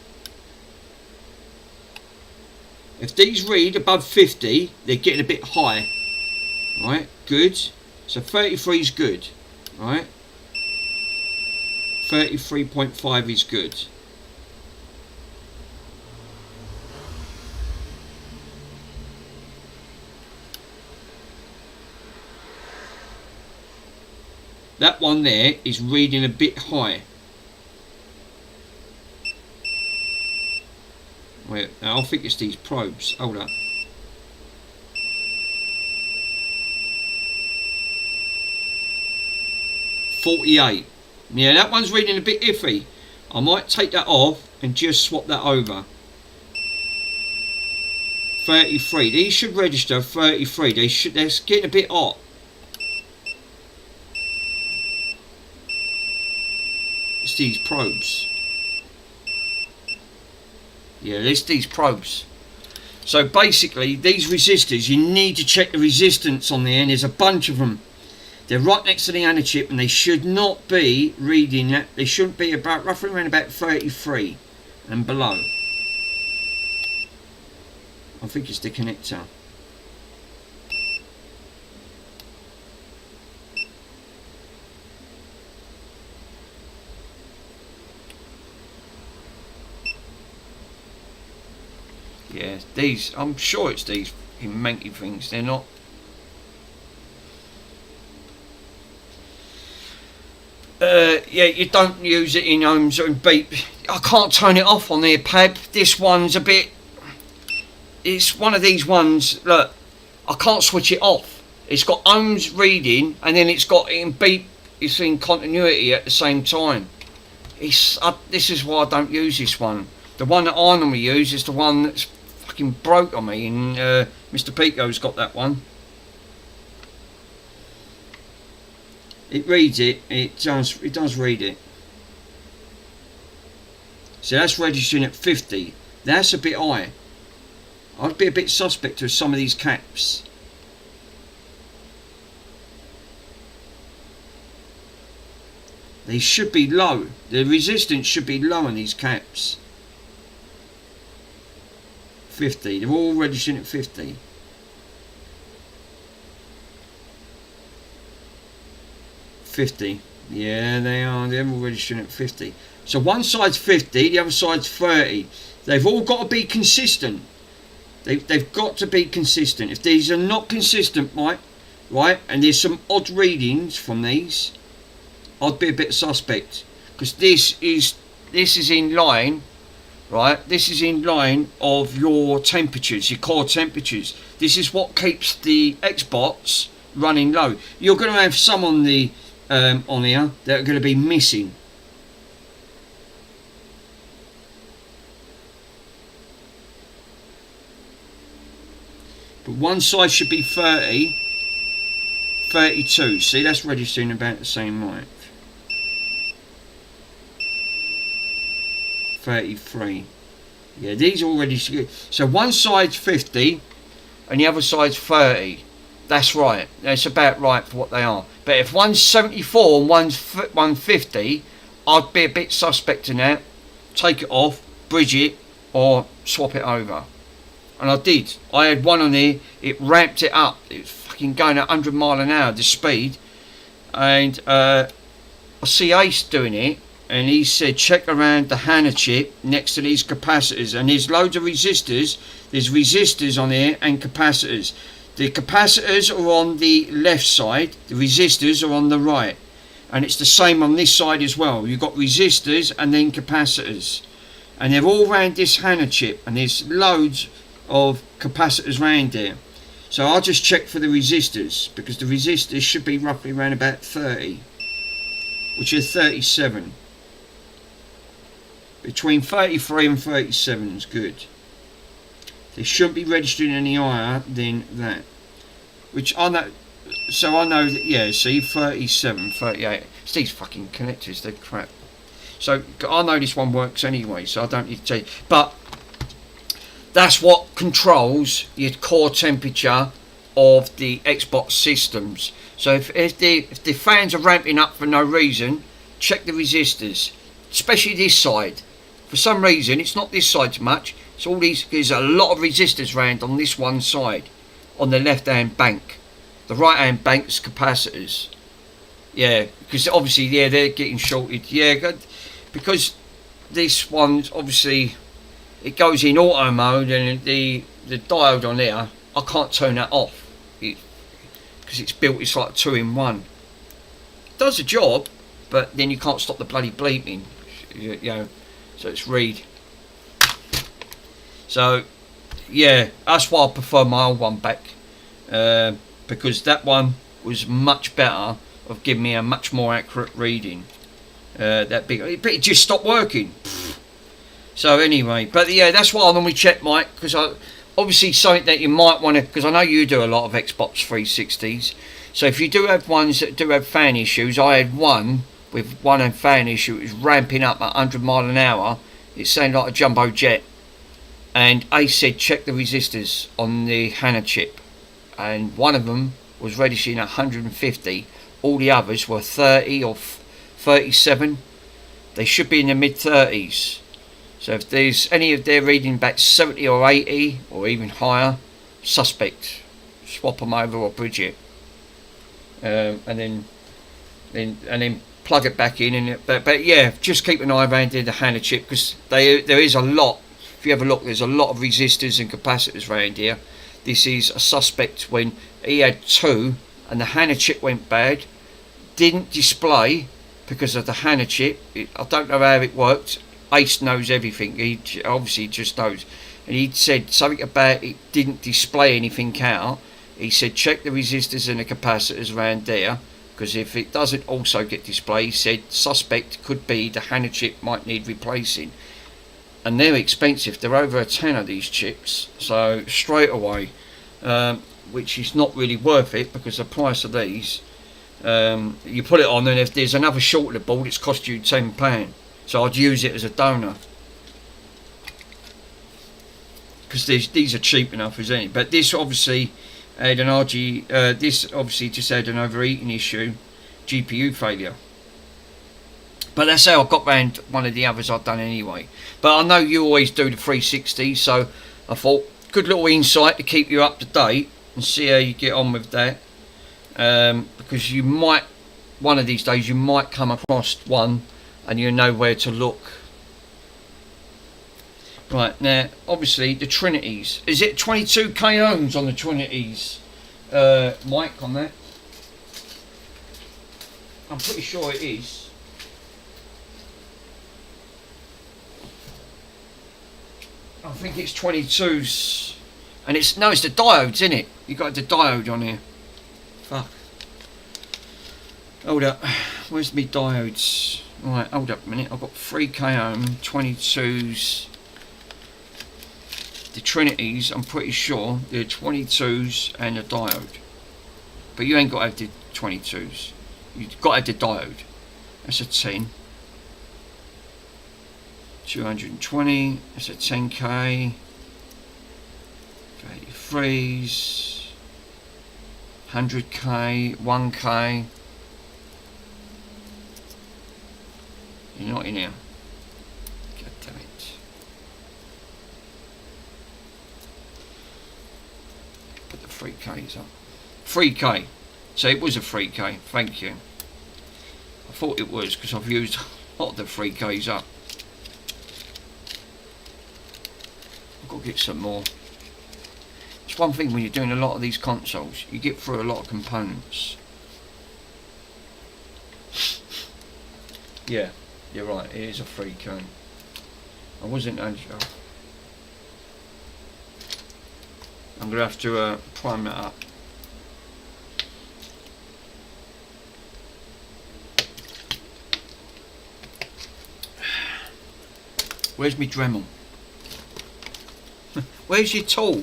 If these read above 50, they're getting a bit high, right? Good. So 33 is good, right? 33.5 is good. That one there is reading a bit high. Wait, now I think it's these probes. Hold up. .48. Yeah, that one's reading a bit iffy. I might take that off and just swap that over. 33. These should register 33. They're getting a bit hot. It's these probes. Yeah, it's these probes. So basically, these resistors, you need to check the resistance on the end. There's a bunch of them. They're right next to the Hannah chip, and they should not be reading that. They shouldn't be about roughly around about 33 and below. I think it's the connector. Yeah, these. I'm sure it's these manky things. They're not. Yeah, you don't use it in homes and beep. I can't turn it off on the pad. This one's a bit. It's one of these ones. Look, I can't switch it off. It's got ohms reading, and then it's got it in beep. It's in continuity at the same time. It's. This is why I don't use this one. The one that I normally use is the one that's fucking broke on me, and Mr. Pico's got that one. It reads it. It does read it. So that's registering at 50. That's a bit high. I'd be a bit suspect of some of these caps. They should be low. The resistance should be low on these caps. 50. They're all registering at 50. 50. Yeah, they are. They're all registering at 50. So one side's 50, the other side's 30. They've all got to be consistent. They've got to be consistent. If these are not consistent, Mike, right, and there's some odd readings from these, I'd be a bit suspect, because this is in line, right? This is in line of your temperatures, your core temperatures. This is what keeps the Xbox running low. You're going to have some on the on here that are going to be missing. But one side should be 30, 32. See, that's registering about the same height. 33. Yeah, these are already. So one side's 50 and the other side's 30. That's right. That's about right for what they are. But if one's 74 and one's 150, I'd be a bit suspect in that. Take it off, bridge it, or swap it over. And I did. I had one on there. It ramped it up. It was fucking going at 100 mile an hour, the speed. And I see Ace doing it. And he said, check around the Hannah chip next to these capacitors. And there's loads of resistors. There's resistors on there and capacitors. The capacitors are on the left side. The resistors are on the right. And it's the same on this side as well. You've got resistors and then capacitors. And they're all around this Hannah chip. And there's loads of capacitors around there. So I'll just check for the resistors, because the resistors should be roughly around about 30, which is 37. Between 33 and 37 is good. They shouldn't be registering any higher than that, which I know. So I know that, yeah, see, 37, 38. It's these fucking connectors, they're crap. So I know this one works anyway, so I don't need to tell you. But that's what controls your core temperature of the Xbox systems. So if the fans are ramping up for no reason, check the resistors, especially this side. For some reason, it's not this side so much. It's all these. There's a lot of resistors round on this one side, on the left-hand bank. The right-hand bank's capacitors. Yeah, because obviously, yeah, they're getting shorted. Yeah, good, because this one's obviously, it goes in auto mode, and the diode on there, I can't turn that off because it's built. It's like 2-in-1. It does the job, but then you can't stop the bloody bleeping. You know, so it's read. So yeah, that's why I prefer my old one back, because that one was much better of giving me a much more accurate reading. That big, but it just stopped working. So anyway, but yeah, that's why I normally check, Mike, because I obviously something that you might want to, because I know you do a lot of Xbox 360s. So if you do have ones that do have fan issues, I had one with one fan issue. It was ramping up at 100 mile an hour. It sounded like a jumbo jet. And Ace said check the resistors on the Hannah chip, and one of them was registering 150. All the others were 30 or 37. They should be in the mid 30s. So if there's any of their reading back 70 or 80 or even higher, suspect. Swap them over or bridge it, and then plug it back in. And but yeah, just keep an eye around the Hannah chip, because there is a lot. If you have a look, there's a lot of resistors and capacitors around here. This is a suspect when he had 2 and the Hannah chip went bad. Didn't display because of the Hannah chip. I don't know how it worked. Ace knows everything. He obviously just knows. And he said something about it didn't display anything out. He said check the resistors and the capacitors around there, because if it doesn't also get displayed, he said suspect could be the Hannah chip might need replacing. And they're expensive. They're over a tenner, these chips. So straight away, which is not really worth it, because the price of these, you put it on, and if there's another short of the board, it's cost you £10. So I'd use it as a donor, because these are cheap enough as any. But this obviously had an this obviously just had an overheating issue, GPU failure. But that's how I got round one of the others I've done anyway. But I know you always do the 360, so I thought good little insight to keep you up to date and see how you get on with that. Because you might one of these days you might come across one and you know where to look. Right, now obviously the Trinities, is it 22k ohms on the Trinities mic on that? I'm pretty sure it is. I think it's 22s, and it's the diodes, isn't it? You got the diode on here. Fuck. Hold up, where's me diodes? Right, hold up a minute. I've got 3k ohm, 22s. The Trinities, I'm pretty sure they're 22s and a diode, but you ain't got to have the 22s. You've got to have the diode. That's a 10. 220. That's a 10k. 33s. 100k. 1k. You're not in here. God damn it. Put the 3Ks up. 3K. So it was a 3K. Thank you. I thought it was because I've used a lot of the 3Ks up. I've got to get some more. It's one thing when you're doing a lot of these consoles, you get through a lot of components. Yeah, you're right, it is a 3K. I wasn't unsure. I'm going to have to prime that up. Where's my Dremel? Where's your tool?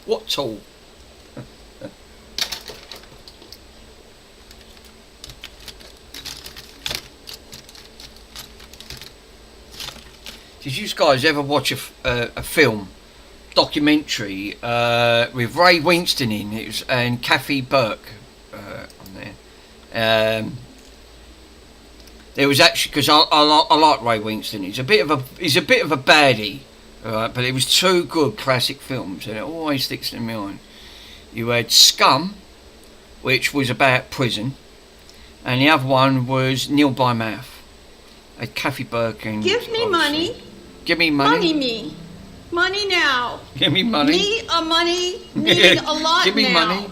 What tool? Did you guys ever watch a film, documentary with Ray Winstone in it and Kathy Burke on there? There was actually, because I like Ray Winstone. He's a bit of a baddie, right? But it was two good classic films, and it always sticks in my mind. You had Scum, which was about prison, and the other one was Neil by Mouth. Had Kathy Burke and Give me money. Give me money. Money me. Money now. Give me money. Me a money. Needing a lot Give me now. money.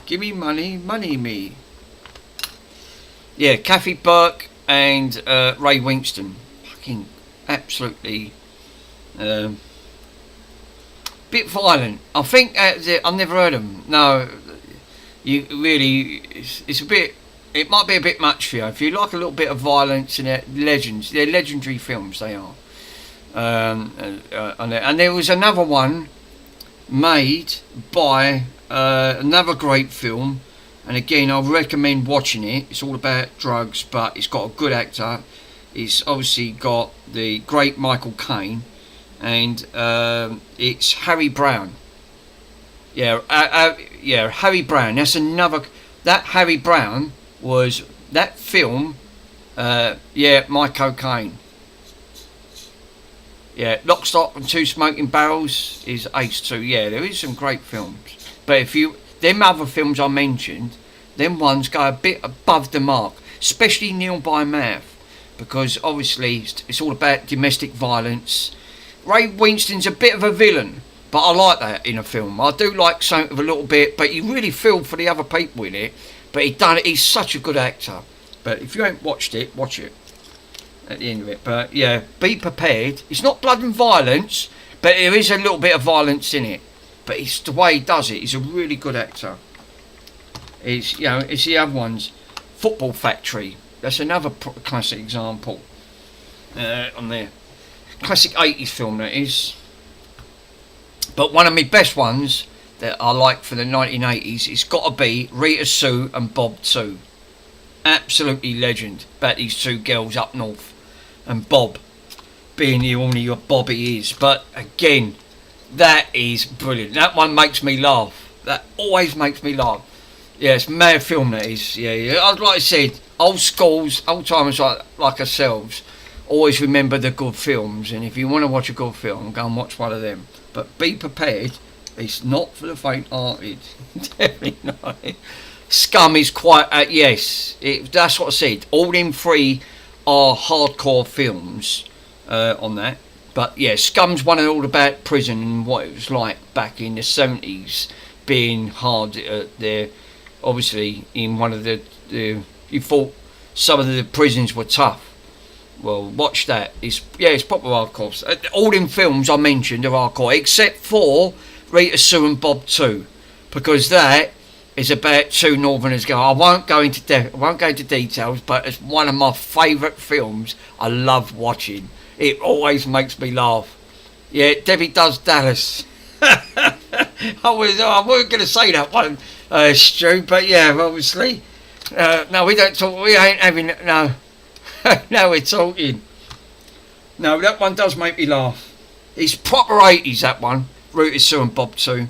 Give me money. Money me. Yeah, Kathy Burke and Ray Winstone. Fucking absolutely bit violent. I think I've never heard them. No, you really, it's a bit. It might be a bit much for you if you like a little bit of violence. And they're legendary films. They are. And there was another one made by another great film, and again I recommend watching it. It's all about drugs, but it's got a good actor. It's obviously got the great Michael Caine, and it's Harry Brown. Yeah, Harry Brown. That's another. That Harry Brown was that film. Michael Caine. Yeah, Lock, Stock and Two Smoking Barrels is ace too. Yeah, there is some great films. But if you, them other films I mentioned, them ones go a bit above the mark. Especially Neil by Mouth. Because obviously it's all about domestic violence. Ray Winstone's a bit of a villain. But I like that in a film. I do like something of a little bit. But you really feel for the other people in it. But he's such a good actor. But if you ain't watched it, watch it. At the end of it, but yeah, be prepared. It's not blood and violence, but there is a little bit of violence in it. But it's the way he does it. He's a really good actor. It's it's the other ones. Football Factory. That's another classic example. On there, classic '80s film that is. But one of my best ones that I like for the 1980s, it's got to be Rita Sue and Bob 2. Absolutely legend about these two girls up north. And Bob being the only Bob he is. But again, that is brilliant. That one makes me laugh. That always makes me laugh. Yeah, it's a mad film that is. Yeah. Like I said, old schools, old timers like ourselves, always remember the good films. And if you want to watch a good film, go and watch one of them. But be prepared. It's not for the faint-hearted. Definitely not. Scum is quite yes. That's what I said. All them three are hardcore films on that. But yeah, Scum's one all about prison and what it was like back in the 70s, being hard there. Obviously, in one of the you thought some of the prisons were tough. Well, watch that. It's proper hardcore. All them films I mentioned are hardcore, except for Rita Sue and Bob 2, because that is about two Northerners go. I won't go into details, but it's one of my favourite films. I love watching. It always makes me laugh. Yeah, Debbie Does Dallas. I wasn't going to say that one, Stu, but yeah, obviously. No, we don't talk. We ain't having no. Now we're talking. No, that one does make me laugh. It's proper 80s, that one. Rita Sue and Bob 2.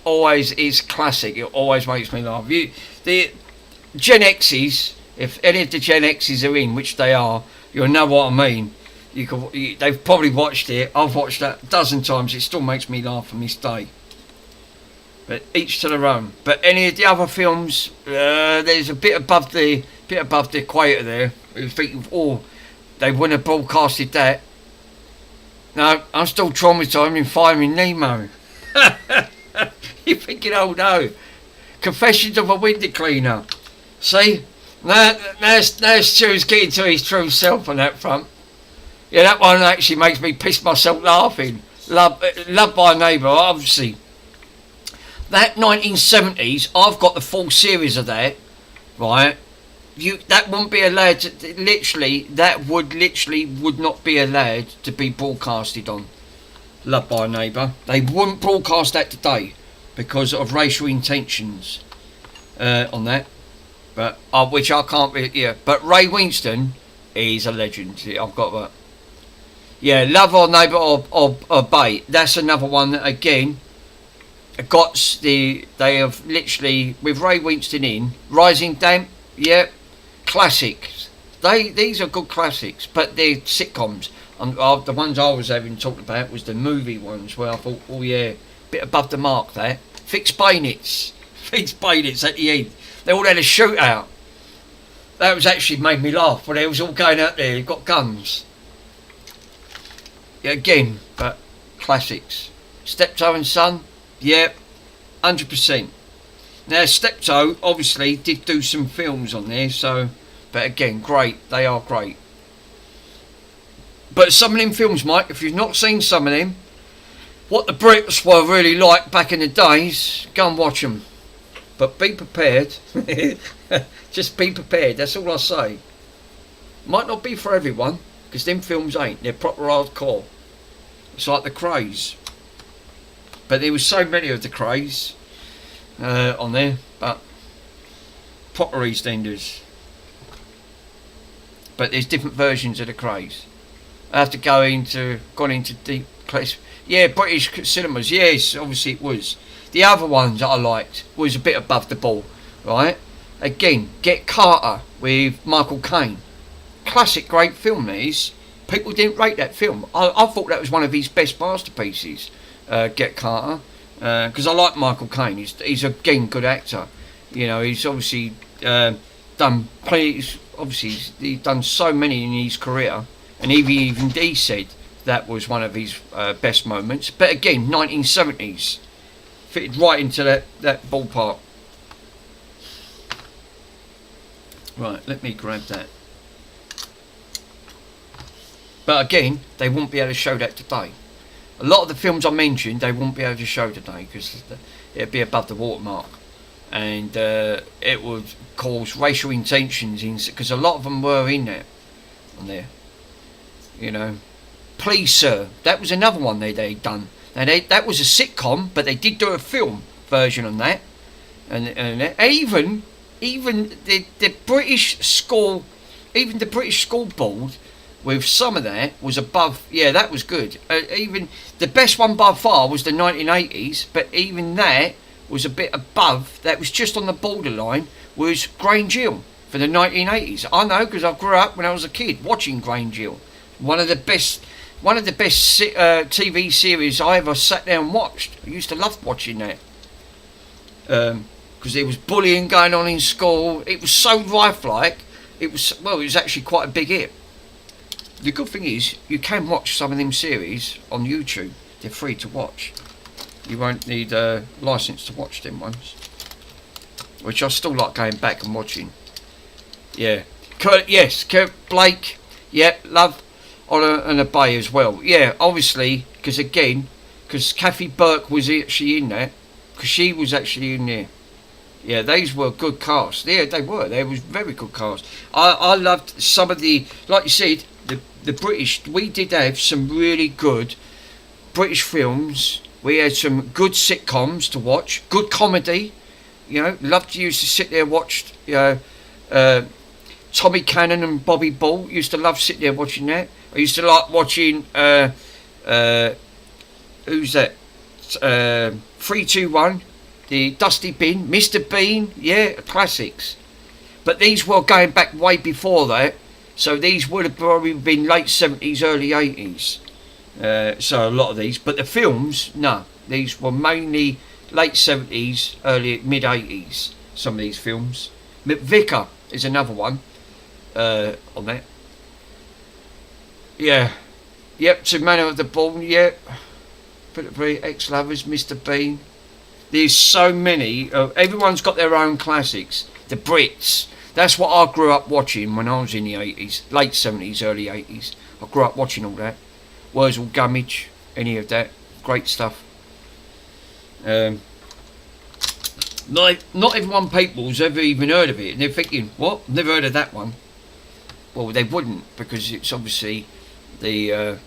Always is classic. It always makes me laugh. The Gen X's, if any of the Gen X's are in, which they are, you'll know what I mean. They've probably watched it. I've watched that a dozen times. It still makes me laugh on this day. But each to their own. But any of the other films, there's a bit above the equator there. You think, oh, they wouldn't have broadcasted that. No, I'm still traumatised in Finding Nemo. You're thinking, oh no, Confessions of a Window Cleaner. See, now Stu's getting to his true self on that front. Yeah, that one actually makes me piss myself laughing. Loved by a Neighbour, obviously. That 1970s, I've got the full series of that, right? That wouldn't be allowed to, would not be allowed to be broadcasted on Loved by a Neighbour. They wouldn't broadcast that today because of racial intentions on that. But which I can't be, yeah. But Ray Winstone is a legend. I've got that. Yeah, Love or Neighbour or Bait. That's another one that again they have literally with Ray Winstone in Rising Damp. Yeah, classics. These are good classics, but they're sitcoms. The ones I was having talked about was the movie ones where I thought, oh yeah, bit above the mark there. Fixed Bayonets at the end. They all had a shootout. That was actually made me laugh when they was all going out there. They've got guns. Yeah, again, but classics. Steptoe and Son, yeah, 100%. Now Steptoe obviously did do some films on there, so, but again, great. They are great. But some of them films, Mike, if you've not seen some of them, what the Brits were really like back in the days, go and watch them. But be prepared. Just be prepared, that's all I say. Might not be for everyone, because them films ain't. They're proper hardcore. It's like The Krays. But there was so many of The Krays on there, but proper EastEnders. But there's different versions of The Krays. I have to gone into deep place. Yeah, British cinemas, yes, obviously it was. The other ones that I liked was a bit above the ball, right? Again, Get Carter with Michael Caine. Classic, great film, these. People didn't rate that film. I thought that was one of his best masterpieces, Get Carter. Because I like Michael Caine. He's again, good actor. You know, he's obviously done plenty. Obviously, he's done so many in his career. And even he said that was one of his best moments. But again, 1970s. Fitted right into that ballpark. Right, let me grab that. But again, they won't be able to show that today. A lot of the films I mentioned, they won't be able to show today because it'd be above the watermark. And it would cause racial intentions, because a lot of them were in there. On there. You know. Please Sir, that was another one they'd done. Now that was a sitcom, but they did do a film version on that. And even the British school, even the British school board, with some of that was above. Yeah, that was good. Even the best one by far was the 1980s, but even that was a bit above. That was just on the borderline. Was Grange Hill for the 1980s? I know because I grew up when I was a kid watching Grange Hill. One of the best TV series I ever sat down and watched. I used to love watching that. because there was bullying going on in school. It was so rife-like. It was actually quite a big hit. The good thing is, you can watch some of them series on YouTube. They're free to watch. You won't need a license to watch them ones. Which I still like going back and watching. Yeah. Kurt Blake. Yep, love Honour and Obey as well. Yeah, obviously, because Kathy Burke was actually in there. Because she was actually in there. Yeah, these were good casts. Yeah, they were. They was very good cast. I loved some of the, like you said, the British. We did have some really good British films. We had some good sitcoms to watch. Good comedy. You know, loved to used to sit there and watch. Tommy Cannon and Bobby Ball. Used to love sitting there watching that. I used to like watching. Who's that? 3-2-1. The Dusty Bin, Mr. Bean, yeah, classics. But these were going back way before that, so these would have probably been late 70s, early 80s. So a lot of these, but the films, no, these were mainly late 70s, early mid 80s. Some of these films. McVicker is another one on that. Yeah, yep. To Man of the Ball, yeah. Ex-Lovers, Mr. Bean. There's so many. Everyone's got their own classics. The Brits. That's what I grew up watching when I was in the 80s. Late 70s, early 80s. I grew up watching all that. Wurzel Gummidge. Any of that. Great stuff. Not everyone people's ever even heard of it. And they're thinking, what? Never heard of that one. Well, they wouldn't. Because it's obviously the...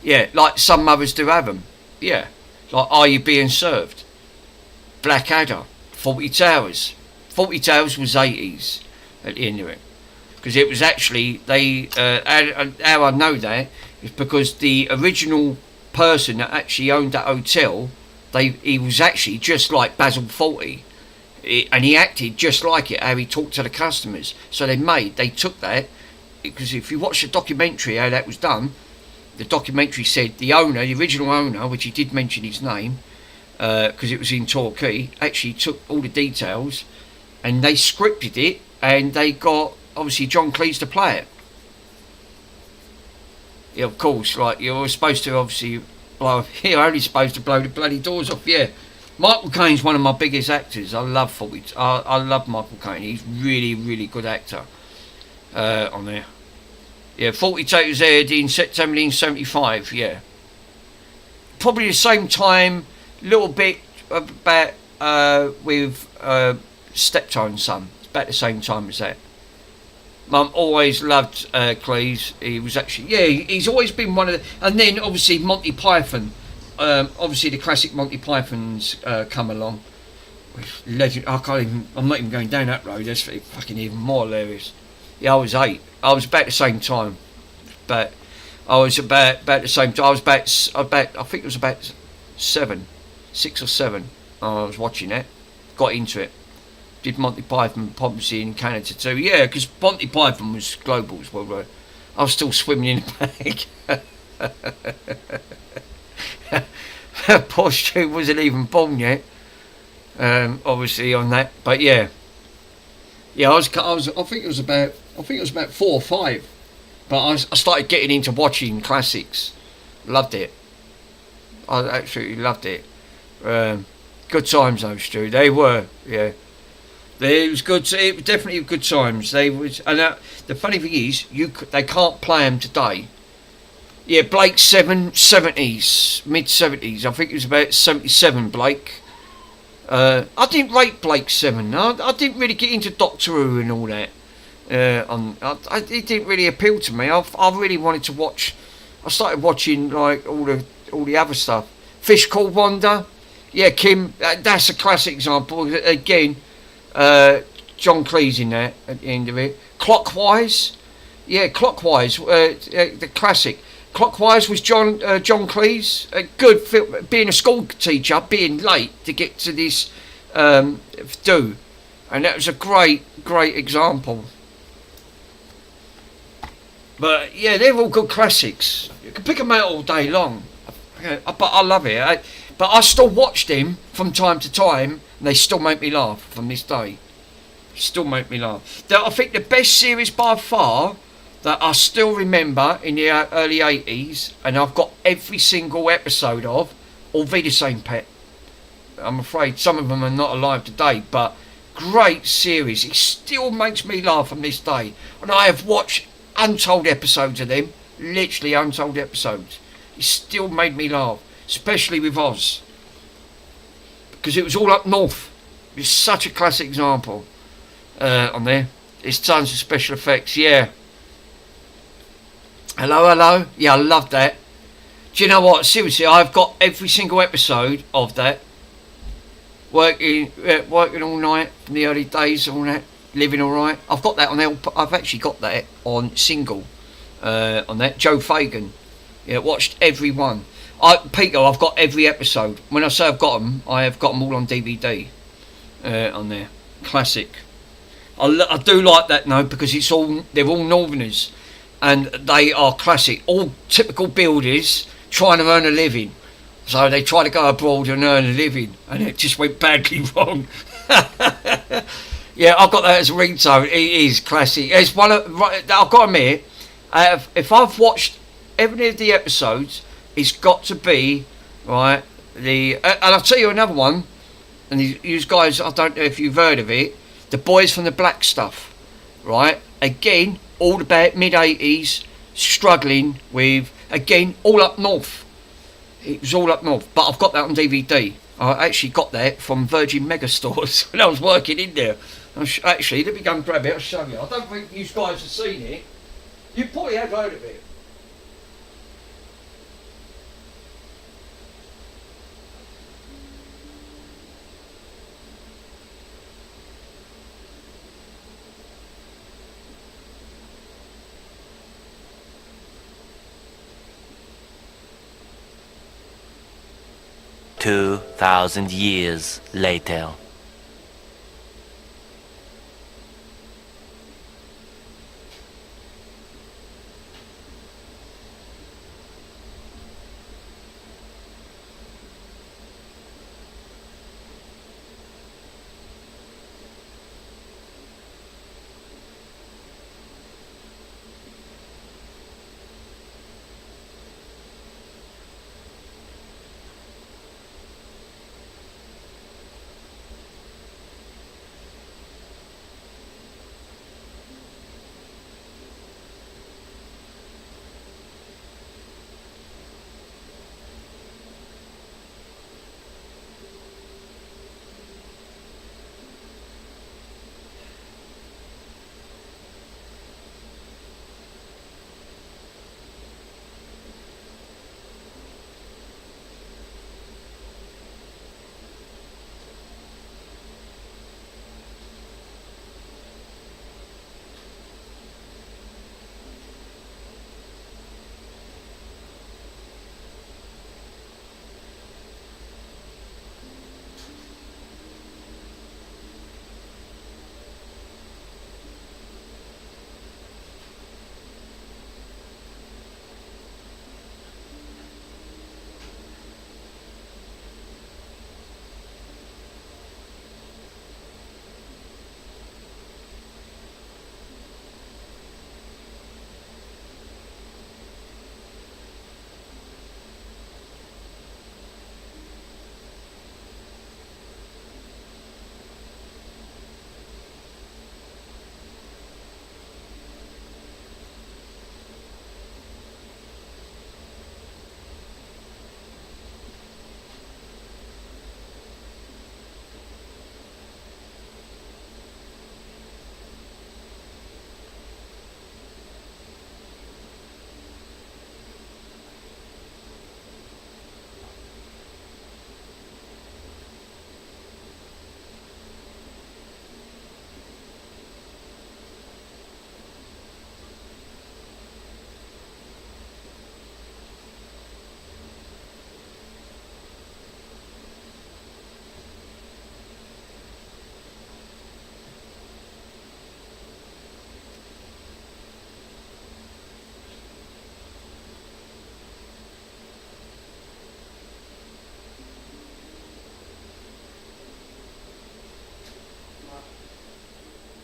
yeah, like some mothers do have them. Yeah. Like Are You Being Served? Blackadder, Fawlty Towers. Fawlty Towers was 80s at the end of it. Because it was actually, how I know that is because the original person that actually owned that hotel, he was actually just like Basil Fawlty. And he acted just like it, how he talked to the customers. So they took that, because if you watch the documentary how that was done, the documentary said the original owner, which he did mention his name, because it was in Torquay, actually took all the details and they scripted it, and they got obviously John Cleese to play it. Yeah, of course, like you're supposed to obviously you're only supposed to blow the bloody doors off. Yeah, Michael Caine's one of my biggest actors. I love I love Michael Caine. He's really, really good actor on there. Yeah, 42 was aired in September 1975, yeah. Probably the same time, little bit about with Steptoe & Son. It's about the same time as that. Mum always loved Cleese. He was actually, yeah, he's always been one of the... And then, obviously, Monty Python. Obviously, the classic Monty Pythons come along. Legend. I'm not even going down that road. That's fucking even more hilarious. Yeah, I was 8. I was about the same time. But I was about the same time. I think it was about 6 or 7. I was watching it. Got into it. Did Monty Python obviously in Canada too. Yeah, because Monty Python was global as well. I was still swimming in the bag. Poor Stu wasn't even born yet. Obviously on that, but yeah. Yeah, I think it was about 4 or 5, but I started getting into watching classics. Loved it. I absolutely loved it. Good times though, Stu. They were, yeah. It was good. It was definitely good times. They was, and the funny thing is, they can't play them today. Yeah, Blake 70s, mid 70s. I think it was about 77. Blake. I didn't rate Blake 7. I didn't really get into Doctor Who and all that. It didn't really appeal to me. I really wanted to watch. I started watching like all the other stuff. Fish Called Wanda. Yeah, Kim. That's a classic example. Again, John Cleese in there at the end of it. Clockwise. Yeah, Clockwise. The classic. Clockwise was John Cleese. A good film. Being a school teacher, being late to get to this do, and that was a great example. But yeah, they're all good classics. You can pick them out all day long. But I love it. But I still watch them from time to time, and they still make me laugh from this day. Still make me laugh. I think the best series by far that I still remember in the early 80s, and I've got every single episode of, All Be the Same Pet. I'm afraid some of them are not alive today, but great series. It still makes me laugh on this day. And I have watched untold episodes of them, literally untold episodes. It still made me laugh, especially with Oz, because it was all up north. It's such a classic example on there. It's tons of special effects, yeah. Hello. Yeah, I love that. Do you know what? Seriously, I've got every single episode of that. Working all night from the early days, all that, living all right. I've got that on there. I've actually got that on single. On that, Joe Fagan. Yeah, watched every one. Peter, I've got every episode. When I say I've got them, I have got them all on DVD. On there, classic. I do like that now because they're all Northerners, and they are classic. All typical builders trying to earn a living. So they try to go abroad and earn a living, and it just went badly wrong. Yeah, I've got that as a ringtone. It is classic. It's one of, I've got to admit, if I've watched every of the episodes, it's got to be right. And I'll tell you another one. And these guys, I don't know if you've heard of it. The Boys from the Black Stuff, right? Again, all about mid-80s, struggling with, again, all up north. It was all up north, but I've got that on DVD. I actually got that from Virgin Megastores when I was working in there. Actually, let me go and grab it, I'll show you. I don't think you guys have seen it. You probably have heard of it. Two 2,000 years later.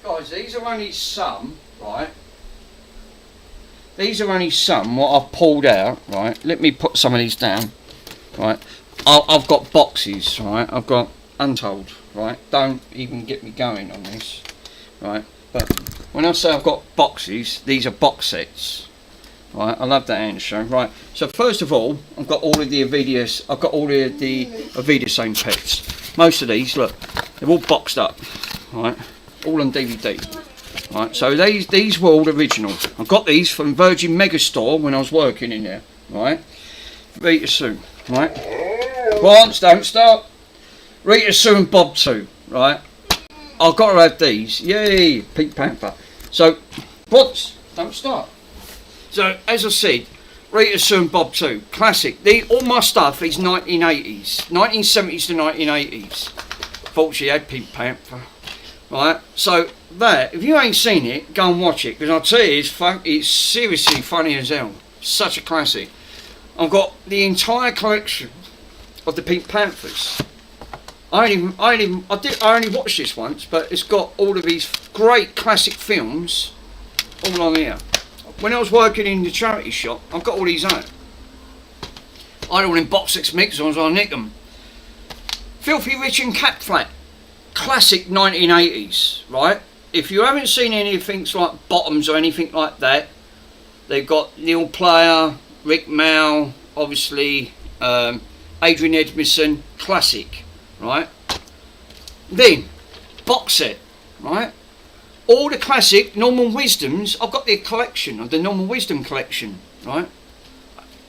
guys, these are only some, right? These are only some what I've pulled out, right? Let me put some of these down, right? I've got boxes, right? I've got untold, right? Don't even get me going on this, right? But when I say I've got boxes, these are box sets, right? I love that answer, right? So first of all, I've got all of the Avidas. I've got all of the Avida Same Pets. Most of these, look, they're all boxed up, right? All on DVD. Right, so these were all original. I got these from Virgin Megastore when I was working in there. Right, Rita Sue. Right, Grants, don't stop. Rita Sue and Bob too. Right, I've got to have these. Yay, Pink Panther. So, Grants, don't stop. So as I said, Rita Sue and Bob too, classic. All my stuff is 1980s, 1970s to 1980s. Fortunately, I had Pink Panther. Right, so that, if you ain't seen it, go and watch it, because I'll tell you, it's seriously funny as hell. Such a classic. I've got the entire collection of the Pink Panthers. I only watched this once, but it's got all of these great classic films all on here. When I was working in the charity shop, I've got all these out. I had all them box sets mixers, I nick them. Filthy Rich and Cat Flat. Classic 1980s, right? If you haven't seen anything like Bottoms or anything like that, they've got Neil Player, Rick Mao, obviously Adrian Edmondson, classic, right? Then box set, right? All the classic Norman Wisdoms. I've got the collection of the Norman Wisdom collection, right?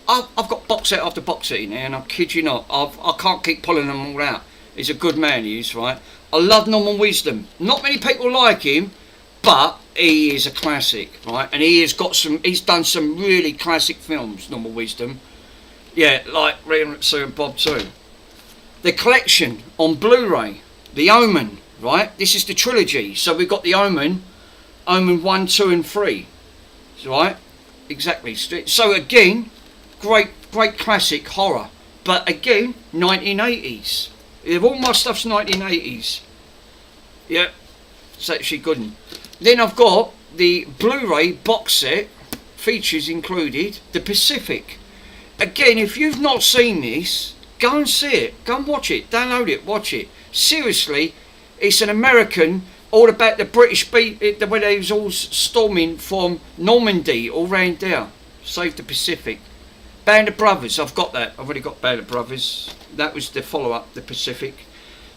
I've got box set after box set in there, and I kid you not, I can't keep pulling them all out. He's a good man, he is, right? I love Norman Wisdom. Not many people like him, but he is a classic, right? And he's done some really classic films, Norman Wisdom. Yeah, like Rita Sue and Bob too. The collection on Blu-ray, The Omen, right? This is the trilogy. So we've got The Omen, Omen 1, 2 and 3, right? Exactly. So again, great classic horror. But again, 1980s. All my stuff's 1980s. Yeah, it's actually good one. Then I've got the Blu-ray box set, features included, The Pacific. Again, if you've not seen this, go and see it. Go and watch it. Download it. Watch it. Seriously, it's an American, all about the British beat, when they was all storming from Normandy, all round there. Save the Pacific. Band of Brothers, I've got that. I've already got Band of Brothers. That was the follow-up, The Pacific.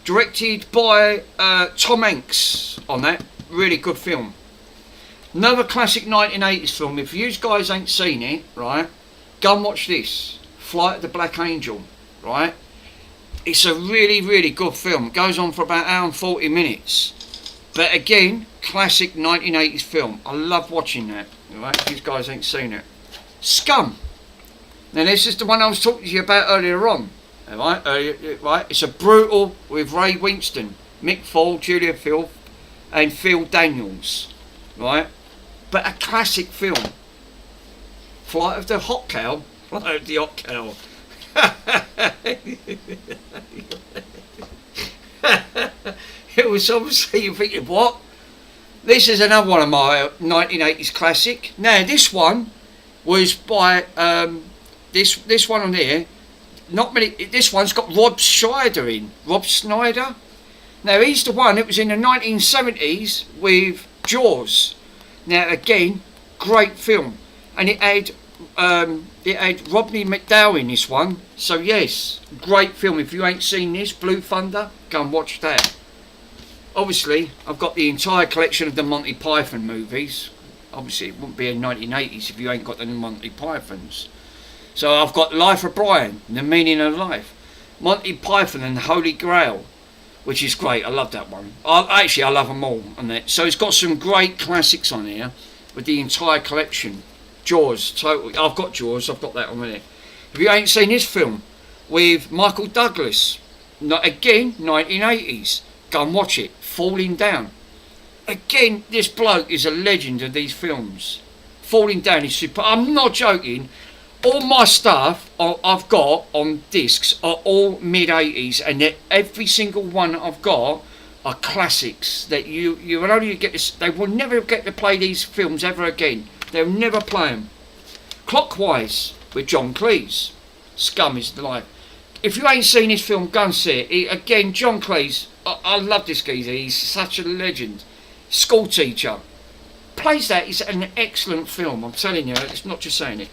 Directed by Tom Hanks on that. Really good film. Another classic 1980s film. If you guys ain't seen it, right, go and watch this. Flight of the Black Angel, right? It's a really, really good film. It goes on for about an hour and 40 minutes. But again, classic 1980s film. I love watching that, right? If you guys ain't seen it. Scum. Now this is the one I was talking to you about earlier on, right? It's a brutal with Ray Winston, Mick Fall, Julia Phil, and Phil Daniels, right? But a classic film. Flight of the Hot Cow. Flight of the Hot Cow. It was obviously, you're thinking, what? This is another one of my 1980s classic. Now this one was by this one on there. Not many. This one's got Rob Schneider in. Rob Schneider. Now he's the one that was in the 1970s with Jaws. Now again, great film, and it had Rodney McDowell in this one. So yes, great film. If you ain't seen this, Blue Thunder, go and watch that. Obviously, I've got the entire collection of the Monty Python movies. Obviously, it wouldn't be in 1980s if you ain't got the Monty Pythons. So I've got Life of Brian, The Meaning of Life, Monty Python and the Holy Grail, which is great. I love that one. I love them all on that. So it's got some great classics on here with the entire collection. Jaws, totally. I've got Jaws. I've got that on there. If you ain't seen this film with Michael Douglas, again 1980s, go and watch it. Falling Down. Again, this bloke is a legend of these films. Falling Down is super. I'm not joking. All my stuff I've got on discs are all mid-80s, and every single one I've got are classics that you will only get this. They will never get to play these films ever again. They'll never play them. Clockwise with John Cleese. Scum is the life. If you ain't seen his film, go and see it. Again, John Cleese. I love this geezer. He's such a legend. School teacher. Plays that. It's an excellent film. I'm telling you. It's not just saying it.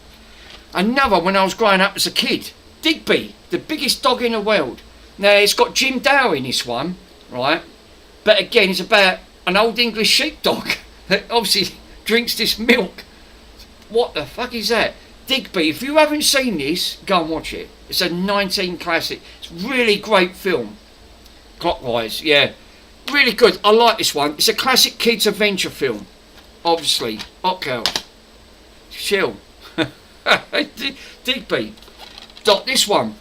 Another when I was growing up as a kid. Digby, the biggest dog in the world. Now it's got Jim Dow in this one, right? But again, it's about an old English sheepdog that obviously drinks this milk. What the fuck is that? Digby, if you haven't seen this, go and watch it. It's a 19 classic. It's a really great film. Clockwise, yeah. Really good. I like this one. It's a classic kids adventure film. Obviously. Hot Girl. Chill. Digby. This one.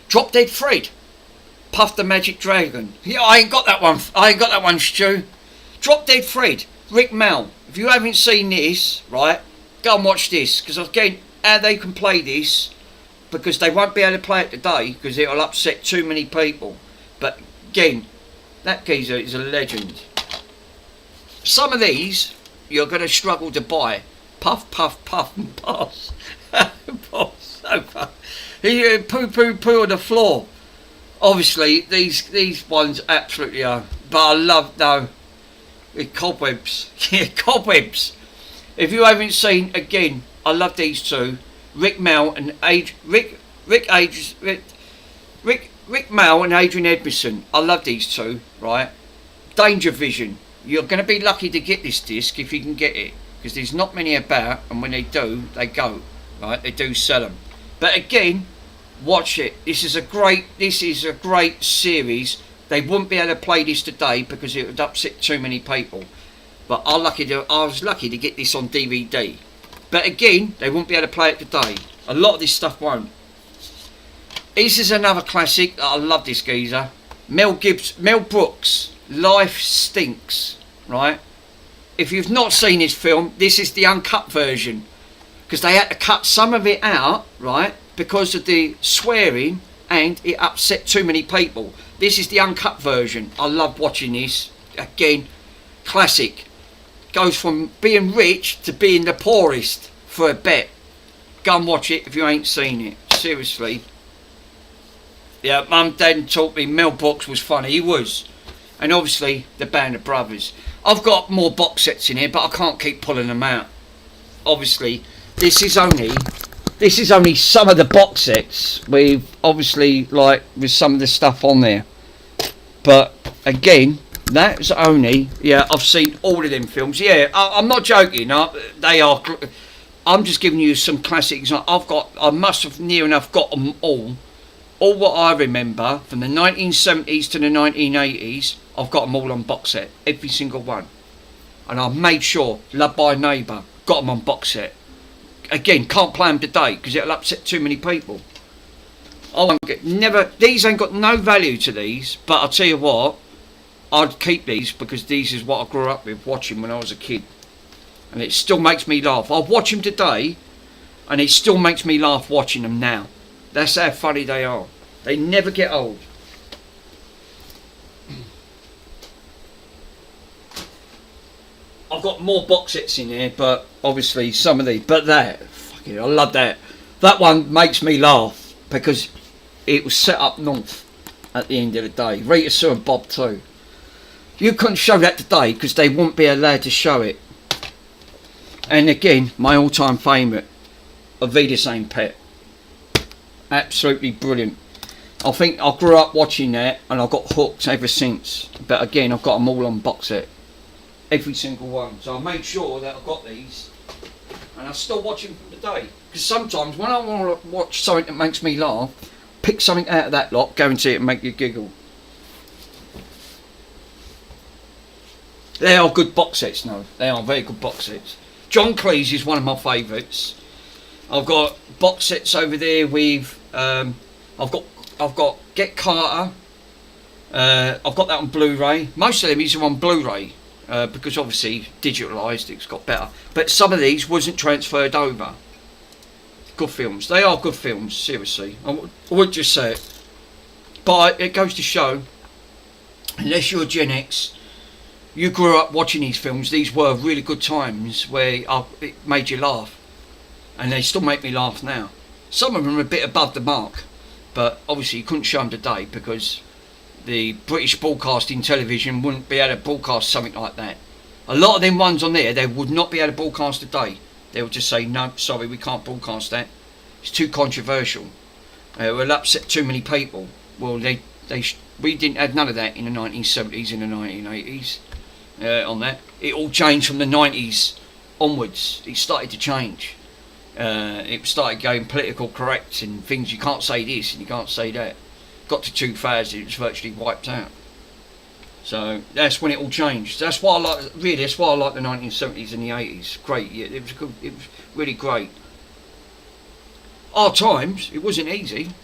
Drop Dead Fred. Puff the Magic Dragon. Yeah, I ain't got that one, Stu. Drop Dead Fred. Rick Mel. If you haven't seen this, right, go and watch this. Because again, how they can play this, because they won't be able to play it today, because it'll upset too many people. But again, that geezer is a legend. Some of these, you're going to struggle to buy. Puff, puff, puff and pass. Pass. So puff. He poo on the floor. Obviously, these ones absolutely are. But I love, no, Cobwebs. Yeah, Cobwebs. If you haven't seen, again, I love these two. Rick Mel and Rick Mel and Adrian Edmondson. I love these two, right? Danger Vision. You're going to be lucky to get this disc if you can get it, because there's not many about, and when they do, they go, right? They do sell them. But again, watch it. This is a great series. They wouldn't be able to play this today because it would upset too many people. But I was lucky to get this on DVD. But again, they wouldn't be able to play it today. A lot of this stuff won't. This is another classic. I love this geezer. Mel Brooks, Life Stinks, right? If you've not seen this film, this is the uncut version. Because they had to cut some of it out, right? Because of the swearing, and it upset too many people. This is the uncut version. I love watching this. Again, classic. Goes from being rich to being the poorest for a bet. Go and watch it if you ain't seen it. Seriously. Yeah, Mum, Dad taught me Mel Brooks was funny. He was. And obviously, the Band of Brothers. I've got more box sets in here, but I can't keep pulling them out. Obviously, this is only some of the box sets with, obviously, like, with some of the stuff on there. But, again, that's only, yeah, I've seen all of them films. Yeah, I'm not joking. I'm just giving you some classics. I must have near enough got them all. All what I remember from the 1970s to the 1980s, I've got them all on box set. Every single one. And I've made sure, Love by Neighbour, got them on box set. Again, can't play them today because it'll upset too many people. These ain't got no value to these, but I'll tell you what, I'd keep these because these is what I grew up with watching when I was a kid. And it still makes me laugh. I'll watch them today and it still makes me laugh watching them now. That's how funny they are. They never get old. I've got more box sets in here, but obviously some of these. But that, fucking, I love that. That one makes me laugh because it was set up north at the end of the day. Rita Sue and Bob too. You couldn't show that today because they wouldn't be allowed to show it. And again, my all-time favourite, Avita St. Pet. Absolutely brilliant. I think I grew up watching that and I got hooked ever since. But again, I've got them all on box set. Every single one. So I made sure that I got these. And I still watch them today. Because sometimes when I want to watch something that makes me laugh, pick something out of that lot, guarantee it and make you giggle. They are good box sets now. They are very good box sets. John Cleese is one of my favourites. I've got box sets over there with I've got Get Carter. I've got that on Blu-ray. Most of them is on Blu-ray because obviously digitalised, it's got better. But some of these wasn't transferred over. Good films. They are good films. Seriously, I would just say it. But it goes to show unless you're Gen X, you grew up watching these films. These were really good times where it made you laugh, and they still make me laugh now. Some of them are a bit above the mark, but obviously you couldn't show them today because the British Broadcasting Television wouldn't be able to broadcast something like that. A lot of them ones on there, they would not be able to broadcast today. They would just say, no, sorry, we can't broadcast that. It's too controversial. It will upset too many people. Well, we didn't have none of that in the 1970s and the 1980s. On that, it all changed from the 90s onwards. It started to change. It started going political correct and things. You can't say this and you can't say that. Got to 2000, it was virtually wiped out. So that's when it all changed. That's why I like the 1970s and the 80s. Great, yeah, it was good. It was really great. Our times, it wasn't easy. There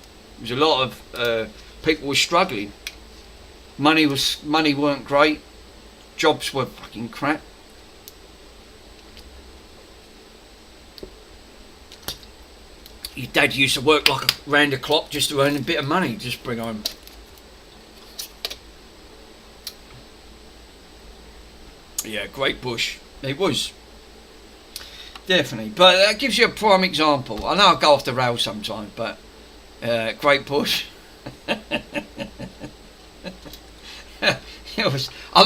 was a lot of people were struggling. Money weren't great. Jobs were fucking crap. Your dad used to work like round the clock just to earn a bit of money, just bring home. Yeah, great bush. It was. Definitely. But that gives you a prime example. I know I go off the rails sometimes, but great bush. I'm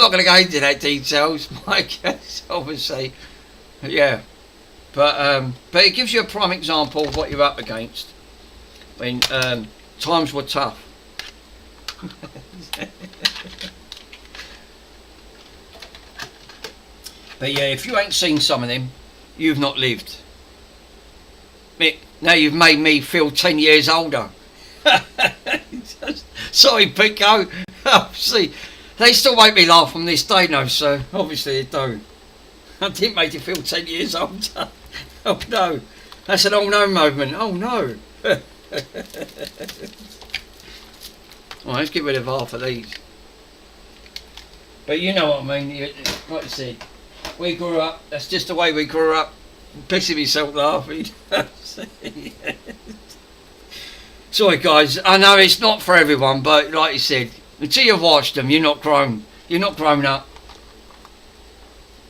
not going to go into that details, Mike. Obviously, yeah, but it gives you a prime example of what you're up against when times were tough. But yeah, if you ain't seen some of them, you've not lived. Mick, now you've made me feel 10 years older. Sorry, Pico. See. They still make me laugh on this day, no, so obviously they don't. I didn't make you feel 10 years older. Oh no, that's an oh no moment. Oh no. Alright, let's get rid of half of these. But you know what I mean, like I said, we grew up, that's just the way we grew up. I'm pissing myself laughing. Sorry guys, I know it's not for everyone, but like you said, until you've watched them, you're not grown. You're not grown up.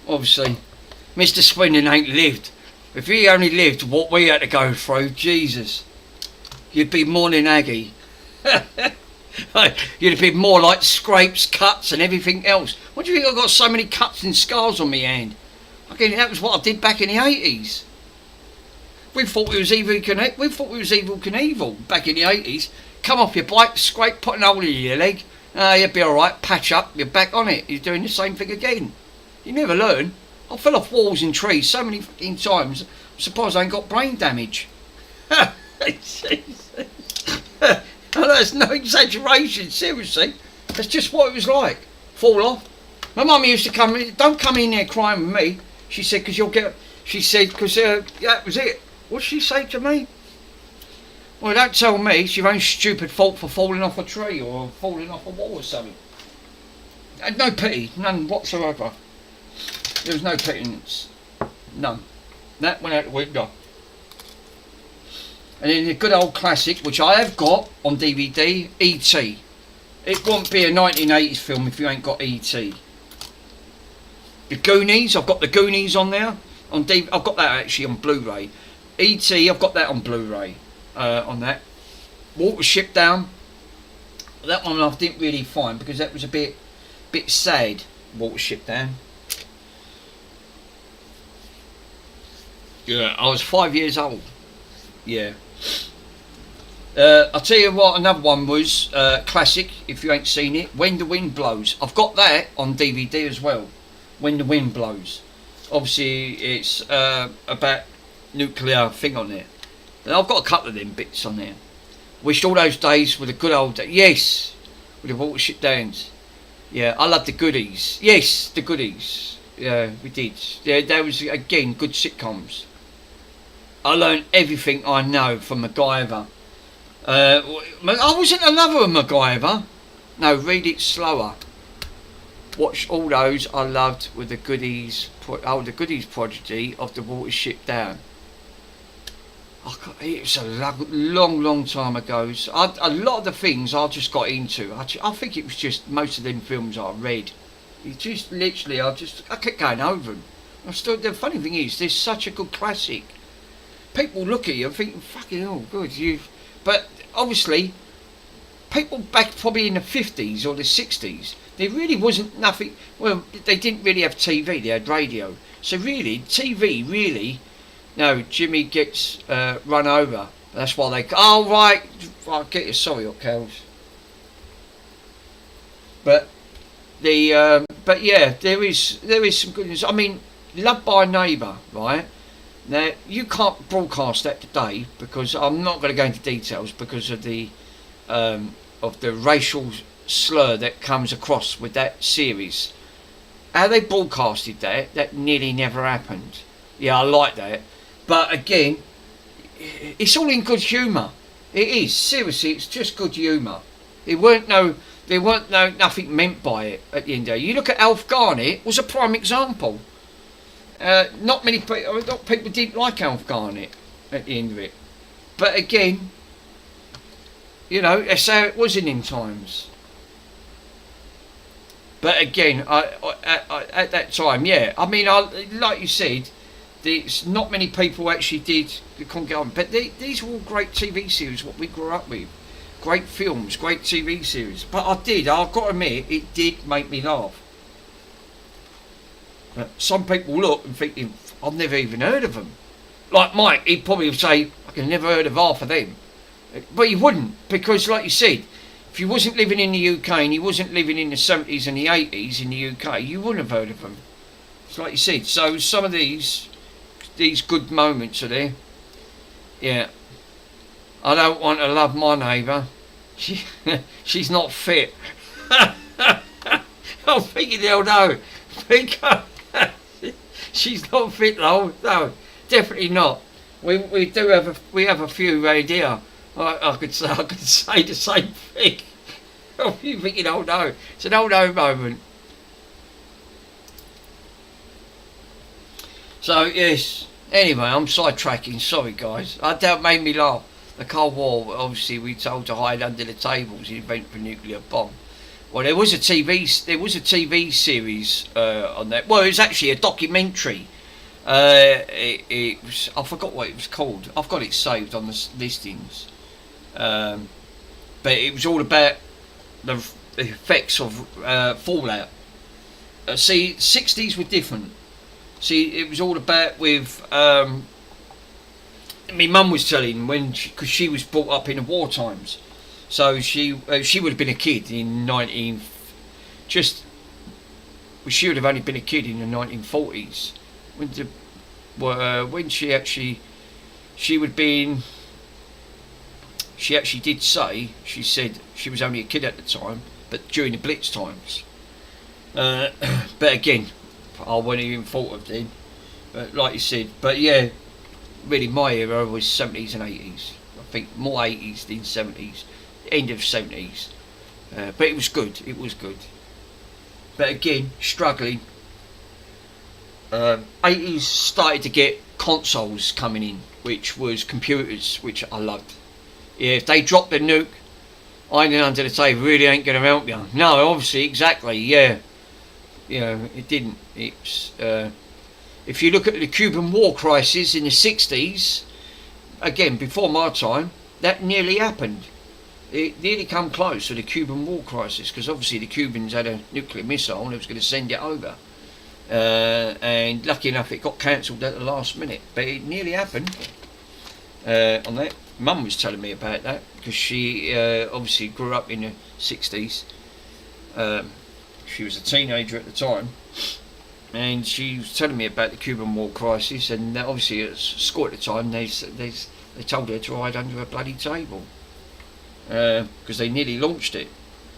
Obviously, Mr. Swindon ain't lived. If he only lived what we had to go through, Jesus, you'd be more than Aggie. You'd be more like scrapes, cuts, and everything else. What do you think I've got so many cuts and scars on my hand? Okay, that was what I did back in the 80s. We thought we was Evil Knievel back in the 80s. Come off your bike, scrape, put an hole in your leg. You'd be alright, patch up, you're back on it. You're doing the same thing again. You never learn. I fell off walls and trees so many fucking times, I'm surprised I ain't got brain damage. That's no exaggeration, seriously. That's just what it was like. Fall off. My mum used to come in, don't come in there crying with me. She said, because you'll get, she said, because that was it. What'd she say to me? Well, don't tell me it's your own stupid fault for falling off a tree or falling off a wall or something. I had no pity, none whatsoever. There was no pittance, none. That went out the window. And then the good old classic, which I have got on DVD, E.T. It won't be a 1980s film if you ain't got E.T. The Goonies, I've got the Goonies on there. I've got that actually on Blu-ray. E.T., I've got that on Blu-ray. On that. Watership Down. That one I didn't really find because that was a bit sad. Watership Down. Yeah, I was 5 years old. Yeah. I'll tell you what, another one was classic, if you ain't seen it, When the Wind Blows. I've got that on DVD as well. When the Wind Blows. Obviously, it's about nuclear thing on there. And I've got a couple of them bits on there. Wished all those days were the good old days. Yes, with the Watership Downs. Yeah, I love the Goodies. Yes, the Goodies. Yeah, we did. Yeah, that was, again, good sitcoms. I learned everything I know from MacGyver. I wasn't a lover of MacGyver. No, read it slower. Watch all those I loved with the Goodies. The Goodies prodigy of the Watership Down. It was a long time ago. So a lot of the things I just got into. I think it was just most of them films I read. It just literally, I kept going over them. The funny thing is, there's such a good classic. People look at you and think, fucking hell, good. But obviously, people back probably in the 50s or the 60s, there really wasn't nothing. Well, they didn't really have TV. They had radio. So really, TV really. No, Jimmy gets run over. That's why they. Oh right, I'll get you. Sorry, Cows. But but yeah, there is some good news. I mean, Loved by a Neighbour, right? Now you can't broadcast that today because I'm not going to go into details because of the racial slur that comes across with that series. How they broadcasted that nearly never happened. Yeah, I like that. But again, it's all in good humour. It is, seriously, it's just good humour. There weren't nothing meant by it at the end of the day. You look at Alf Garnett was a prime example. Not people didn't like Alf Garnett at the end of it. But again, that's how it was in them times. But again, at that time, yeah. I mean, like you said, there's not many people actually did the couldn't get on. But these were all great TV series, what we grew up with. Great films, great TV series. But I've got to admit, it did make me laugh. But some people look and think, I've never even heard of them. Like Mike, he'd probably say, I've never heard of half of them. But he wouldn't, because like you said, if you wasn't living in the UK and you wasn't living in the 70s and the 80s in the UK, you wouldn't have heard of them. It's like you said, so some of these good moments are there. Yeah. I don't want to love my neighbour. She's not fit. I'm thinking, hell no. She's not fit though. No, definitely not. We have a few around here. I could say the same thing. You're thinking, oh no, it's an oh no moment. So yes. Anyway, I'm sidetracking. Sorry, guys. That made me laugh. The Cold War. Obviously, we told to hide under the tables in the event of a nuclear bomb. Well, there was a TV series on that. Well, it was actually a documentary. It was, I forgot what it was called. I've got it saved on the listings. But it was all about the effects of fallout. See, 60s were different. See, it was all about with. My mum was telling because she was brought up in the war times, so she would have been a kid in she would have only been a kid in the 1940s when she actually did say, she said she was only a kid at the time, but during the Blitz times. But again, I wasn't even thought of then. But like you said, but yeah, really my era was 70s and 80s. I think more 80s than 70s, end of 70s. But it was good. But again, struggling. 80s started to get consoles coming in, which was computers, which I loved. Yeah, if they dropped the nuke, hiding under the table really ain't going to help you. No, obviously, exactly, yeah. It didn't. It's if you look at the Cuban War crisis in the 60s, again, before my time, that nearly happened. It nearly come close to the Cuban War crisis, because obviously the Cubans had a nuclear missile and they was going to send it over. And lucky enough, it got cancelled at the last minute, but it nearly happened. On that, Mum was telling me about that because she obviously grew up in the 60s. She was a teenager at the time, and she was telling me about the Cuban War crisis. And obviously, at school at the time, they told her to hide under a bloody table because they nearly launched it.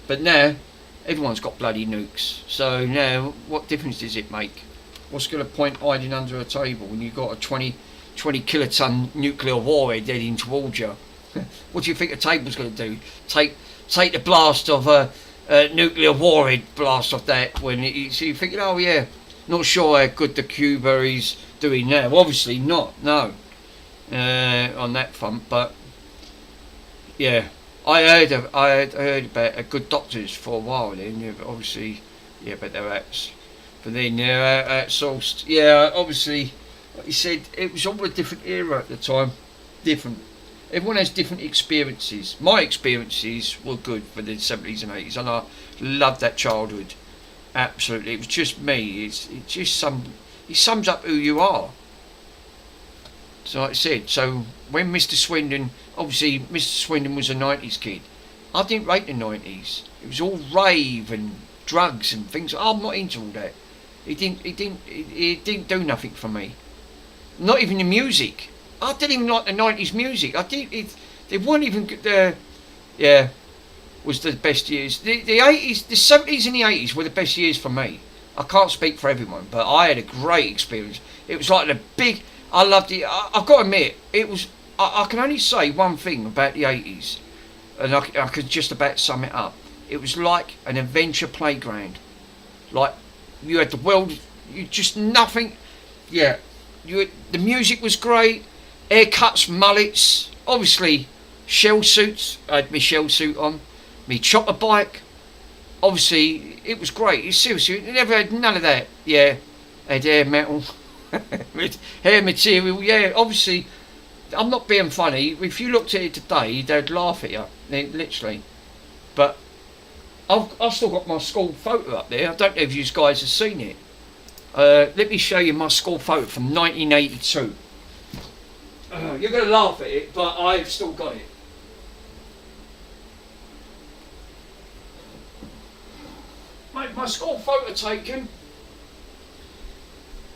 But now, everyone's got bloody nukes. So now, what difference does it make? What's going to point hiding under a table when you've got a 20 kiloton nuclear warhead heading towards you? What do you think a table's going to do? Take the blast of a nuclear warhead blast off that when so you're thinking, oh yeah, not sure how good the Cuba is doing now. Well, obviously not, no. on that front. But yeah, I had heard about good doctors for a while. Then yeah, but obviously, yeah, but they're but then they're outsourced. Yeah, obviously, like you said, it was all a different era at the time. Different. Everyone has different experiences. My experiences were good for the 70s and 80s, and I loved that childhood. Absolutely, it was just me. It sums up who you are. So like I said, so when Mr. Swindon, obviously Mr. Swindon was a 90s kid. I didn't rate the 90s. It was all rave and drugs and things. I'm not into all that. It didn't do nothing for me. Not even the music. I didn't even like the 90s music. They weren't even good. Yeah, was the best years. The 80s, the 70s and the 80s were the best years for me. I can't speak for everyone, but I had a great experience. It was like I loved it. I've got to admit, it was. I can only say one thing about the 80s, and I could just about sum it up. It was like an adventure playground. Like, you had the world, you just nothing. Yeah, the music was great. Haircuts, mullets, obviously shell suits. I had my shell suit on, me chopper bike. Obviously, it was great. It's seriously, never had none of that. Yeah, had hair metal, hair material. Yeah, obviously, I'm not being funny. If you looked at it today, they'd laugh at you, literally. But I've still got my school photo up there. I don't know if you guys have seen it. Let me show you my school photo from 1982. You're going to laugh at it, but I've still got it. Mate, my school photo taken.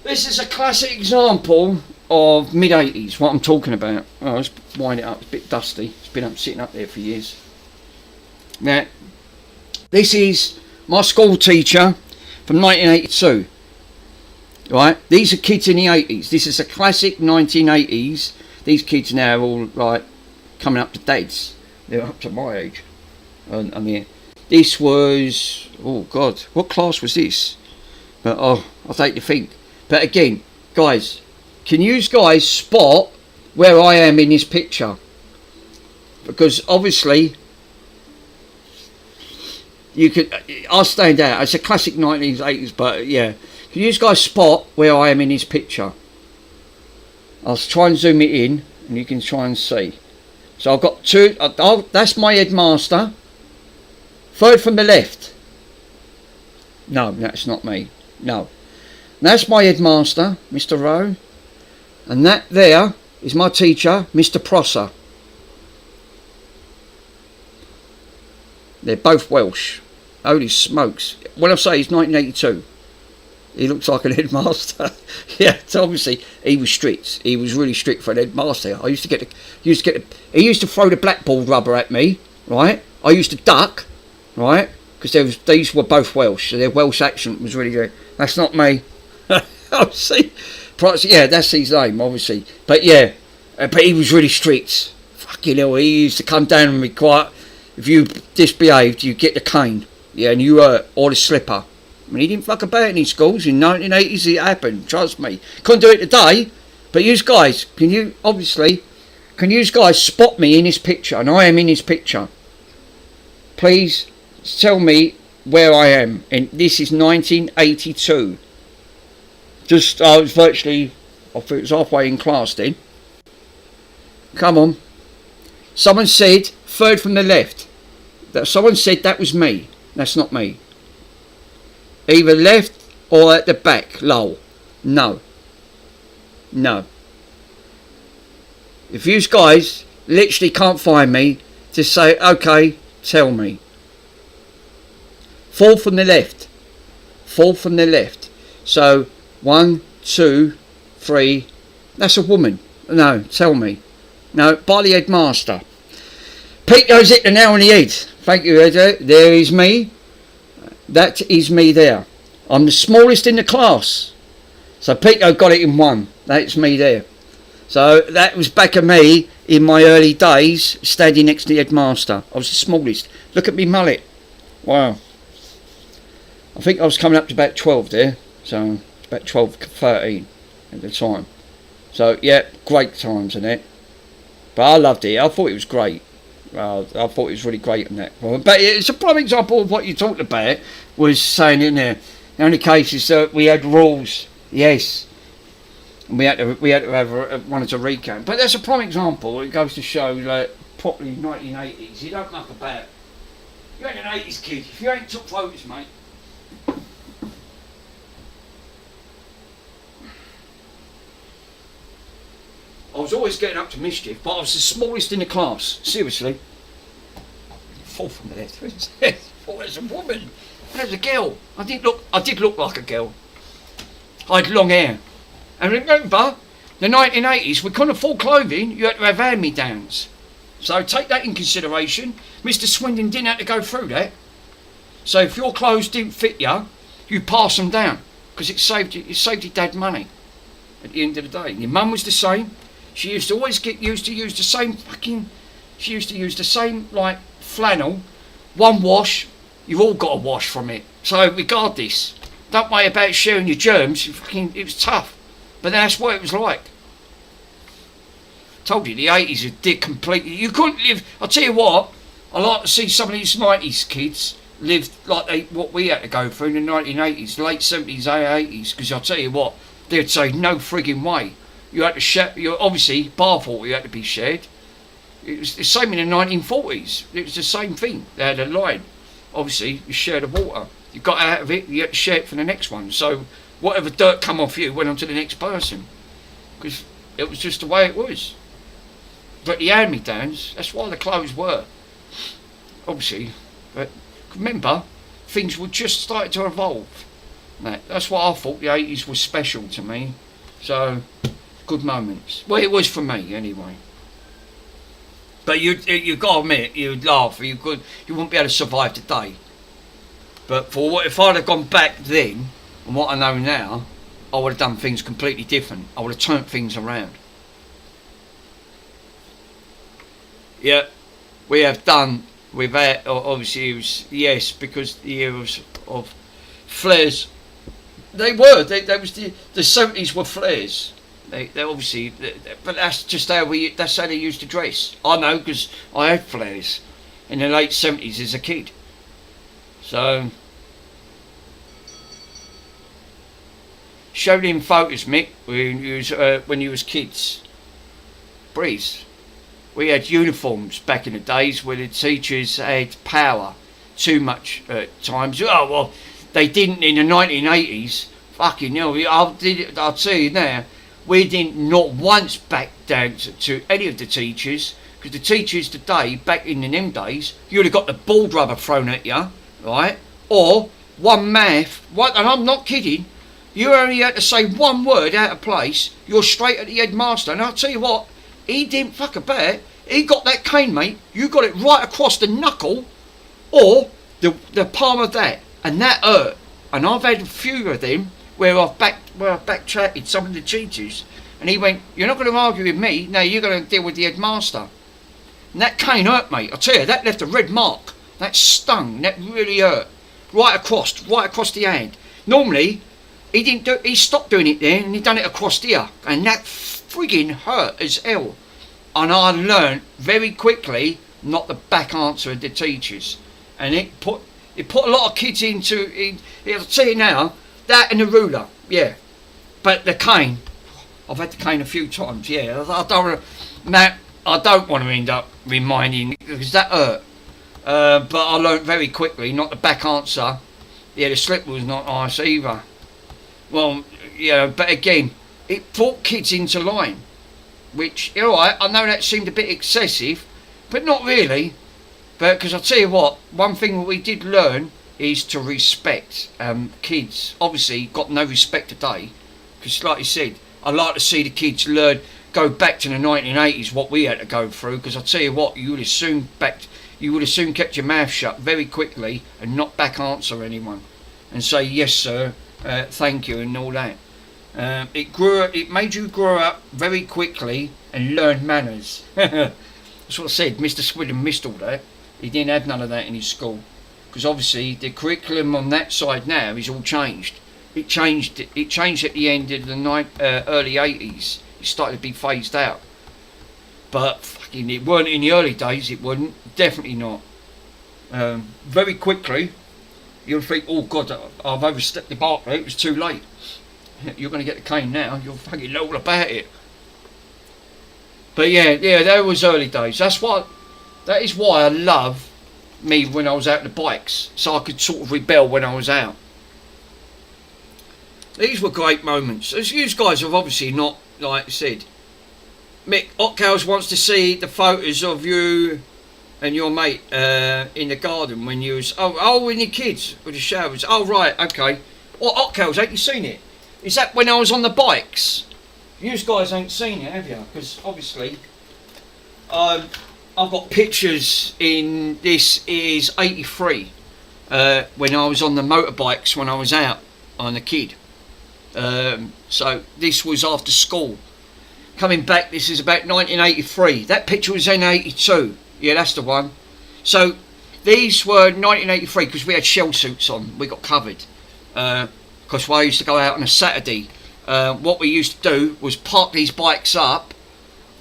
This is a classic example of mid-80s, what I'm talking about. Oh, let's wind it up, it's a bit dusty. It's been sitting up there for years. Now, this is my school teacher from 1982. Right, these are kids in the 80s. This is a classic 1980s. These kids now are all like coming up to dads. They're up to my age. I mean, this was, oh God, what class was this? But I'll take to think. But again, guys, can you guys spot where I am in this picture? Because obviously, you could. I'll stand out. It's a classic 1980s, but yeah. Can you guys spot where I am in this picture? I'll try and zoom it in, and you can try and see. So I've got two. That's my headmaster. Third from the left. No, that's not me. No, that's my headmaster, Mr. Rowe, and that there is my teacher, Mr. Prosser. They're both Welsh. Holy smokes! When I say he's 1982. He looks like an headmaster. Yeah, so obviously he was strict. He was really strict for an headmaster. He used to throw the blackboard rubber at me, right? I used to duck, right? Because these were both Welsh, so their Welsh accent was really good. That's not me. Oh, see, yeah, that's his name, obviously. But yeah, but he was really strict. Fucking hell, he used to come down on me quite. If you disbehaved, you get the cane, yeah, and you or the slipper. I mean, he didn't fuck about in his schools. In 1980s, it happened. Trust me. Couldn't do it today. But you guys, can you guys spot me in this picture? And I am in this picture. Please tell me where I am. And this is 1982. I thought it was halfway in class then. Come on. Someone said, third from the left. Someone said that was me. That's not me. Either left or at the back, lol. No. If you guys literally can't find me, just say, okay, tell me. Fourth from the left. So, 1, 2, 3. That's a woman. No, tell me. No, by the headmaster. Pete goes hit the nail on the head. Thank you, Ed. There is me. That is me there. I'm the smallest in the class. So Pico got it in 1. That's me there. So that was back of me in my early days, standing next to the headmaster. I was the smallest. Look at me mullet. Wow. I think I was coming up to about 12 there. So it's about 12, 13 at the time. So yeah, great times in it. But I loved it. I thought it was great. I thought it was really great in that. But it's a prime example of what you talked about. Was saying in there, the only case is that we had rules. Yes, and we had to have wanted to recount. But that's a prime example. It goes to show that properly 1980s. You don't muck about. You ain't an 80s kid. If you ain't took photos, mate. I was always getting up to mischief, but I was the smallest in the class. Seriously. Fall from there. Oh, as a woman. And as a girl. I did look like a girl. I had long hair. And remember, the 1980s, we couldn't afford clothing. You had to have hand-me-downs. So take that in consideration. Mr. Swindon didn't have to go through that. So if your clothes didn't fit you, you pass them down. Because it saved your dad money. At the end of the day. Your mum was the same. She used to always used to use the same like flannel, one wash, you've all got a wash from it. So regardless, don't worry about sharing your germs, it was tough. But that's what it was like. Told you, the 80s did completely, you couldn't live, I'll tell you what, I like to see some of these 90s kids live like what we had to go through in the 1980s, late 70s, 80s, because I'll tell you what, they'd say no frigging way. You had to share, obviously, bath water you had to be shared. It was the same in the 1940s. It was the same thing. They had a line. Obviously, you shared the water. You got out of it, you had to share it for the next one. So, whatever dirt come off you went on to the next person. Because it was just the way it was. But the hand-me-downs, that's why the clothes were. Obviously. But remember, things were just starting to evolve. That's why I thought the 80s was special to me. So, good moments. Well, it was for me anyway. But you got to admit, you'd laugh. You wouldn't be able to survive today. But if I'd have gone back then and what I know now, I would have done things completely different. I would have turned things around. Yeah, we have done with that. Obviously, it was yes because the years of flares. They was the 70s were flares. They obviously, but that's just that's how they used to dress. I know because I had flares in the late 70s as a kid. So, showed him photos, Mick, when you was kids. Breeze. We had uniforms back in the days where the teachers had power too much times. Oh well, they didn't in the 1980s. Fucking hell, I'll tell you now. We didn't not once back down to any of the teachers, because the teachers today, back in them days, you'd have got the bald rubber thrown at you, right? Or one math, and I'm not kidding, you only had to say one word out of place, you're straight at the headmaster. And I'll tell you what, he didn't fuck about. He got that cane, mate, you got it right across the knuckle, or the palm of that, and that hurt. And I've had a few of them, where I've backchatted some of the teachers, and he went, "You're not going to argue with me. No, you're going to deal with the headmaster." And that cane hurt, mate. I tell you, that left a red mark. That stung. That really hurt. Right across the hand. Normally, he stopped doing it then, and he done it across here, and that frigging hurt as hell. And I learned very quickly not to back answer the teachers, and it put a lot of kids into. I'll tell you now. That and the ruler, yeah. But the cane, I've had the cane a few times, yeah. I don't want to end up reminding, because that hurt. But I learned very quickly not to back answer. Yeah, the slip was not nice either. Well, yeah, but again, it brought kids into line. Which, alright, I know that seemed a bit excessive, but not really. But, because I'll tell you what, one thing we did learn is to respect kids. Obviously, got no respect today, because like you said, I like to see the kids go back to the 1980s, what we had to go through. Because I tell you what, you would have soon kept your mouth shut very quickly and not back answer anyone, and say yes sir, thank you, and all that. It made you grow up very quickly and learn manners. That's what I said. Mr. Swindon missed all that. He didn't have none of that in his school. Because obviously the curriculum on that side now is all changed. It changed at the end of the early 80s. It started to be phased out. But fucking, it weren't in the early days. It wasn't. Definitely not. Very quickly, you'll think, oh God, I've overstepped the mark. It was too late. You're going to get the cane now. You'll fucking know all about it. But yeah, that was early days. That is why I love me when I was out on the bikes, so I could sort of rebel when I was out. These were great moments. As you guys have obviously not, like I said, Mick Otcows wants to see the photos of you and your mate in the garden when you was when your kids with the showers. Oh right, okay. Well, Otcows, ain't you seen it? Is that when I was on the bikes? You guys ain't seen it, have you? Because obviously, I've got pictures in. This is '83 when I was on the motorbikes when I was out on a kid. So this was after school. Coming back, this is about 1983. That picture was in '82. Yeah, that's the one. So these were 1983 because we had shell suits on. We got covered because I used to go out on a Saturday. What we used to do was park these bikes up.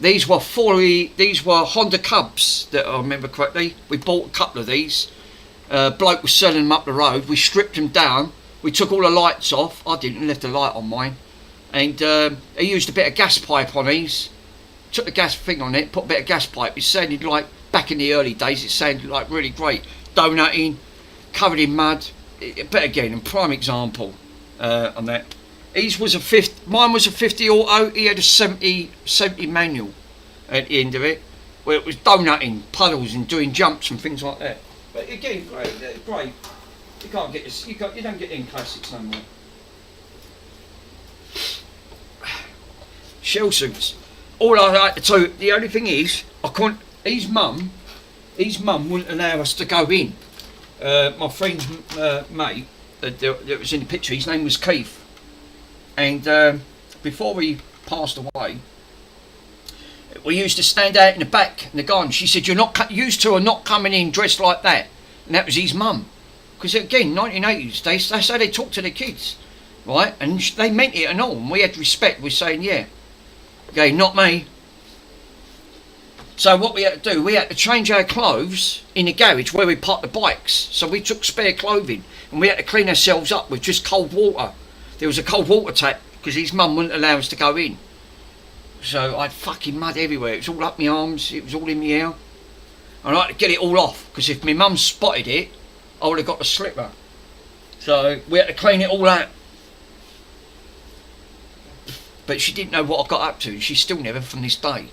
These were Honda Cubs that I remember correctly. We bought a couple of these. Bloke was selling them up the road. We stripped them down. We took all the lights off. I didn't, left the light on mine. And he used a bit of gas pipe on these. Took the gas thing on it, put a bit of gas pipe. It sounded like, back in the early days, it sounded like really great. Donutting, covered in mud. But again, a prime example on that. His was mine was a 50 auto. He had a 70 manual at the end of it, where it was donutting, puddles and doing jumps and things like that. But again, great. You can't get this. You don't get in classics no more. Shell suits. All I like to tell. The only thing is, I couldn't. His mum wouldn't allow us to go in. My friend's mate that was in the picture. His name was Keith. And before he passed away, we used to stand out in the back in the garden. She said, "You're not used to are not coming in dressed like that," and that was his mum. Because again, 1980s, that's how they talk to their kids, right? And they meant it and all. And we had respect. We're saying, "Yeah, okay, not me." So what we had to do, we had to change our clothes in the garage where we parked the bikes. So we took spare clothing and we had to clean ourselves up with just cold water. There was a cold water tap because his mum wouldn't allow us to go in. So I had fucking mud everywhere. It was all up my arms. It was all in my hair. And I had to get it all off because if my mum spotted it, I would have got the slipper. So we had to clean it all out. But she didn't know what I got up to. She's still never from this day.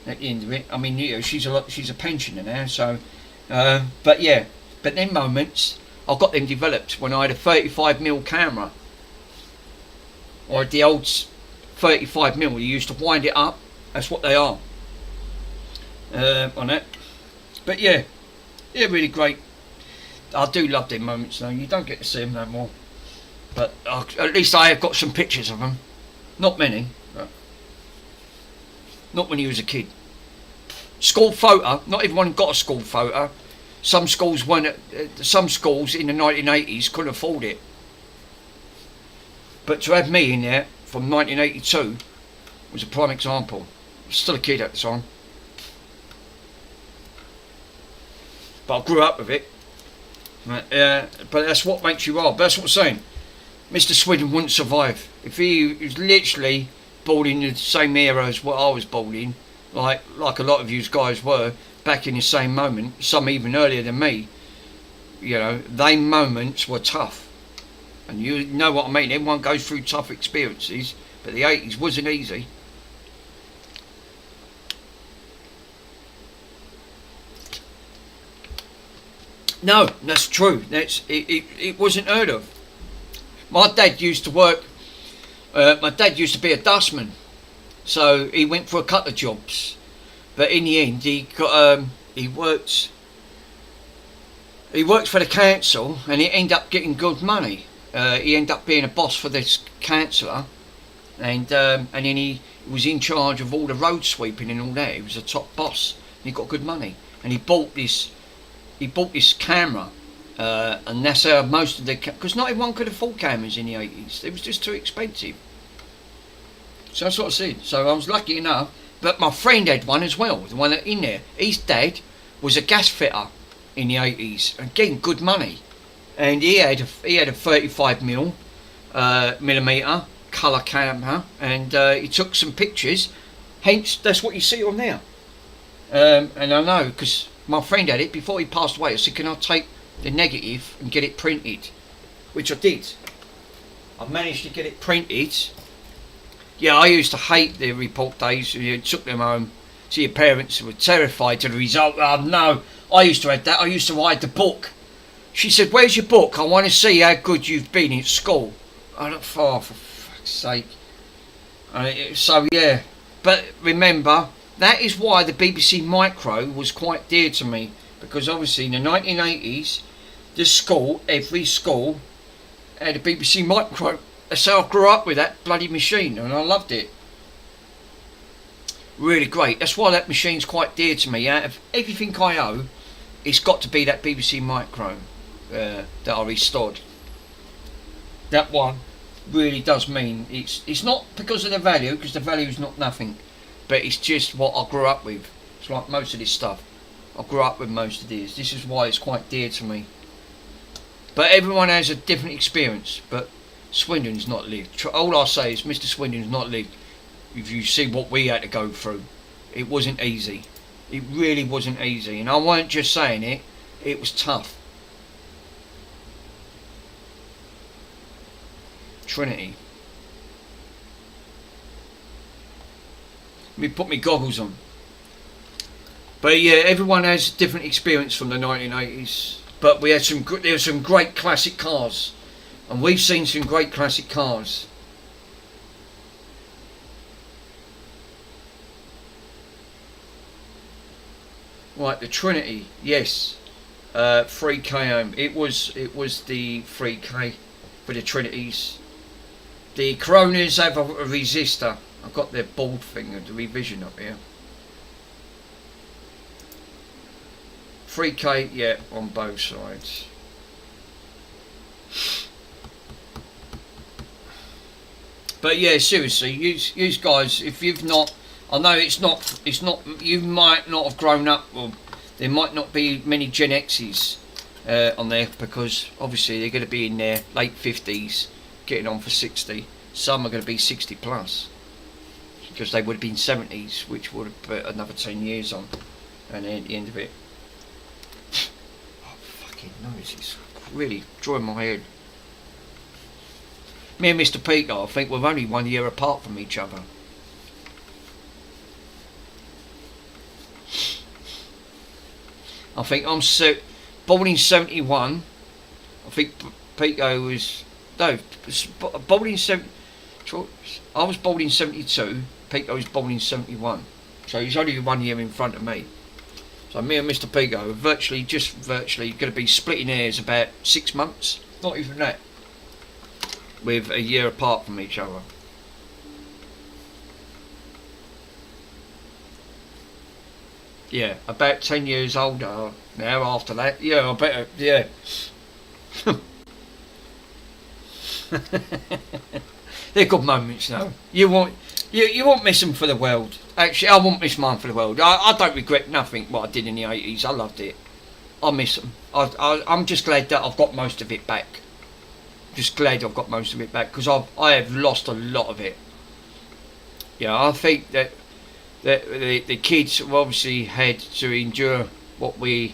At the end of it, I mean, you know, she's a pensioner now. So, but yeah, but them moments I got them developed when I had a 35mm camera. Or the old 35mm, you used to wind it up. That's what they are on it. But yeah, really great. I do love them moments though. You don't get to see them no more. But at least I have got some pictures of them. Not many, but not when he was a kid. School photo. Not everyone got a school photo. Some schools weren't. Some schools in the 1980s couldn't afford it. But to have me in there from 1982 was a prime example. I was still a kid at the time. But I grew up with it. But that's what makes you hard. But that's what I'm saying. Mr. Swindon wouldn't survive. If he was literally born in the same era as what I was born in, like a lot of you guys were, back in the same moment, some even earlier than me, you know, they moments were tough. And you know what I mean, everyone goes through tough experiences, but the 80s wasn't easy. No, that's true. It wasn't heard of. My dad used to work, my dad used to be a dustman, so he went for a couple of jobs, but in the end he worked for the council and he ended up getting good money. He ended up being a boss for this councillor, and then he was in charge of all the road sweeping and all that. He was a top boss and he got good money, and he bought this camera. And that's how most of the, because not everyone could afford cameras in the 80s. It was just too expensive. So that's what I said. So I was lucky enough. But my friend had one as well, the one that in there. His dad was a gas fitter in the 80s. Again, good money. And he had a 35 millimeter colour camera, and he took some pictures. Hence, that's what you see on there. And I know, because my friend had it before he passed away. I said, can I take the negative and get it printed? Which I did. I managed to get it printed. Yeah, I used to hate the report days. You took them home. So your parents were terrified to the result. Oh no, I used to have that. I used to hide the book. She said, where's your book? I want to see how good you've been in school. I don't, for fuck's sake. So yeah, but remember, that is why the BBC Micro was quite dear to me. Because obviously in the 1980s, every school had a BBC Micro. So I grew up with that bloody machine and I loved it. Really great. That's why that machine's quite dear to me. Out of everything I owe, it's got to be that BBC Micro that I restored. That one really does mean it's not because of the value, because the value is not nothing, but it's just what I grew up with. It's like most of this stuff. I grew up with most of this. This is why it's quite dear to me. But everyone has a different experience. But Swindon's not lived. All I say is Mr. Swindon's not lived. If you see what we had to go through, it wasn't easy. It really wasn't easy. And I weren't just saying it, it was tough. Trinity. Let me put my goggles on. But yeah, everyone has a different experience from the 1980s. But we had there were some great classic cars. And we've seen some great classic cars. Right, the Trinity, yes, 3K. It was the 3K for the Trinities. The Coronas have a resistor. I've got their board thing of the revision up here. 3K, yeah, on both sides. But yeah, seriously, you guys, if you've not, I know it's not, you might not have grown up, well, there might not be many Gen X's on there, because obviously they're going to be in their late 50s, getting on for 60. Some are going to be 60 plus, because they would have been 70s, which would have put another 10 years on, and then at the end of it. Oh, fucking nose, it's really drawing my head. Me and Mr. Peter, I think we're only 1 year apart from each other. I think I'm born in 71. I think Peter was born in 70. I was born in 72. Peter was born in 71. So he's only 1 year in front of me. So me and Mr. Peter are virtually going to be splitting hairs about 6 months. Not even that. With a year apart from each other. Yeah, about 10 years older now after that. Yeah, I better, yeah. They're good moments though. You won't miss them for the world. Actually, I won't miss mine for the world. I don't regret nothing what I did in the 80s. I loved it. I miss them. I'm just glad that I've got most of it back. Just glad I've got most of it back, because I have lost a lot of it. Yeah, I think that the kids have obviously had to endure what the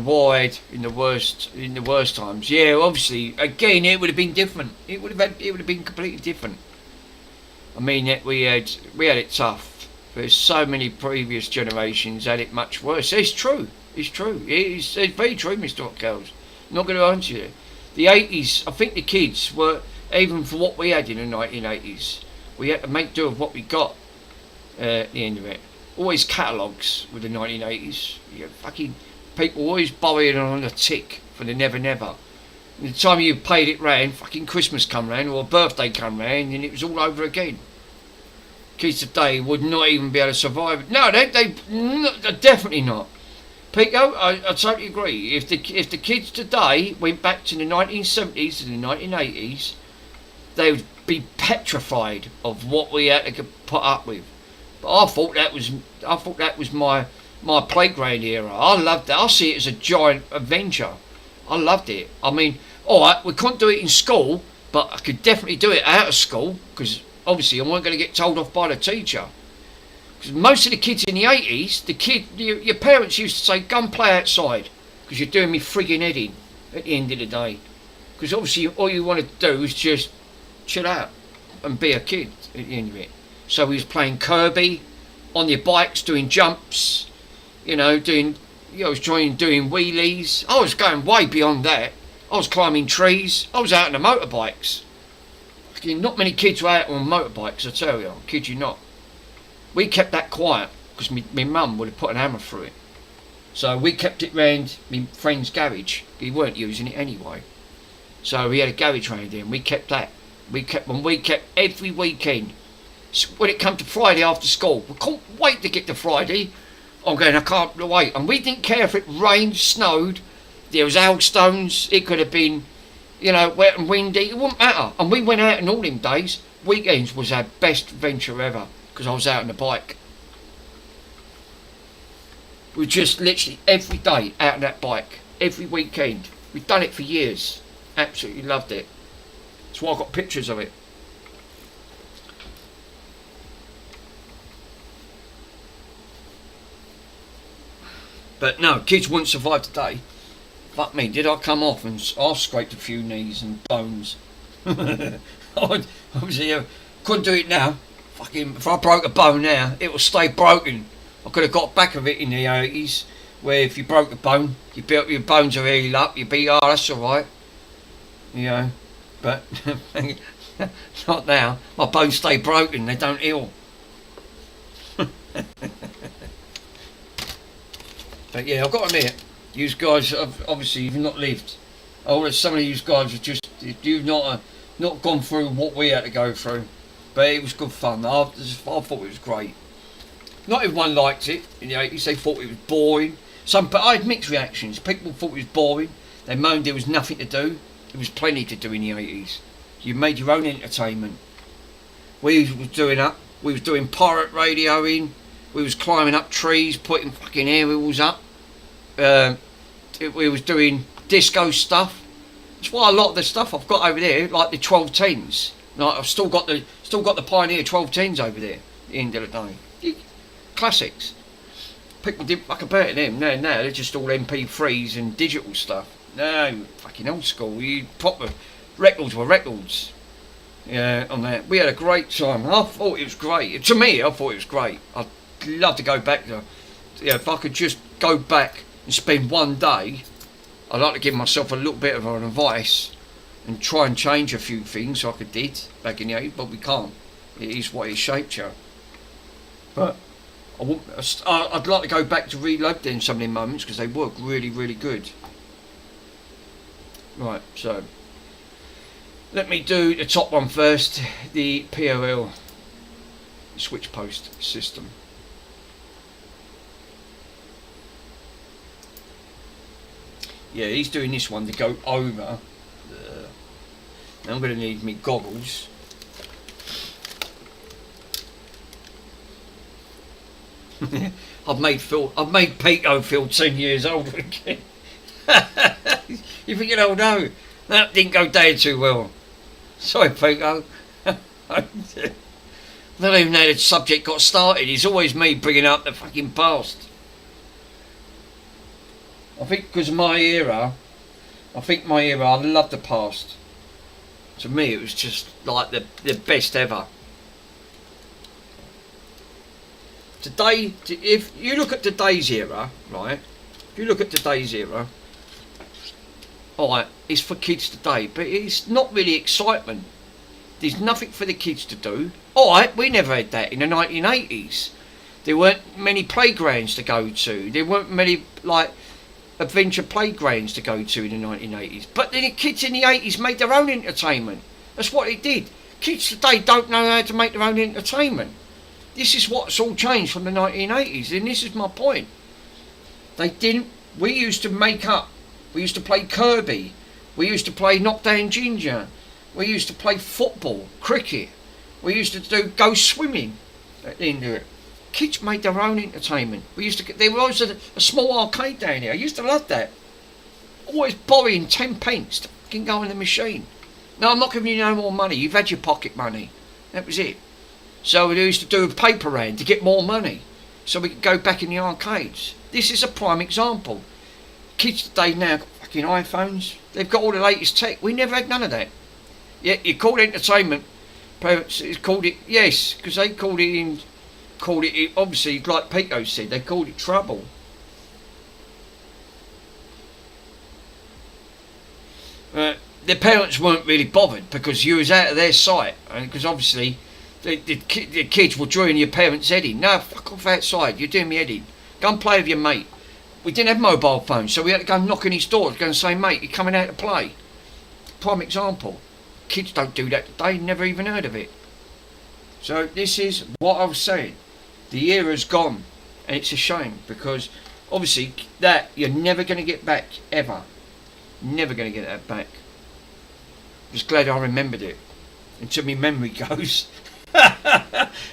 war had in the worst times. Yeah, obviously, again, it would have been different. It would have been completely different. I mean, we had it tough. There's so many previous generations had it much worse. It's true. It's true. It's very true, Mr. Hotkells. I'm not going to answer you. The 80s, I think the kids were, even for what we had in the 1980s, we had to make do with what we got at the end of it. Always catalogues with the 1980s. You know, fucking people always borrowing on a tick for the Never Never. And the time you paid it round, fucking Christmas come round or a birthday come round, and it was all over again. Kids today would not even be able to survive it. No, they definitely not. Pico, I totally agree. If the kids today went back to the 1970s and the 1980s, they would be petrified of what we had to put up with. But I thought that was my playground era. I loved it. I see it as a giant adventure. I loved it. I mean, all right, we couldn't do it in school, but I could definitely do it out of school because obviously I wasn't going to get told off by the teacher. Because most of the kids in the 80s, your parents used to say, go and play outside because you're doing me frigging head in at the end of the day. Because obviously all you want to do is just chill out and be a kid at the end of it. So we was playing Kirby on your bikes, doing jumps, I was doing wheelies. I was going way beyond that. I was climbing trees. I was out on the motorbikes. Not many kids were out on motorbikes, I tell you. I kid you not. We kept that quiet because my mum would have put an hammer through it. So we kept it round my friend's garage. He weren't using it anyway. So we had a garage round there and we kept that. We kept every weekend. When it came to Friday after school, we couldn't wait to get to Friday. I'm going, I can't wait. And we didn't care if it rained, snowed, there was hailstones, it could have been, wet and windy, it wouldn't matter. And we went out in all them days. Weekends was our best venture ever because I was out on the bike. We just literally every day out on that bike, every weekend. We've done it for years. Absolutely loved it. That's why I've got pictures of it. But no, kids wouldn't survive today. Fuck me, did I come off and I scraped a few knees and bones. Obviously, couldn't do it now. Fucking, if I broke a bone now, it will stay broken. I could have got back of it in the 80s, where if you broke a bone, your bones are healed up, you'd be, that's alright. But not now. My bones stay broken, they don't heal. But yeah, I've got to admit, you guys, obviously, you've not lived. Some of you guys have you've not gone through what we had to go through. But it was good fun. I thought it was great. Not everyone liked it in the 80s. They thought it was boring. But I had mixed reactions. People thought it was boring. They moaned there was nothing to do. There was plenty to do in the 80s. You made your own entertainment. We was doing pirate radioing. We was climbing up trees, putting fucking aerials up. We was doing disco stuff. That's why a lot of the stuff I've got over there, like the 1210s. Like I've still got the Pioneer 1210s over there. At the end of the day, classics. People didn't fuck about them. Now they're just all MP3s and digital stuff. No, fucking old school. Proper records were records. Yeah, on that. We had a great time. I thought it was great. To me, I thought it was great. I'd love to go back there. If I could just go back and spend one day, I'd like to give myself a little bit of an advice and try and change a few things like I did back in the 80s, but we can't. It is what it shaped you. But I'd like to go back to relive them some of them moments because they were really, really good. Right, so let me do the top one first, the POL switch post system. Yeah, he's doing this one to go over. Now I'm going to need me goggles. I've made Pico feel 10 years older again. You think, no, that didn't go down too well. Sorry, Pico. I don't even know how the subject got started. It's always me bringing up the fucking past. I think because of my era, I love the past. To me, it was just like the best ever. Today, if you look at today's era, right? If you look at today's era, alright, it's for kids today, but it's not really excitement. There's nothing for the kids to do. Alright, we never had that in the 1980s. There weren't many playgrounds to go to. There weren't many, adventure playgrounds to go to in the 1980s. But the kids in the 80s made their own entertainment. That's what they did. Kids today don't know how to make their own entertainment. This is what's all changed from the 1980s, and this is my point. We used to make up. We used to play Kirby. We used to play Knockdown Ginger. We used to play football, cricket. We used to go swimming at the end of it. Kids made their own entertainment. We used to. There was a small arcade down here. I used to love that. Always borrowing 10 pence to fucking go in the machine. No, I'm not giving you no more money. You've had your pocket money. That was it. So we used to do a paper round to get more money, so we could go back in the arcades. This is a prime example. Kids today now got fucking iPhones. They've got all the latest tech. We never had none of that. Yeah, you called it entertainment. Parents called it, yes, because they called it obviously, like Pico said, they called it trouble. The parents weren't really bothered because you was out of their sight, and because obviously the kids were drawing your parents' head in. No, fuck off outside, you're doing me head in. Go and play with your mate. We didn't have mobile phones, so we had to go knock on his door to go and say, mate, you're coming out to play. Prime example. Kids don't do that today, never even heard of it. So this is what I was saying. The era's gone, and it's a shame because obviously that you're never going to get back, ever. Never going to get that back. Just glad I remembered it until my memory goes.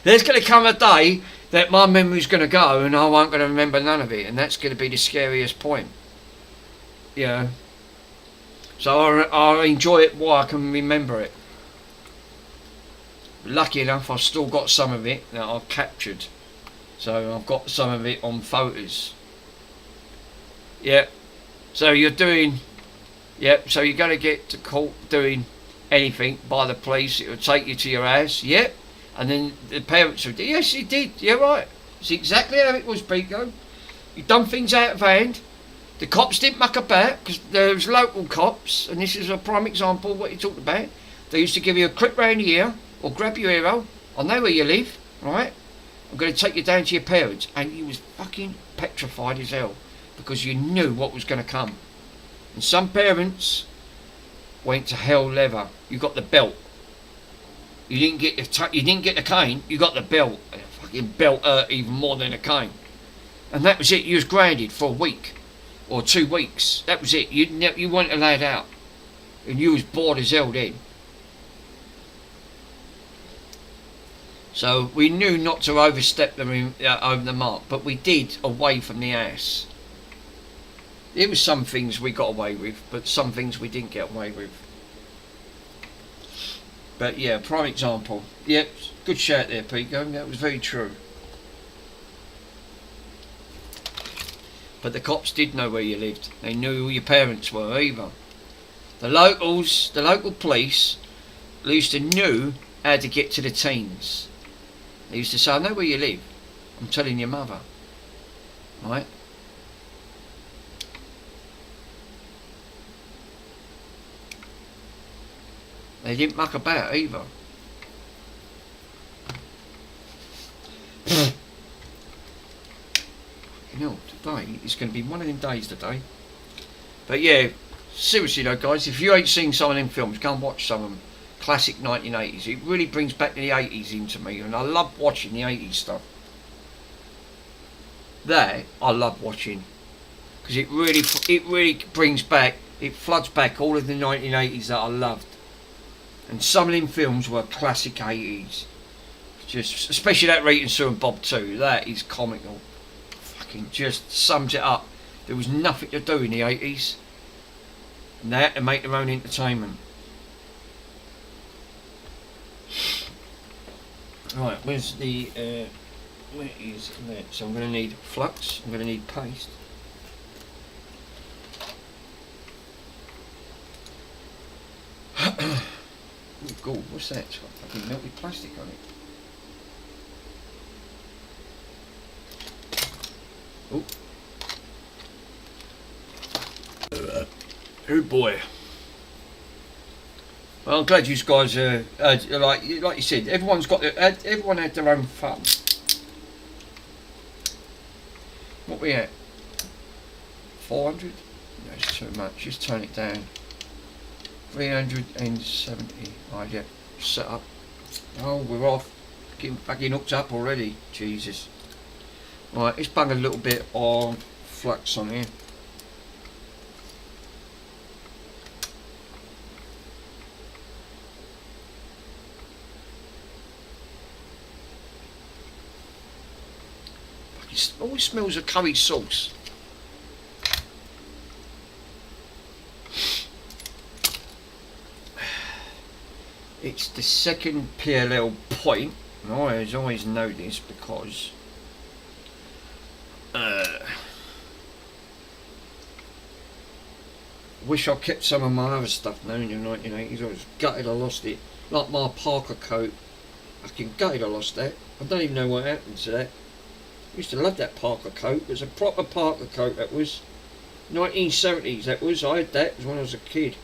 There's going to come a day that my memory's going to go and I won't going to remember none of it, and that's going to be the scariest point. Yeah. So I enjoy it while I can remember it. Lucky enough, I've still got some of it that I've captured. So I've got some of it on photos. Yeah. So you're doing... Yep, so you're going to get to court doing anything by the police. It will take you to your house. Yep. And then the parents would, yes, you did. You're right. It's exactly how it was, Pico. You've done things out of hand. The cops didn't muck about because there was local cops, and this is a prime example of what you talked about. They used to give you a clip round the ear or grab your ear. I know where you live, right? I'm going to take you down to your parents. And you was fucking petrified as hell because you knew what was going to come. And some parents went to hell leather. You got the belt. You didn't get the cane. You got the belt. And the fucking belt hurt even more than a cane. And that was it. You was grounded for a week or 2 weeks. That was it. You weren't allowed out, and you was bored as hell then. So we knew not to overstep over the mark, but we did away from the ass. There was some things we got away with, but some things we didn't get away with. But yeah, prime example. Yep, good shout there, Pico. That was very true. But the cops did know where you lived. They knew who your parents were either. The local police, at least they knew how to get to the teens. They used to say, I know where you live. I'm telling your mother. Right? They didn't muck about either. You know, today is going to be one of them days today. But yeah, seriously though, guys, if you ain't seen some of them films, go and watch some of them. Classic 1980s. It really brings back the 80s into me, and I love watching the 80s stuff. That I love watching because it really brings back, it floods back all of the 1980s that I loved. And some of them films were classic 80s. Just, especially that Rita and Sue and Bob 2. That is comical. Fucking just sums it up. There was nothing to do in the 80s. And they had to make their own entertainment. Right, where's the... where is that? So I'm going to need flux. I'm going to need paste. Oh god, what's that? It's got fucking melted plastic on it. Oh boy. Well, I'm glad you guys like you said, everyone had their own fun. What we at? 400? No, it's too much. Just turn it down. 370. Right, yeah. Set up. Oh, we're off. Getting fucking hooked up already. Jesus. Right, let's bung a little bit of flux on here. It always smells of curry sauce. It's the second PLL point. And I always know this because wish I kept some of my other stuff now in the 1980s. I was gutted I lost it. Like my Parker coat. Fucking gutted I lost that. I don't even know what happened to that. I used to love that Parker coat. It was a proper Parker coat, that was. 1970s that was. I had that. It was when I was a kid.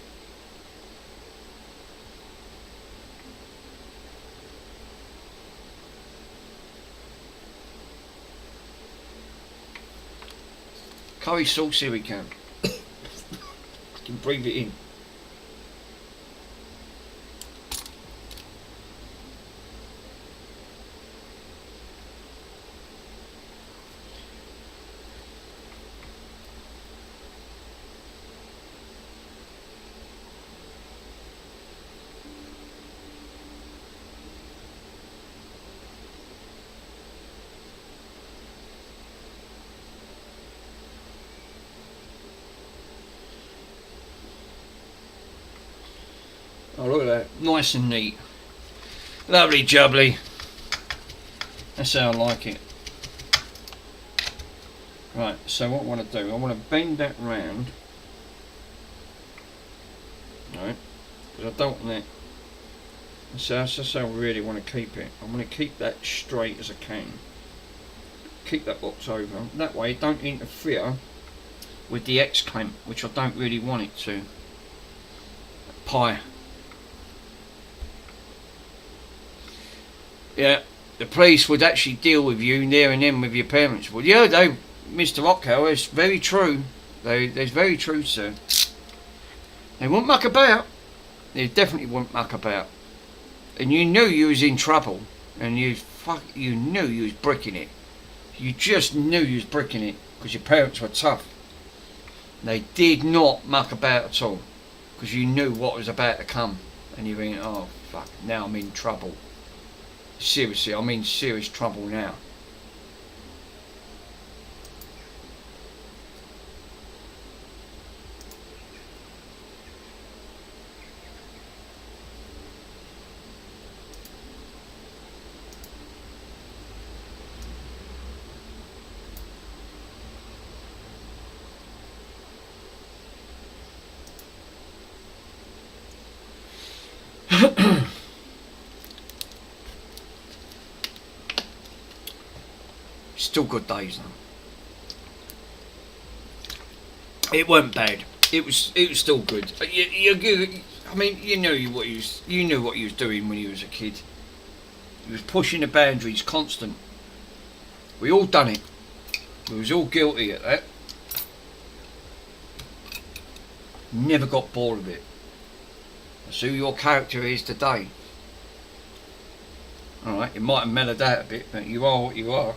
Curry sauce, here we can. I can breathe it in. Oh, look at that. Nice and neat. Lovely jubbly. That's how I like it. Right, so what I want to do, I want to bend that round. Right, because I don't want that. So that's just how I really want to keep it. I want to keep that straight as I can. Keep that box over. That way it don't interfere with the X clamp, which I don't really want it to. Pie. Yeah, the police would actually deal with you there and then with your parents. Well, yeah, they, Mr. Rockwell, it's very true. There's very true, sir. They won't muck about. They definitely won't muck about. And you knew you was in trouble, and you knew you was bricking it. You just knew you was bricking it because your parents were tough. They did not muck about at all because you knew what was about to come, and you went, oh fuck, now I'm in trouble. Seriously, I'm in serious trouble now. Still good days though. It weren't bad. It was still good. I mean, you knew what you was doing when you was a kid. You was pushing the boundaries constant. We all done it. We was all guilty at that. Never got bored of it. That's who your character is today. Alright, it might have mellowed out a bit, but you are what you are.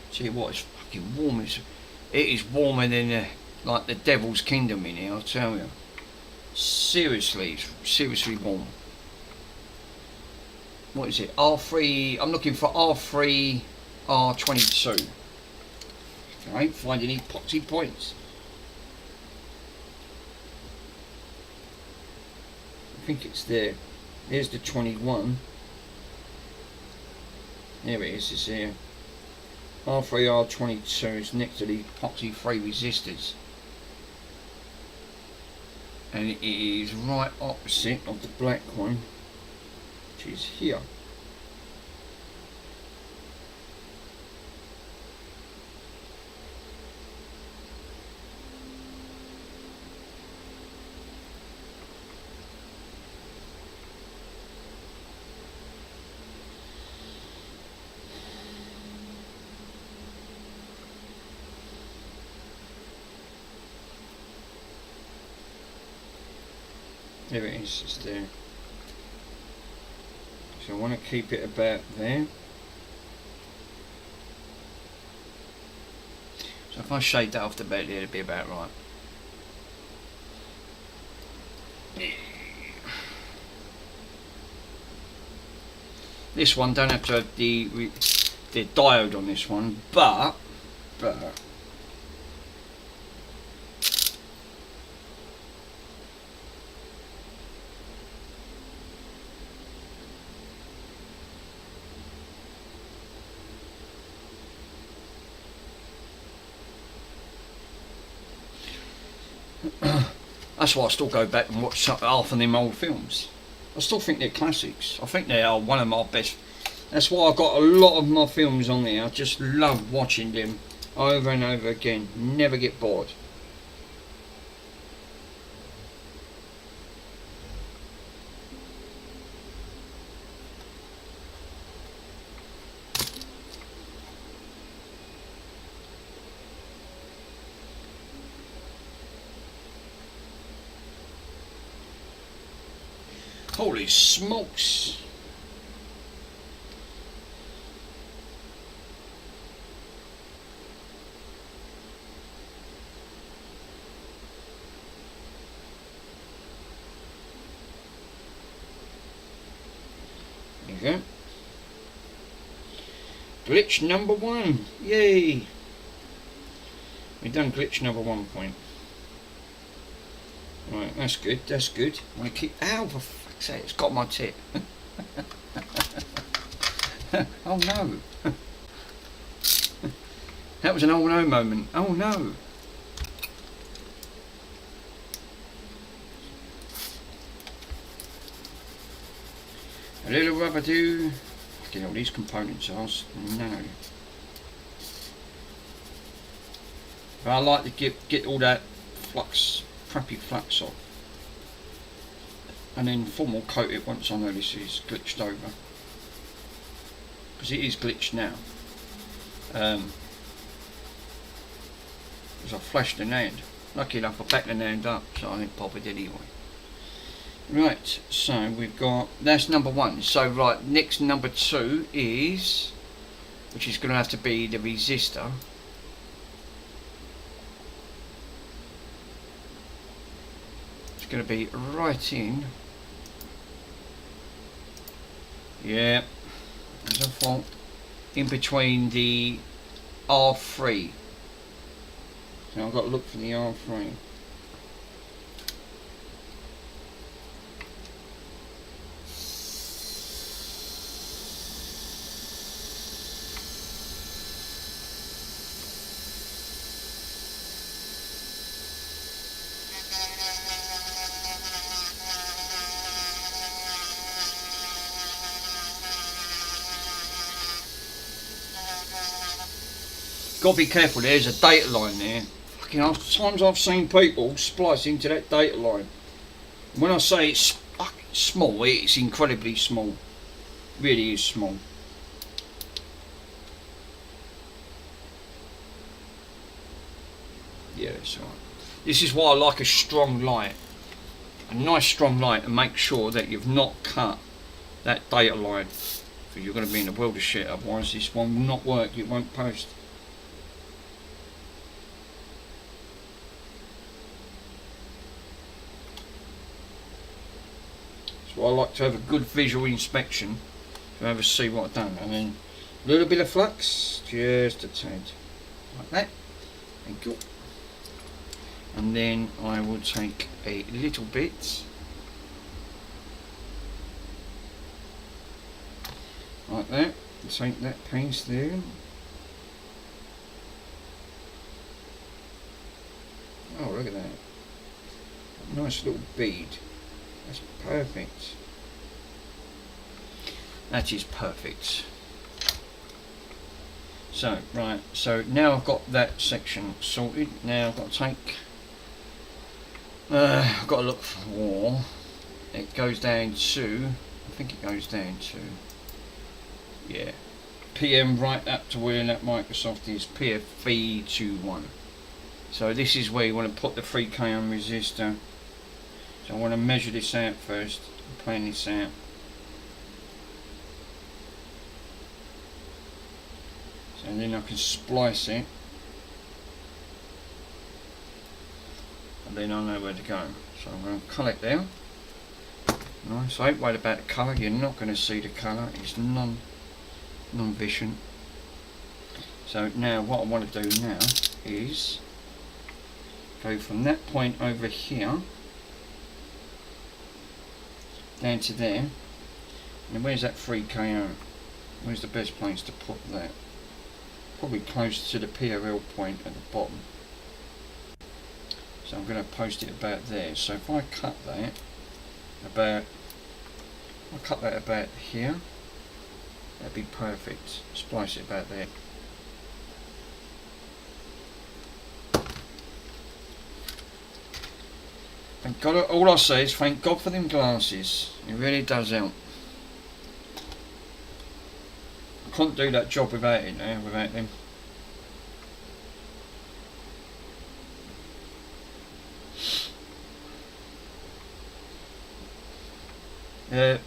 See what, it's fucking warm. It is warmer than like the devil's kingdom in here, I'll tell you. Seriously, it's seriously warm. What is it? R3, I'm looking for R3 R22. I ain't finding any epoxy points. I think it's there. There's the 21. There it is, it's here. R3R22 is next to the epoxy free resistors. And it is right opposite of the black one, which is here. There it is, it's there. So I want to keep it about there. So if I shade that off the bed, it'll be about right. This one don't have to have the diode on this one, but that's why I still go back and watch half of them old films. I still think they're classics. I think they are one of my best. That's why I've got a lot of my films on there. I just love watching them over and over again. Never get bored. Holy smokes! There you go. Glitch number 1. Yay! We've done glitch number 1 point. Right, that's good, that's good. I want to keep... Ow, for fuck's sake, it's got my tit. Oh no. That was an oh no moment. Oh no. A little rubber do. Fucking hell, these components are no. But I like to get all that flux, crappy flux off. And then formal coat it once I know this is glitched over. Because it is glitched now. Because I flashed the NAND. Lucky enough I backed the NAND up, so I didn't pop it anyway. Right, so we've got, that's number 1. So right, next number 2 is, which is going to have to be the resistor. It's going to be right in. Yeah, there's a fault. In between the R3. So I've got to look for the R3. Got to be careful, there's a data line there. Fucking times I've seen people splice into that data line. When I say it's small, it's incredibly small. Really is small. Yeah, that's right. This is why I like a strong light. A nice strong light, and make sure that you've not cut that data line. Because you're going to be in a world of shit, otherwise this one will not work, it won't post. So I like to have a good visual inspection to have a see what I've done, and then a little bit of flux, just a tad, like that. Thank you. And then I will take a little bit like that. Take that piece there. Oh, look at that! Nice little bead. That's perfect. That is perfect. So, right, so now I've got that section sorted. Now I've got to take, I've got to look for, it goes down to, I think it goes down to, yeah, PM right up to where that Microsoft is, PFV21. So this is where you want to put the 3K on resistor. So I want to measure this out first, plan this out. So then I can splice it. And then I know where to go. So I'm going to collect down. Right, so I ain't worried about the colour. You're not going to see the colour. It's non-vision. So now what I want to do now is go from that point over here down to there. And where's that 3KO? Where's the best place to put that? Probably close to the PRL point at the bottom. So I'm going to post it about there. So if I cut that about, about here, that'd be perfect. Splice it about there. Thank God, all I say is thank God for them glasses. It really does help. I couldn't do that job without it now, without them.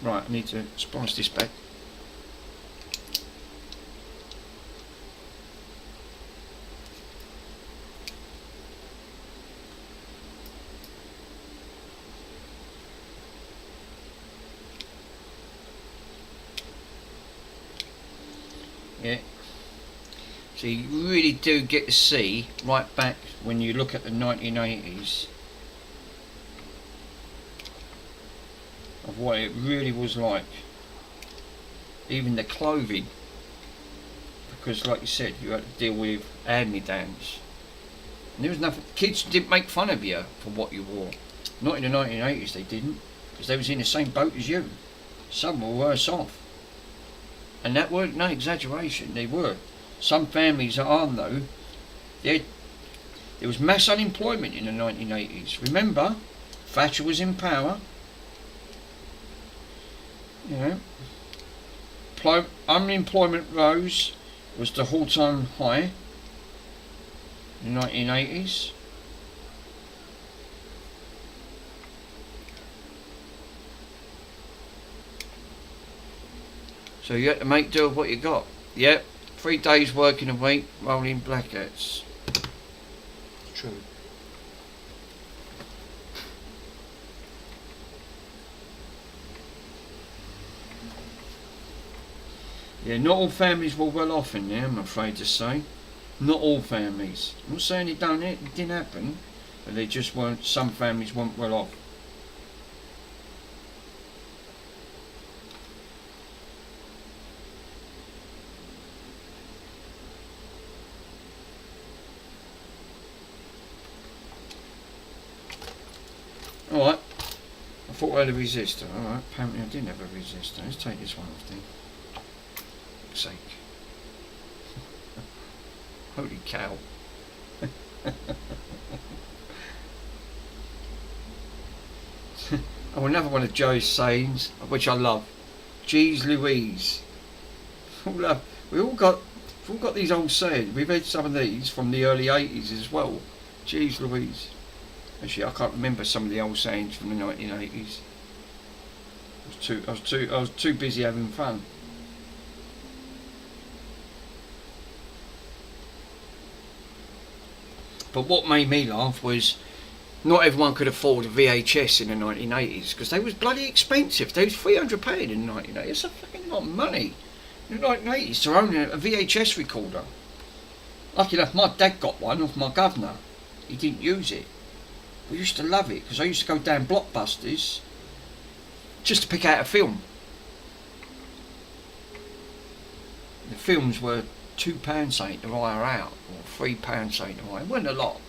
Right, I need to splice this back. Yeah. So you really do get to see right back when you look at the 1980s of what it really was like. Even the clothing, because like you said, you had to deal with hand-me-downs. And there was nothing. Kids didn't make fun of you for what you wore. Not in the 1980s, they didn't, because they was in the same boat as you. Some were worse off. And that weren't no exaggeration, they were. Some families aren't though. There was mass unemployment in the 1980s. Remember, Thatcher was in power. You know, unemployment rose, was the all-time high in the 1980s. So you had to make do with what you got. Yep, 3 days working a week, rolling blackouts. True. Yeah, not all families were well off in there, I'm afraid to say. Not all families. I'm not saying it didn't happen, but they just weren't, some families weren't well off. Alright, I thought I had a resistor. Alright, apparently I didn't have a resistor. Let's take this one off then. For sake. Holy cow. Oh, another one of Joe's sayings, which I love. Jeez Louise. We've all got these old sayings. We've had some of these from the early 80s as well. Jeez Louise. Actually, I can't remember some of the old sayings from the 1980s. I was too busy having fun. But what made me laugh was not everyone could afford a VHS in the 1980s because they was bloody expensive. They was £300 in the 1980s. It's a fucking lot of money in the 1980s to own a VHS recorder. Lucky enough, my dad got one off my governor. He didn't use it. We used to love it because I used to go down Blockbusters just to pick out a film. The films were £2 something to hire out, or £3 something to hire. It wasn't a lot.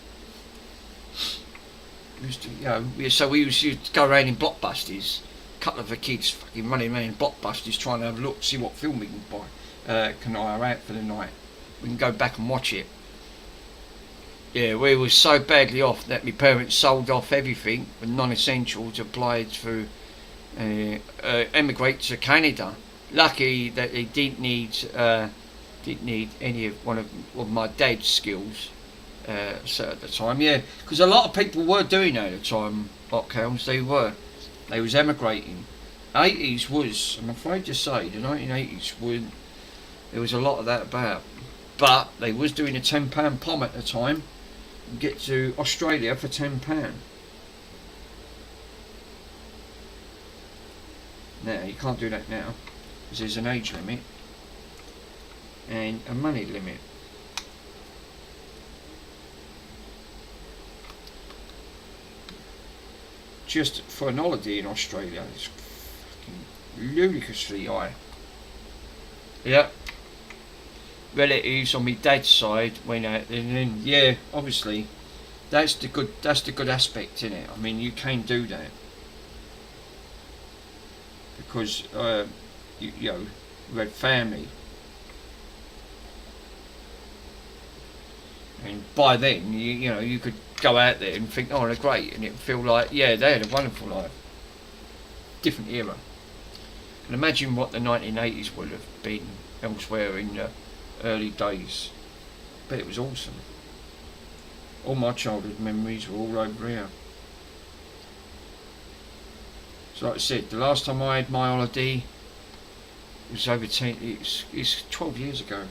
We used to, you know, so we used to go around in Blockbusters. A couple of the kids fucking running around in Blockbusters trying to have a look, see what film we can buy, can hire out for the night. We can go back and watch it. Yeah, we were so badly off that my parents sold off everything with non-essentials, applied to emigrate to Canada. Lucky that they didn't need any of one of my dad's skills so at the time. Yeah, because a lot of people were doing that at the time. Lockdowns, they was emigrating. 80s was, I'm afraid to say, the 1980s there was a lot of that about. But they was doing a £10 pom at the time. Get to Australia for £10. Now, you can't do that now, because there's an age limit and a money limit. Just for an holiday in Australia, it's fucking ludicrously high. Yeah. Relatives on my dad's side went out, and then yeah, obviously, that's the good aspect in it. I mean, you can do that because you know, you had family, and by then you know you could go out there and think, oh, they're great, and it feel like, yeah, they had a wonderful life. Different era. And imagine what the 1980s would have been elsewhere in the early days. But it was awesome. All my childhood memories were all over here. So like I said, the last time I had my holiday was over 10, it's 12 years ago.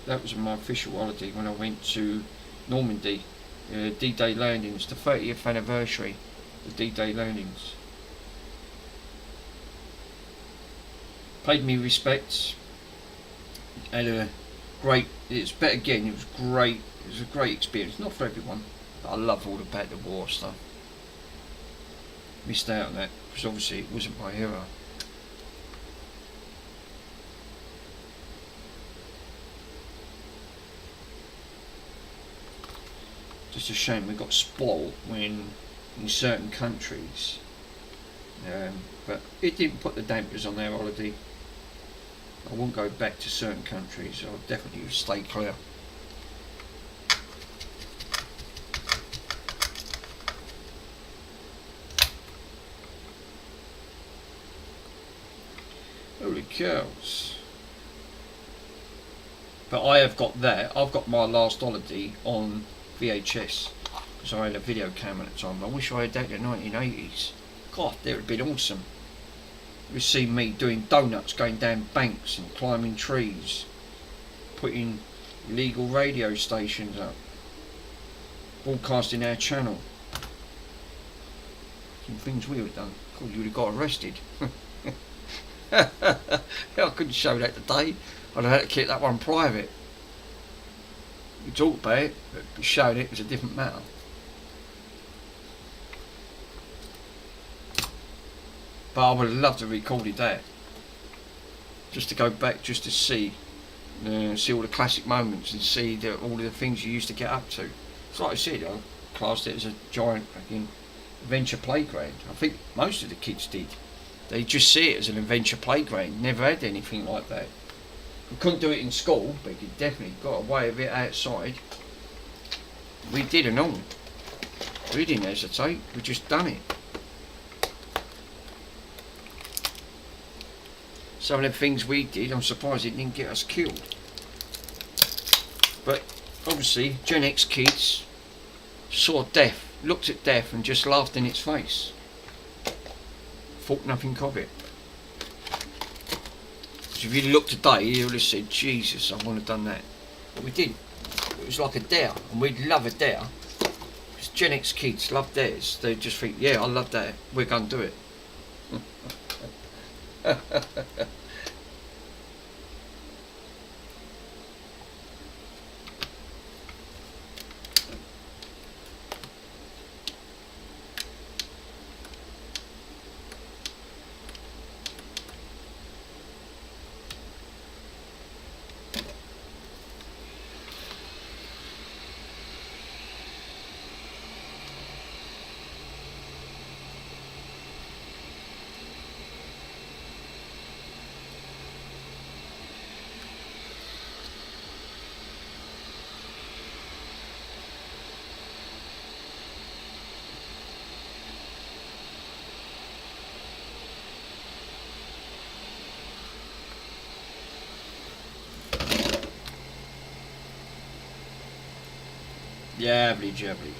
That was my official holiday when I went to Normandy. D-Day landings, the 30th anniversary of D-Day landings. Paid me respects. Had a great, it's better again, it was great, it was a great experience. Not for everyone, but I love all about the war stuff. Missed out on that, because obviously it wasn't my era. Just a shame we got spoiled when in certain countries, but it didn't put the dampers on their holiday. I won't go back to certain countries. I'll definitely stay clear. Holy cows. But I have got that. I've got my last holiday on VHS, because I had a video camera at the time. I wish I had that in the 1980s. God, that would have been awesome. You've seen me doing donuts, going down banks and climbing trees, putting illegal radio stations up, broadcasting our channel. Some things we would have done. God, you would have got arrested. I couldn't show that today. I'd have had to keep that one private. We talked about it, but showing it was a different matter. But I would have loved to have recorded that, just to go back, just to see all the classic moments and see all of the things you used to get up to. So like I said, I classed it as a giant fucking adventure playground. I think most of the kids did. They just see it as an adventure playground. Never had anything like that. We couldn't do it in school, but you definitely got away with it outside. We did and all. We didn't hesitate, we just done it. Some of the things we did, I'm surprised it didn't get us killed. But obviously, Gen X kids saw death, looked at death and just laughed in its face. Thought nothing of it. If you look today, you would have said, Jesus, I want to have done that. But we didn't. It was like a dare, and we'd love a dare. Because Gen X kids love dares. They just think, yeah, I love that, we're going to do it. Jabbly jabbly.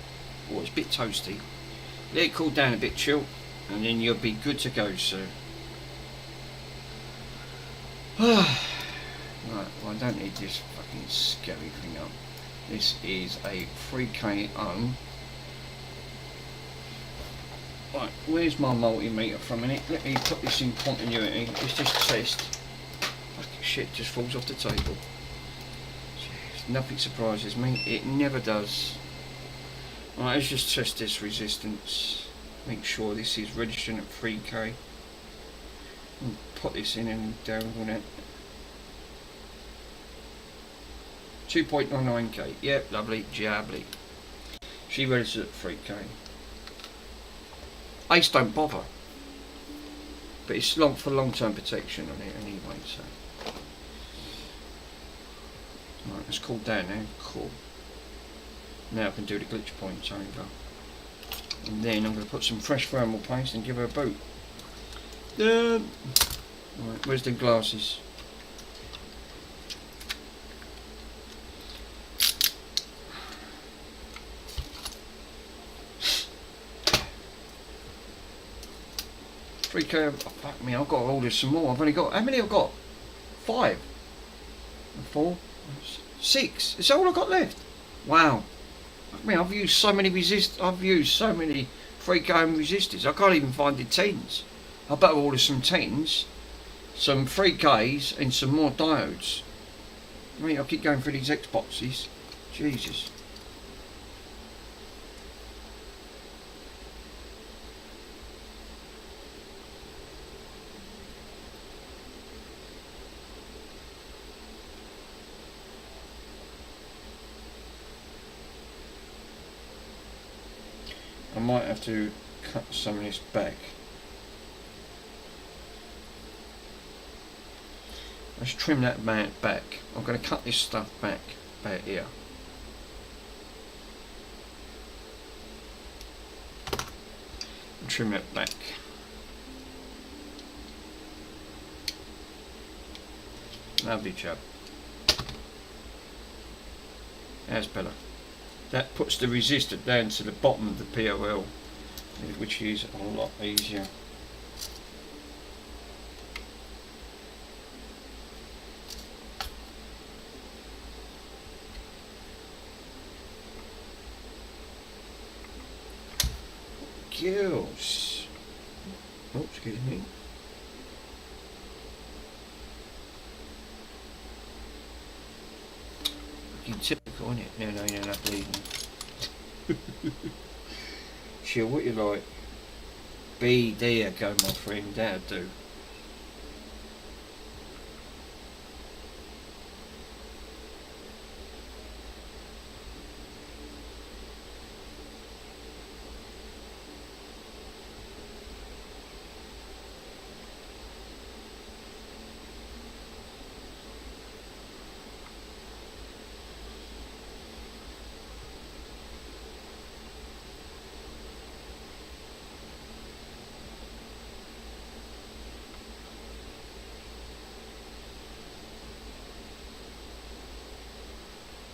Oh, it's a bit toasty. Let it cool down a bit, chill, and then you'll be good to go, sir. Right, well, I don't need this fucking scary thing up. This is a 3K ohm. Right, where's my multimeter for a minute? Let me put this in continuity. Let's just test. Fucking shit just falls off the table. Jeez, nothing surprises me. It never does. Right, let's just test this resistance. Make sure this is registering at 3k. And put this in and down on it. 2.99k. Yep, lovely, jabbly. She registers at 3k. Ace don't bother, but it's for long-term protection on it anyway. So, right, let's cool down now. Cool. Now I can do the glitch points over, and then I'm going to put some fresh thermal paste and give her a boot. Right, where's the glasses? Oh, fuck me, I've got to order some more. I've only got, how many I've got? 5, 4, 6. It's all I've got left. Wow. I mean, I've used so many 3K resistors. I can't even find the 10s. I better order some 10s, some 3Ks, and some more diodes. I mean, I keep going through these Xboxes. Jesus. I might have to cut some of this back. Let's trim that back. I'm going to cut this stuff back about here. And trim it back. Lovely chap. That's better. That puts the resistor down to the bottom of the POL, which is a lot easier. Kills. Oh, excuse me. Typical, isn't it? No, you're not bleeding. Sure, what you like? Be there, go, my friend. That'll do.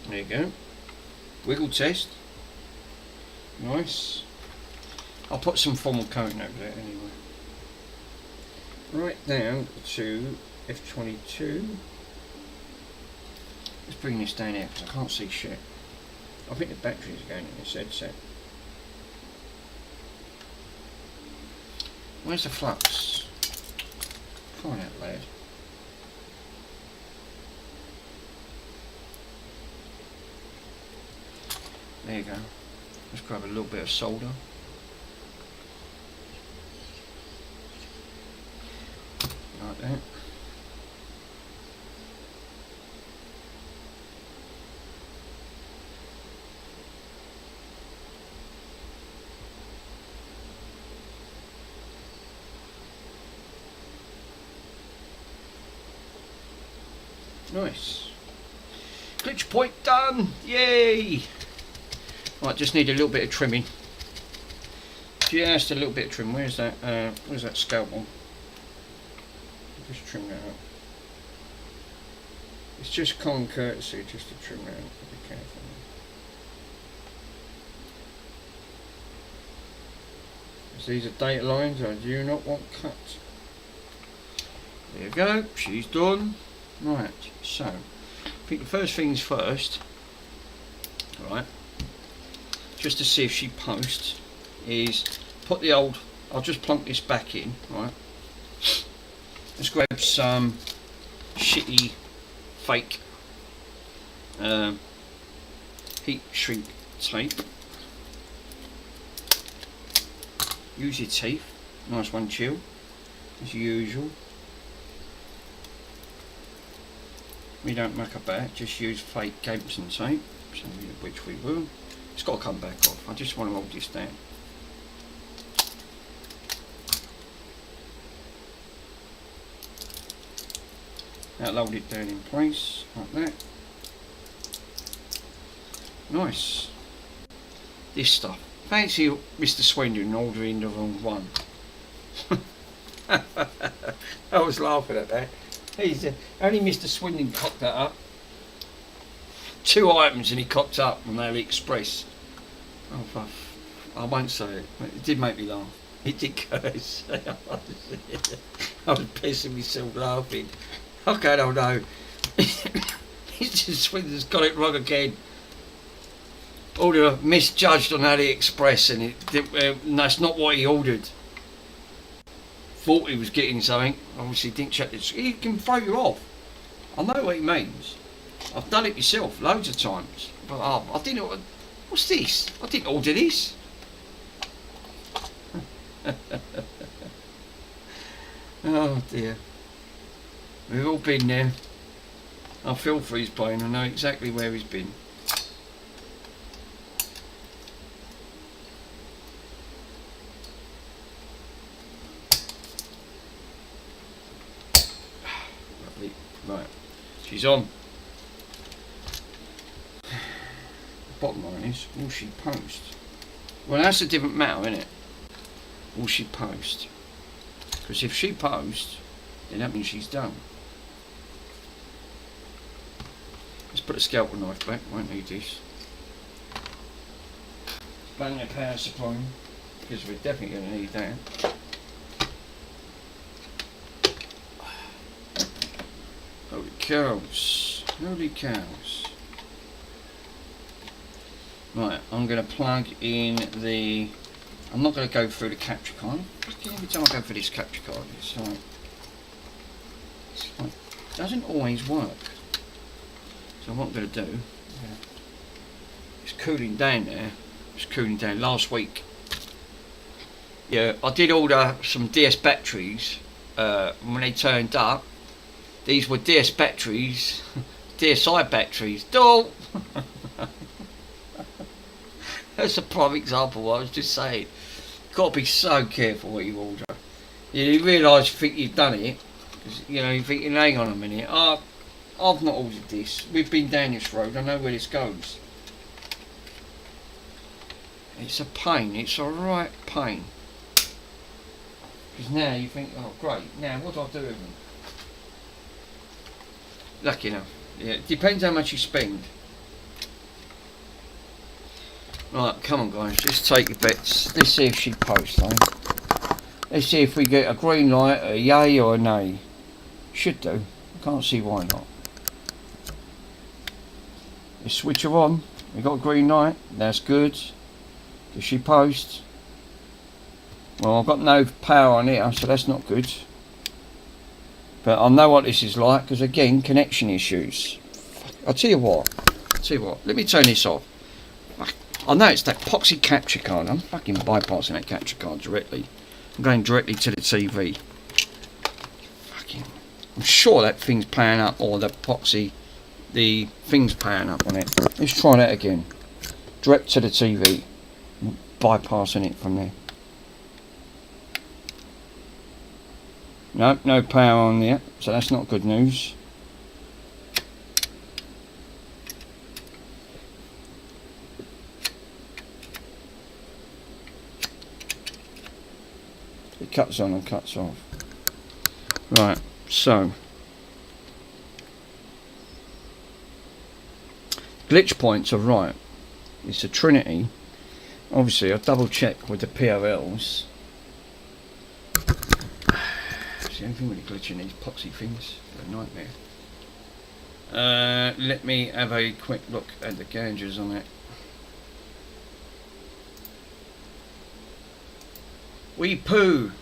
There you go. Wiggle test. Nice. I'll put some formal coating over there anyway. Right down to F22. Let's bring this down here because I can't see shit. I think the batteries are going in this headset. Where's the flux? Find out loud. There you go. Let's grab a little bit of solder. Like that. Nice. Glitch point done! Yay! Right, just need a little bit of trimming. Just a little bit of trim. Where's that scalpel? Just trim that up. It's just common courtesy just to trim that up. Be careful. As these are data lines I do not want cut. There you go, she's done. Right, so I think the first things first, right, just to see if she posts, is put the old, I'll just plonk this back in, right? Let's grab some shitty fake heat shrink tape. Use your teeth, nice one, chill, as usual. We don't muck about, just use fake Gabson tape, which we will. It's got to come back off. I just want to hold this down. Now load it down in place, like that. Nice. This stuff. Fancy Mr. Swindon ordering the wrong one. I was laughing at that. Only Mr. Swindon cocked that up. 2 items and he cocked up on AliExpress. Oh, fuck. I won't say it, but it did make me laugh. It did curse. I was pissing myself laughing. Okay, I don't know. Mr. Swindon's got it wrong again. Order misjudged on AliExpress and that's not what he ordered. Thought he was getting something, obviously didn't check this. He can throw you off. I know what he means. I've done it myself loads of times. But I didn't know, what's this? I didn't order this. Oh dear. We've all been there. I feel for his pain, I know exactly where he's been. Right, she's on. Bottom line is, will she post? Well, that's a different matter, isn't it? Will she post? Because if she posts, then that means she's done. Let's put a scalpel knife back, won't need this. Bang the power supply, because we're definitely going to need that. Holy cows, holy cows. Right, I'm going to plug in the, I'm not going to go through the capture card. Every time I go for this capture card, it's like, it doesn't always work. So what I'm going to do, it's cooling down there, it's cooling down last week. Yeah, I did order some DS batteries when they turned up. These were DS batteries, DSi batteries. Don't! That's a prime example of what I was just saying. Got to be so careful what you order. You realise you think you've done it, you know, you're thinking, hang on a minute, I've not ordered this. We've been down this road, I know where this goes. It's a pain, it's a right pain. Because now you think, oh great, now what do I do with them? Lucky enough. Yeah, it depends how much you spend. Right, come on guys, just take your bets. Let's see if she posts, eh? Let's see if we get a green light, a yay or a nay. Should do. Can't see why not. Let's switch her on. We got a green light. That's good. Does she post? Well, I've got no power on here, so that's not good. But I know what this is like, because again, connection issues. I'll tell you what. Let me turn this off. I know it's that poxy capture card. I'm fucking bypassing that capture card directly. I'm going directly to the TV. Fucking, I'm sure that thing's playing up, or the thing's playing up on it. Let's try that again. Direct to the TV. I'm bypassing it from there. Nope, no power on there, so that's not good news. It cuts on and cuts off. Right, so glitch points are right. It's a Trinity. Obviously, I double check with the PRLs. It's the only thing really glitching these poxy things. They're a nightmare. Let me have a quick look at the gauges on it. We poo.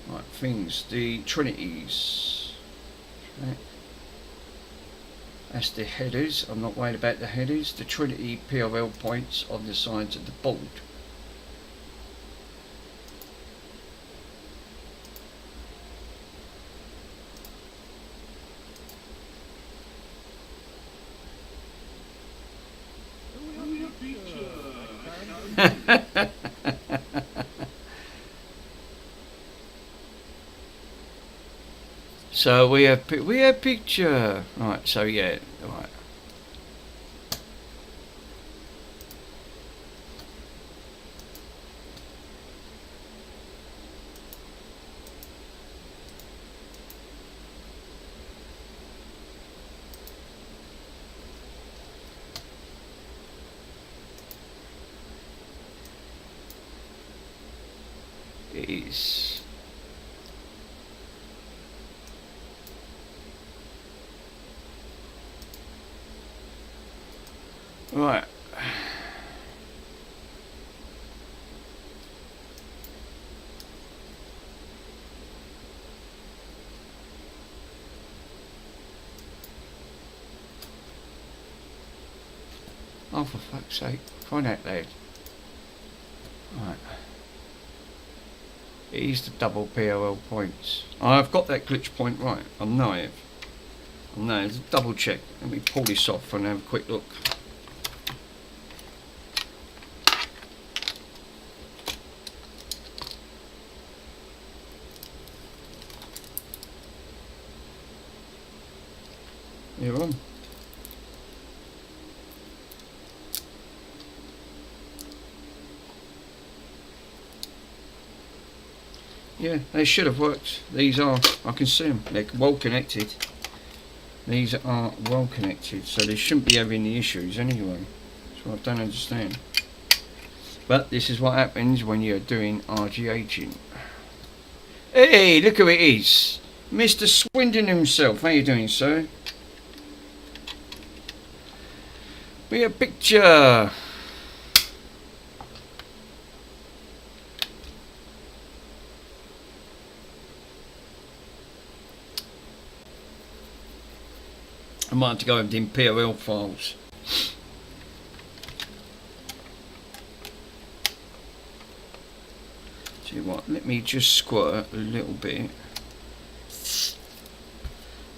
Right, things. The Trinities. Okay. That's the headers. I'm not worried about the headers. The Trinity PRL points on the sides of the board. So we have picture. Right, so yeah, right. It is. Right. Oh, for fuck's sake. Find out loud. Right. It is the double POL points. I've got that glitch point right. I know it. I know. It's a double check. Let me pull this off and have a quick look. You're on. Yeah, they should have worked. These are, I can see them. They're well connected. These are well connected, so they shouldn't be having the issues anyway. That's what I don't understand. But this is what happens when you're doing RGHing. Hey, look who it is. Mr. Swindon himself. How you doing, sir? Be a picture. I might have to go over the Imperial files. See what? Let me just squirt a little bit,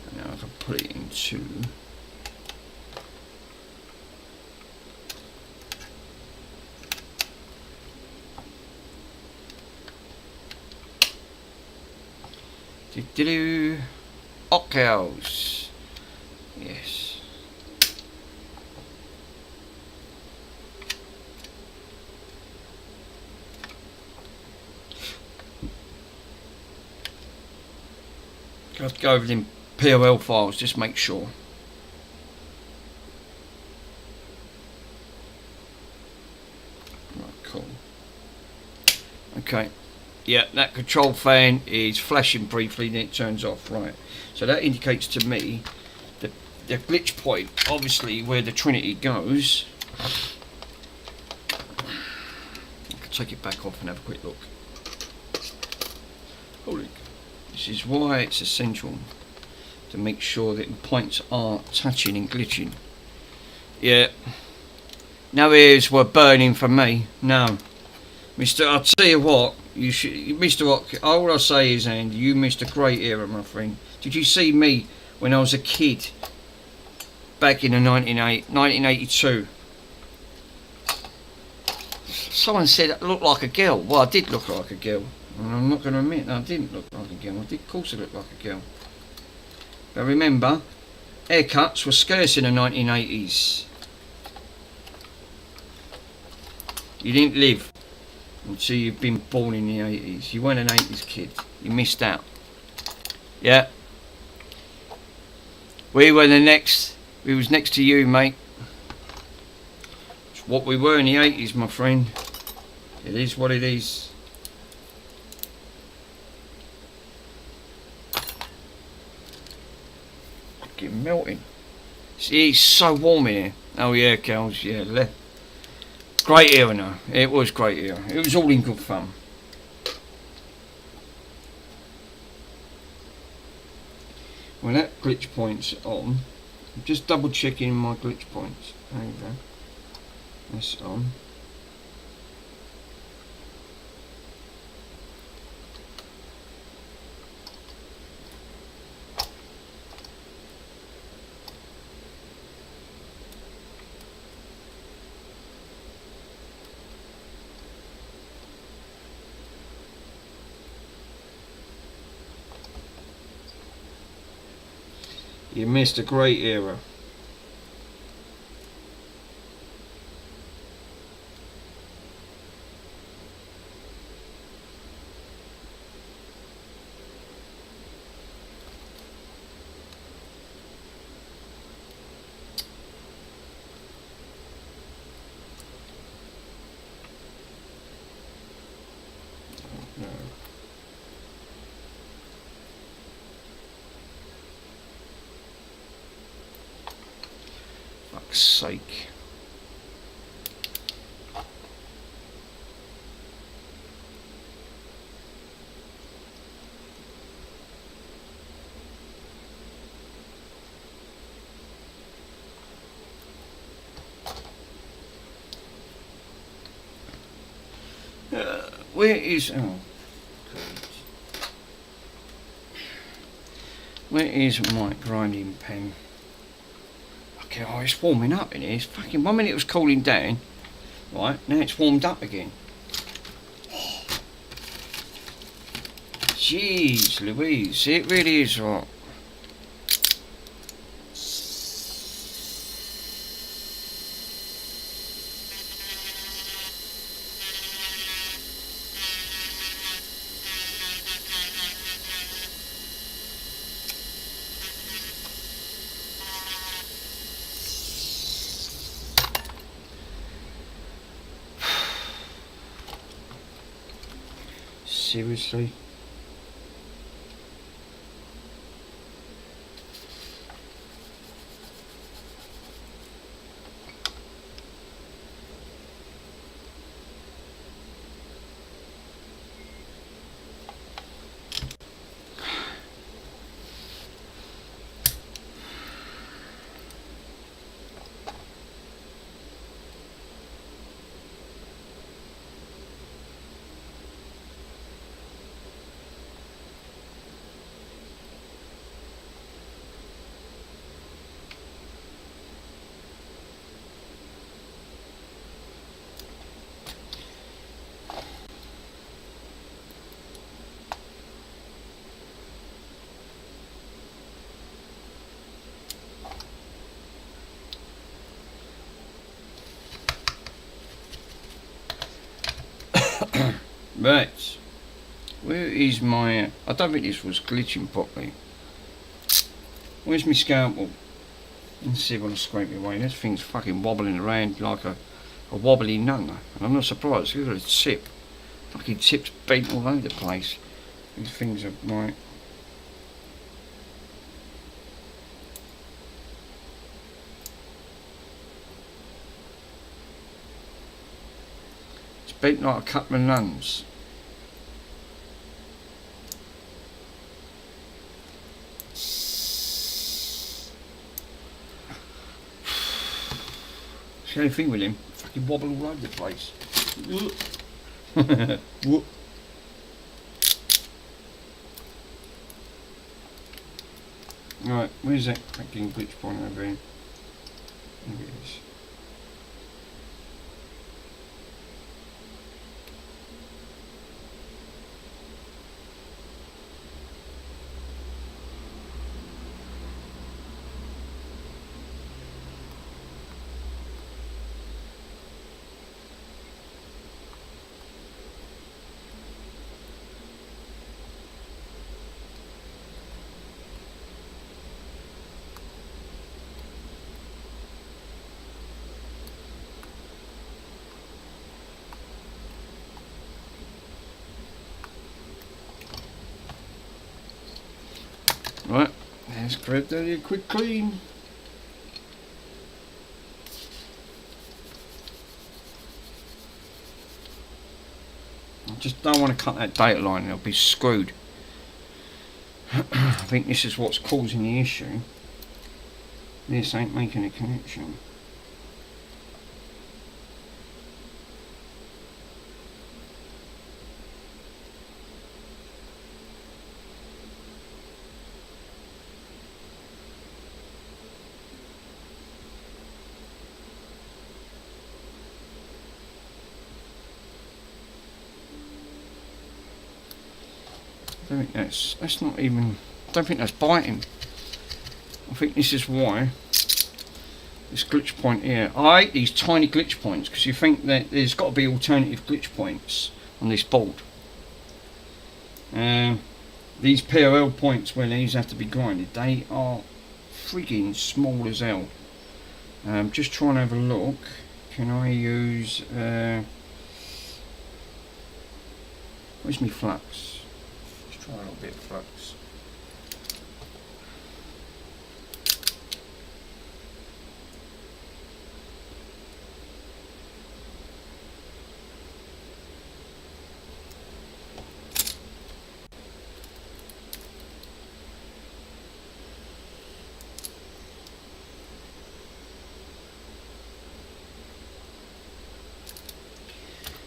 and now I can put it into. Ockels. Yes. I have to go over the POL files, just make sure. Right, cool. Okay. Yeah, that control fan is flashing briefly, then it turns off. Right. So that indicates to me that the glitch point, obviously where the Trinity goes. I can take it back off and have a quick look. Holy. This is why it's essential to make sure that the points are touching and glitching. Yeah. No ears were burning for me. No. Mr. I'll tell you what, you should, Mr. Rock, all I'll say is, Andy, you missed a great era, my friend. Did you see me when I was a kid? Back in the 1982. Someone said I looked like a girl. Well, I did look like a girl. And I'm not going to admit I didn't look like a girl. I did, of course I looked like a girl. But remember, haircuts were scarce in the 1980s. You didn't live until you've been born in the 80s. You weren't an 80s kid. You missed out. Yeah. We were the next. We was next to you, mate. It's what we were in the 80s, my friend. It is what it is. Fucking melting. See, it's so warm in here. Oh yeah, cows. Yeah, left. Great era, no. It was great era. It was all in good fun. Well, that glitch point's on. I'm just double checking my glitch points. There you go. That's on. You missed a great era. No. Fuck's sake. Where is... Oh. Where is my grinding pen? Okay, oh, it's warming up in here. It's fucking 1 minute it was cooling down. Right, now it's warmed up again. Jeez Louise, it really is hot. Seriously? Right, where is my... I don't think this was glitching properly. Where's my scalpel? Let's see if I can scrape it away. This thing's fucking wobbling around like a wobbly nun. And I'm not surprised, look at the tip. Fucking tip's bent all over the place. These things are like... It's bent like a couple of nuns. It's the only thing with him, fucking wobble all over the place. Right, where's that fucking glitch point over here? There it is. Right, let's grab that a quick clean. I just don't want to cut that data line, I'll be screwed. I think this is what's causing the issue. This ain't making a connection. I don't think that's not even, I don't think that's biting. I think this is why this glitch point here. I hate these tiny glitch points because you think that there's got to be alternative glitch points on this board. These parallel points where these have to be grinded, they are frigging small as hell. Just trying to have a look. Can I use where's my flux? Let's try a little bit of flux.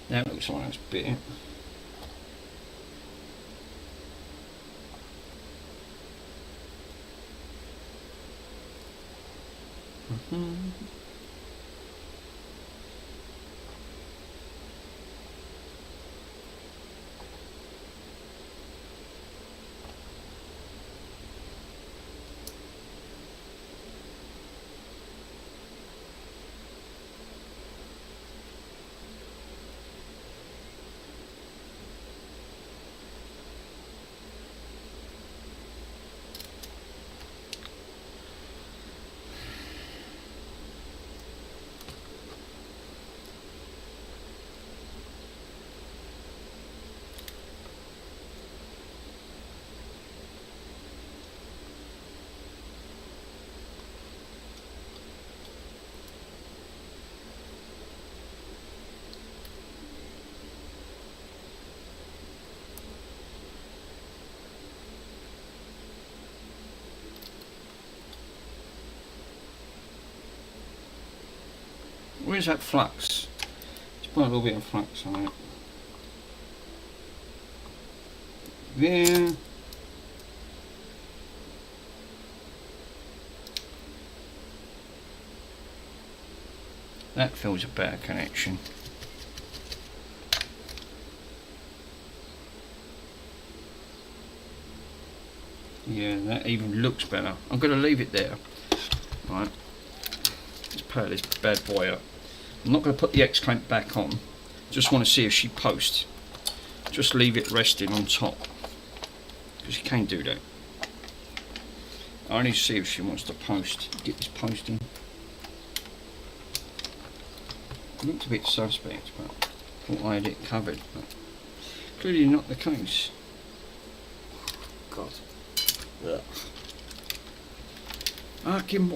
That looks like that's bit. Where's that flux? Let's put a little bit of flux on it. There. That feels a better connection. Yeah, that even looks better. I'm going to leave it there. Right. Let's power this bad boy up. I'm not going to put the X clamp back on. Just want to see if she posts. Just leave it resting on top. Because you can't do that. I need to see if she wants to post. Get this posting. It looks a bit suspect, but I thought I had it covered. But clearly not the case. God. Ugh.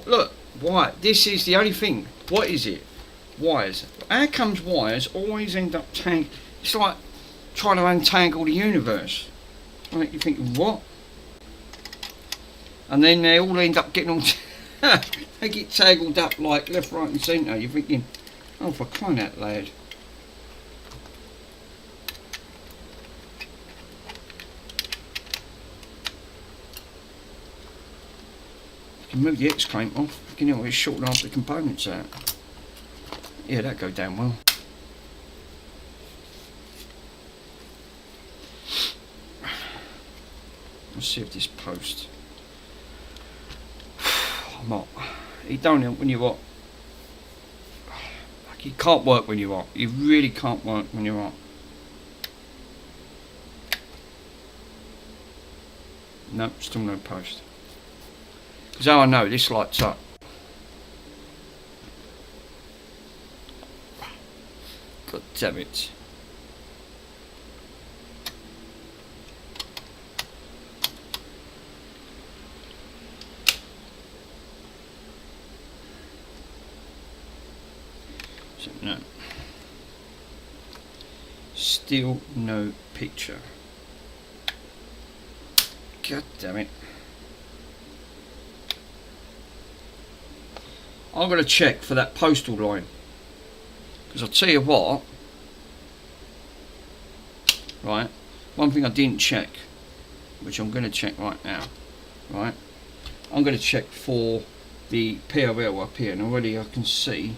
Look, why? This is the only thing. What is it? Wires. How comes wires always end up it's like trying to untangle the universe. Like you think, what? And then they all end up getting all they get tangled up like left, right and centre. You're thinking, oh, for crying out loud. You can move the X clamp off. You can always shorten half the components out. Yeah, that go down well. Let's see if this post. I'm not. He don't help when you're hot. Like, you can't work when you're hot. You really can't work when you're hot. Nope, still no post. Because how I know this lights up. God damn it. So, no. Still no picture. God damn it. I'm going to check for that postal line. Because I'll tell you what. Right. One thing I didn't check. Which I'm going to check right now. Right. I'm going to check for the PRL up here. And already I can see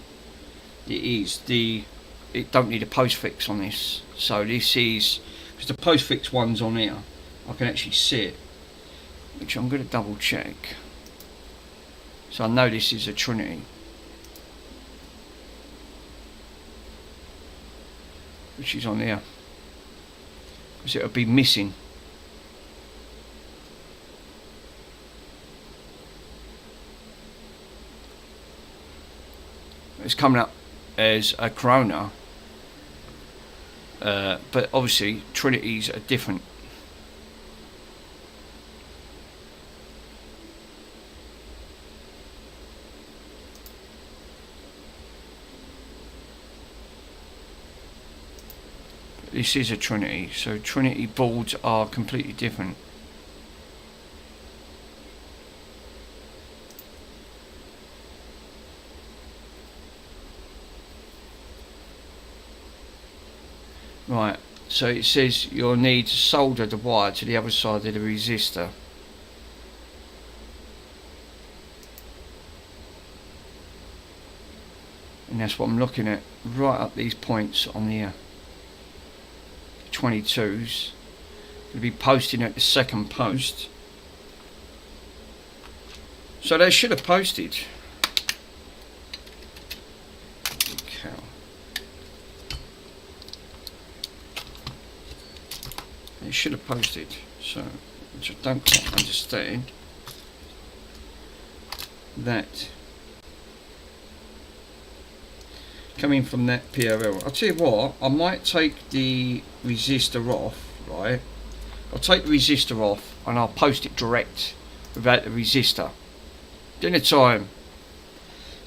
it don't need a postfix on this. So this is, because the postfix one's on here. I can actually see it. Which I'm going to double check. So I know this is a Trinity. Which is on here. Because it'll be missing. It's coming up as a Corona. But obviously Trinities are different. This is a Trinity, so Trinity boards are completely different. Right, so it says you'll need to solder the wire to the other side of the resistor. And that's what I'm looking at, right up these points on here. 22s. Going to be posting at the second post. So they should have posted. Okay. They should have posted. So, which I don't quite understand. That coming from that PRL. I'll tell you what, I might take the resistor off, right? I'll take the resistor off and I'll post it direct without the resistor. Dinner time.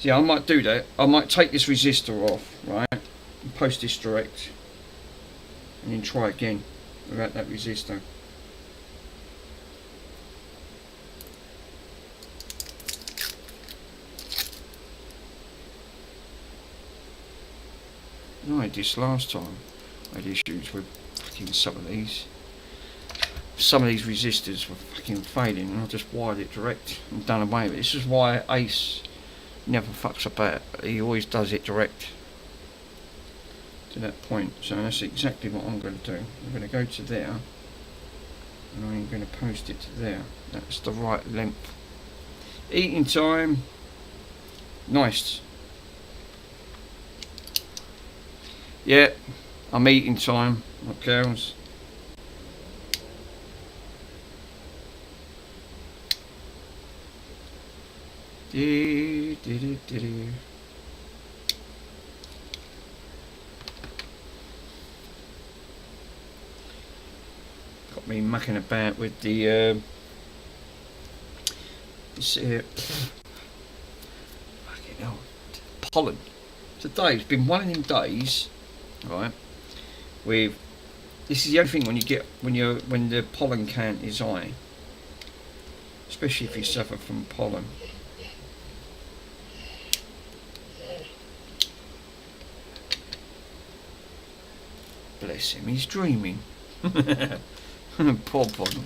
Yeah, I might do that. I might take this resistor off, right? And post this direct. And then try again without that resistor. I did this last time. I had issues with fucking some of these. Some of these resistors were fucking failing and I just wired it direct and done away with it. This is why Ace never fucks about. He always does it direct to that point. So that's exactly what I'm going to do. I'm going to go to there and I'm going to post it to there. That's the right length. Eating time. Nice. Yeah, I'm eating time. What cows? Got me mucking about with the fucking hell, pollen. Today's been one of them days, right? With this is the only thing when the pollen count is high, especially if you suffer from pollen. Bless him, he's dreaming. Poor pollen.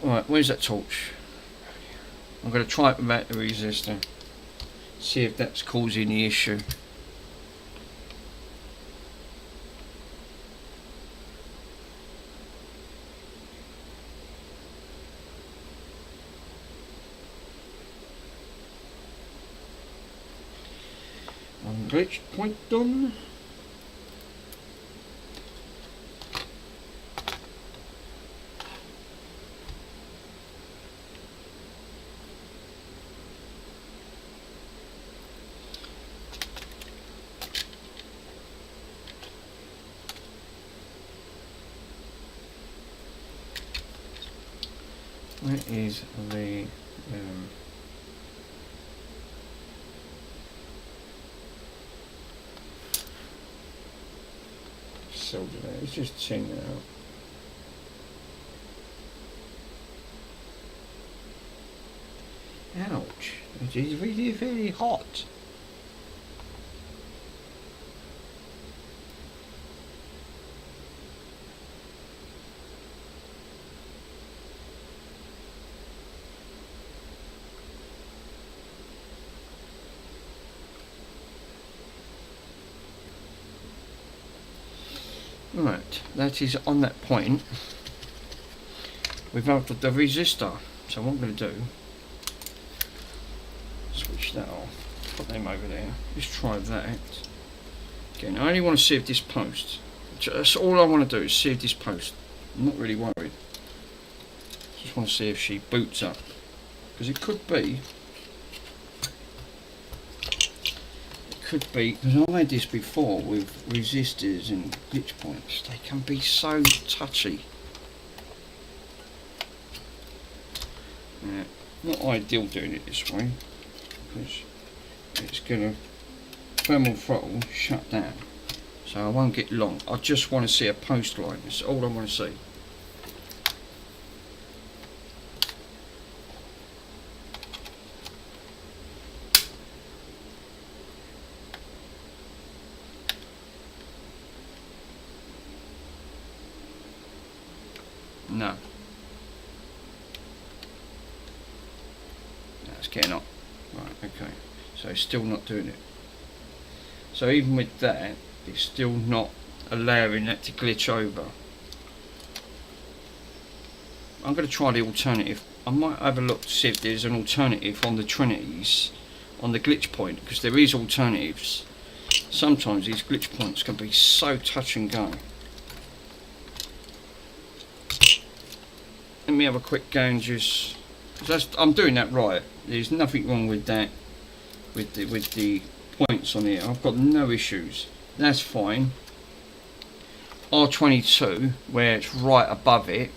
Alright, where's that torch? I'm going to try it without the resistor. See if that's causing the issue. Glitch point done. Where is the soldered there. It's just tin out. Ouch. It is really, really hot. Right, that is on that point. We've altered the resistor. So what I'm going to do, switch that off, put them over there, just try that. Again, I only want to see if this post, that's all I want to do is see if this post, I'm not really worried. Just want to see if she boots up, because it could be, because I've had this before with resistors and glitch points, they can be so touchy. Yeah, not ideal doing it this way, because it's going to thermal throttle shut down, so I won't get long. I just want to see a post line, that's all I want to see. No. That's getting up. Right, okay. So it's still not doing it. So even with that, it's still not allowing that to glitch over. I'm going to try the alternative. I might have a look to see if there's an alternative on the Trinities, on the glitch point, because there is alternatives. Sometimes these glitch points can be so touch and go. Let me have a quick go and just, I'm doing that right. There's nothing wrong with that, with the points on here. I've got no issues. That's fine. R22, where it's right above it,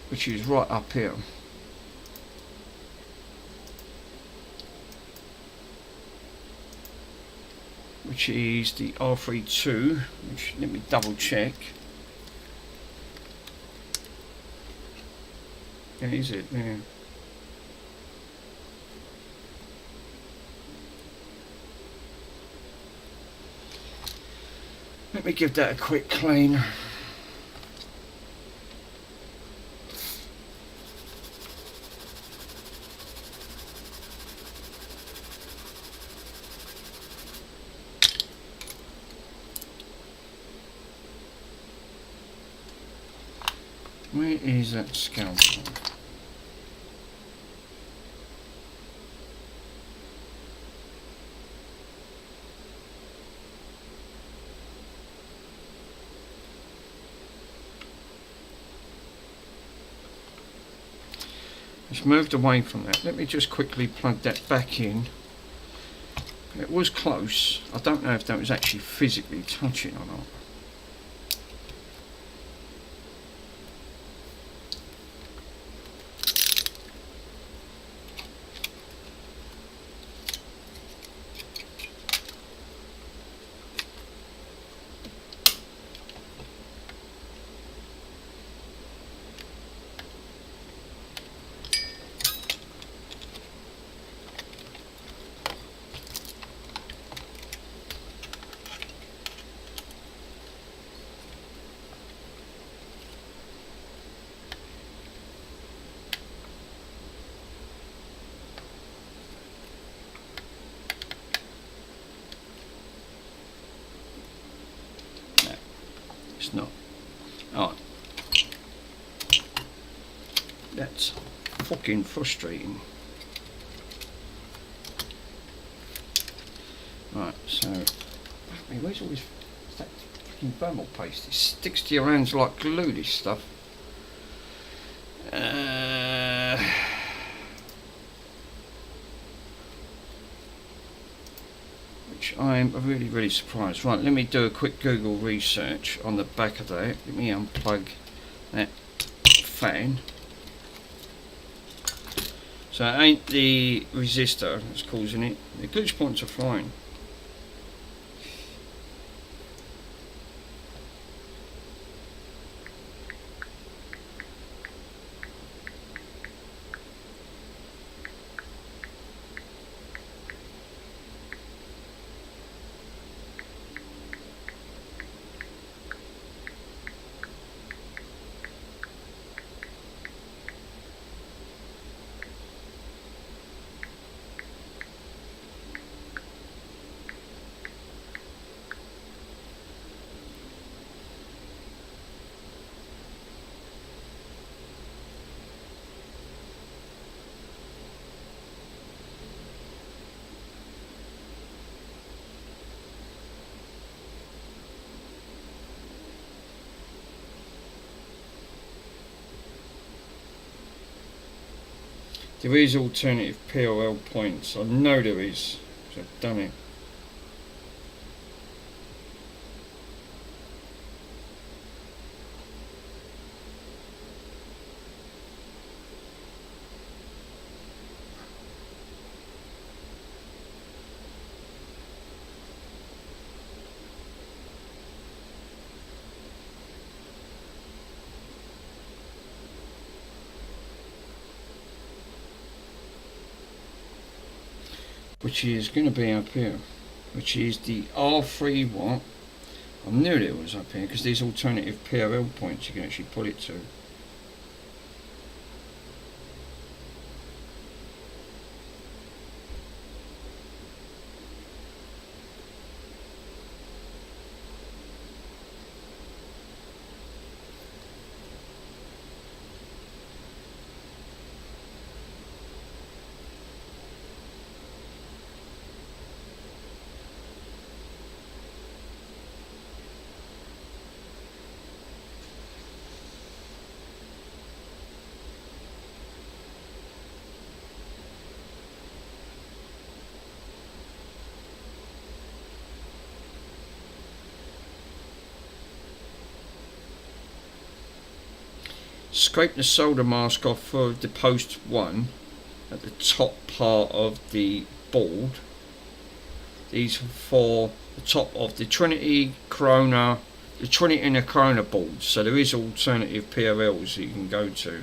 which is right up here. Which is the R32, which, let me double check. Yeah, is it? Yeah. Let me give that a quick clean. Where is that scalpel? It's moved away from that. Let me just quickly plug that back in. It was close. I don't know if that was actually physically touching or not. It's not. Alright. That's fucking frustrating. Right, so where's all this that fucking thermal paste? It sticks to your hands like glue, this stuff. I'm really, really surprised. Right, let me do a quick Google research on the back of that. Let me unplug that fan. So it ain't the resistor that's causing it. The glitch points are fine. There is alternative POL points. I know there is, because I've done it. Which is going to be up here, which is the R3 watt. I knew it was up here because there's alternative PRL points you can actually put it to. Scrape the solder mask off for the post 1 at the top part of the board. These are for the top of the Trinity Corona, the Trinity and the Corona boards. So there is alternative PRLs that you can go to.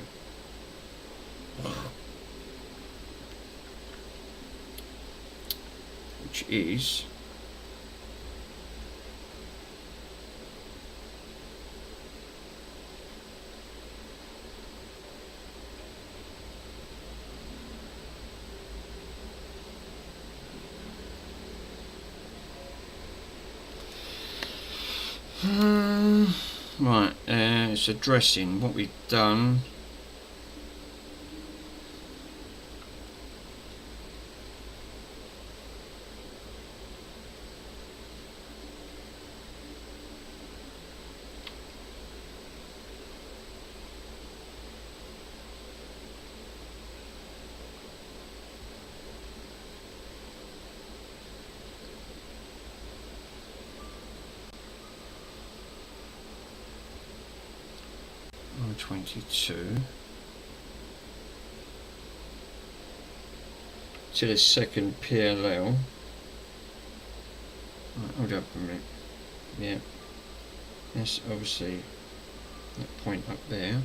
Which is right, it's addressing what we've done. R22 to the second PLL. Right, hold up a minute. Yeah, that's obviously that point up there.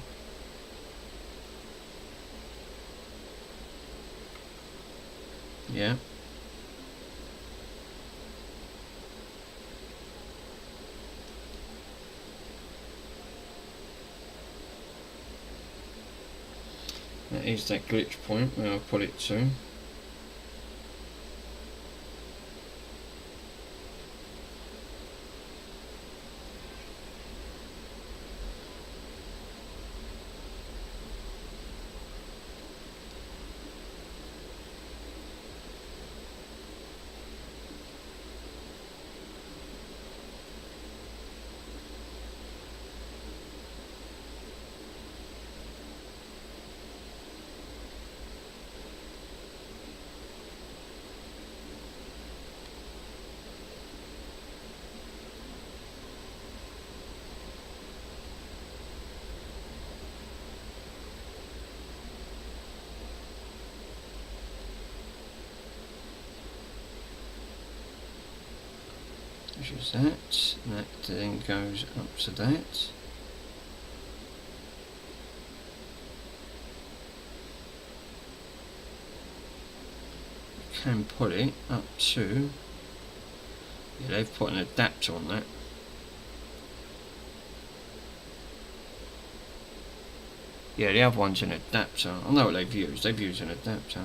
Yeah. That is that glitch point where I'll put it to. measures that. That then goes up to that. You can put it up to. Yeah, they've put an adapter on that. Yeah, the other one's an adapter. I know what they've used. They've used an adapter.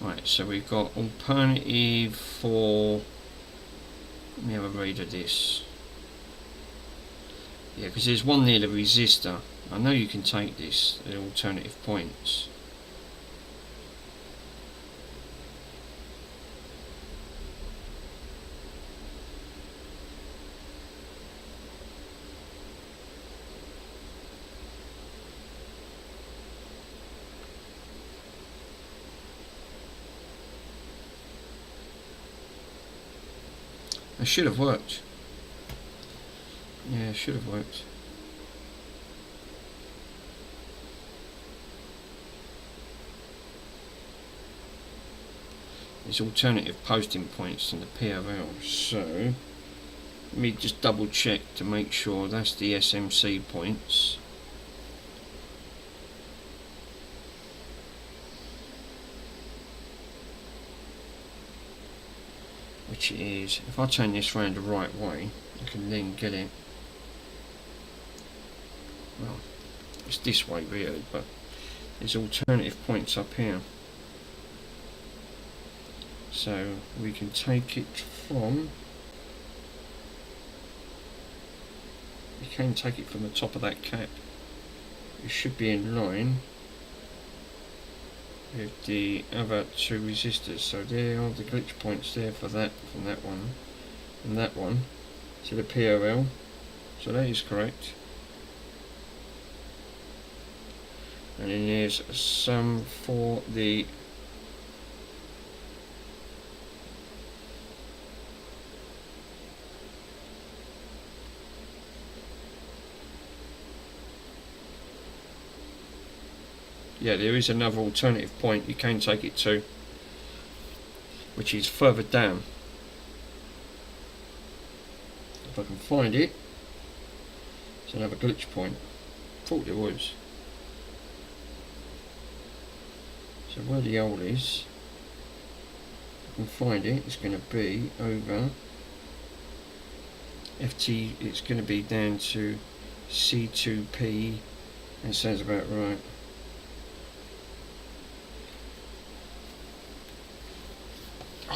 Right, so we've got alternative for. Let me have a read of this. Yeah, because there's one near the resistor. I know you can take this, the alternative points. It should have worked. Yeah, it should have worked. There's alternative posting points in the PRL, so let me just double check to make sure that's the SMC points. Which is, if I turn this round the right way, I can then get it. Well, it's this way really, but there's alternative points up here. So we can take it from. You can take it from the top of that cap. It should be in line with the other two resistors. So there are the glitch points there for that, from that one and that one to the PRL. So that is correct. And then there's some for the yeah, there is another alternative point you can take it to, which is further down. If I can find it, it's another glitch point. Thought there was. So where the hole is, if I can find it, it's going to be over FT, it's going to be down to C2P, that sounds about right.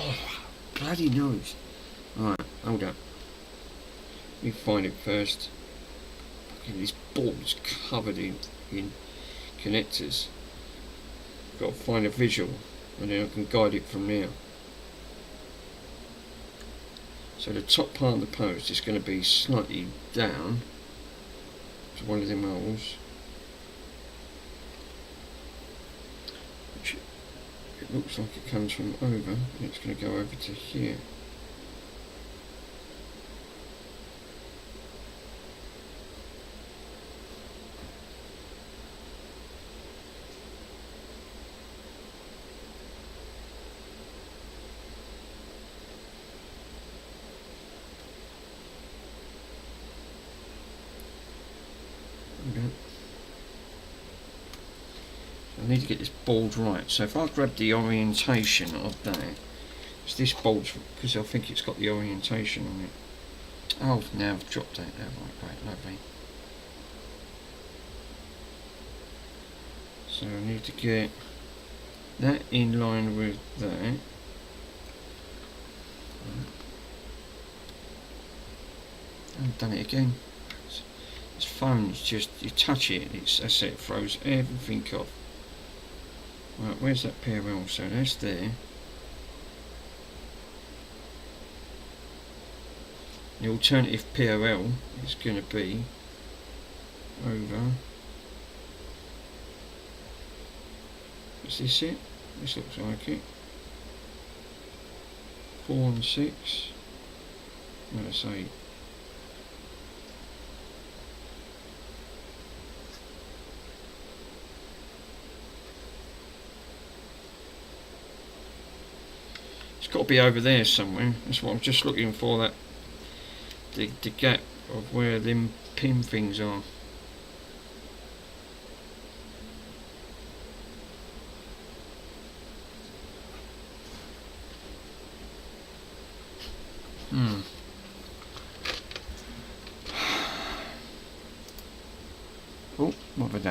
Oh, bloody nose. Right, hold up. Let me find it first. Fucking this board's covered in connectors. Got to find a visual and then I can guide it from there. So the top part of the post is going to be slightly down to one of them holes. It looks like it comes from over, and it's going to go over to here. Okay. I need to get this board right. So if I grab the orientation of that, it's this board, because I think it's got the orientation on it. Oh, now I've dropped that. Oh, right, great, lovely. So I need to get that in line with that. I've done it again. This phone's just, you touch it, that's it, throws everything off. Right, where's that PRL? So that's there. The alternative PRL is going to be over. Is this it? This looks like it. 4 and 6. I'm going to say. It's got to be over there somewhere. That's what I'm just looking for. That the gap of where them pin things are. Oh, what have I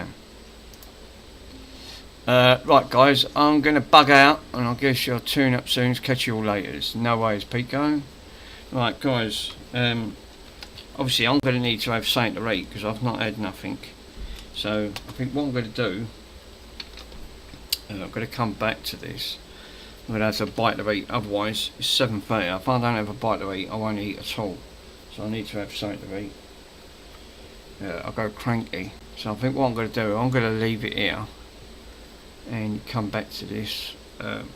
done? Right guys, I'm going to bug out and I guess you'll tune up soon. Catch you all later. There's no ways, Pico. Right guys, obviously I'm going to need to have something to eat because I've not had nothing. So I think what I'm going to do, I'm going to come back to this. I'm going to have a bite to eat, otherwise it's 7:30. If I don't have a bite to eat, I won't eat at all. So I need to have something to eat. I'll go cranky. So I think what I'm going to do, I'm going to leave it here and come back to this. And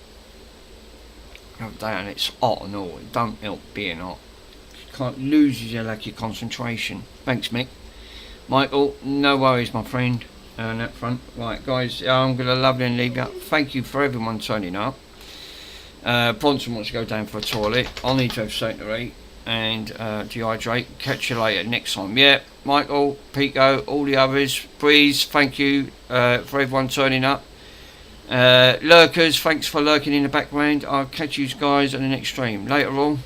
it's hot and all. It don't help being hot. You can't lose your lack of concentration. Thanks, Mick. Michael, no worries, my friend, on that front. Right, guys, I'm going to love and leave you. Thank you for everyone turning up. Bronson wants to go down for a toilet. I'll need to have something to eat and dehydrate. Catch you later next time. Yeah, Michael, Pico, all the others. Breeze, thank you for everyone turning up. Lurkers, thanks for lurking in the background. I'll catch you guys on the next stream. Later all.